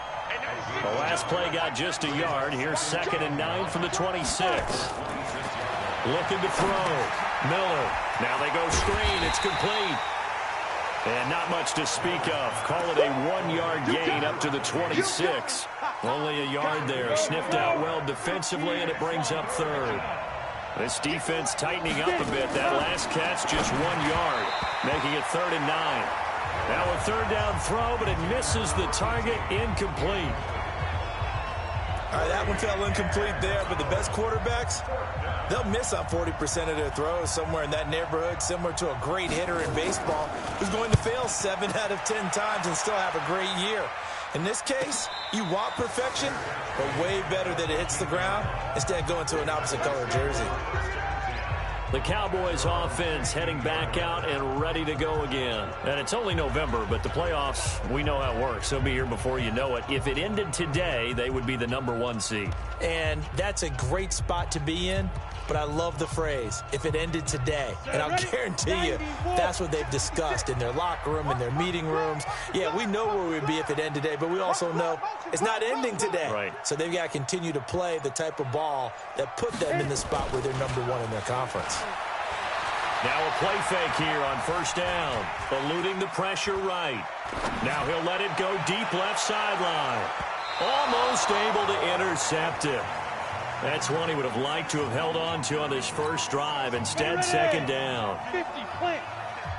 The last play got just a yard. Here's 2nd and 9 from the 26. Looking to throw. Miller. Now they go screen. It's complete. And not much to speak of. Call it a 1-yard gain up to the 26. Only a yard there. Sniffed out well defensively, and it brings up 3rd. This defense tightening up a bit. That last catch just 1 yard, making it 3rd and 9. Now a 3rd down throw, but it misses the target. Incomplete. All right, that one fell incomplete there, but the best quarterbacks, they'll miss on 40% of their throws, somewhere in that neighborhood, similar to a great hitter in baseball who's going to fail 7 out of 10 times and still have a great year. In this case, you want perfection, but way better that it hits the ground instead of going to an opposite color jersey. The Cowboys offense heading back out and ready to go again. And it's only November, but the playoffs, we know how it works. They'll be here before you know it. If it ended today, they would be the #1 seed. And that's a great spot to be in, but I love the phrase, if it ended today. And I'll guarantee you that's what they've discussed in their locker room, in their meeting rooms. Yeah, we know where we'd be if it ended today, but we also know it's not ending today. Right. So they've got to continue to play the type of ball that put them in the spot where they're #1 in their conference. Now a play fake here on first down, eluding the pressure right. Now he'll let it go deep left sideline. Almost able to intercept it. That's one he would have liked to have held on to on this first drive. Instead, second down.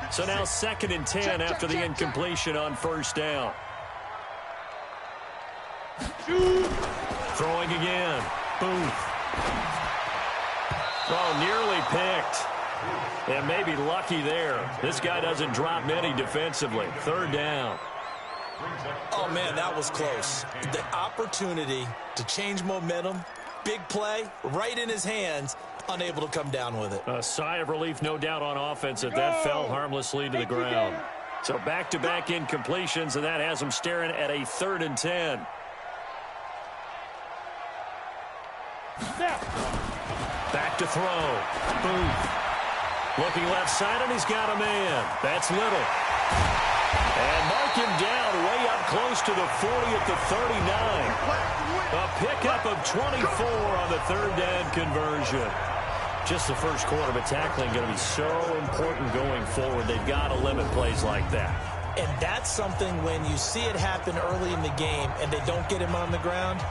So now 2nd and 10 after the incompletion on first down. Throwing again. Booth. Oh, nearly picked. And maybe lucky there. This guy doesn't drop many defensively. 3rd down. Oh, man, that was close. The opportunity to change momentum, big play, right in his hands, unable to come down with it. A sigh of relief, no doubt, on offense that fell harmlessly to the ground. So back-to-back incompletions, and that has him staring at a 3rd and 10. Back to throw. Booth. Looking left side, and he's got a man. That's Little. And mark him down way up close to the 40 at the 39. A pickup of 24 on the 3rd down conversion. Just the first quarter, but tackling going to be so important going forward. They've got to limit plays like that. And that's something when you see it happen early in the game and they don't get him on the ground,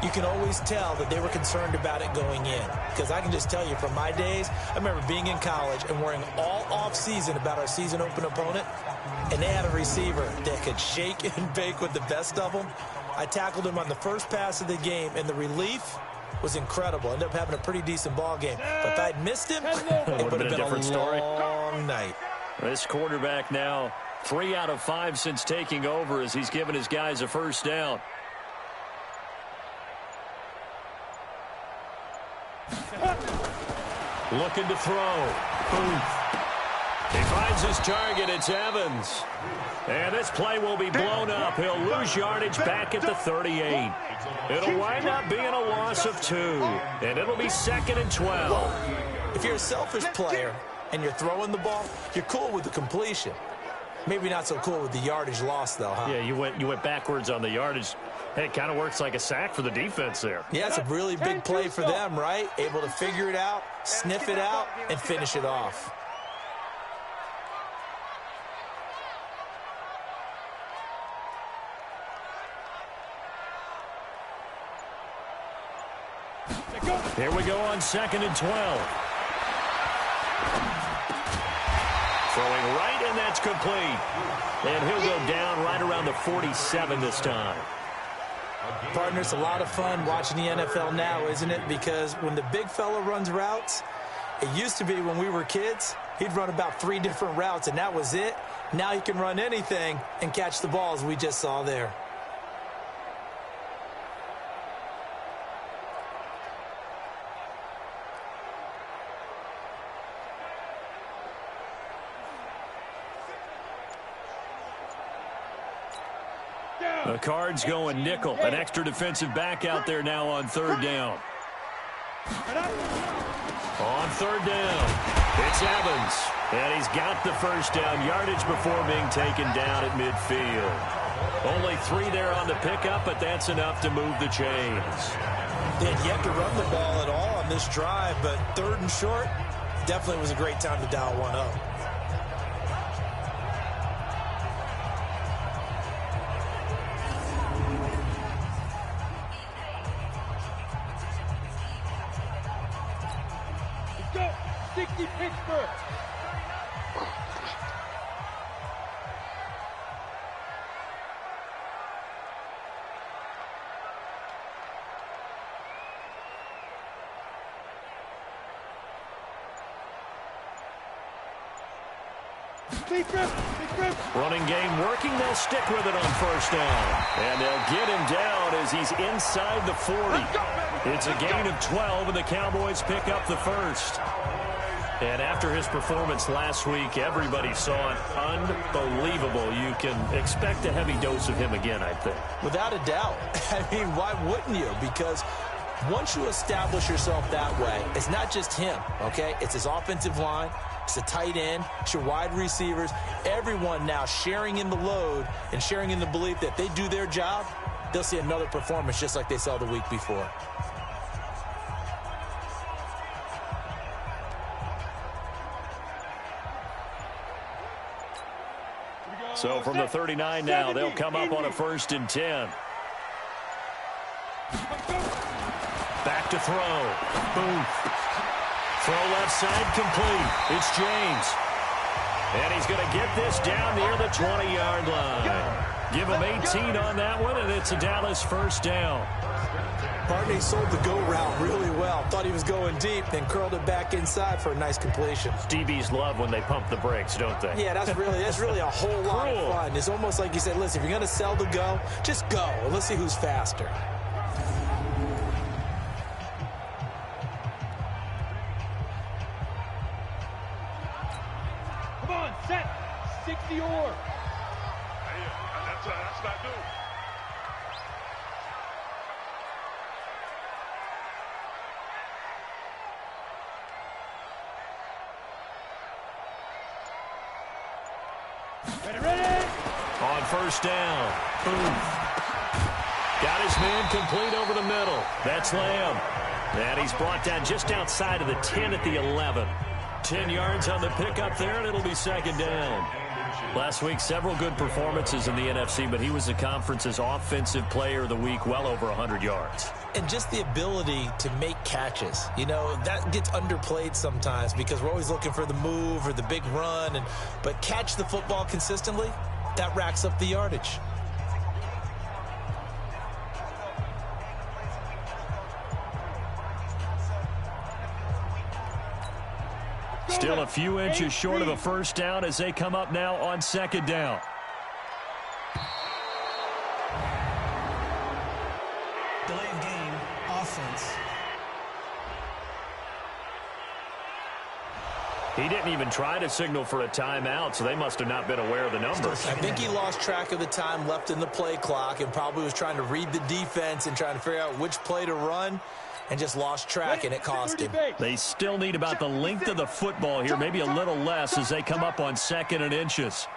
you can always tell that they were concerned about it going in. Because I can just tell you from my days, I remember being in college and worrying all off-season about our season open opponent, and they had a receiver that could shake and bake with the best of them. I tackled him on the first pass of the game, and the relief was incredible. Ended up having a pretty decent ball game. But if I'd missed him, it would have been a different long night. This quarterback now 3 out of 5 since taking over as he's given his guys a first down. Looking to throw. Booth. He finds his target. It's Evans. And this play will be blown up. He'll lose yardage back at the 38. It'll wind up being a loss of 2. And it'll be 2nd and 12. If you're a selfish player and you're throwing the ball, you're cool with the completion. Maybe not so cool with the yardage loss, though, huh? Yeah, you went backwards on the yardage. Hey, it kind of works like a sack for the defense there. Yeah, it's a really big play for them, right? Able to figure it out, sniff it out, and finish it off. Here we go on 2nd and 12. Throwing right, and that's complete. And he'll go down right around the 47 this time. Partner, it's a lot of fun watching the NFL now, isn't it? Because when the big fella runs routes, it used to be when we were kids, he'd run about 3 different routes, and that was it. Now he can run anything and catch the balls we just saw there. The Cards going nickel. An extra defensive back out there now on 3rd down. On 3rd down, it's Evans. And he's got the first down yardage before being taken down at midfield. Only 3 there on the pickup, but that's enough to move the chains. They had yet to run the ball at all on this drive, but 3rd and short definitely was a great time to dial one up. Pittsburgh. Running game working. They'll stick with it on first down. And they'll get him down as he's inside the 40. It's a gain of 12, and the Cowboys pick up the first. And after his performance last week, everybody saw it. Unbelievable. You can expect a heavy dose of him again, I think. Without a doubt. I mean, why wouldn't you? Because once you establish yourself that way, it's not just him, okay? It's his offensive line. It's the tight end. It's your wide receivers. Everyone now sharing in the load and sharing in the belief that they do their job, they'll see another performance just like they saw the week before. So from the 39 now, they'll come up on a 1st and 10. Back to throw. Boom. Throw left side complete. It's James. And he's going to get this down near the 20-yard line. Give him 18 on that one, and it's a Dallas 1st down. Barney sold the go route really well. Thought he was going deep, then curled it back inside for a nice completion. DBs love when they pump the brakes, don't they? Yeah, that's really a whole lot of fun. It's almost like you said, listen, if you're going to sell the go, just go. And let's see who's faster. Come on, set. 60 or. That's not good. Ready? On 1st down. Boom. Got his man complete over the middle. That's Lamb. And he's brought down just outside of the 10 at the 11. 10 yards on the pickup there, and it'll be 2nd down. Last week, several good performances in the NFC, but he was the conference's offensive player of the week, well over 100 yards. And just the ability to make catches. You know, that gets underplayed sometimes because we're always looking for the move or the big run. But catch the football consistently, that racks up the yardage. Still a few inches short of a 1st down as they come up now on 2nd down. Delay of game, offense. He didn't even try to signal for a timeout, so they must have not been aware of the numbers. I think he lost track of the time left in the play clock and probably was trying to read the defense and trying to figure out which play to run. And just lost track, and it cost him. They still need about the length of the football here, maybe a little less as they come up on 2nd and inches.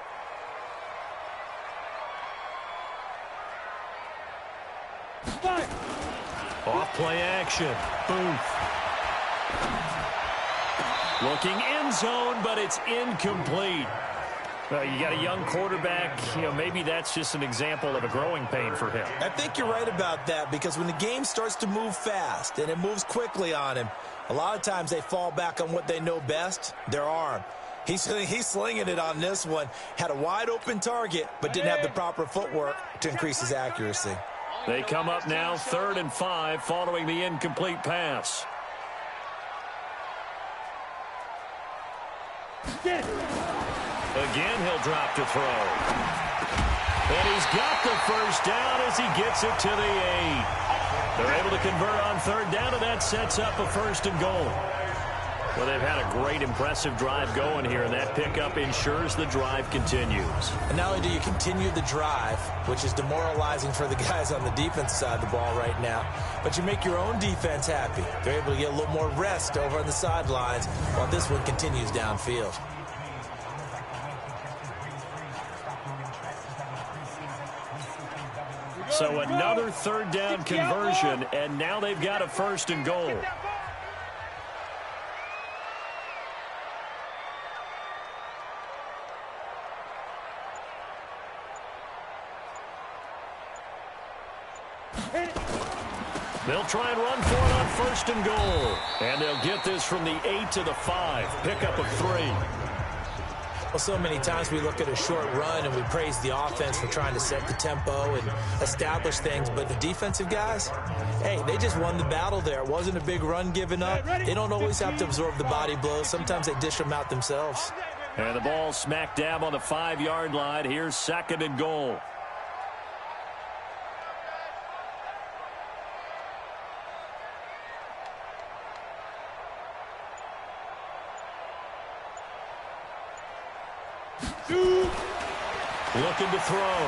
Off play action. Booth. Looking end zone, but it's incomplete. You got a young quarterback, maybe that's just an example of a growing pain for him. I think you're right about that because when the game starts to move fast and it moves quickly on him, a lot of times they fall back on what they know best, their arm. He's slinging it on this one. Had a wide open target, but didn't have the proper footwork to increase his accuracy. They come up now 3rd and 5 following the incomplete pass. Again, he'll drop to throw. And he's got the 1st down as he gets it to the 8. They're able to convert on 3rd down, and that sets up a 1st and goal. Well, they've had a great, impressive drive going here, and that pickup ensures the drive continues. And not only do you continue the drive, which is demoralizing for the guys on the defense side of the ball right now, but you make your own defense happy. They're able to get a little more rest over on the sidelines while this one continues downfield. So another 3rd down conversion, and now they've got a 1st and goal. They'll try and run for it on 1st and goal. And they'll get this from the 8 to the 5. Pickup of 3. Well, so many times we look at a short run and we praise the offense for trying to set the tempo and establish things, but the defensive guys, hey, they just won the battle there. It wasn't a big run given up. They don't always have to absorb the body blows. Sometimes they dish them out themselves. And the ball smack dab on the 5-yard line. Here's 2nd and goal. Looking to throw.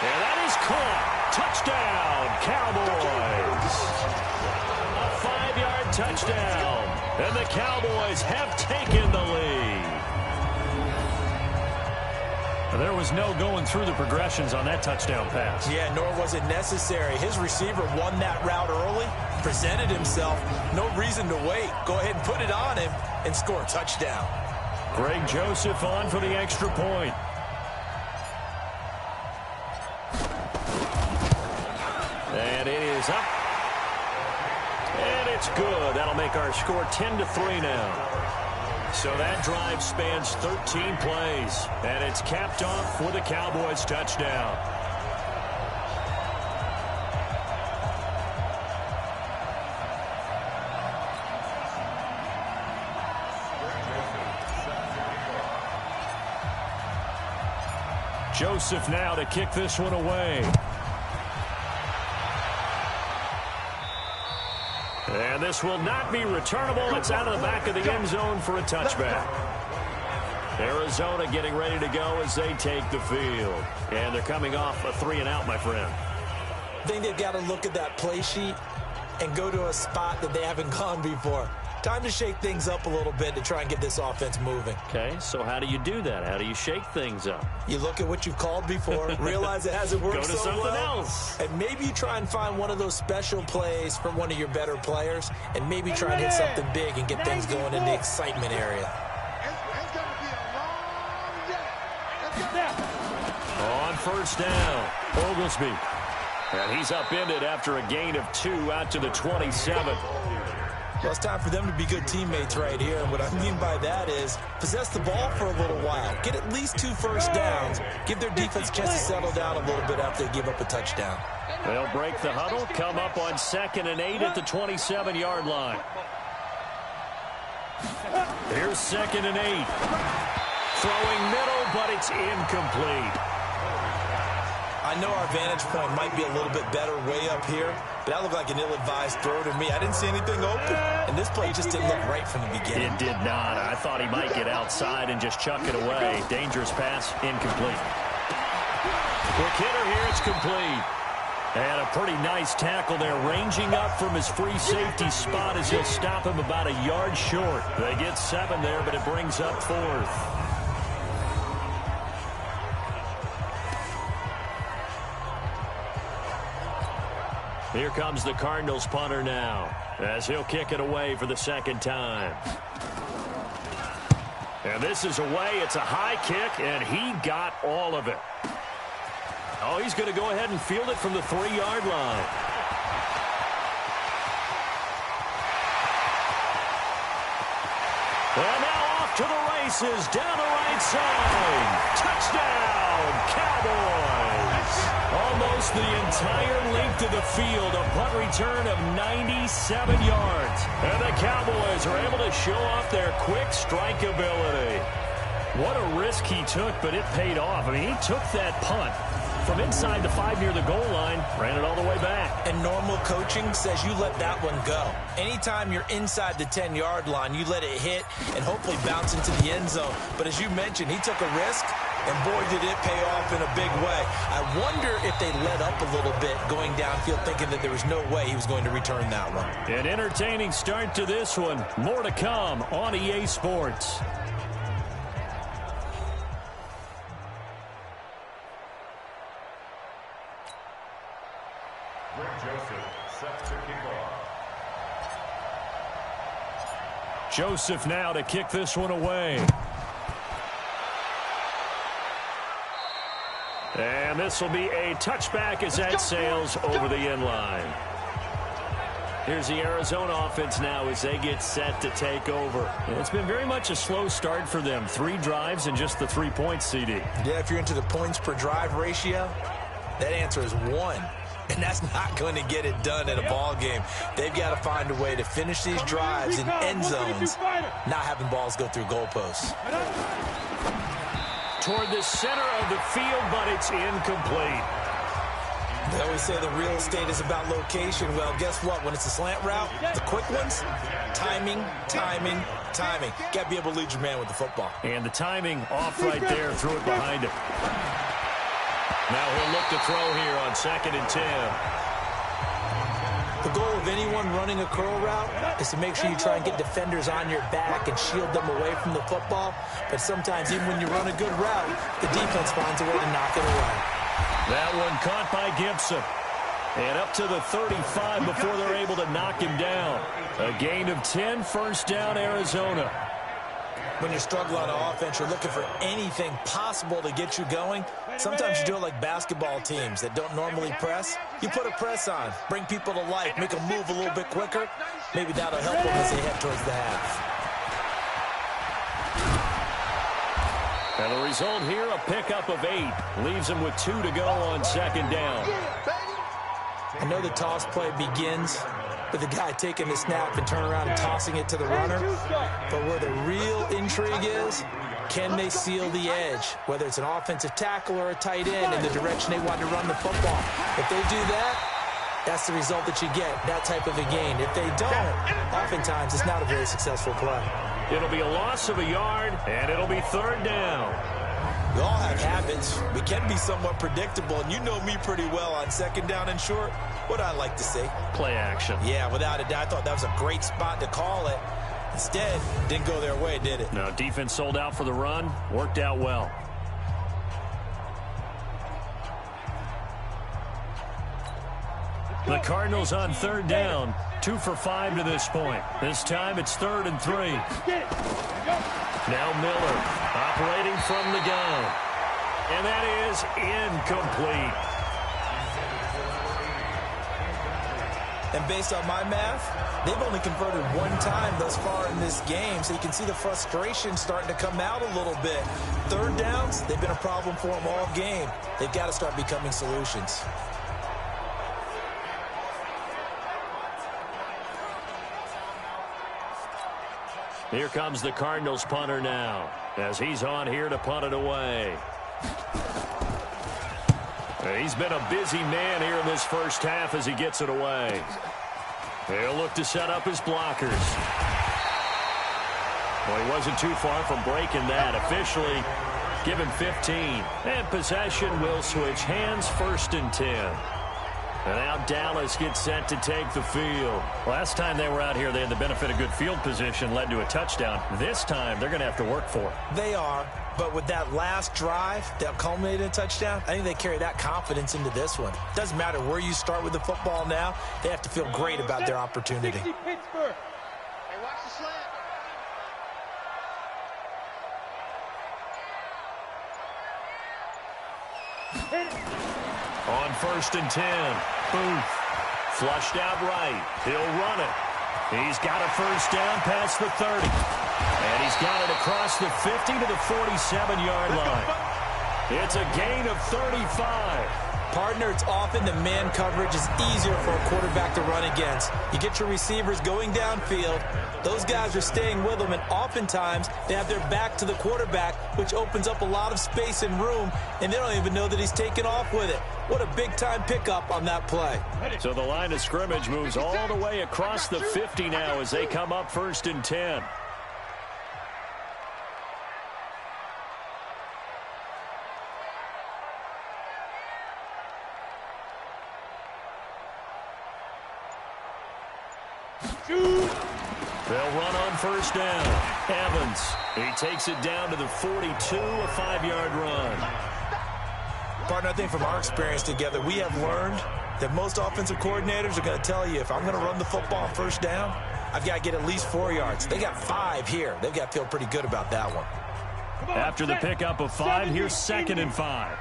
And that is caught. Touchdown, Cowboys. A 5-yard touchdown. And the Cowboys have taken the lead. There was no going through the progressions on that touchdown pass. Yeah, nor was it necessary. His receiver won that route early, presented himself. No reason to wait. Go ahead and put it on him and score a touchdown. Greg Joseph on for the extra point. And it is up. And it's good. That'll make our score 10-3 now. So that drive spans 13 plays. And it's capped off with a Cowboys touchdown. Joseph now to kick this one away. And this will not be returnable. It's out of the back of the end zone for a touchback. Arizona getting ready to go as they take the field. And they're coming off a 3-and-out, my friend. I think they've got to look at that play sheet and go to a spot that they haven't gone before. Time to shake things up a little bit to try and get this offense moving. Okay, so how do you do that? How do you shake things up? You look at what you've called before, realize it hasn't worked so well. Go to something else. And maybe you try and find one of those special plays from one of your better players, and maybe try and hit something big and get things going in the excitement area. It's going to be a long day. On first down, Oglesby. And he's upended after a gain of 2 out to the 27. Well, it's time for them to be good teammates right here. And what I mean by that is possess the ball for a little while. Get at least 2 first downs. Give their defense a chance to settle down a little bit after they give up a touchdown. They'll break the huddle, come up on 2nd and 8 at the 27-yard line. Here's 2nd and 8. Throwing middle, but it's incomplete. I know our vantage point might be a little bit better way up here, but that looked like an ill-advised throw to me. I didn't see anything open, and this play just didn't look right from the beginning. It did not. I thought he might get outside and just chuck it away. Dangerous pass, incomplete. Quick hitter here, it's complete. And a pretty nice tackle there, ranging up from his free safety spot as he'll stop him about a yard short. They get 7 there, but it brings up 4th. Here comes the Cardinals punter now, as he'll kick it away for the 2nd time. And this is away. It's a high kick, and he got all of it. Oh, he's going to go ahead and field it from the 3-yard line. And now off to the races, down the right side. Touchdown, Cowboys. Almost the entire length of the field, a punt return of 97 yards. And the Cowboys are able to show off their quick strike ability. What a risk he took, but it paid off. I mean, he took that punt from inside the 5 near the goal line, ran it all the way back. And normal coaching says you let that one go. Anytime you're inside the 10-yard line, you let it hit and hopefully bounce into the end zone. But as you mentioned, he took a risk, and boy, did it pay off in a big way. I wonder if they let up a little bit going downfield, thinking that there was no way he was going to return that one. An entertaining start to this one. More to come on EA Sports. Joseph now to kick this one away. And this will be a touchback as that sails over the end line. Here's the Arizona offense now as they get set to take over. It's been very much a slow start for them. 3 drives and just the 3 points, CD. Yeah, if you're into the points per drive ratio, that answer is 1. And that's not going to get it done in a ball game. They've got to find a way to finish these drives in end zones, not having balls go through goalposts. Toward the center of the field, but it's incomplete. They always say the real estate is about location. Well, guess what? When it's a slant route, the quick ones, timing, timing, Timing. Got to be able to lead your man with the football. And the timing off right there. Threw it behind him. Now he'll look to throw here on 2nd and 10. The goal of anyone running a curl route is to make sure you try and get defenders on your back and shield them away from the football. But sometimes, even when you run a good route, the defense finds a way to knock it away. That one caught by Gibson. And up to the 35 before they're able to knock him down. A gain of 10, first down, Arizona. When you're struggling on offense, you're looking for anything possible to get you going. Sometimes you do it like basketball teams that don't normally press. You put a press on, bring people to life, make them move a little bit quicker. Maybe that'll help them as they head towards the half. And the result here, a pickup of 8. Leaves them with 2 to go on 2nd down. I know the toss play begins with the guy taking the snap and turning around and tossing it to the runner. But where the real intrigue is, can they seal the edge? Whether it's an offensive tackle or a tight end in the direction they want to run the football. If they do that, that's the result that you get, that type of a gain. If they don't, oftentimes it's not a very successful play. It'll be a loss of a yard, and it'll be 3rd down. We all have habits. We can be somewhat predictable, and you know me pretty well on 2nd down and short. What I like to see? Play action. Yeah, without a doubt. I thought that was a great spot to call it. Instead, didn't go their way, did it? No, defense sold out for the run. Worked out well. The Cardinals on 3rd down. 2 for 5 to this point. This time it's 3rd and 3. Now Miller operating from the gun. And that is incomplete. And based on my math, they've only converted 1 time thus far in this game, so you can see the frustration starting to come out a little bit. 3rd downs, they've been a problem for them all game. They've got to start becoming solutions. Here comes the Cardinals punter now, as he's on here to punt it away. He's been a busy man here in this first half as he gets it away. He'll look to set up his blockers. Well, he wasn't too far from breaking that. Officially given 15. And possession will switch hands, 1st and 10. And now Dallas gets set to take the field. Last time they were out here, they had the benefit of good field position, led to a touchdown. This time, they're going to have to work for it. They are, but with that last drive that culminated in a touchdown, I think they carry that confidence into this one. Doesn't matter where you start with the football now, they have to feel great about their opportunity. Pittsburgh. Hey, watch the slant. On 1st and 10, Booth flushed out right. He'll run it. He's got a first down past the 30. And he's got it across the 50 to the 47-yard line. It's a gain of 35. Partner, it's often the man coverage is easier for a quarterback to run against. You get your receivers going downfield. Those guys are staying with them, and oftentimes they have their back to the quarterback, which opens up a lot of space and room, and they don't even know that he's taken off with it. What a big-time pickup on that play. So the line of scrimmage moves all the way across the 50 now as they come up 1st and 10. They'll run on 1st down. Evans, he takes it down to the 42, a 5-yard run. Partner, I think from our experience together, we have learned that most offensive coordinators are going to tell you, if I'm going to run the football on 1st down, I've got to get at least 4 yards. They got 5 here. They've got to feel pretty good about that one. After the pickup of 5, here's 2nd and 5.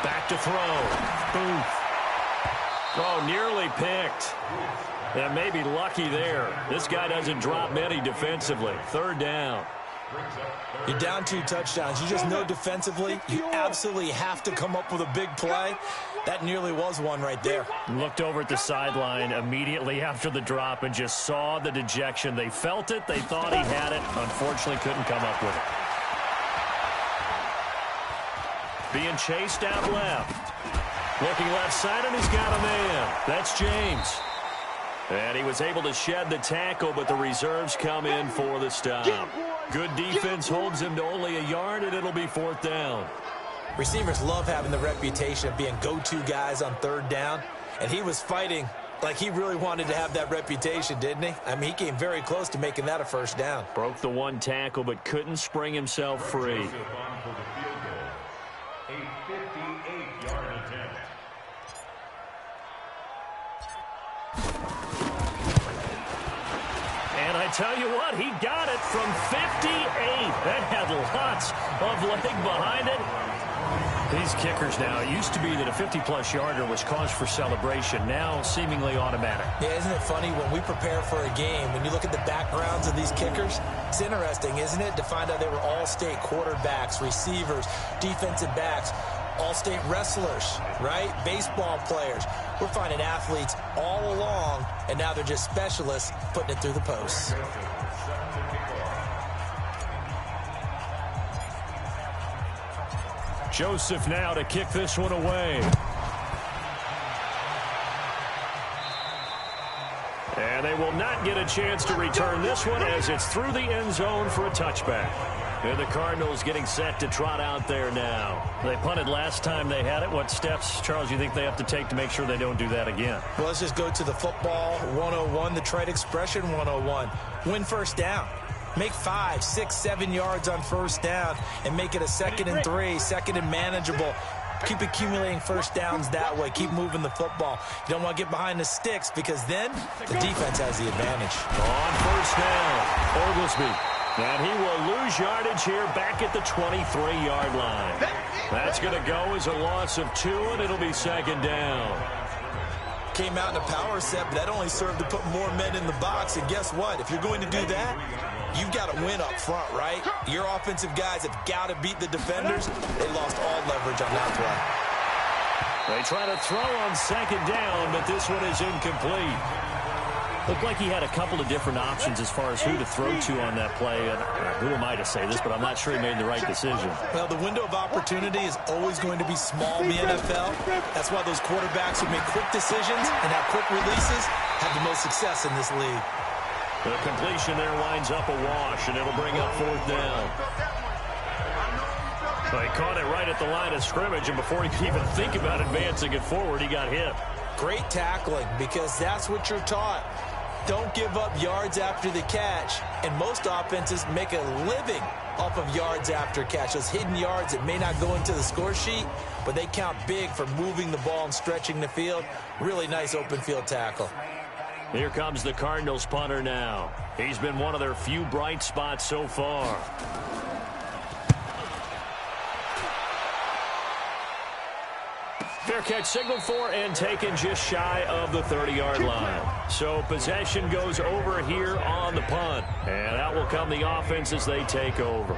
Back to throw. Booth. Oh, nearly picked. And maybe lucky there. This guy doesn't drop many defensively. 3rd down. You're down 2 touchdowns. You just know defensively you absolutely have to come up with a big play. That nearly was one right there. Looked over at the sideline immediately after the drop and just saw the dejection. They felt it. They thought he had it. Unfortunately, couldn't come up with it. Being chased out left. Looking left side, and he's got a man. That's James. And he was able to shed the tackle, but the reserves come in for the stop. Good defense holds him to only a yard, and it'll be 4th down. Receivers love having the reputation of being go-to guys on 3rd down, and he was fighting like he really wanted to have that reputation, didn't he? I mean, he came very close to making that a 1st down. Broke the 1 tackle, but couldn't spring himself free. A 58-yard attempt. And I tell you what, he got it from 58. That had lots of leg behind it. These kickers now, it used to be that a 50-plus yarder was cause for celebration. Now seemingly automatic. Yeah, isn't it funny when we prepare for a game, when you look at the backgrounds of these kickers, it's interesting, isn't it, to find out they were all-state quarterbacks, receivers, defensive backs, all-state wrestlers, right? Baseball players. We're finding athletes all along, and now they're just specialists putting it through the posts. Joseph now to kick this one away. And they will not get a chance to return this one as it's through the end zone for a touchback. And the Cardinals getting set to trot out there now. They punted last time they had it. What steps, Charles, you think they have to take to make sure they don't do that again? Well, let's just go to the football 101, the trite expression 101. Win 1st down. Make 5, 6, 7 yards on 1st down and make it a 2nd and 3, 2nd and manageable. Keep accumulating 1st downs that way. Keep moving the football. You don't want to get behind the sticks because then the defense has the advantage. On 1st down, Oglesby. And he will lose yardage here back at the 23-yard line. That's going to go as a loss of 2, and it'll be 2nd down. Came out in a power set, but that only served to put more men in the box. And guess what? If you're going to do that, you've got to win up front, right? Your offensive guys have got to beat the defenders. They lost all leverage on that play. They try to throw on 2nd down, but this one is incomplete. Looked like he had a couple of different options as far as who to throw to on that play. And who am I to say this, but I'm not sure he made the right decision. Well, the window of opportunity is always going to be small in the NFL. That's why those quarterbacks who make quick decisions and have quick releases have the most success in this league. The completion there winds up a wash, and it'll bring up 4th down. They caught it right at the line of scrimmage, and before he could even think about advancing it forward, he got hit. Great tackling, because that's what you're taught. Don't give up yards after the catch, and most offenses make a living off of yards after catch. Those hidden yards that may not go into the score sheet, but they count big for moving the ball and stretching the field. Really nice open field tackle. Here comes the Cardinals punter now. He's been one of their few bright spots so far. Fair catch signaled for and taken just shy of the 30-yard line. So possession goes over here on the punt. And out will come the offense as they take over.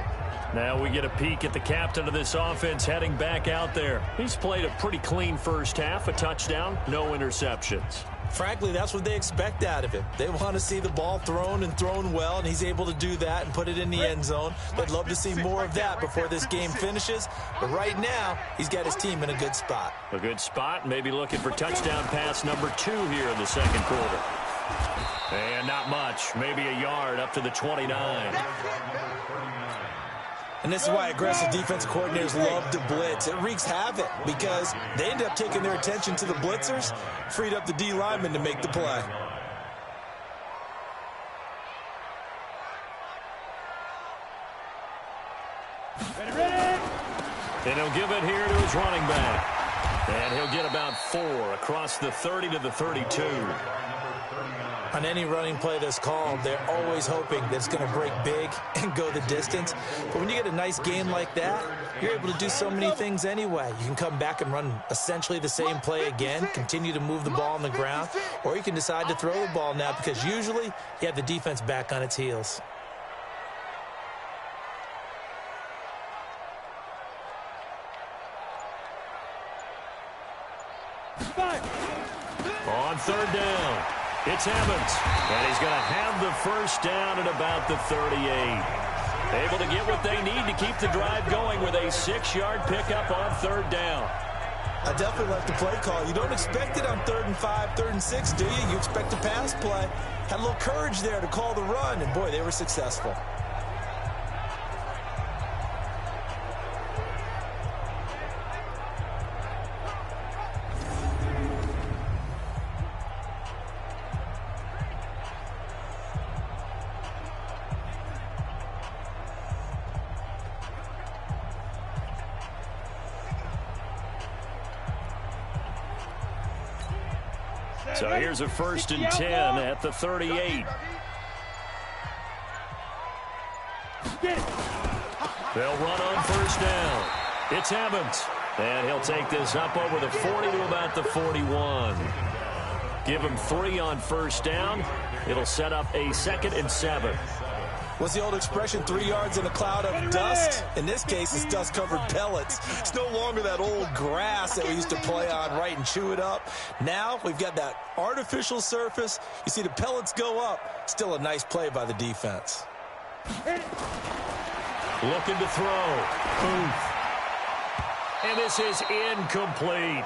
Now we get a peek at the captain of this offense heading back out there. He's played a pretty clean 1st half, a touchdown, no interceptions. Frankly, that's what they expect out of him. They want to see the ball thrown and thrown well, and he's able to do that and put it in the end zone. They'd love to see more of that before this game finishes. But right now, he's got his team in a good spot. A good spot, maybe looking for touchdown pass number 2 here in the 2nd quarter. And not much, maybe a yard up to the 29. And this is why aggressive defensive coordinators love to blitz. It wreaks havoc because they end up taking their attention to the blitzers, freed up the D lineman to make the play. And he'll give it here to his running back. And he'll get about 4 across the 30 to the 32. On any running play that's called, they're always hoping that it's going to break big and go the distance. But when you get a nice game like that, you're able to do so many things anyway. You can come back and run essentially the same play again, continue to move the ball on the ground, or you can decide to throw the ball now because usually you have the defense back on its heels. It's Evans, and he's going to have the first down at about the 38. Able to get what they need to keep the drive going with a 6-yard pickup on 3rd down. I definitely like the play call. You don't expect it on 3rd and 5, 3rd and 6, do you? You expect a pass play. Had a little courage there to call the run, and boy, they were successful. So here's a 1st and 10 at the 38. They'll run on 1st down. It's Evans. And he'll take this up over the 40 to about the 41. Give him 3 on 1st down. It'll set up a 2nd and 7. What's the old expression, 3 yards in a cloud of dust? In this case, it's dust-covered pellets. It's no longer that old grass that we used to play on, right, and chew it up. Now we've got that artificial surface. You see the pellets go up. Still a nice play by the defense. Looking to throw. Booth. And this is incomplete.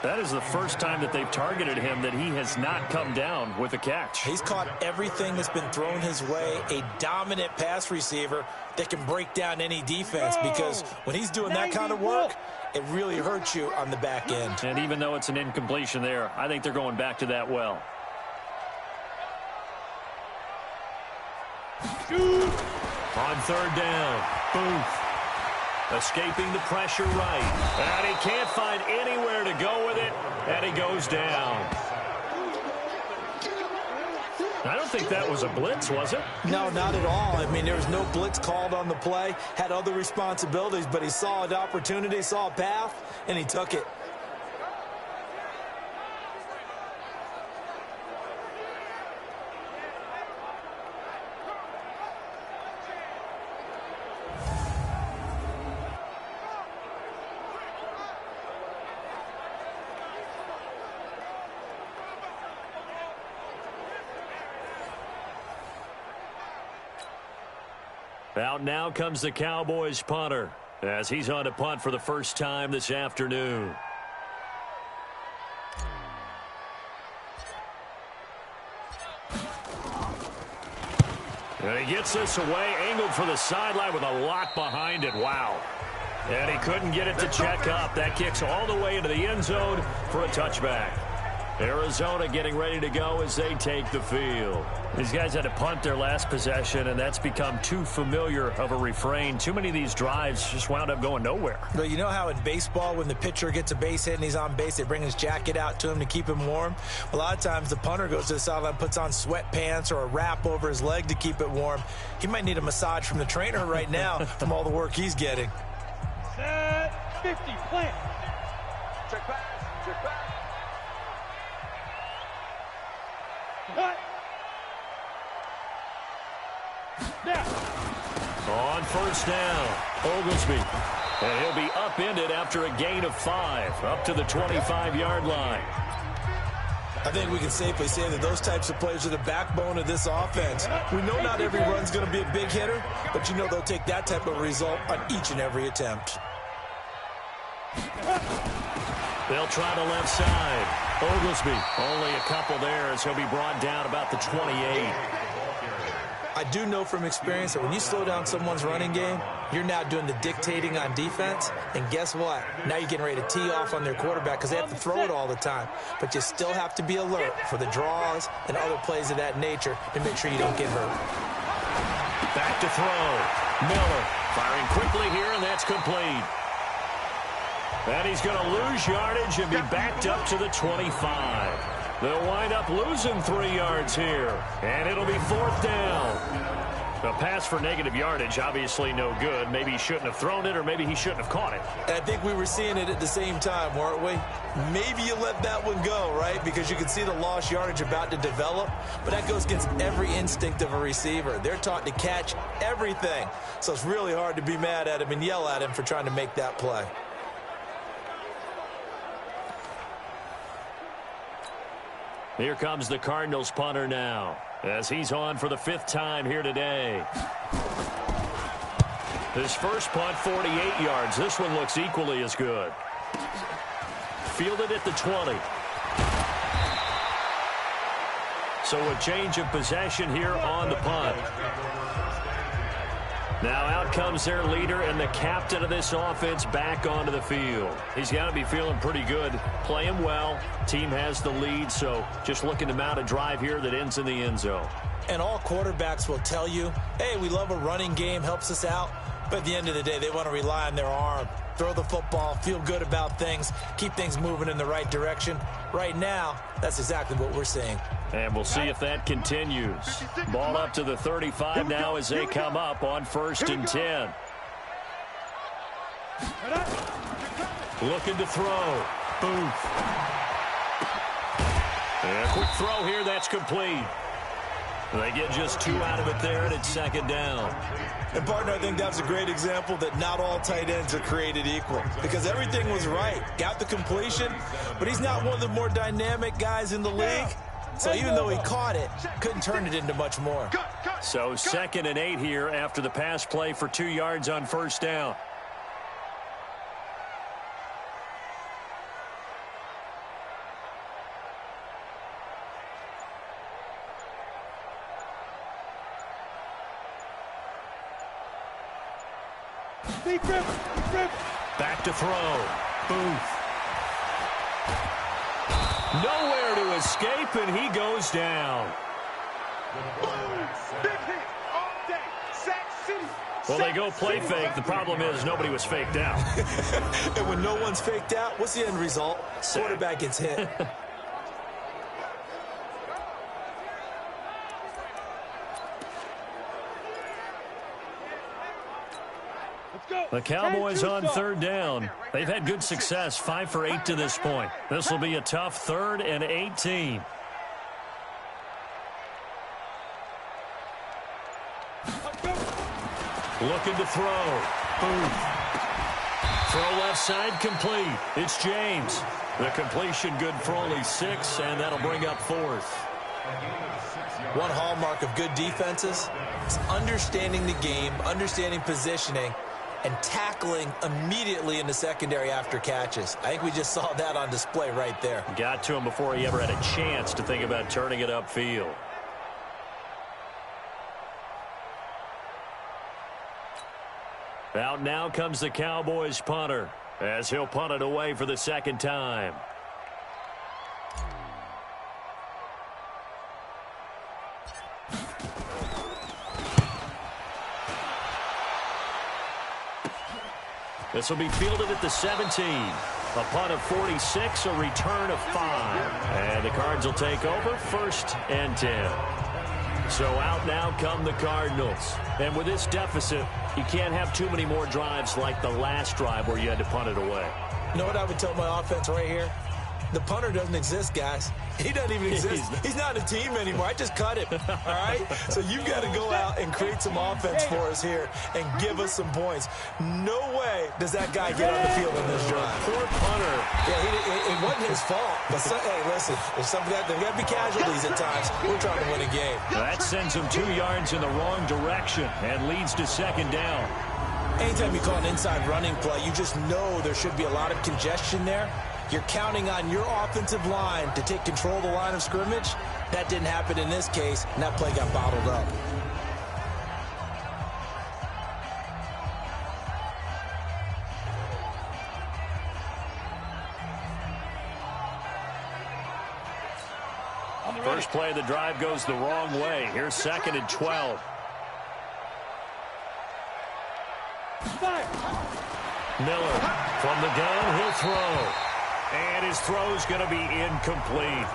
That is the first time that they've targeted him that he has not come down with a catch. He's caught everything that's been thrown his way. A dominant pass receiver that can break down any defense, because when he's doing that kind of work, it really hurts you on the back end. And even though it's an incompletion there, I think they're going back to that well. On 3rd down, Booth. Escaping the pressure right. And he can't find anywhere to go with it. And he goes down. I don't think that was a blitz, was it? No, not at all. I mean, there was no blitz called on the play. Had other responsibilities, but he saw an opportunity, saw a path, and he took it. Out now comes the Cowboys punter as he's on to punt for the first time this afternoon. And he gets this away, angled for the sideline with a lot behind it. Wow. And he couldn't get it to check up. That kicks all the way into the end zone for a touchback. Arizona getting ready to go as they take the field. These guys had to punt their last possession, and that's become too familiar of a refrain. Too many of these drives just wound up going nowhere. But you know how in baseball, when the pitcher gets a base hit and he's on base, they bring his jacket out to him to keep him warm? A lot of times the punter goes to the sideline, puts on sweatpants or a wrap over his leg to keep it warm. He might need a massage from the trainer right now from all the work he's getting. Set 50, plant. Check back, check back. What? Now. On 1st down, Oglesby. And he'll be upended after a gain of 5, up to the 25-yard line. I think we can safely say that those types of plays are the backbone of this offense. We know not every run's going to be a big hitter, but you know they'll take that type of result on each and every attempt. They'll try the left side. Oglesby, only a couple there as he'll be brought down about the 28. I do know from experience that when you slow down someone's running game, you're now doing the dictating on defense. And guess what? Now you're getting ready to tee off on their quarterback because they have to throw it all the time. But you still have to be alert for the draws and other plays of that nature to make sure you don't get hurt. Back to throw. Miller firing quickly here, and that's complete. And he's going to lose yardage and be backed up to the 25. They'll wind up losing 3 yards here, and it'll be 4th down. A pass for negative yardage, obviously no good. Maybe he shouldn't have thrown it, or maybe he shouldn't have caught it. And I think we were seeing it at the same time, weren't we? Maybe you let that one go, right? Because you can see the lost yardage about to develop, but that goes against every instinct of a receiver. They're taught to catch everything, so it's really hard to be mad at him and yell at him for trying to make that play. Here comes the Cardinals punter now, as he's on for the 5th time here today. His first punt, 48 yards. This one looks equally as good. Fielded at the 20. So a change of possession here on the punt. Now out comes their leader and the captain of this offense back onto the field. He's got to be feeling pretty good, playing well. Team has the lead, so just looking to mount a drive here that ends in the end zone. And all quarterbacks will tell you, hey, we love a running game, helps us out. But at the end of the day, they want to rely on their arm, throw the football, feel good about things, keep things moving in the right direction. Right now, that's exactly what we're seeing. And we'll see if that continues. Ball up to the 35 now as they come up on 1st and 10. Looking to throw. Booth. And a quick throw here, that's complete. They get just 2 out of it there, and it's 2nd down. And, partner, I think that's a great example that not all tight ends are created equal. Because everything was right. Got the completion, but he's not one of the more dynamic guys in the league. So even though he caught it, couldn't turn it into much more. So 2nd and 8 here after the pass play for 2 yards on 1st down. Back to throw. Booth. Nowhere to escape, and he goes down. Well, they go play fake. The problem is nobody was faked out. And when no one's faked out, what's the end result? Quarterback gets hit. The Cowboys on 3rd down. They've had good success, 5 for 8 to this point. This will be a tough 3rd and 18. Looking to throw. Booth. Throw left side complete. It's James. The completion good for only 6, and that'll bring up 4th. One hallmark of good defenses is understanding the game, understanding positioning, and tackling immediately in the secondary after catches. I think we just saw that on display right there. Got to him before he ever had a chance to think about turning it upfield. Out now comes the Cowboys punter as he'll punt it away for the 2nd time. This will be fielded at the 17. A punt of 46, a return of 5. And the Cards will take over 1st and 10. So out now come the Cardinals. And with this deficit, you can't have too many more drives like the last drive where you had to punt it away. You know what I would tell my offense right here? The punter doesn't exist, guys. He doesn't even exist. He's not a team anymore. I just cut him, all right? So you've got to go out and create some offense for us here and give us some points. No way does that guy get on the field in this drive. Poor punter. Yeah, it wasn't his fault. But, hey, listen, there's there got to be casualties at times. We're trying to win a game. That sends him 2 yards in the wrong direction and leads to 2nd down. Anytime you call an inside running play, you just know there should be a lot of congestion there. You're counting on your offensive line to take control of the line of scrimmage. That didn't happen in this case, and that play got bottled up. First play of the drive goes the wrong way. Here's 2nd and 12. Miller from the gun, he'll throw. And his throw's going to be incomplete.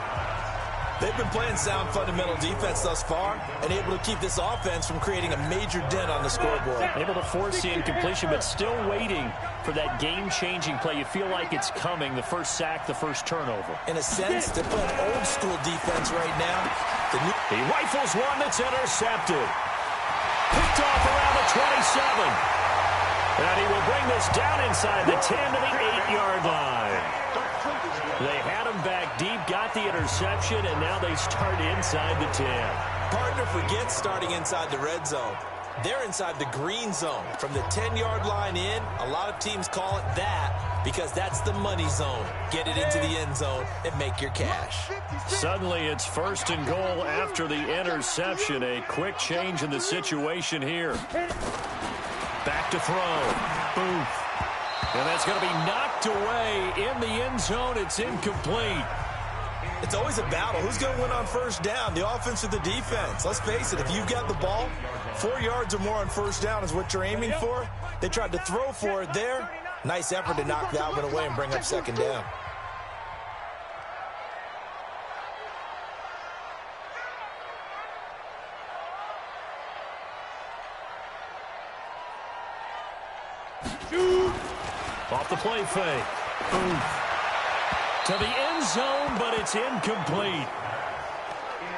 They've been playing sound fundamental defense thus far and able to keep this offense from creating a major dent on the scoreboard. Able to force the incompletion, but still waiting for that game-changing play. You feel like it's coming, the first sack, the first turnover. In a sense, they're playing old-school defense right now. He rifles one that's intercepted. Picked off around the 27. And he will bring this down inside the 10 to the 8-yard line. They had him back deep, got the interception, and now they start inside the 10. Partner forgets starting inside the red zone. They're inside the green zone. From the 10-yard line in, a lot of teams call it that because that's the money zone. Get it into the end zone and make your cash. Suddenly, it's 1st and goal after the interception. A quick change in the situation here. Back to throw. Booth. And that's going to be knocked away in the end zone. It's incomplete. It's always a battle. Who's going to win on first down, the offense or the defense? Let's face it, if you've got the ball, 4 yards or more on first down is what you're aiming for. They tried to throw for it there. Nice effort to knock that one away and bring up 2nd down. Off the play fake. Boom. To the end zone, but it's incomplete.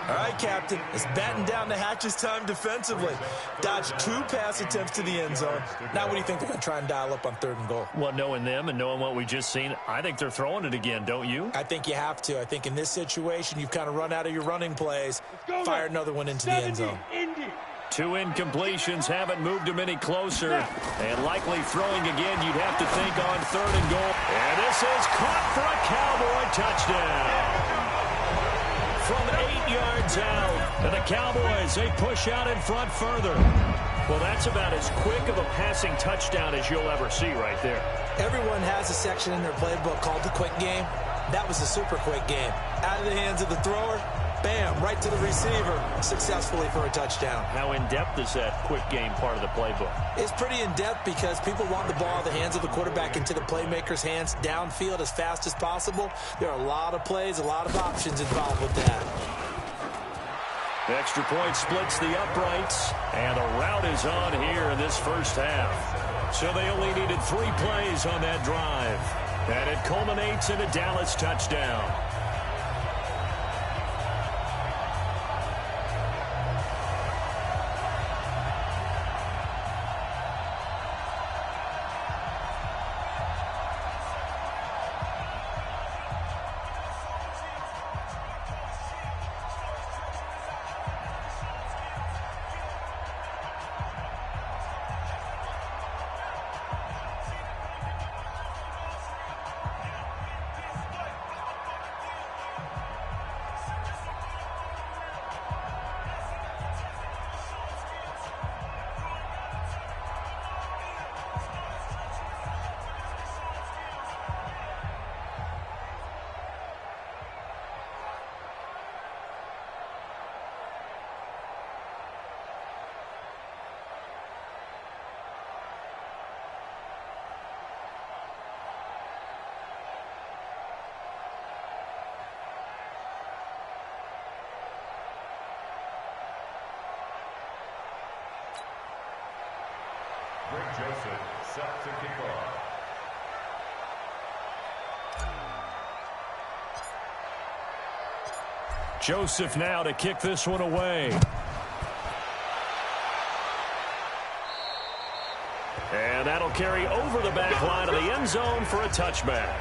All right, Captain. It's batten down the hatches time defensively. Dodged 2 pass attempts to the end zone. Now what do you think they're going to try and dial up on 3rd and goal? Well, knowing them and knowing what we just seen, I think they're throwing it again, don't you? I think you have to. I think in this situation, you've kind of run out of your running plays. Fire another one into the end zone. 2 incompletions haven't moved him any closer. And likely throwing again, you'd have to think on 3rd and goal. And this is caught for a Cowboy touchdown. From 8 yards out. And the Cowboys, they push out in front further. Well, that's about as quick of a passing touchdown as you'll ever see right there. Everyone has a section in their playbook called the quick game. That was a super quick game. Out of the hands of the thrower. Bam, right to the receiver, successfully for a touchdown. How in-depth is that quick game part of the playbook? It's pretty in-depth because people want the ball out of the hands of the quarterback into the playmaker's hands downfield as fast as possible. There are a lot of plays, a lot of options involved with that. The extra point splits the uprights, and a rout is on here in this first half. So they only needed 3 plays on that drive, and it culminates in a Dallas touchdown. Joseph set to kick off. Joseph now to kick this one away. And that'll carry over the back line of the end zone for a touchback.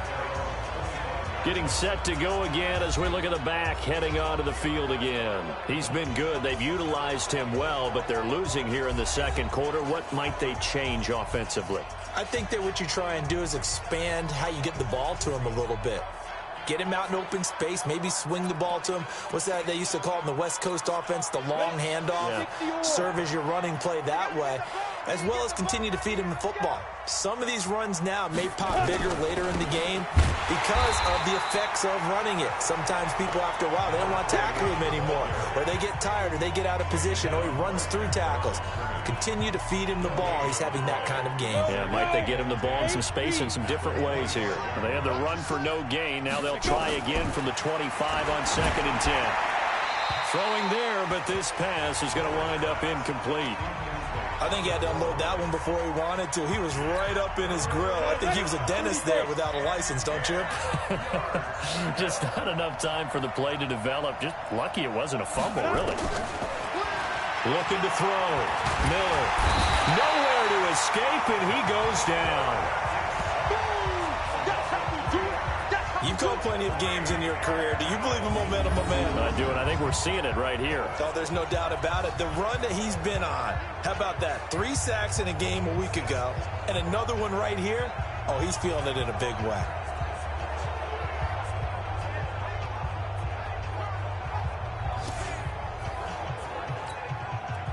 Getting set to go again as we look at the back heading onto the field again. He's been good. They've utilized him well, but they're losing here in the second quarter. What might they change offensively? I think that what you try and do is expand how you get the ball to him a little bit. Get him out in open space, maybe swing the ball to him. What's that they used to call in the West Coast offense, the long handoff? Yeah. Serve as your running play that way, as well as continue to feed him the football. Some of these runs now may pop bigger later in the game because of the effects of running it. Sometimes people, after a while, they don't want to tackle him anymore, or they get tired, or they get out of position, or he runs through tackles. Continue to feed him the ball. He's having that kind of game. Yeah, might they get him the ball in some space in some different ways here. They had the run for no gain. Now they'll try again from the 25 on 2nd and 10. Throwing there, but this pass is going to wind up incomplete. I think he had to unload that one before he wanted to. He was right up in his grill. I think he was a dentist there without a license, don't you? Just not enough time for the play to develop. Just lucky it wasn't a fumble, really. Looking to throw. Miller. Nowhere to escape, and he goes down. That's how we do it. That's how You've called plenty of games in your career. Do you believe in momentum, my man? I do, and I think we're seeing it right here. Oh, there's no doubt about it. The run that he's been on, how about that? 3 sacks in a game a week ago, and another one right here. Oh, he's feeling it in a big way.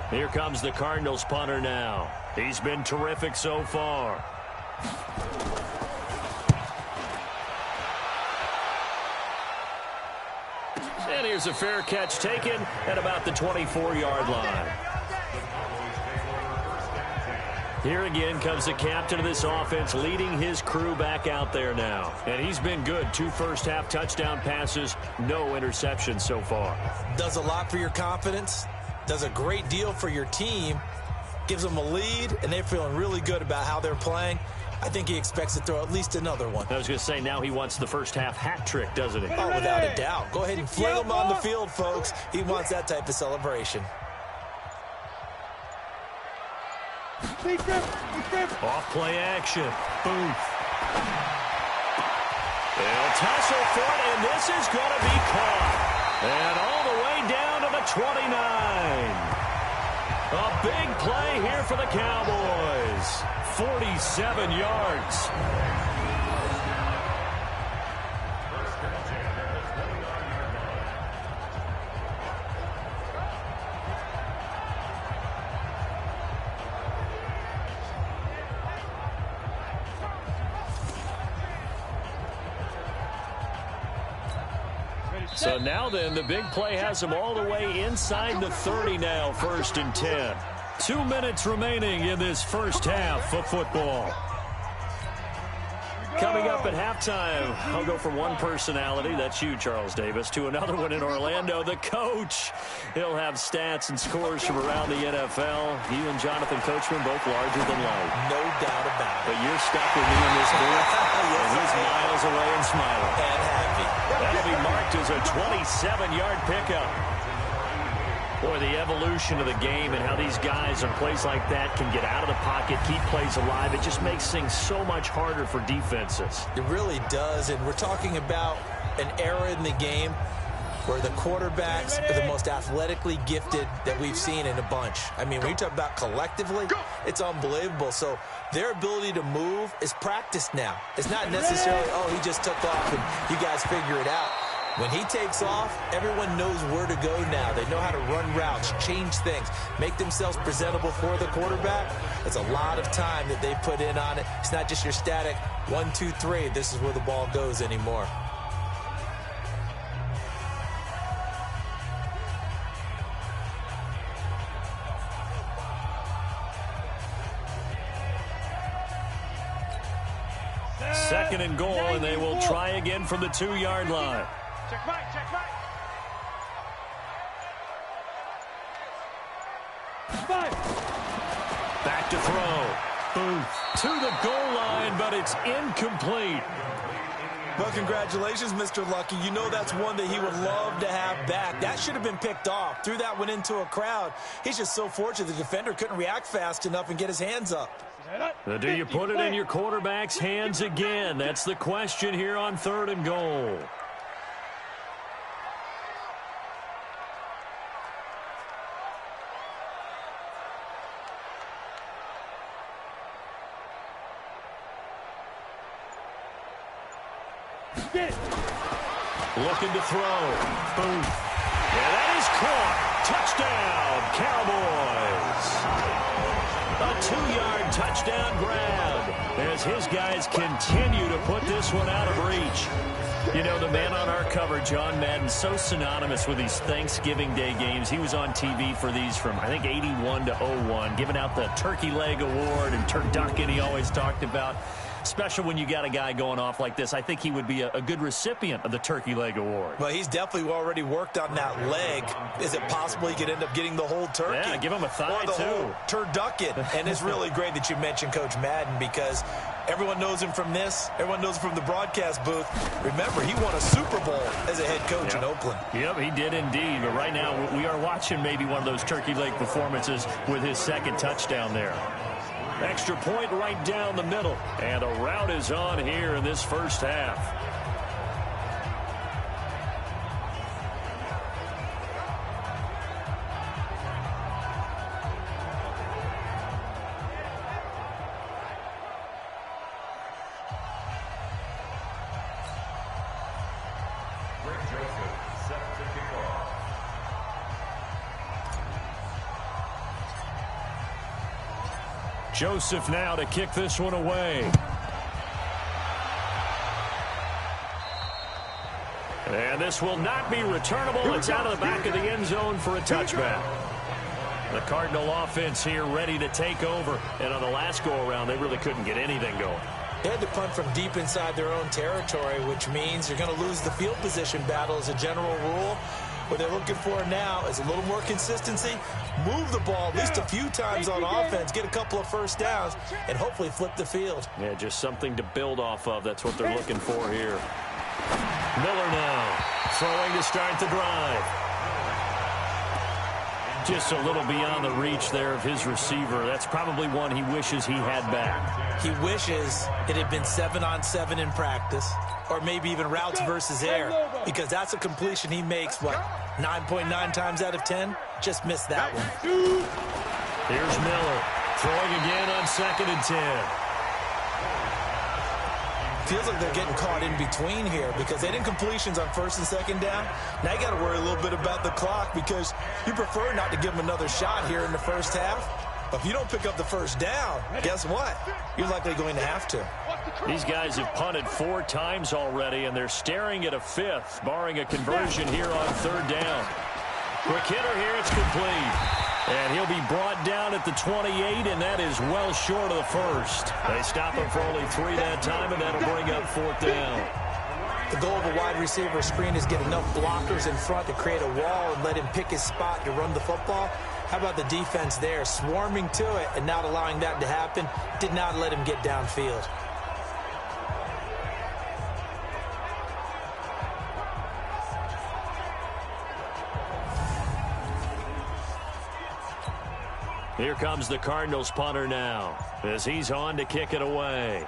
Here comes the Cardinals punter now. He's been terrific so far. And here's a fair catch taken at about the 24-yard line. Here again comes the captain of this offense, leading his crew back out there now. And he's been good. 2 first-half touchdown passes, no interceptions so far. Does a lot for your confidence. Does a great deal for your team. Gives them a lead, and they're feeling really good about how they're playing. I think he expects to throw at least another one. I was going to say, now he wants the first-half hat trick, doesn't he? Oh, without a doubt. Go ahead and fling him on the field, folks. He wants that type of celebration. Off play action. Booth. They'll tussle for it, and this is going to be caught. And all the way down to the 29. A big play here for the Cowboys. 47 yards. So now then, the big play has them all the way inside the 30 now, 1st and 10. 2 minutes remaining in this first half of football. Coming up at halftime, I'll go from one personality, that's you, Charles Davis, to another one in Orlando, the coach. He'll have stats and scores from around the NFL. You and Jonathan Coachman, both larger than life. No doubt about it. But you're stuck with me in this booth, and he's miles away and smiling. And happy. That'll be marked as a 27-yard pickup. Boy, the evolution of the game and how these guys on plays like that can get out of the pocket, keep plays alive, it just makes things so much harder for defenses. It really does, and we're talking about an era in the game where the quarterbacks are the most athletically gifted that we've seen in a bunch. I mean, when you talk about collectively, it's unbelievable. So their ability to move is practiced now. It's not necessarily, oh, he just took off and you guys figure it out. When he takes off, everyone knows where to go now. They know how to run routes, change things, make themselves presentable for the quarterback. It's a lot of time that they put in on it. It's not just your static 1, 2, 3. This is where the ball goes anymore. Second and goal, and they will try again from the 2-yard line. Check Mike, check Mike. Back to throw. Booth to the goal line, but it's incomplete. Well, congratulations, Mr. Lucky. You know that's one that he would love to have back. That should have been picked off. Threw that one into a crowd. He's just so fortunate the defender couldn't react fast enough and get his hands up. Do you put it in your quarterback's hands again? That's the question here on 3rd and goal. Looking to throw. Boom. Yeah, that is caught. Touchdown, Cowboys. A 2-yard touchdown grab as his guys continue to put this one out of reach. You know, the man on our cover, John Madden, so synonymous with these Thanksgiving Day games. He was on TV for these from, I think, 81 to 01, giving out the Turkey Leg Award and turducken he always talked about. Special when you got a guy going off like this. I think he would be a good recipient of the Turkey Leg Award. Well, he's definitely already worked on that leg. Is it possible he could end up getting the whole turkey? Yeah, give him a thigh, or the too. Whole turducken. And it's really great that you mentioned Coach Madden because everyone knows him from this. Everyone knows him from the broadcast booth. Remember, he won a Super Bowl as a head coach in Oakland. Yep, he did indeed. But right now, we are watching maybe one of those turkey leg performances with his second touchdown there. Extra point right down the middle. And a rout is on here in this first half. Joseph now to kick this one away. And this will not be returnable. It's out of the back of the end zone for a touchback. The Cardinal offense here ready to take over. And on the last go-around, they really couldn't get anything going. They had to punt from deep inside their own territory, which means you're going to lose the field position battle as a general rule. What they're looking for now is a little more consistency, move the ball at least a few times on offense, get a couple of first downs, and hopefully flip the field. Yeah, just something to build off of. That's what they're looking for here. Miller now throwing to start the drive. Just a little beyond the reach there of his receiver. That's probably one he wishes he had back. He wishes it had been 7-on-7 in practice, or maybe even routes versus air, because that's a completion he makes, 9.9 times out of 10? Just missed that one. Here's Miller throwing again on 2nd and 10. Feels like they're getting caught in between here because they didn't completions on 1st and 2nd down. Now you got to worry a little bit about the clock because you prefer not to give them another shot here in the first half. But if you don't pick up the first down, guess what? You're likely going to have to. These guys have punted 4 times already, and they're staring at a 5th, barring a conversion here on 3rd down. Quick hitter here, it's complete. And he'll be brought down at the 28, and that is well short of the first. They stop him for only 3 that time, and that'll bring up 4th down. The goal of a wide receiver screen is get enough blockers in front to create a wall and let him pick his spot to run the football. How about the defense there, swarming to it and not allowing that to happen? Did not let him get downfield. Here comes the Cardinals punter now as he's on to kick it away.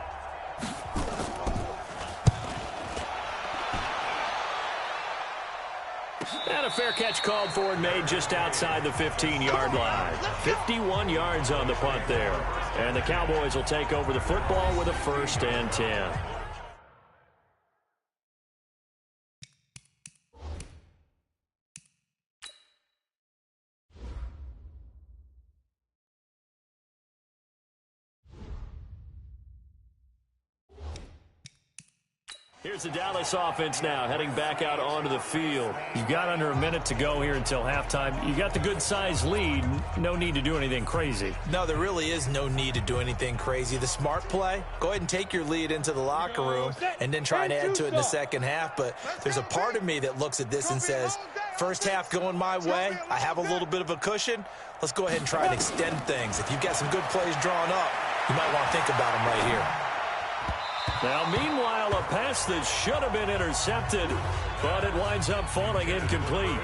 And a fair catch called for and made just outside the 15-yard line. 51 yards on the punt there. And the Cowboys will take over the football with a 1st and 10. Here's the Dallas offense now, heading back out onto the field. You've got under a minute to go here until halftime. You got the good-sized lead. No need to do anything crazy. No, there really is no need to do anything crazy. The smart play, go ahead and take your lead into the locker room and then try and add to it in the second half. But there's a part of me that looks at this and says, first half going my way, I have a little bit of a cushion. Let's go ahead and try and extend things. If you've got some good plays drawn up, you might want to think about them right here. Now, meanwhile, a pass that should have been intercepted, but it winds up falling incomplete.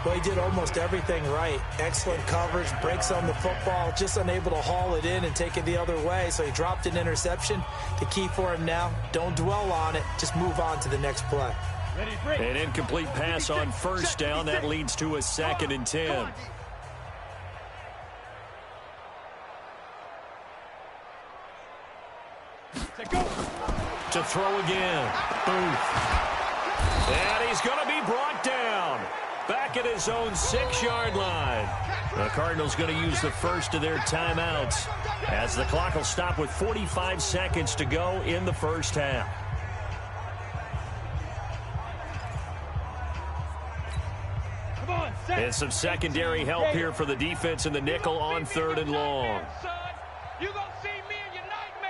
Well, he did almost everything right. Excellent coverage, breaks on the football, just unable to haul it in and take it the other way, so he dropped an interception. The key for him now, don't dwell on it, just move on to the next play. An incomplete pass on 1st down, that leads to a 2nd and 10. To throw again. Booth. And he's going to be brought down. Back at his own 6-yard line. The Cardinals going to use the first of their timeouts as the clock will stop with 45 seconds to go in the first half. And some secondary help here for the defense in the nickel on 3rd and long. You're going to see me in your nightmares.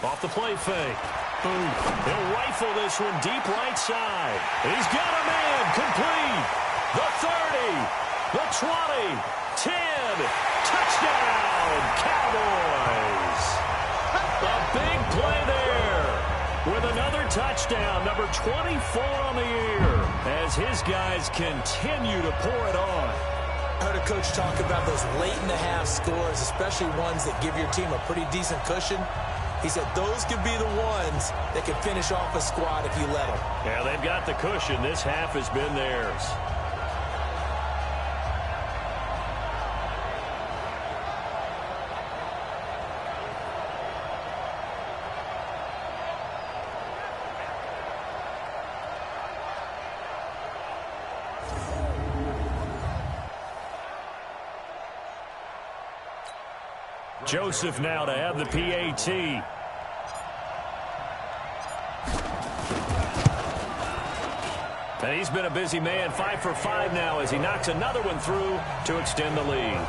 Off the play fake. Boom. He'll rifle this one deep right side. He's got a man complete. The 30, the 20, 10. Touchdown, Cowboys. A big play there with another touchdown, number 24 on the year, as his guys continue to pour it on. I heard a coach talk about those late-in-the-half scores, especially ones that give your team a pretty decent cushion. He said those could be the ones that can finish off a squad if you let them. Yeah, they've got the cushion. This half has been theirs. Joseph now to have the PAT. And he's been a busy man, 5 for 5 now as he knocks another one through to extend the lead.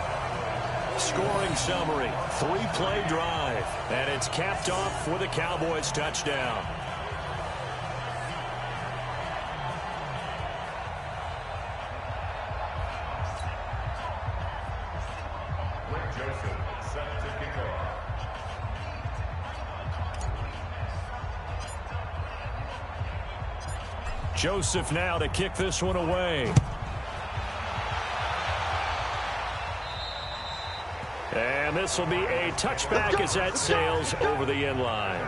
Scoring summary, 3-play drive, and it's capped off with a Cowboys touchdown. Joseph set to kick off. Joseph now to kick this one away. And this will be a touchback as that sails over the end line.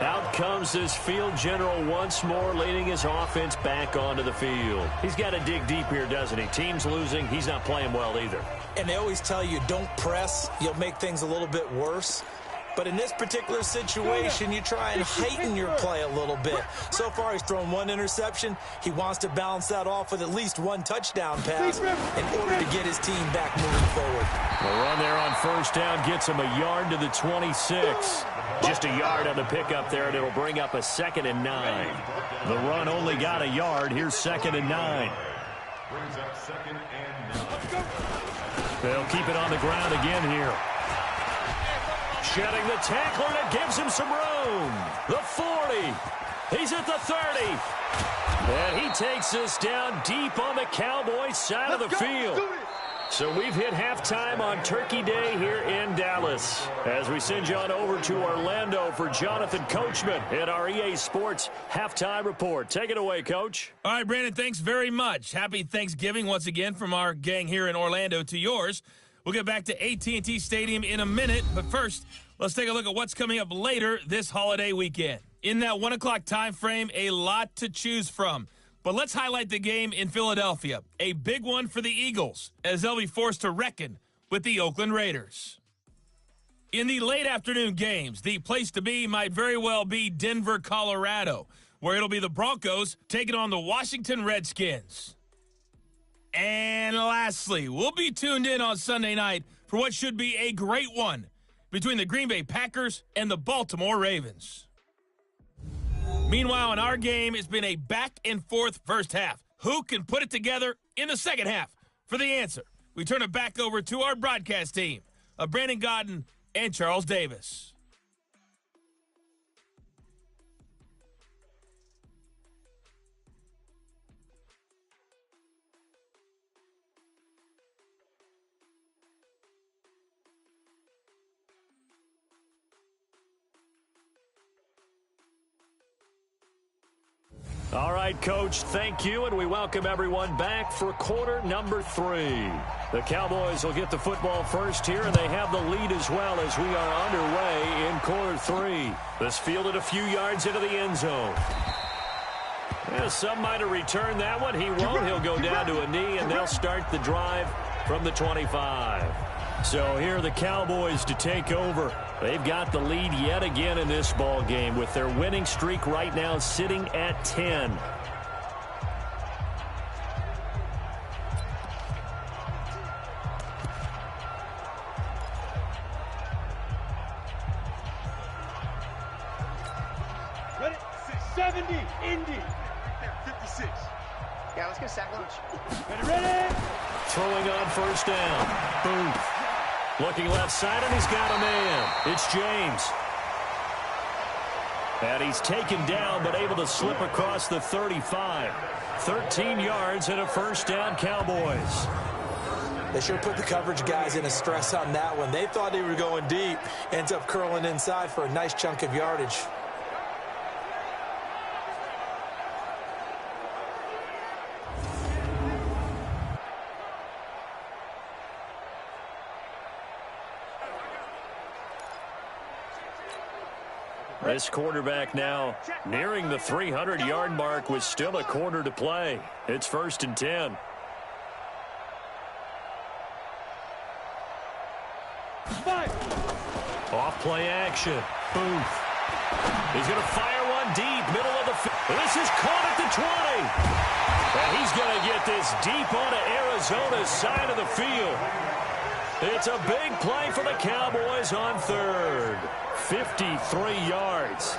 Out comes this field general once more, leading his offense back onto the field. He's got to dig deep here, doesn't he? Team's losing. He's not playing well either. And they always tell you, don't press. You'll make things a little bit worse. But in this particular situation, you try and heighten your play a little bit. So far, he's thrown one interception. He wants to balance that off with at least one touchdown pass in order to get his team back moving forward. The run there on first down gets him a yard to the 26. Just a yard on the pickup there, and it'll bring up a 2nd and 9. The run only got a yard. Here's 2nd and 9. Brings up 2nd and 9. They'll keep it on the ground again here. Shedding the tackler, and it gives him some room. The 40. He's at the 30. And he takes us down deep on the Cowboys side of the field. So we've hit halftime on Turkey Day here in Dallas. As we send you on over to Orlando for Jonathan Coachman at our EA Sports Halftime Report. Take it away, Coach. All right, Brandon, thanks very much. Happy Thanksgiving once again from our gang here in Orlando to yours. We'll get back to AT&T Stadium in a minute, but first, let's take a look at what's coming up later this holiday weekend. In that 1 o'clock time frame, a lot to choose from. But let's highlight the game in Philadelphia, a big one for the Eagles, as they'll be forced to reckon with the Oakland Raiders. In the late afternoon games, the place to be might very well be Denver, Colorado, where it'll be the Broncos taking on the Washington Redskins. And lastly, we'll be tuned in on Sunday night for what should be a great one between the Green Bay Packers and the Baltimore Ravens. Meanwhile, in our game, it's been a back-and-forth first half. Who can put it together in the second half? For the answer, we turn it back over to our broadcast team of Brandon Godden and Charles Davis. All right, Coach, thank you, and we welcome everyone back for quarter number 3. The Cowboys will get the football first here, and they have the lead as well as we are underway in quarter 3. This fielded a few yards into the end zone. Yeah, some might have returned that one. He won't. He'll go down to a knee, and they'll start the drive from the 25. So here are the Cowboys to take over. They've got the lead yet again in this ball game with their winning streak right now sitting at 10. Ready? 70, Indy. 56. Yeah, let's get sack lunch. Ready? Throwing on first down. Booth. Looking left side, and he's got a man. It's James. And he's taken down, but able to slip across the 35. 13 yards and a first down, Cowboys. They sure put the coverage guys in a stress on that one. They thought they were going deep. Ends up curling inside for a nice chunk of yardage. This quarterback now nearing the 300-yard mark with still a quarter to play. It's 1st and 10. Off play action. Booth. He's going to fire one deep, middle of the field. This is caught at the 20. And he's going to get this deep onto Arizona's side of the field. It's a big play for the Cowboys on third. 53 yards.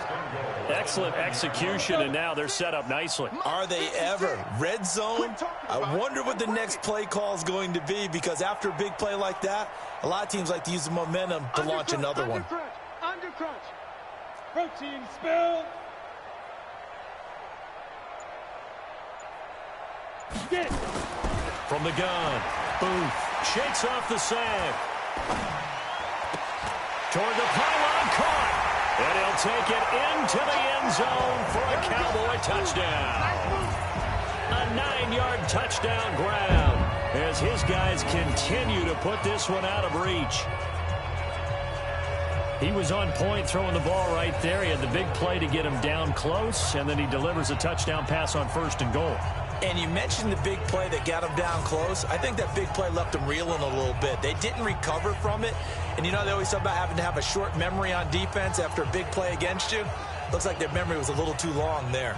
Excellent execution, and now they're set up nicely. Are they ever? Red zone? I wonder what the next play call is going to be, because after a big play like that, a lot of teams like to use the momentum to launch another one. Under crunch. Protein spill. Get. From the gun, Booth shakes off the sack. Toward the pylon, caught. And he'll take it into the end zone for a Cowboy touchdown. A 9-yard touchdown grab as his guys continue to put this one out of reach. He was on point throwing the ball right there. He had the big play to get him down close, and then he delivers a touchdown pass on 1st and goal. And you mentioned the big play that got him down close. I think that big play left him reeling a little bit. They didn't recover from it. And you know, they always talk about having to have a short memory on defense after a big play against you. Looks like their memory was a little too long there.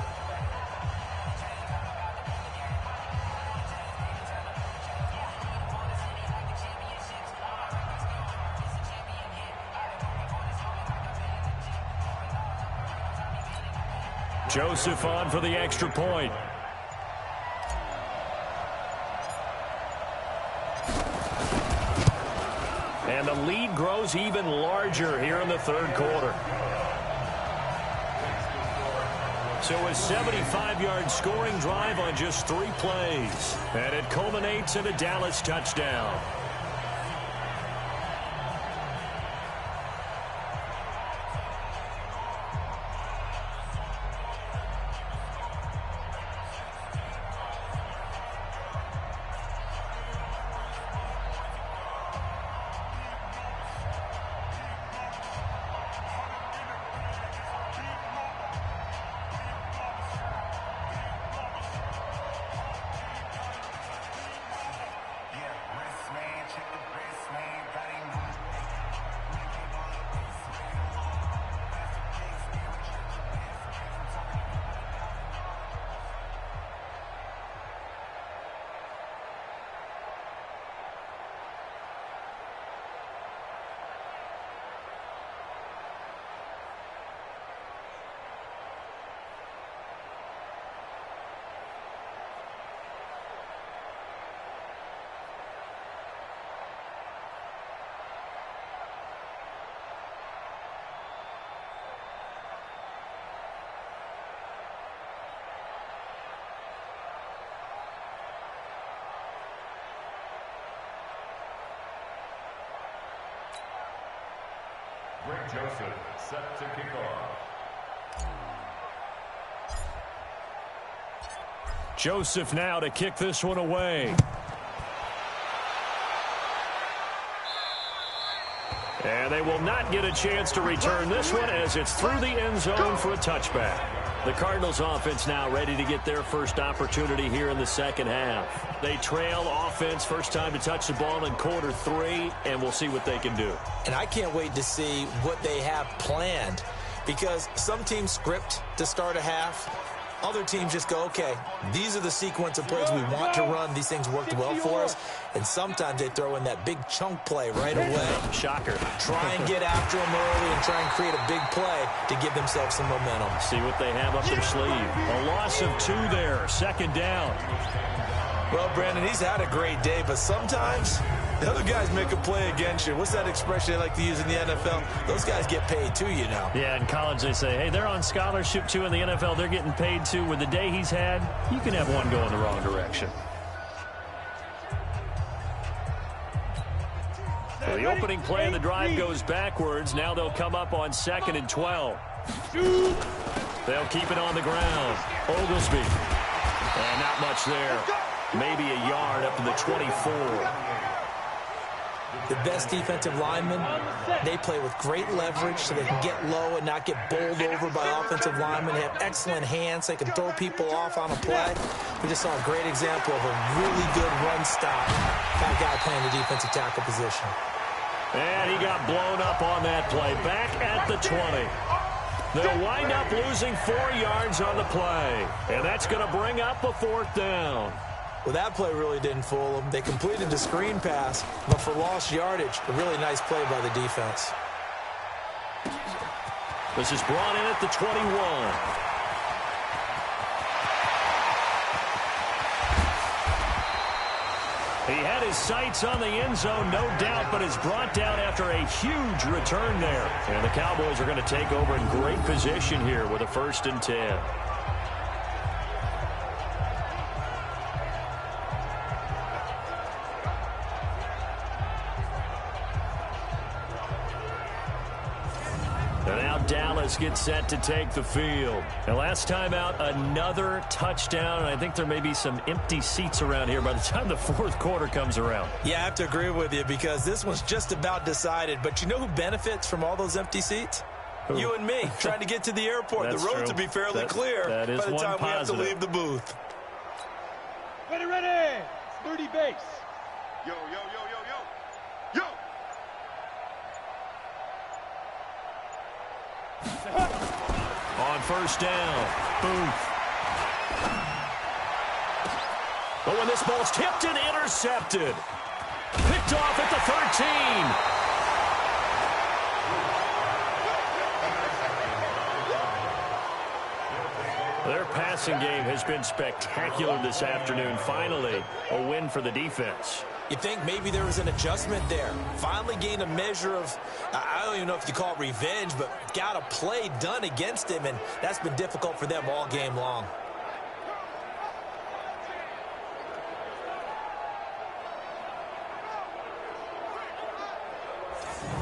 Joseph on for the extra point. And the lead grows even larger here in the third quarter. So a 75-yard scoring drive on just 3 plays. And it culminates in a Dallas touchdown. Greg Joseph set to kick off. Joseph now to kick this one away. And they will not get a chance to return this one as it's through the end zone for a touchback. The Cardinals offense now ready to get their first opportunity here in the second half. They trail offense, first time to touch the ball in quarter 3, and we'll see what they can do. And I can't wait to see what they have planned, because some teams script to start a half. Other teams just go, okay, these are the sequence of plays we want to run. These things worked well for us. And sometimes they throw in that big chunk play right away. Shocker. Try and get after them early and try and create a big play to give themselves some momentum. See what they have up their sleeve. A loss of 2 there, second down. Well, Brandon, he's had a great day, but sometimes the other guys make a play against you. What's that expression they like to use in the NFL? Those guys get paid too, you know. Yeah, in college they say, hey, they're on scholarship too. In the NFL, they're getting paid too. With the day he's had, you can have one go in the wrong direction. So the opening play of the drive goes backwards. Now they'll come up on 2nd and 12. They'll keep it on the ground. Oglesby. And not much there. Maybe a yard up to the 24. The best defensive linemen, they play with great leverage so they can get low and not get bowled over by offensive linemen. They have excellent hands. They can throw people off on a play. We just saw a great example of a really good run stop. That guy playing the defensive tackle position. And he got blown up on that play. Back at the 20. They'll wind up losing 4 yards on the play. And that's going to bring up a 4th down. Well, that play really didn't fool them. They completed the screen pass, but for lost yardage, a really nice play by the defense. This is brought in at the 21. He had his sights on the end zone, no doubt, but is brought down after a huge return there. And the Cowboys are going to take over in great position here with a 1st and 10. Dallas gets set to take the field. And last time out, another touchdown, and I think there may be some empty seats around here by the time the 4th quarter comes around. Yeah, I have to agree with you because this one's just about decided. But you know who benefits from all those empty seats? Who? You and me, trying to get to the airport. The roads will be fairly clear by the time we have to leave the booth. Ready, 30 base. Yo. On 1st down, Booth. But when this ball's tipped and intercepted, picked off at the 13. Their passing game has been spectacular this afternoon. Finally, a win for the defense. You think maybe there was an adjustment there. Finally gained a measure of, I don't even know if you call it revenge, but got a play done against him, and that's been difficult for them all game long.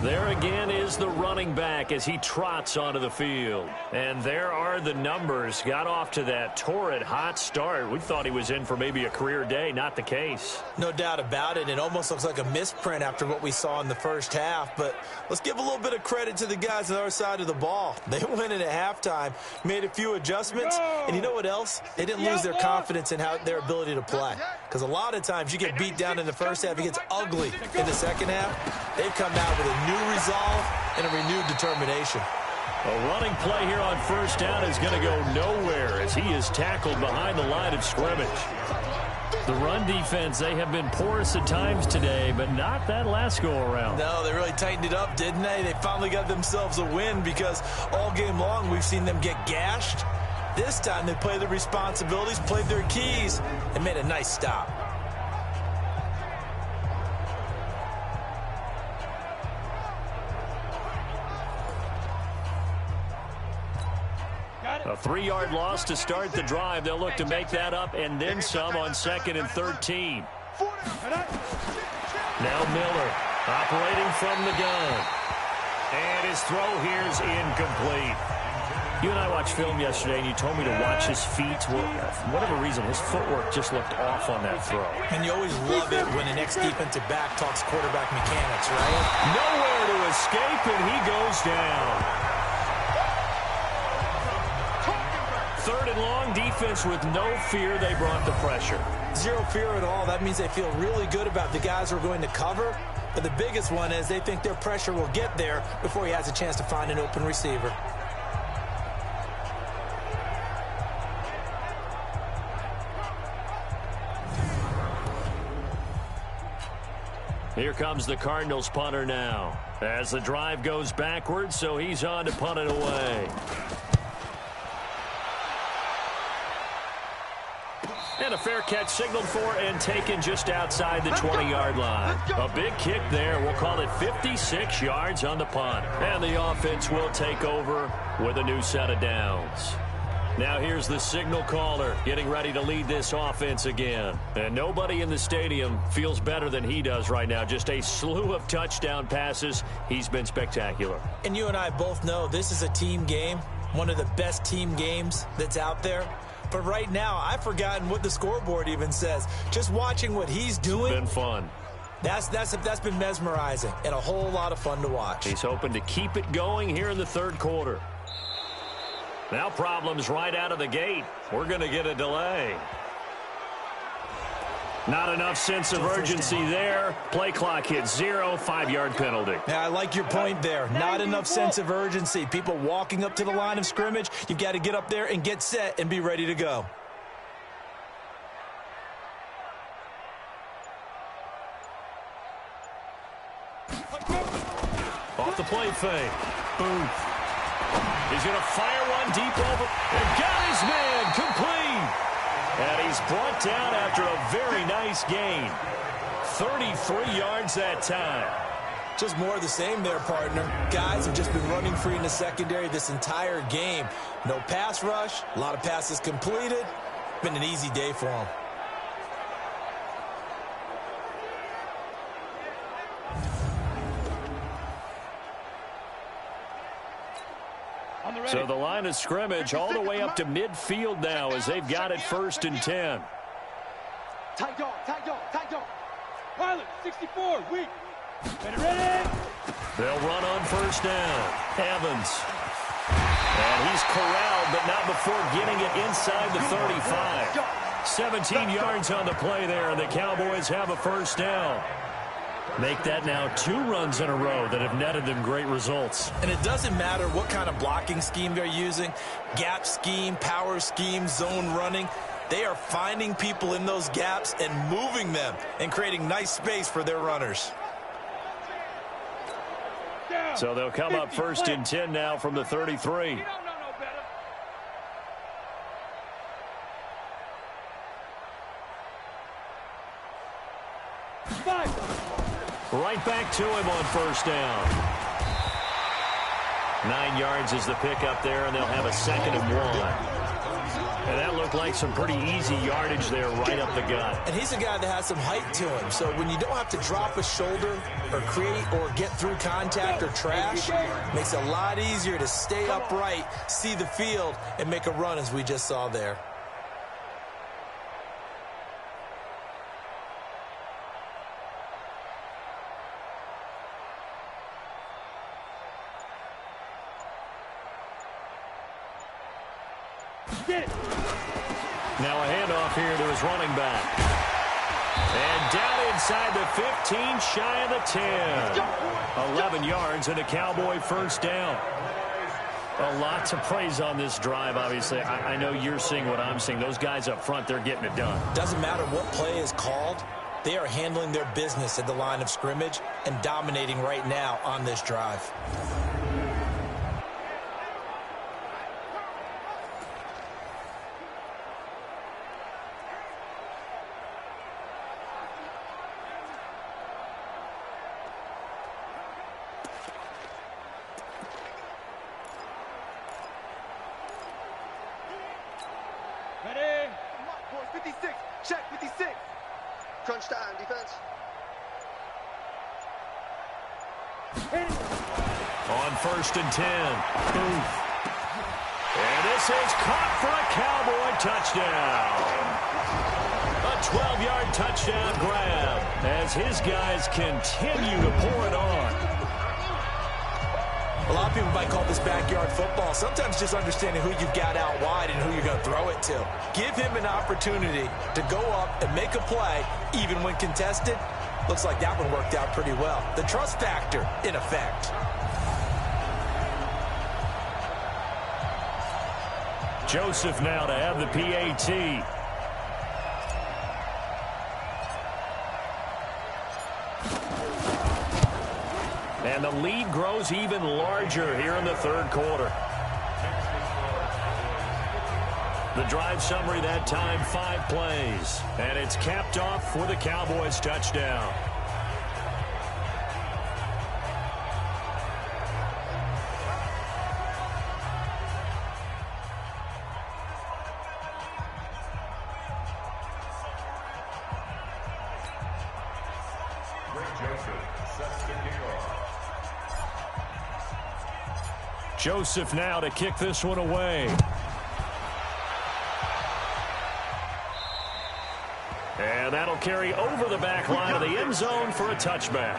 There again is the running back as he trots onto the field. And there are the numbers. Got off to that torrid hot start. We thought he was in for maybe a career day. Not the case. No doubt about it. It almost looks like a misprint after what we saw in the first half. But let's give a little bit of credit to the guys on the other side of the ball. They went in at halftime, made a few adjustments. And you know what else? They didn't lose their confidence in their ability to play. Because a lot of times you get beat down in the first half. It gets ugly in the second half. They've come out with a new resolve and a renewed determination. A running play here on 1st down is going to go nowhere as he is tackled behind the line of scrimmage. The run defense, they have been porous at times today, but not that last go-around. No, they really tightened it up, didn't they? They finally got themselves a win because all game long we've seen them get gashed. This time they played their responsibilities, played their keys, and made a nice stop. A 3-yard loss to start the drive. They'll look to make that up and then some on 2nd and 13. Now Miller operating from the gun. And his throw here is incomplete. You and I watched film yesterday, and you told me to watch his feet. Well, for whatever reason, his footwork just looked off on that throw. And you always love it when an ex-defensive back talks quarterback mechanics, right? Nowhere to escape, and he goes down. 3rd and long, defense with no fear. They brought the pressure. Zero fear at all. That means they feel really good about the guys who are going to cover. But the biggest one is they think their pressure will get there before he has a chance to find an open receiver. Here comes the Cardinals punter now. As the drive goes backwards, so he's on to punt it away. And a fair catch signaled for and taken just outside the 20-yard line. A big kick there. We'll call it 56 yards on the punt. And the offense will take over with a new set of downs. Now here's the signal caller getting ready to lead this offense again. And nobody in the stadium feels better than he does right now. Just a slew of touchdown passes. He's been spectacular. And you and I both know this is a team game, one of the best team games that's out there. But right now, I've forgotten what the scoreboard even says. Just watching what he's doing. It's been fun. That's been mesmerizing and a whole lot of fun to watch. He's hoping to keep it going here in the 3rd quarter. Now problems right out of the gate. We're going to get a delay. Not enough sense of urgency there. Play clock hits 0, 5-yard penalty. Yeah, I like your point there. Not enough sense of urgency. People walking up to the line of scrimmage, you've got to get up there and get set and be ready to go. off the play fake. Booth. He's going to fire one deep over. And got his man complete. And he's brought down after a very nice gain. 33 yards that time. Just more of the same there, partner. Guys have just been running free in the secondary this entire game. No pass rush, a lot of passes completed. Been an easy day for them. So the line of scrimmage all the way up to midfield now as they've got it 1st and 10. Tight dog, tight dog, tight dog. Pilot, 64, weak. Ready? They'll run on 1st down. Evans. And he's corralled, but not before getting it inside the 35. 17 yards on the play there, and the Cowboys have a 1st down. Make that now 2 runs in a row that have netted them great results. And it doesn't matter what kind of blocking scheme they're using, gap scheme, power scheme, zone running. They are finding people in those gaps and moving them and creating nice space for their runners. So they'll come up 1st and 10 now from the 33. Right back to him on 1st down. 9 yards is the pickup there, and they'll have a 2nd and 1. And that looked like some pretty easy yardage there right up the gut. And he's a guy that has some height to him. So when you don't have to drop a shoulder or create or get through contact or trash, it makes it a lot easier to stay upright, see the field, and make a run as we just saw there. Now a handoff here to his running back. And down inside the 15, shy of the 10. 11 yards and a Cowboy 1st down. A lot to praise on this drive, obviously. I know you're seeing what I'm seeing. Those guys up front, they're getting it done. Doesn't matter what play is called. They are handling their business at the line of scrimmage and dominating right now on this drive. Ready? 56, check 56. Crunch time, defense. On 1st and 10. Booth. And this is caught for a Cowboy touchdown. A 12-yard touchdown grab as his guys continue to pour it on. A lot of people might call this backyard football. Sometimes just understanding who you've got out wide and who you're going to throw it to. Give him an opportunity to go up and make a play, even when contested. Looks like that one worked out pretty well. The trust factor, in effect. Joseph now to have the PAT. And the lead grows even larger here in the 3rd quarter. The drive summary that time, 5 plays. And it's capped off with a Cowboys touchdown. Joseph now to kick this one away. And that'll carry over the back line of the end zone for a touchback.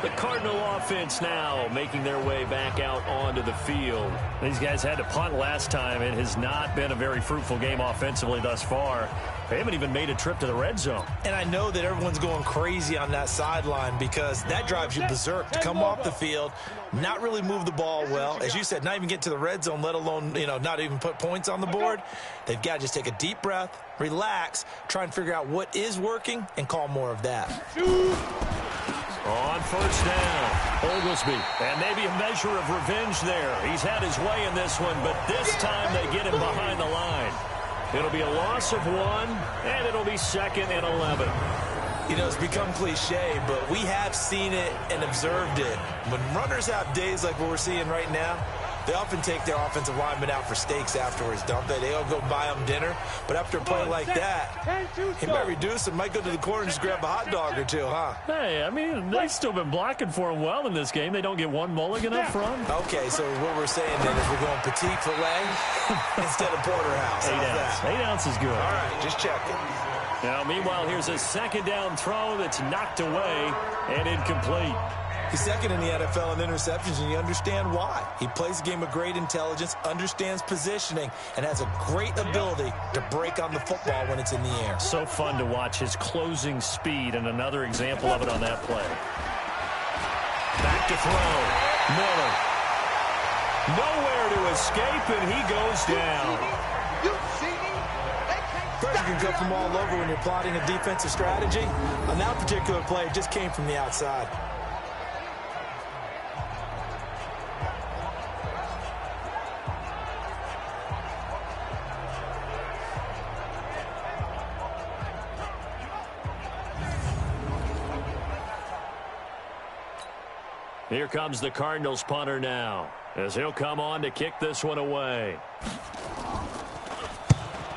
The Cardinal offense now making their way back out onto the field. These guys had to punt last time. It has not been a very fruitful game offensively thus far. They haven't even made a trip to the red zone. And I know that everyone's going crazy on that sideline because that drives you berserk to come off the field, not really move the ball well. As you said, not even get to the red zone, let alone, not even put points on the board. They've got to just take a deep breath, relax, try and figure out what is working, and call more of that. On first down, Oglesby. And maybe a measure of revenge there. He's had his way in this one, but this time they get him behind the line. It'll be a loss of 1, and it'll be 2nd and 11. You know, it's become cliche, but we have seen it and observed it. When runners have days like what we're seeing right now, they often take their offensive linemen out for steaks afterwards, don't they? They'll go buy them dinner. But after a play like that, he might reduce and might go to the corner and just grab a hot dog or two, huh? Hey, I mean, they've still been blocking for him well in this game. They don't get one mulligan up front. Okay, so what we're saying then is we're going petite filet instead of porterhouse. 8 ounce. 8 ounce is good. All right, just checking. Now, meanwhile, here's a 2nd down throw that's knocked away and incomplete. He's 2nd in the NFL in interceptions, and you understand why. He plays a game of great intelligence, understands positioning, and has a great ability to break on the football when it's in the air. So fun to watch his closing speed, and another example of it on that play. Back to throw. Miller. Nowhere to escape, and he goes down. Pressure can come from all over when you're plotting a defensive strategy. On that particular play, it just came from the outside. Here comes the Cardinals punter now, as he'll come on to kick this one away.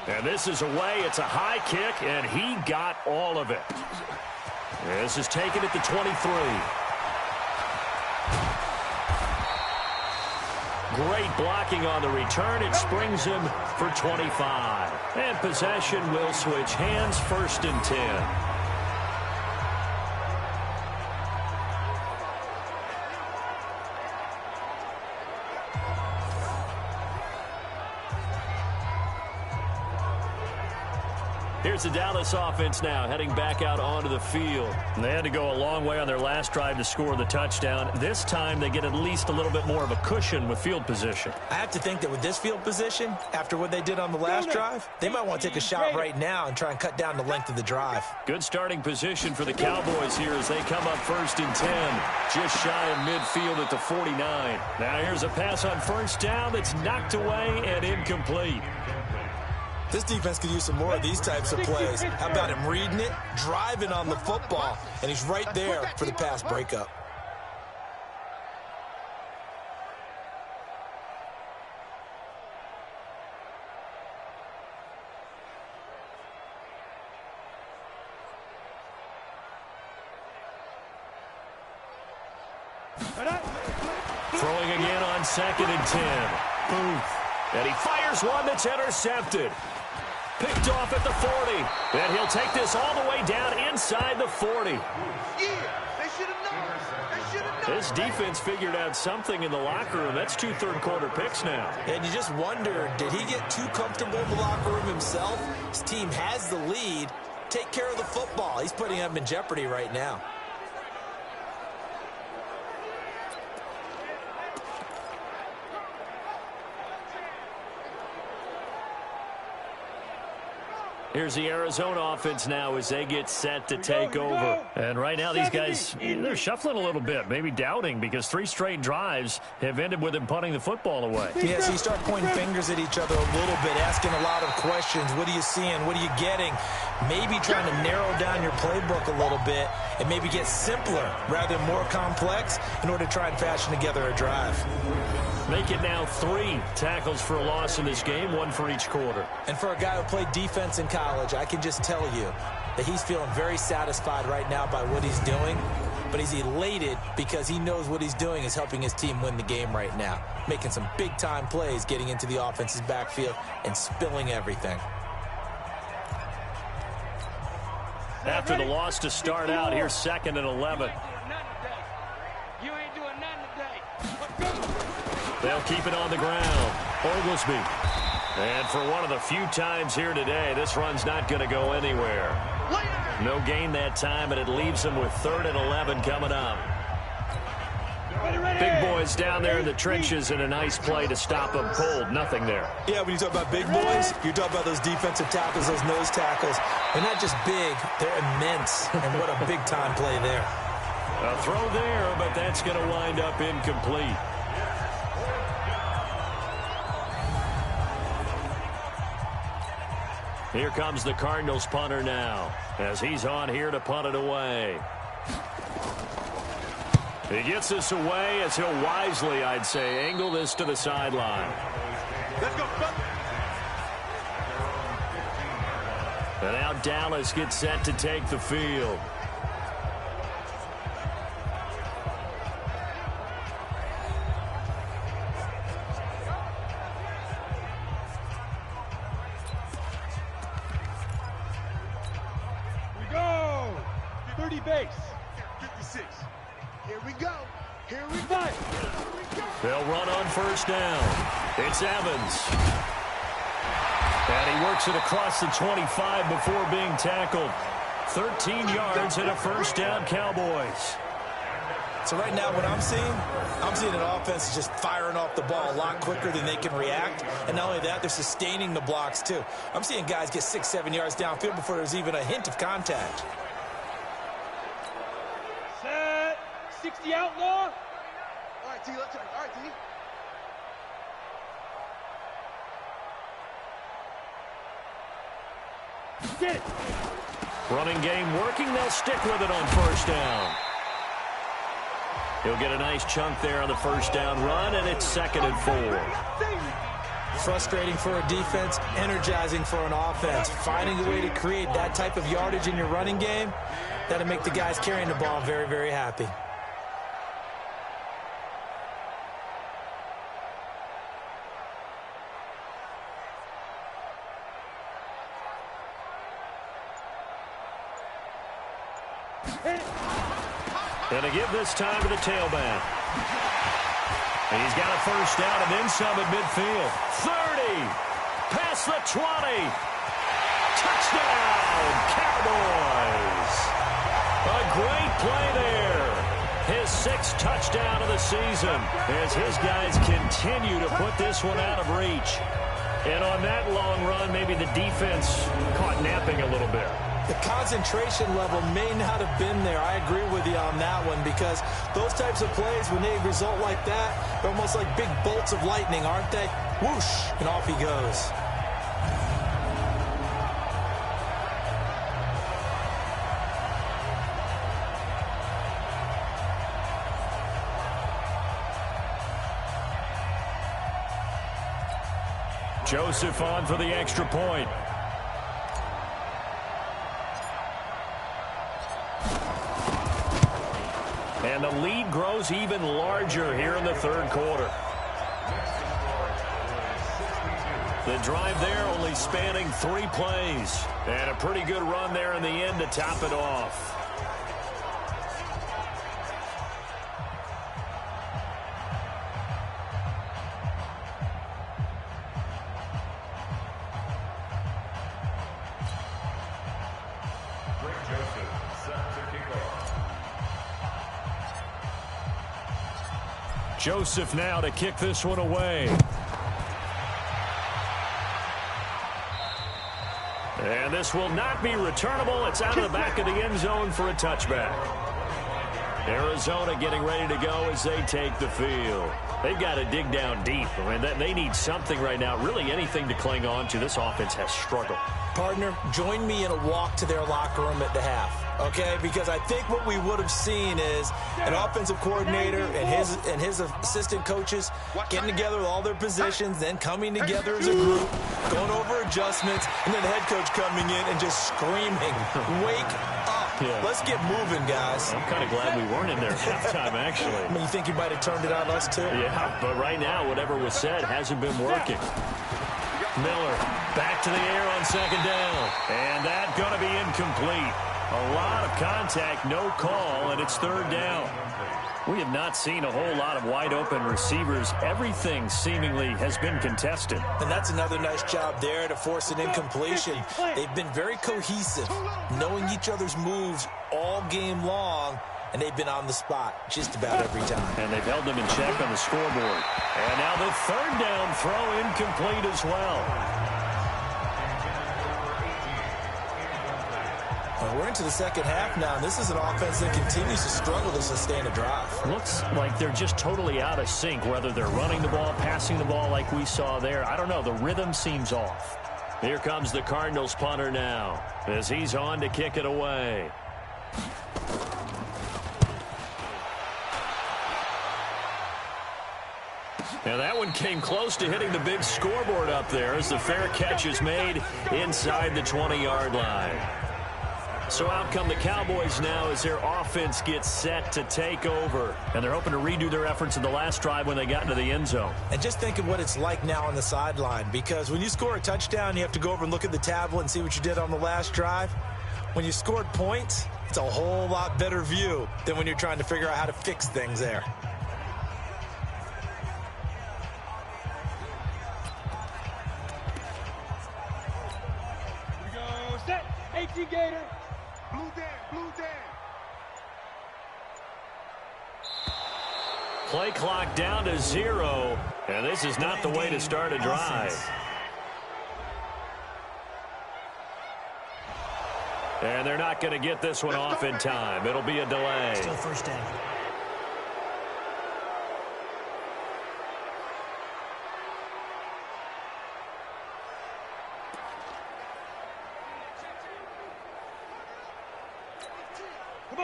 And this is away. It's a high kick, and he got all of it. This is taken at the 23. Great blocking on the return. It springs him for 25. And possession will switch hands, 1st and 10. Here's the Dallas offense now, heading back out onto the field. And they had to go a long way on their last drive to score the touchdown. This time, they get at least a little bit more of a cushion with field position. I have to think that with this field position, after what they did on the last drive, they might want to take a shot right now and try and cut down the length of the drive. Good starting position for the Cowboys here as they come up 1st and 10, just shy of midfield at the 49. Now here's a pass on 1st down that's knocked away and incomplete. This defense could use some more of these types of plays. How about him reading it, driving on the football, and he's right there for the pass breakup. Throwing again on 2nd and 10. Booth. And he fires one that's intercepted. Picked off at the 40. And he'll take this all the way down inside the 40. Yeah, they should have known. They should have known. This defense figured out something in the locker room. That's 2 third-quarter picks now. And you just wonder, did he get too comfortable in the locker room himself? His team has the lead. Take care of the football. He's putting them in jeopardy right now. Here's the Arizona offense now as they get set to take over. And right now these guys, they're shuffling a little bit, maybe doubting, because 3 straight drives have ended with him punting the football away. Yeah, so you start pointing fingers at each other a little bit, asking a lot of questions. What are you seeing? What are you getting? Maybe trying to narrow down your playbook a little bit and maybe get simpler rather than more complex in order to try and fashion together a drive. Make it now 3 tackles for a loss in this game, 1 for each quarter. And for a guy who played defense in college, I can just tell you that he's feeling very satisfied right now by what he's doing, but he's elated because he knows what he's doing is helping his team win the game right now, making some big-time plays, getting into the offense's backfield and spilling everything. After the loss to start out, here's 2nd and 11. You ain't doing nothing today. They'll keep it on the ground. Oglesby. And for one of the few times here today, this run's not going to go anywhere. No gain that time, and it leaves them with 3rd and 11 coming up. Big boys down there in the trenches, and a nice play to stop them cold. Nothing there. Yeah, when you talk about big boys, you're talking about those defensive tackles, those nose tackles. They're not just big, they're immense. And what a big-time play there. A throw there, but that's going to wind up incomplete. Here comes the Cardinals punter now, as he's on here to punt it away. He gets this away as he'll wisely, I'd say, angle this to the sideline. Let's go. And now Dallas gets set to take the field. We go. 30 base. 56. Here we go. Here we go. They'll run on first down. It's Evans. And he works it across the 25 before being tackled. 13 yards and a first down, Cowboys. So right now what I'm seeing an offense just firing off the ball a lot quicker than they can react. And not only that, they're sustaining the blocks too. I'm seeing guys get 6-7 yards downfield before there's even a hint of contact. Set. 60 outlaw. All right, T, let's turn. All right, T. Get it. Running game working. They'll stick with it on first down. He'll get a nice chunk there on the first down run, and it's 2nd and 4. Frustrating for a defense, energizing for an offense. Finding a way to create that type of yardage in your running game, that'll make the guys carrying the ball very, very happy. And to give this time to the tailback. And he's got a first down and then some at midfield. 30. Past the 20. Touchdown, Cowboys. A great play there. His 6th touchdown of the season as his guys continue to put this one out of reach. And on that long run, maybe the defense caught napping a little bit. The concentration level may not have been there. I agree with you on that one because those types of plays, when they result like that, they're almost like big bolts of lightning, aren't they? Whoosh, and off he goes. Joseph on for the extra point. And the lead grows even larger here in the 3rd quarter. The drive there only spanning 3 plays. And a pretty good run there in the end to top it off. Joseph now to kick this one away. And this will not be returnable. It's out of the back of the end zone for a touchback. Arizona getting ready to go as they take the field. They've got to dig down deep. I mean, they need something right now, really anything to cling on to. This offense has struggled. Partner, join me in a walk to their locker room at the half. Okay, because I think what we would have seen is an offensive coordinator and his assistant coaches getting together with all their positions, then coming together as a group, going over adjustments, and then the head coach coming in and just screaming, "Wake up! Yeah. Let's get moving, guys." I'm kind of glad we weren't in there at halftime, actually. I mean, you think you might have turned it on us too? Yeah, but right now, whatever was said hasn't been working. Miller back to the air on 2nd down, and that's going to be incomplete. A lot of contact, no call, and it's 3rd down. We have not seen a whole lot of wide-open receivers. Everything seemingly has been contested. And that's another nice job there to force an incompletion. They've been very cohesive, knowing each other's moves all game long, and they've been on the spot just about every time. And they've held them in check on the scoreboard. And now the 3rd down throw incomplete as well. We're into the second half now, and this is an offense that continues to struggle to sustain a drive. Looks like they're just totally out of sync, whether they're running the ball, passing the ball like we saw there. I don't know. The rhythm seems off. Here comes the Cardinals punter now as he's on to kick it away. Now that one came close to hitting the big scoreboard up there as the fair catch is made inside the 20-yard line. So out come the Cowboys now as their offense gets set to take over. And they're hoping to redo their efforts in the last drive when they got into the end zone. And just think of what it's like now on the sideline, because when you score a touchdown, you have to go over and look at the tablet and see what you did on the last drive. When you scored points, it's a whole lot better view than when you're trying to figure out how to fix things there. Set, 18 Gator. Blue down. Play clock down to 0, and this is not the way to start a drive. And they're not going to get this one off in time. It'll be a delay. Still first down.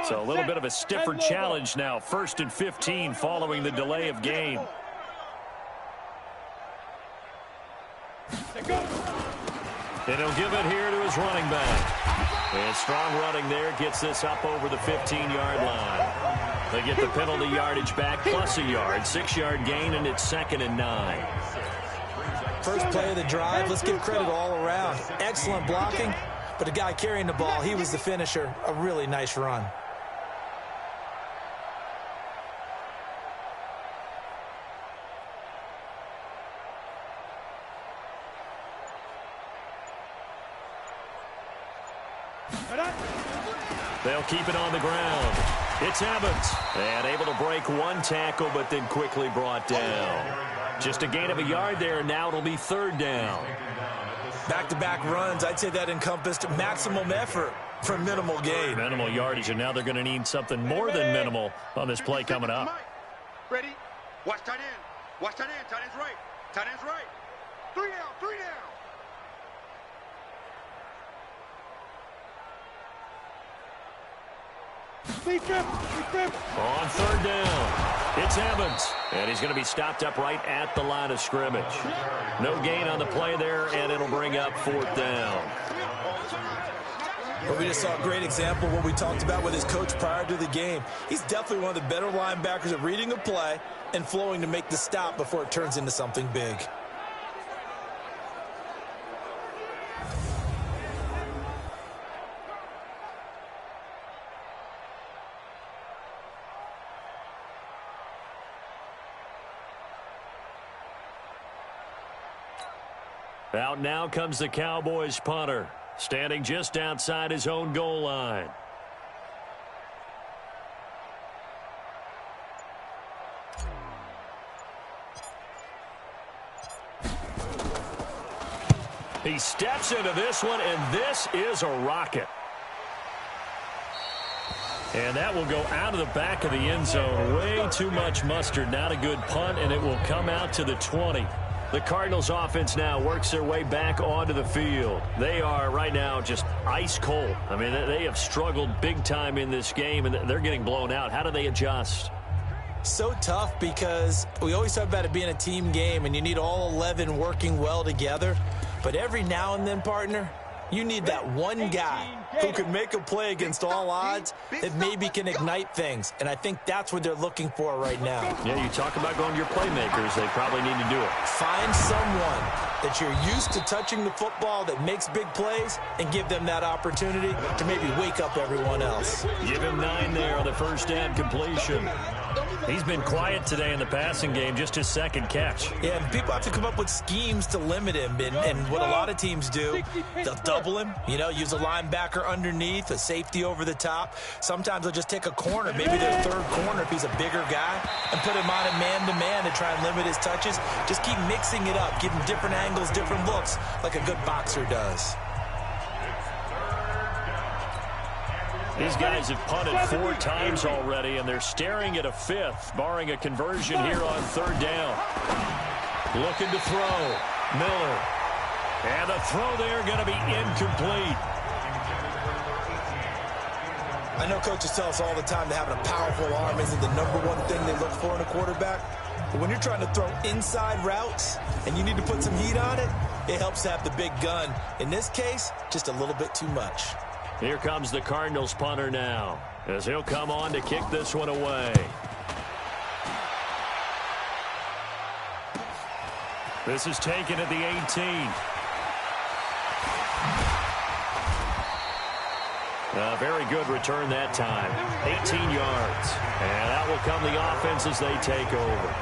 So a little bit of a stiffer challenge now. 1st and 15 following the delay of game. And he'll give it here to his running back. And strong running there gets this up over the 15-yard line. They get the penalty yardage back plus a yard. 6-yard gain, and it's 2nd and 9. First play of the drive. Let's give credit all around. Excellent blocking, but the guy carrying the ball, he was the finisher. A really nice run. They'll keep it on the ground. It's Evans. And able to break one tackle, but then quickly brought down. Just a gain of a yard there, and now it'll be 3rd down. Back-to-back runs, I'd say that encompassed maximum effort for minimal gain. Minimal yardage, and now they're going to need something more than minimal on this play coming up. Ready? Watch tight end. Watch tight end. Tight end's right. Tight end's right. 3 down. 3 down. On 3rd down, it's Evans. And he's going to be stopped up right at the line of scrimmage. No gain on the play there, and it'll bring up 4th down. But we just saw a great example of what we talked about with his coach prior to the game. He's definitely one of the better linebackers at reading a play and flowing to make the stop before it turns into something big. Out now comes the Cowboys punter, standing just outside his own goal line. He steps into this one, and this is a rocket. And that will go out of the back of the end zone. Way too much mustard. Not a good punt, and it will come out to the 20. The Cardinals offense now works their way back onto the field. They are right now just ice cold. I mean, they have struggled big time in this game, and they're getting blown out. How do they adjust? So tough, because we always talk about it being a team game, and you need all 11 working well together. But every now and then, partner, you need that one guy who can make a play against all odds that maybe can ignite things. And I think that's what they're looking for right now. Yeah, you talk about going to your playmakers. They probably need to do it. Find someone that you're used to touching the football that makes big plays and give them that opportunity to maybe wake up everyone else. Give him 9 there on the first down completion. He's been quiet today in the passing game, just his 2nd catch. Yeah, and people have to come up with schemes to limit him. And what a lot of teams do, they'll double him, use a linebacker underneath, a safety over the top. Sometimes they'll just take a corner, maybe their 3rd corner if he's a bigger guy, and put him on a man-to-man to try and limit his touches. Just keep mixing it up, give him different angles, different looks, like a good boxer does. These guys have punted 4 times already, and they're staring at a 5th, barring a conversion here on 3rd down. Looking to throw. Miller. And the throw there going to be incomplete. I know coaches tell us all the time that having a powerful arm isn't the #1 thing they look for in a quarterback. But when you're trying to throw inside routes and you need to put some heat on it, it helps to have the big gun. In this case, just a little bit too much. Here comes the Cardinals punter now, as he'll come on to kick this one away. This is taken at the 18. A very good return that time. 18 yards. And out will come the offense as they take over.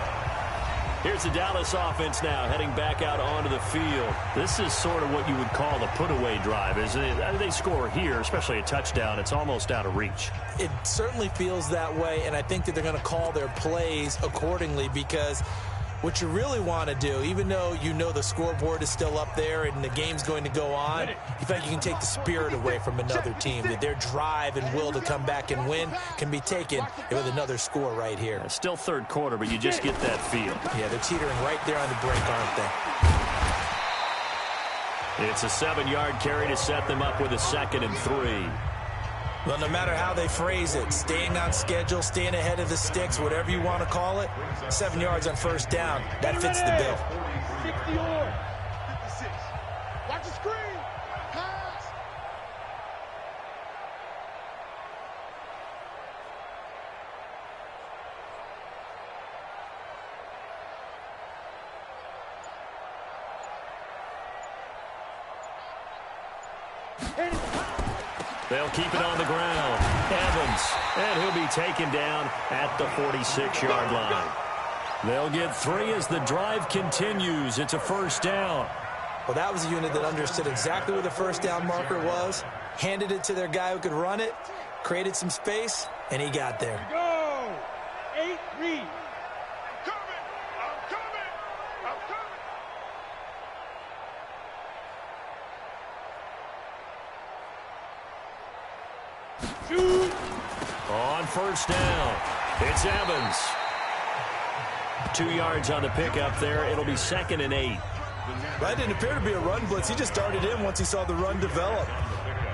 Here's the Dallas offense now heading back out onto the field. This is sort of what you would call a put-away drive, isn't it? They score here, especially a touchdown. It's almost out of reach. It certainly feels that way, and I think that they're going to call their plays accordingly, because what you really want to do, even though you know the scoreboard is still up there and the game's going to go on, you think you can take the spirit away from another team, that their drive and will to come back and win can be taken with another score right here. It's still 3rd quarter, but you just get that feel. Yeah, they're teetering right there on the brink, aren't they? It's a 7-yard carry to set them up with a 2nd and 3. Well, no matter how they phrase it, staying on schedule, staying ahead of the sticks, whatever you want to call it, 7 yards on 1st down, that fits the bill. 60 on. 56. Watch the screen. Pass. They'll keep it on the ground. Evans, and he'll be taken down at the 46-yard line. They'll get 3 as the drive continues. It's a 1st down. Well, that was a unit that understood exactly where the 1st down marker was, handed it to their guy who could run it, created some space, and he got there. Go! 8-3. On 1st down, it's Evans. 2 yards on the pickup there. It'll be 2nd and 8. That didn't appear to be a run blitz. He just started in once he saw the run develop.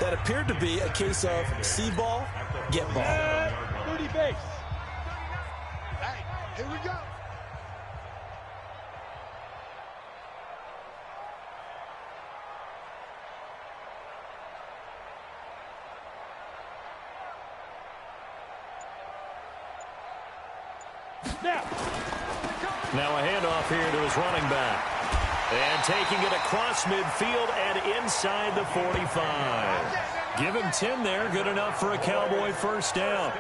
That appeared to be a case of see ball, get ball. 30 base. Hey, here we go. Now a handoff here to his running back. And taking it across midfield and inside the 45. Give him 10 there. Good enough for a Cowboy 1st down.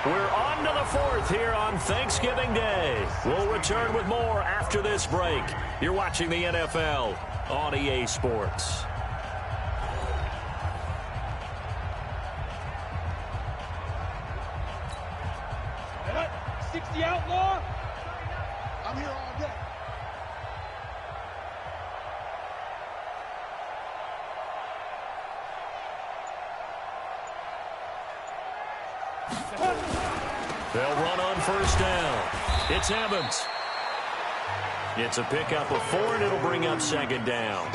We're on to the 4th here on Thanksgiving Day. We'll return with more after this break. You're watching the NFL on EA Sports. What? 60 outlaw? I'm here all day. They'll run on 1st down. It's Evans. It's a pickup of 4, and it'll bring up 2nd down.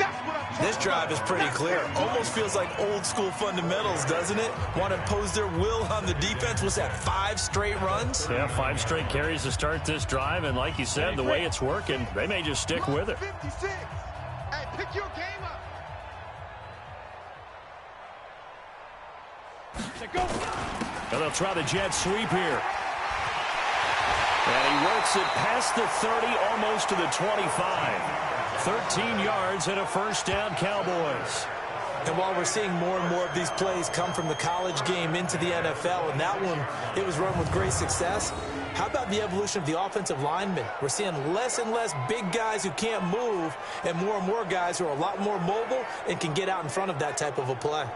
This drive is pretty clear. Almost feels like old school fundamentals, doesn't it? Want to impose their will on the defense. What's that, 5 straight runs? Yeah, 5 straight carries to start this drive, and like you said, the way it's working, they may just stick with it. 56. Hey, pick your game up. Go. And they'll try the jet sweep here. And he works it past the 30, almost to the 25. 13 yards and a 1st down, Cowboys. And while we're seeing more and more of these plays come from the college game into the NFL, and that one, it was run with great success, how about the evolution of the offensive linemen? We're seeing less and less big guys who can't move and more guys who are a lot more mobile and can get out in front of that type of a play.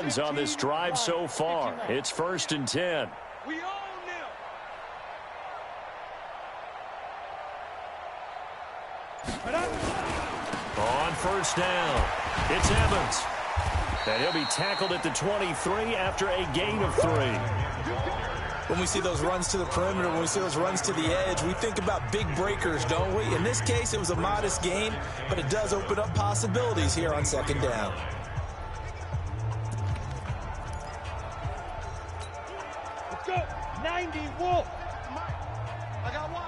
runs on this drive so far. It's 1st and 10. We own them. On 1st down, it's Evans. And he'll be tackled at the 23 after a gain of 3. When we see those runs to the perimeter, when we see those runs to the edge, we think about big breakers, don't we? In this case, it was a modest gain, but it does open up possibilities here on 2nd down. Let's go. 90, Wolf. I got one.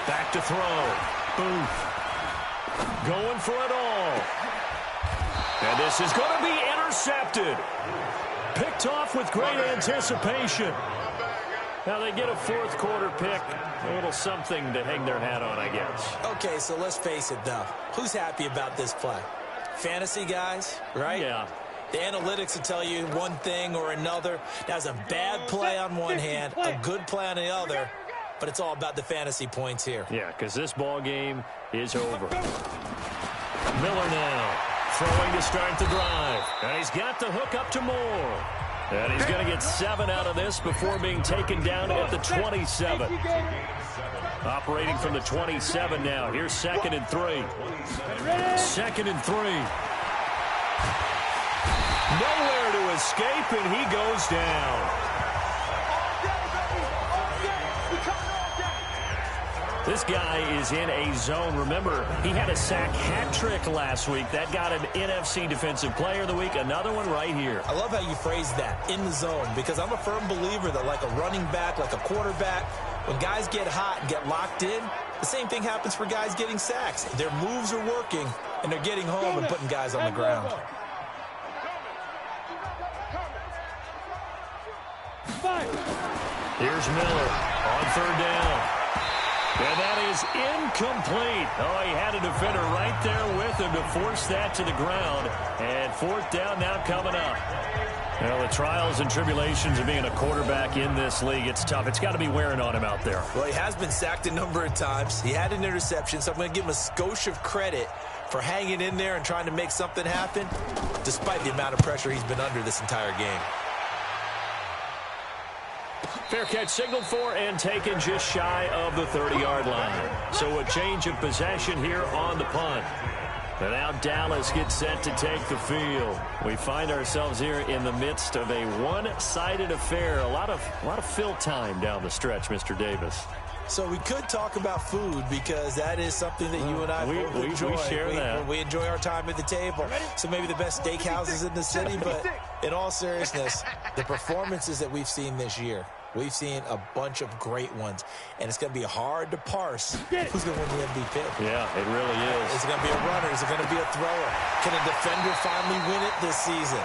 Back to throw. Booth. Going for it all. And this is going to be intercepted. Picked off with great anticipation. Now they get a 4th quarter pick. A little something to hang their hat on, I guess. Okay, so let's face it, though. Who's happy about this play? Fantasy guys, right? Yeah. The analytics will tell you one thing or another. That's a bad play on one hand, a good play on the other. But it's all about the fantasy points here. Yeah, because this ball game is over. Miller now throwing to start the drive. And he's got the hook up to Moore. And he's going to get 7 out of this before being taken down at the 27. Operating from the 27 now. Here's 2nd and 3. 2nd and 3. Nowhere to escape, and he goes down. This guy is in a zone. Remember, he had a sack hat trick last week. That got him NFC Defensive Player of the Week. Another one right here. I love how you phrase that, in the zone, because I'm a firm believer that like a running back, like a quarterback, when guys get hot and get locked in, the same thing happens for guys getting sacks. Their moves are working, and they're getting home and putting guys on the ground. Here's Miller on 3rd down. And that is incomplete. Oh, he had a defender right there with him to force that to the ground. And 4th down now coming up. Well, the trials and tribulations of being a quarterback in this league, it's tough. It's got to be wearing on him out there. Well, he has been sacked a number of times. He had an interception, so I'm going to give him a skosh of credit for hanging in there and trying to make something happen, despite the amount of pressure he's been under this entire game. Fair catch signaled for and taken just shy of the 30-yard line. So a change of possession here on the punt. And now Dallas gets set to take the field. We find ourselves here in the midst of a one-sided affair. A lot of fill time down the stretch, Mr. Davis. So we could talk about food because that is something that you and I both enjoy. We share that. We enjoy our time at the table. So maybe the best steakhouses in the city, but in all seriousness, the performances that we've seen this year, we've seen a bunch of great ones, and it's going to be hard to parse who's going to win the MVP. Yeah, it really is. Is it going to be a runner? Is it going to be a thrower? Can a defender finally win it this season?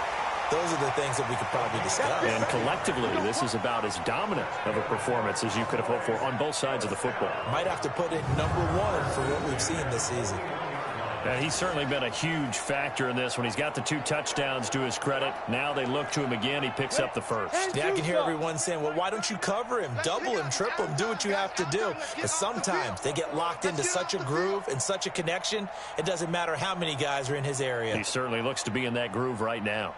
Those are the things that we could probably discuss. And collectively, this is about as dominant of a performance as you could have hoped for on both sides of the football. Might have to put it #1 for what we've seen this season. And he's certainly been a huge factor in this when he's got the 2 touchdowns to his credit. Now they look to him again. He picks up the 1st. Yeah, I can hear everyone saying, well, why don't you cover him, double him, triple him, do what you have to do. But sometimes they get locked into such a groove and such a connection, it doesn't matter how many guys are in his area. He certainly looks to be in that groove right now.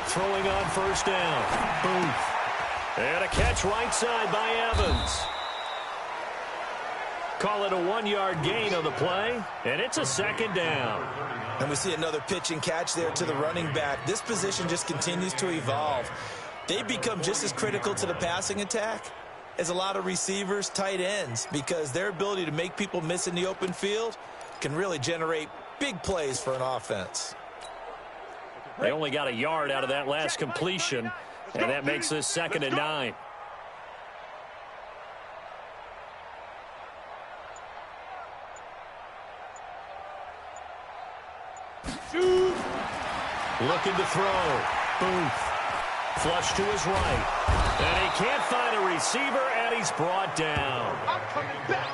Throwing on 1st down. Booth. And a catch right side by Evans. Call it a 1-yard gain on the play, and it's a 2nd down. And we see another pitch and catch there to the running back. This position just continues to evolve. They become just as critical to the passing attack as a lot of receivers, tight ends, because their ability to make people miss in the open field can really generate big plays for an offense. They only got a yard out of that last completion, and that makes this 2nd and 9. Looking to throw. Booth. Flush to his right. And he can't find a receiver, and he's brought down. I'm coming back.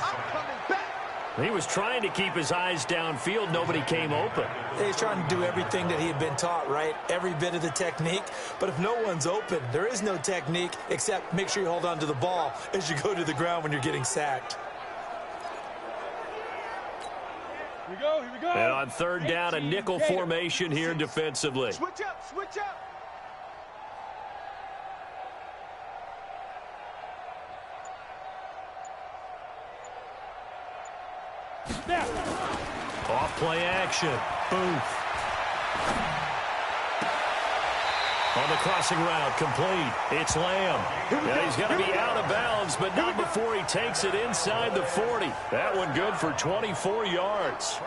I'm coming back. He was trying to keep his eyes downfield. Nobody came open. He's trying to do everything that he had been taught, right? Every bit of the technique. But if no one's open, there is no technique except make sure you hold on to the ball as you go to the ground when you're getting sacked. Here we go, here we go. And on third down, a nickel formation here defensively. Switch up, switch up. Off play action. Booth. On the crossing route, complete. It's Lamb. Yeah, he's going to be out of bounds, but not before he takes it inside the 40. That one good for 24 yards.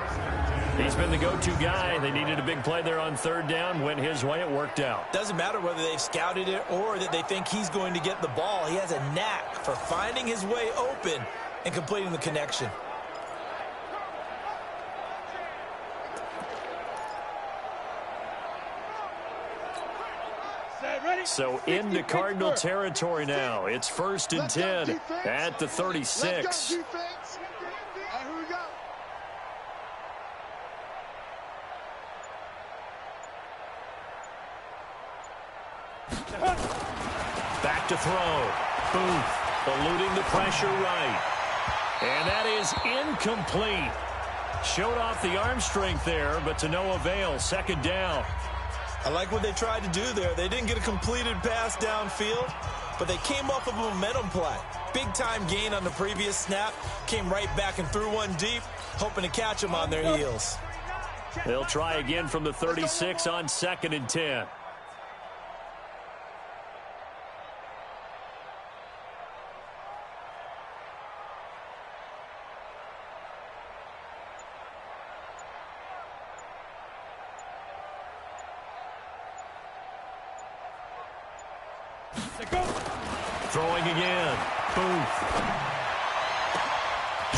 He's been the go-to guy. They needed a big play there on third down. Went his way. It worked out. Doesn't matter whether they've scouted it or that they think he's going to get the ball. He has a knack for finding his way open and completing the connection. So into Cardinal territory now. It's 1st and 10 at the 36. Back to throw. Booth eluding the pressure right. And that is incomplete. Showed off the arm strength there, but to no avail. 2nd down. I like what they tried to do there. They didn't get a completed pass downfield, but they came off of a momentum play. Big-time gain on the previous snap. Came right back and threw one deep, hoping to catch them on their heels. They'll try again from the 36 on 2nd and 10. Throwing again. Booth.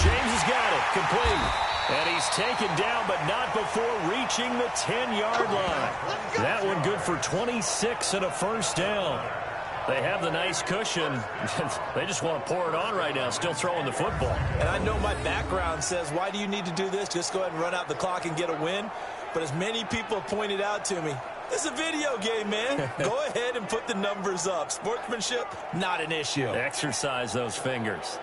James has got it. Complete. And he's taken down, but not before reaching the 10-yard line. That one good for 26 and a 1st down. They have the nice cushion. They just want to pour it on right now, still throwing the football. And I know my background says, why do you need to do this? Just go ahead and run out the clock and get a win. But as many people have pointed out to me, it's a video game, man. Go ahead and put the numbers up. Sportsmanship, not an issue. Exercise those fingers.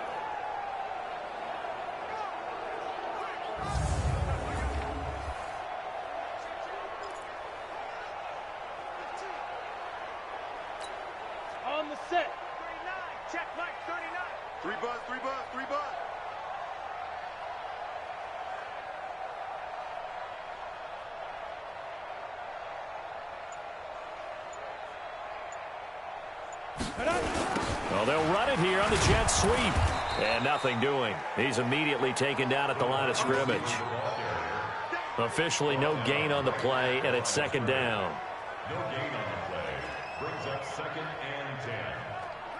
On the set. 39. Check Mike, 39. 3 buzz, 3 buzz, 3 buzz. Well, they'll run it here on the jet sweep. And nothing doing. He's immediately taken down at the line of scrimmage. Officially no gain on the play, and it's 2nd down. No gain on the play. Brings up 2nd and 10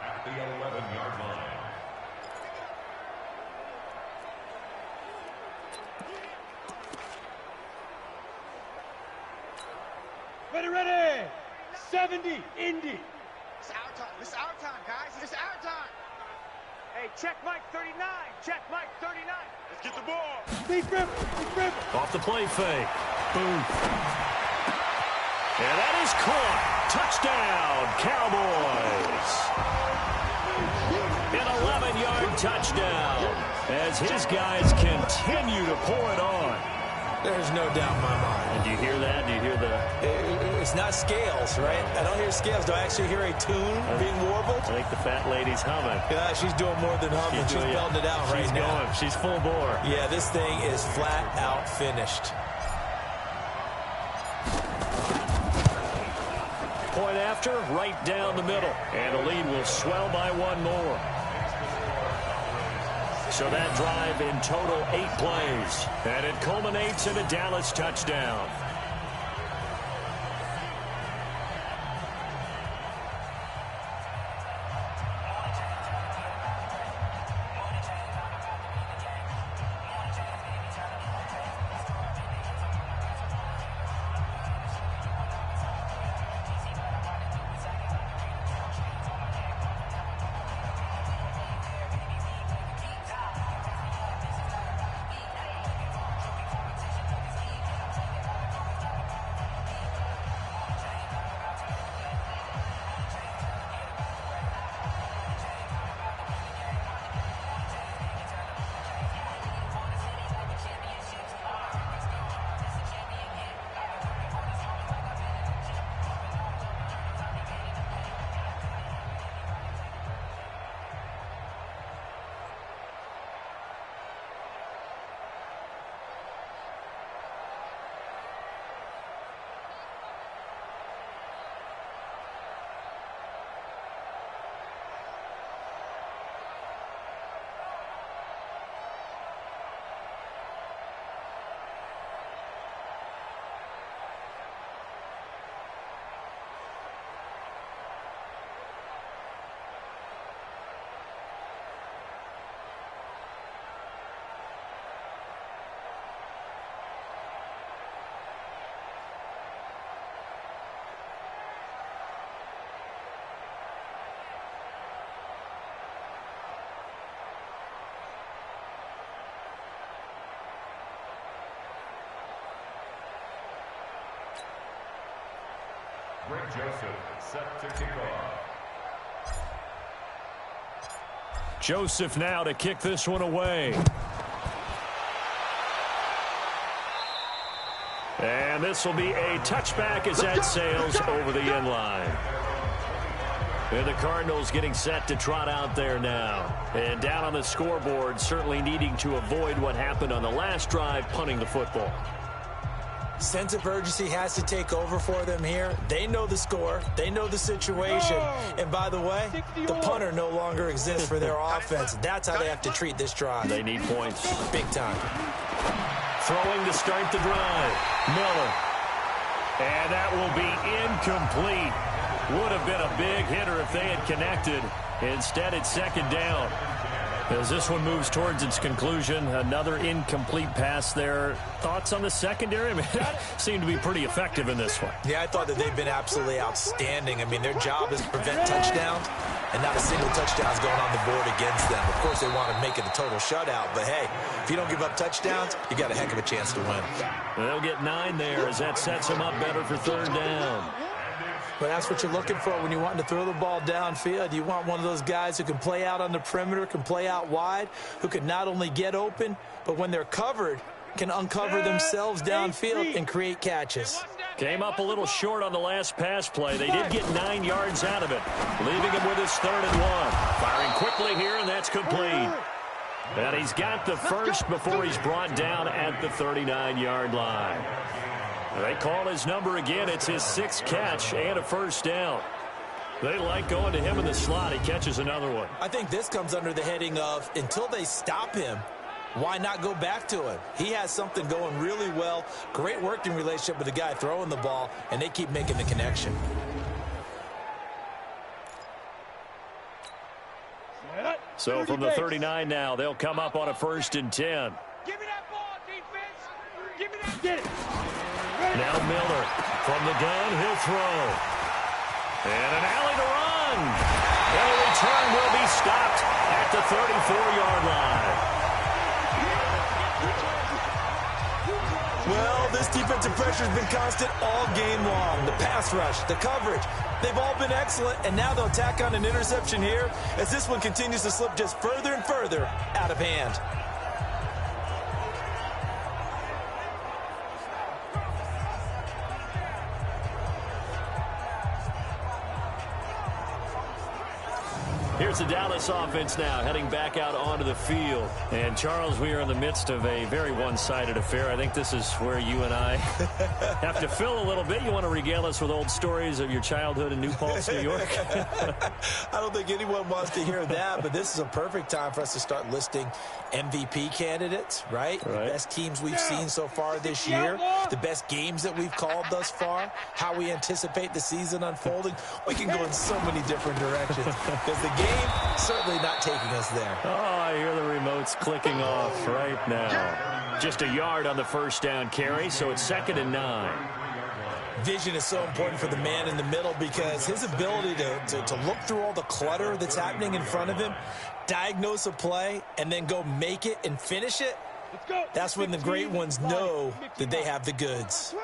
at the 11-yard line. Ready, ready. 70, Indy. It's our time. This is our time, guys. It's our time. Hey, check Mike 39. Check Mike 39. Let's get the ball. Deep river. Deep river. Off the play fake. Booth. And that is caught. Touchdown, Cowboys. An 11-yard touchdown as his guys continue to pour it on. There's no doubt in my mind. And do you hear that? Do you hear the... It's not scales, right? I don't hear scales. Do I actually hear a tune being warbled? I think the fat lady's humming. Yeah, she's doing more than humming. She's belting it out right now. She's full bore. Yeah, this thing is flat out finished. Point after, right down the middle. And the lead will swell by one more. So that drive in total 8 plays. And it culminates in a Dallas touchdown. Joseph set to kick off. Joseph now to kick this one away. And this will be a touchback as that sails over the end line. And the Cardinals getting set to trot out there now. And down on the scoreboard, certainly needing to avoid what happened on the last drive, punting the football. Sense of urgency has to take over for them here. They know the score. They know the situation. And by the way, the punter no longer exists for their offense. That's how they have to treat this drive. They need points. Big time. Throwing to start the drive. Miller. And that will be incomplete. Would have been a big hitter if they had connected. Instead, it's second down. As this one moves towards its conclusion, another incomplete pass there. Thoughts on the secondary? I mean, seem to be pretty effective in this one. Yeah, I thought that they've been absolutely outstanding. I mean, their job is to prevent touchdowns, and not a single touchdown is going on the board against them. Of course, they want to make it a total shutout, but hey, if you don't give up touchdowns, you got a heck of a chance to win. They'll get 9 there as that sets them up better for third down. But that's what you're looking for when you want to throw the ball downfield. You want one of those guys who can play out on the perimeter, can play out wide, who can not only get open, but when they're covered, can uncover themselves downfield and create catches. Came up a little short on the last pass play. They did get 9 yards out of it, leaving him with his 3rd and 1. Firing quickly here, and that's complete. And he's got the first before he's brought down at the 39-yard line. They call his number again. It's his 6th catch and a first down. They like going to him in the slot. He catches another one. I think this comes under the heading of until they stop him, why not go back to him? He has something going really well. Great working relationship with the guy throwing the ball, and they keep making the connection. So from the 39 now, they'll come up on a 1st and 10. Give me that ball, defense. Give me that. Get it. Now Miller from the gun, he'll throw. And an alley to run. And a return will be stopped at the 34-yard line. Well, this defensive pressure has been constant all game long. The pass rush, the coverage, they've all been excellent, and now they'll tack on an interception here as this one continues to slip just further and further out of hand. Here's the Dallas offense now, heading back out onto the field. And, Charles, we are in the midst of a very one-sided affair. I think this is where you and I have to fill a little bit. You want to regale us with old stories of your childhood in New Paltz, New York? I don't think anyone wants to hear that, but this is a perfect time for us to start listing MVP candidates, right? The best teams we've seen so far this year, the best games that we've called thus far, how we anticipate the season unfolding. We can go in so many different directions because the game certainly not taking us there. Oh, I hear the remotes clicking off right now. Just a yard on the first down carry, so it's 2nd and 9. Vision is so important for the man in the middle because his ability to look through all the clutter that's happening in front of him, diagnose a play, and then go make it and finish it, that's when the great ones know that they have the goods.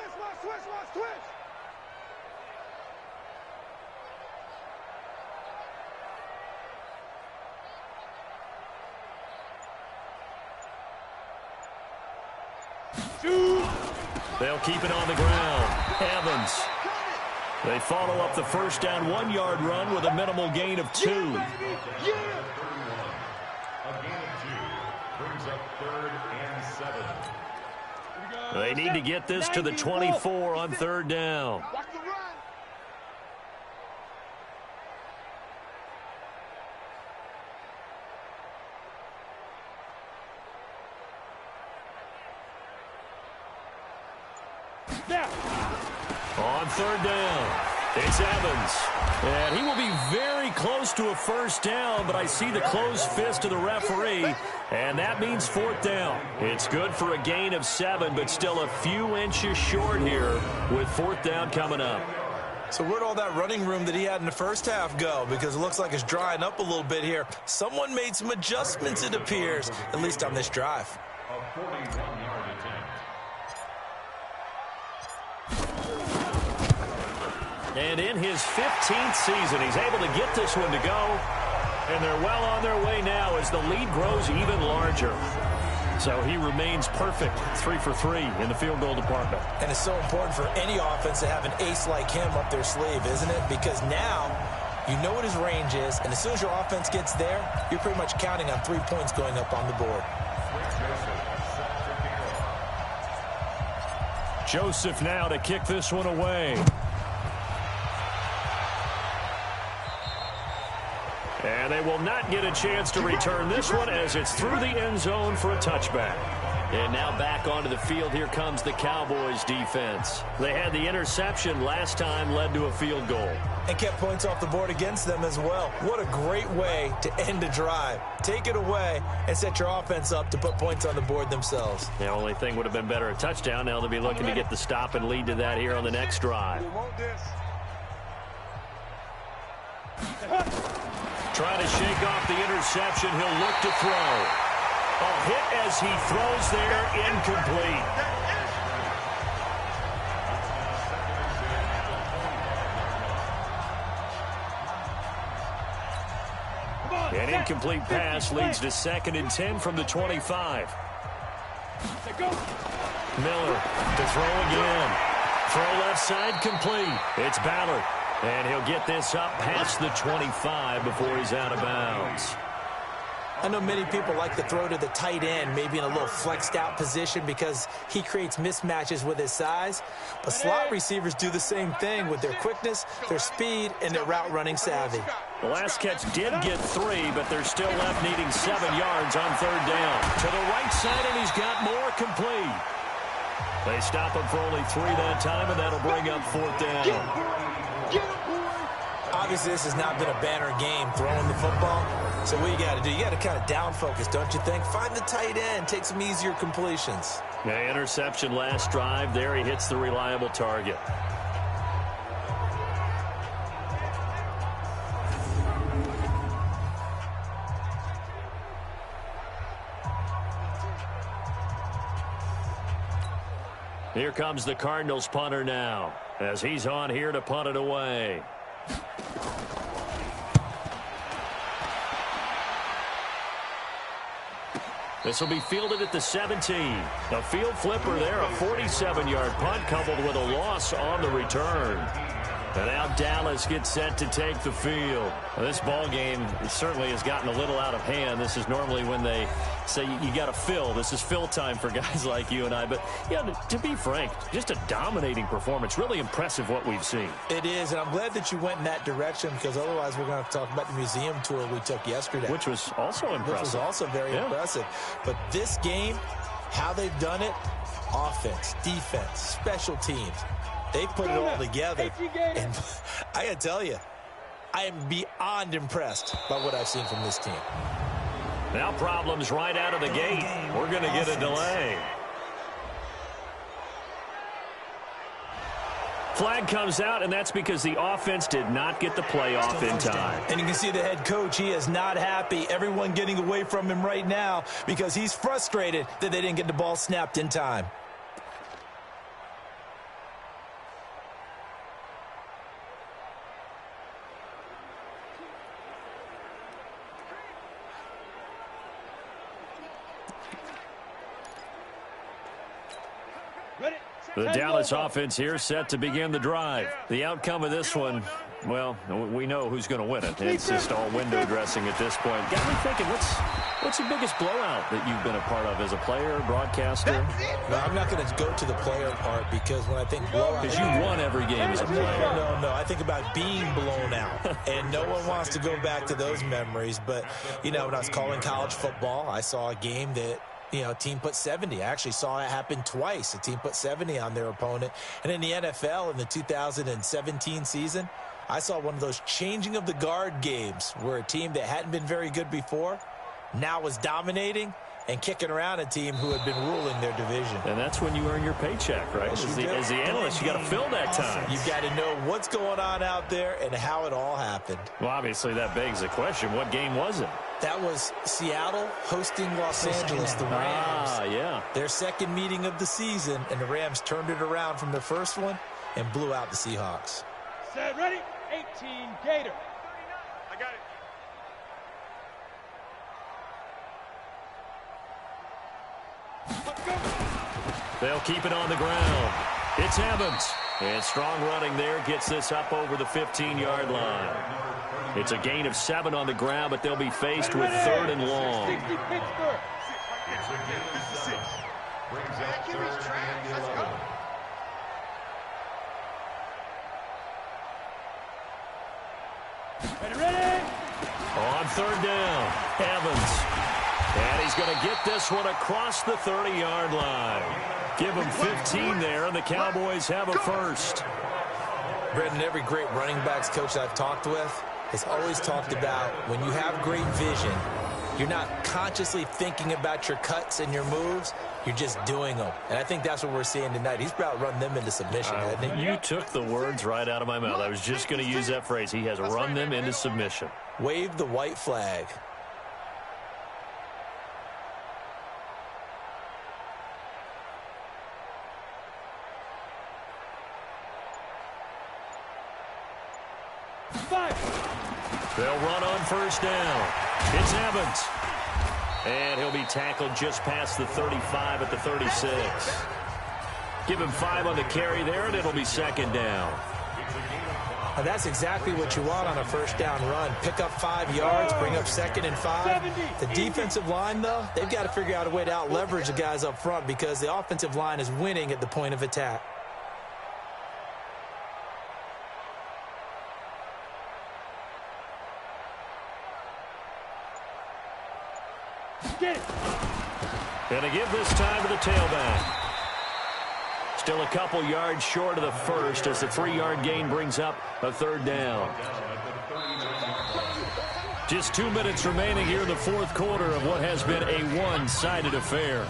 They'll keep it on the ground. Evans. They follow up the first down 1-yard run with a minimal gain of 2. A gain of 2 brings up 3rd and 7. They need to get this to the 24 on 3rd down. On 3rd down, it's Evans. And he will be very close to a first down, but I see the closed fist of the referee, and that means 4th down. It's good for a gain of 7, but still a few inches short here with 4th down coming up. So where'd all that running room that he had in the first half go? Because it looks like it's drying up a little bit here. Someone made some adjustments, it appears, at least on this drive. A 41-yard attempt. And in his 15th season, he's able to get this one to go. And they're well on their way now as the lead grows even larger. So he remains perfect, 3 for 3 in the field goal department. And it's so important for any offense to have an ace like him up their sleeve, isn't it? Because now you know what his range is, and as soon as your offense gets there, you're pretty much counting on 3 points going up on the board. Joseph now to kick this one away. And they will not get a chance to return this one as it's through the end zone for a touchback. And now back onto the field, here comes the Cowboys defense. They had the interception last time, led to a field goal. And kept points off the board against them as well. What a great way to end a drive. Take it away and set your offense up to put points on the board themselves. The only thing would have been better, a touchdown. Now they'll be looking to get the stop and lead to that here on the next drive. Trying to shake off the interception. He'll look to throw. A hit as he throws there, incomplete. An incomplete pass leads to 2nd and 10 from the 25. Miller to throw again. Throw left side complete. It's Ballard. And he'll get this up past the 25 before he's out of bounds. I know many people like to throw to the tight end, maybe in a little flexed out position because he creates mismatches with his size. But slot receivers do the same thing with their quickness, their speed, and their route running savvy. The last catch did get 3, but they're still left needing 7 yards on 3rd down. To the right side, and he's got more complete. They stop him for only 3 that time, and that'll bring up 4th down. Obviously, this has not been a banner game throwing the football. So what you got to do, you got to kind of down focus, don't you think? Find the tight end, take some easier completions. Yeah, interception last drive. There he hits the reliable target. Here comes the Cardinals punter now as he's on here to punt it away. This will be fielded at the 17. A field flipper there, a 47-yard punt coupled with a loss on the return. And now Dallas gets set to take the field. Well, this ball game certainly has gotten a little out of hand. This is normally when they say you got to fill. This is fill time for guys like you and I. But, yeah, to be frank, just a dominating performance. Really impressive what we've seen. It is, and I'm glad that you went in that direction because otherwise we're going to have to talk about the museum tour we took yesterday. Which was also impressive. Which was also very impressive. But this game, how they've done it, offense, defense, special teams, they put it all together. And I got to tell you, I am beyond impressed by what I've seen from this team. Now problems right out of the gate. We're going to get a delay. Flag comes out, and that's because the offense did not get the play off in time. And you can see the head coach, he is not happy. Everyone getting away from him right now because he's frustrated that they didn't get the ball snapped in time. The Dallas offense here set to begin the drive. The outcome of this one, well, we know who's going to win it. It's just all window dressing at this point. Got me thinking, what's the biggest blowout that you've been a part of as a player, broadcaster? No, I'm not going to go to the player part because when I think blowout... Because you won every game as a player. No. I think about being blown out. And no one wants to go back to those memories. But, you know, when I was calling college football, I saw a game that... You know, a team put 70. I actually saw it happen twice. A team put 70 on their opponent. And in the NFL in the 2017 season, I saw one of those changing of the guard games where a team that hadn't been very good before now was dominating and kicking around a team who had been ruling their division. And that's when you earn your paycheck, right? As the analyst, you got to fill that time. You've got to know what's going on out there and how it all happened. Well, obviously, that begs the question, what game was it? That was Seattle hosting Los Angeles, the Rams. Yeah. Their second meeting of the season, and the Rams turned it around from their first one and blew out the Seahawks. Set, ready? 18, Gator. I got it. They'll keep it on the ground. It's Evans. And strong running there gets this up over the 15-yard line. It's a gain of 7 on the ground, but they'll be faced with 3rd and long. 60 Pittsburgh. It's a gain of 6. Brings up 3rd and 11. Ready? On 3rd down, Evans. And he's going to get this one across the 30-yard line. Give him 15 there, and the Cowboys have a first. Brendan, every great running backs coach I've talked with has always talked about when you have great vision, you're not consciously thinking about your cuts and your moves. You're just doing them. And I think that's what we're seeing tonight. He's about run them into submission, hasn't he? You took the words right out of my mouth. I was just going to use that phrase. He has run them into submission. Wave the white flag. They'll run on 1st down. It's Evans. And he'll be tackled just past the 35 at the 36. Give him 5 on the carry there, and it'll be 2nd down. Now that's exactly what you want on a 1st down run. Pick up 5 yards, bring up 2nd and 5. The defensive line, though, they've got to figure out a way to out-leverage the guys up front because the offensive line is winning at the point of attack. And to give this time to the tailback. Still a couple yards short of the first as the 3-yard gain brings up a 3rd down. Just 2 minutes remaining here in the 4th quarter of what has been a one-sided affair.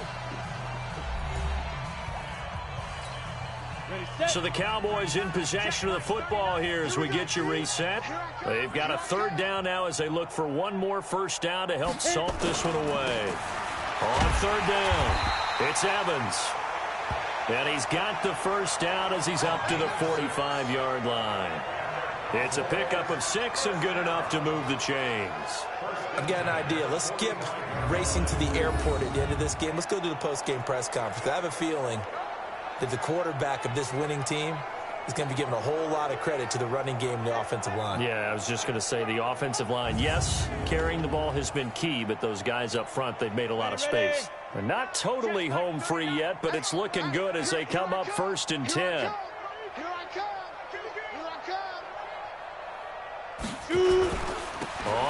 So the Cowboys in possession of the football here as we get you reset. They've got a 3rd down now as they look for one more 1st down to help salt this one away. On 3rd down, it's Evans. And he's got the 1st down as he's up to the 45-yard line. It's a pickup of 6 and good enough to move the chains. I've got an idea. Let's skip racing to the airport at the end of this game. Let's go to the post-game press conference. I have a feeling that the quarterback of this winning team is going to be given a whole lot of credit to the running game and the offensive line. Yeah, I was just going to say the offensive line, yes, carrying the ball has been key, but those guys up front, they've made a lot of space. They're not totally home free yet, but it's looking good as they come up 1st and 10. Here I come. Here I come.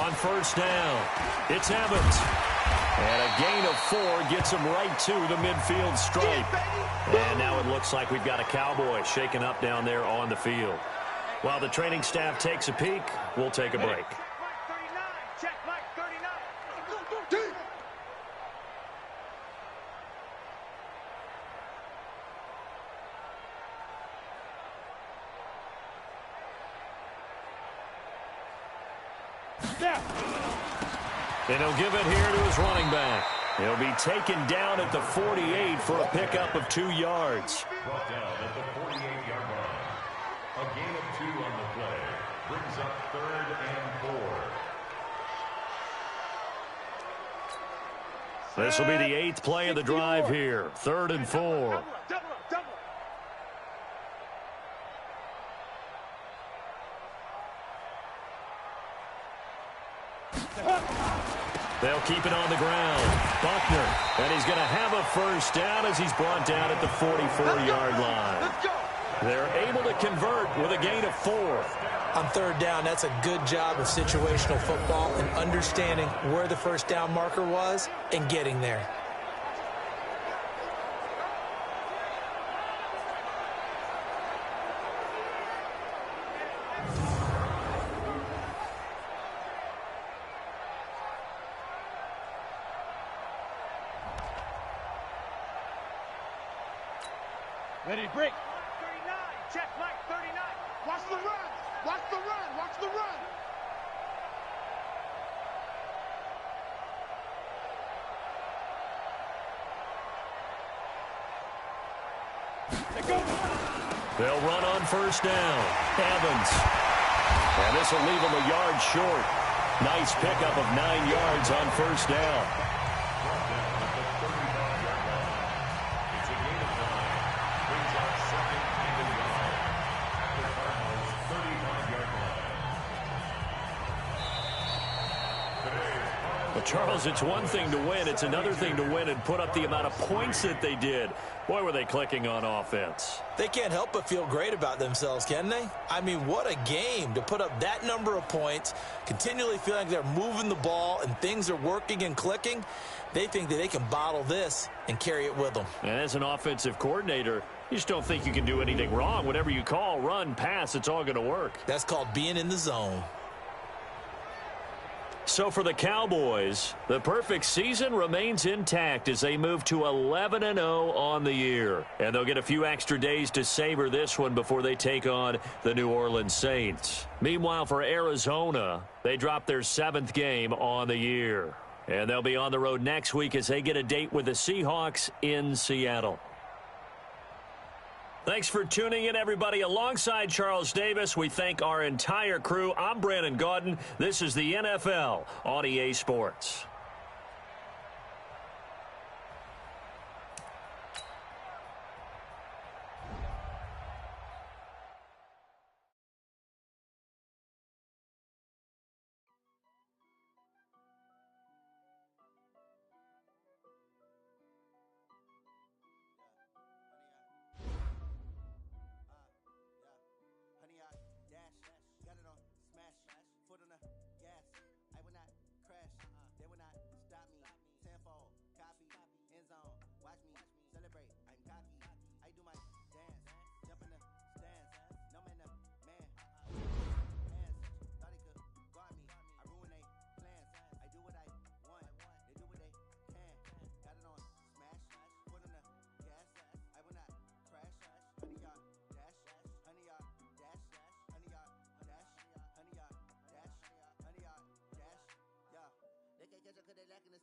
On 1st down, it's Evans. And a gain of 4 gets him right to the midfield stripe. And now it looks like we've got a Cowboy shaken up down there on the field. While the training staff takes a peek, we'll take a break. And he'll give it here to his running back. He'll be taken down at the 48 for a pickup of 2 yards. Brought down at the 48-yard line. A gain of 2 on the play. Brings up 3rd and 4. This will be the 8th play of the drive here. 3rd and 4. They'll keep it on the ground. Buckner, and he's going to have a 1st down as he's brought down at the 44-yard line. They're able to convert with a gain of 4. On 3rd down, that's a good job of situational football and understanding where the 1st down marker was and getting there. Ready, break. 39, check, Mike, 39. Watch the run. Watch the run. Watch the run. They go. They'll run on first down. Evans. And this will leave them a yard short. Nice pickup of 9 yards on first down. It's a gain of 9. Brings up second and a yard. At the Cardinals' 35-yard line. Well, Charles, it's one thing to win. It's another thing to win and put up the amount of points that they did. Boy, were they clicking on offense. They can't help but feel great about themselves, can they? I mean, what a game to put up that number of points, continually feeling like they're moving the ball and things are working and clicking. They think that they can bottle this and carry it with them. And as an offensive coordinator, you just don't think you can do anything wrong. Whatever you call, run, pass, it's all going to work. That's called being in the zone. So for the Cowboys, the perfect season remains intact as they move to 11-0 on the year. And they'll get a few extra days to savor this one before they take on the New Orleans Saints. Meanwhile, for Arizona, they drop their 7th game on the year. And they'll be on the road next week as they get a date with the Seahawks in Seattle. Thanks for tuning in, everybody. Alongside Charles Davis, we thank our entire crew. I'm Brandon Gaudin. This is the NFL on EA Sports.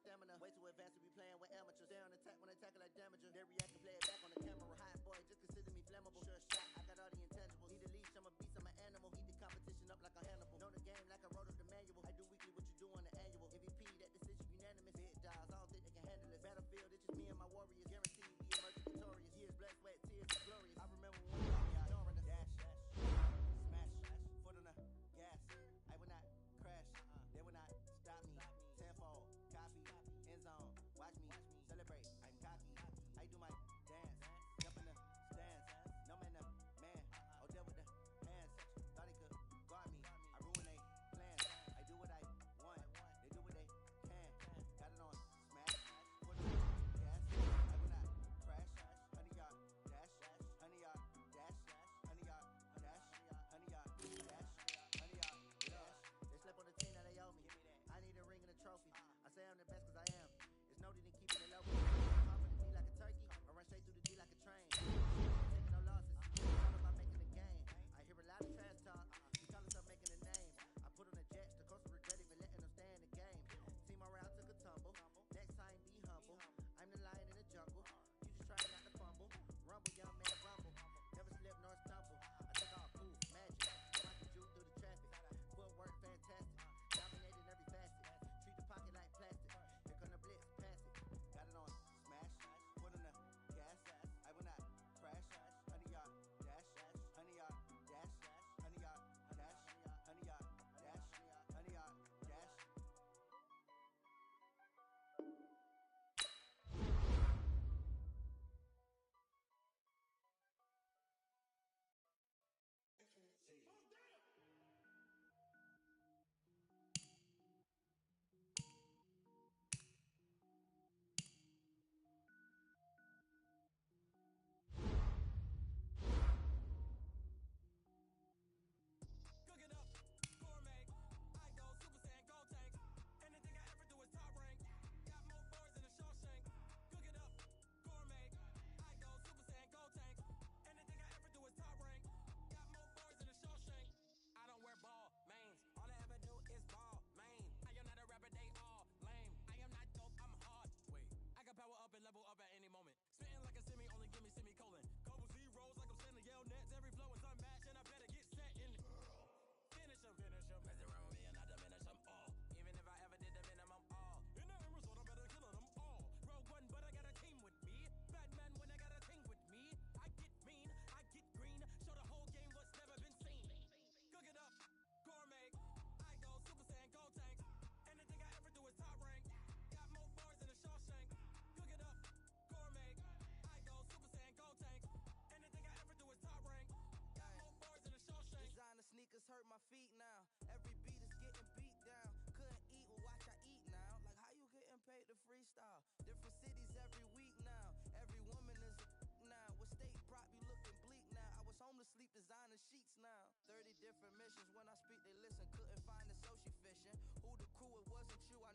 Stamina, way too advanced to be playing with amateurs. They on attack when they tackle like damager. They react and play it back on the camera. Hot boy, just consider me flammable. Sure shot, I got all the intangibles. Need a leash, I'm a beast, I'm an animal. Heat the competition up like a Hannibal. Know the game like I wrote up the manual. I do weekly what you do on the annual. MVP, that decision unanimous. Big dials, I don't think they can handle it. Battlefield, it's just me and my warriors. Guaranteed we emerge victorious. Years, blood, sweat, tears, glorious. I remember when we got ignoring the dash, smash, foot on the gas. I will not crash, they will not stop me. Tenfold, copy, end zone. Watch me celebrate. I'm cocky. I do my dance. Jump in the stands. No man up. When I speak, they listen. Couldn't find the social fishing. Who the crew, it wasn't you. I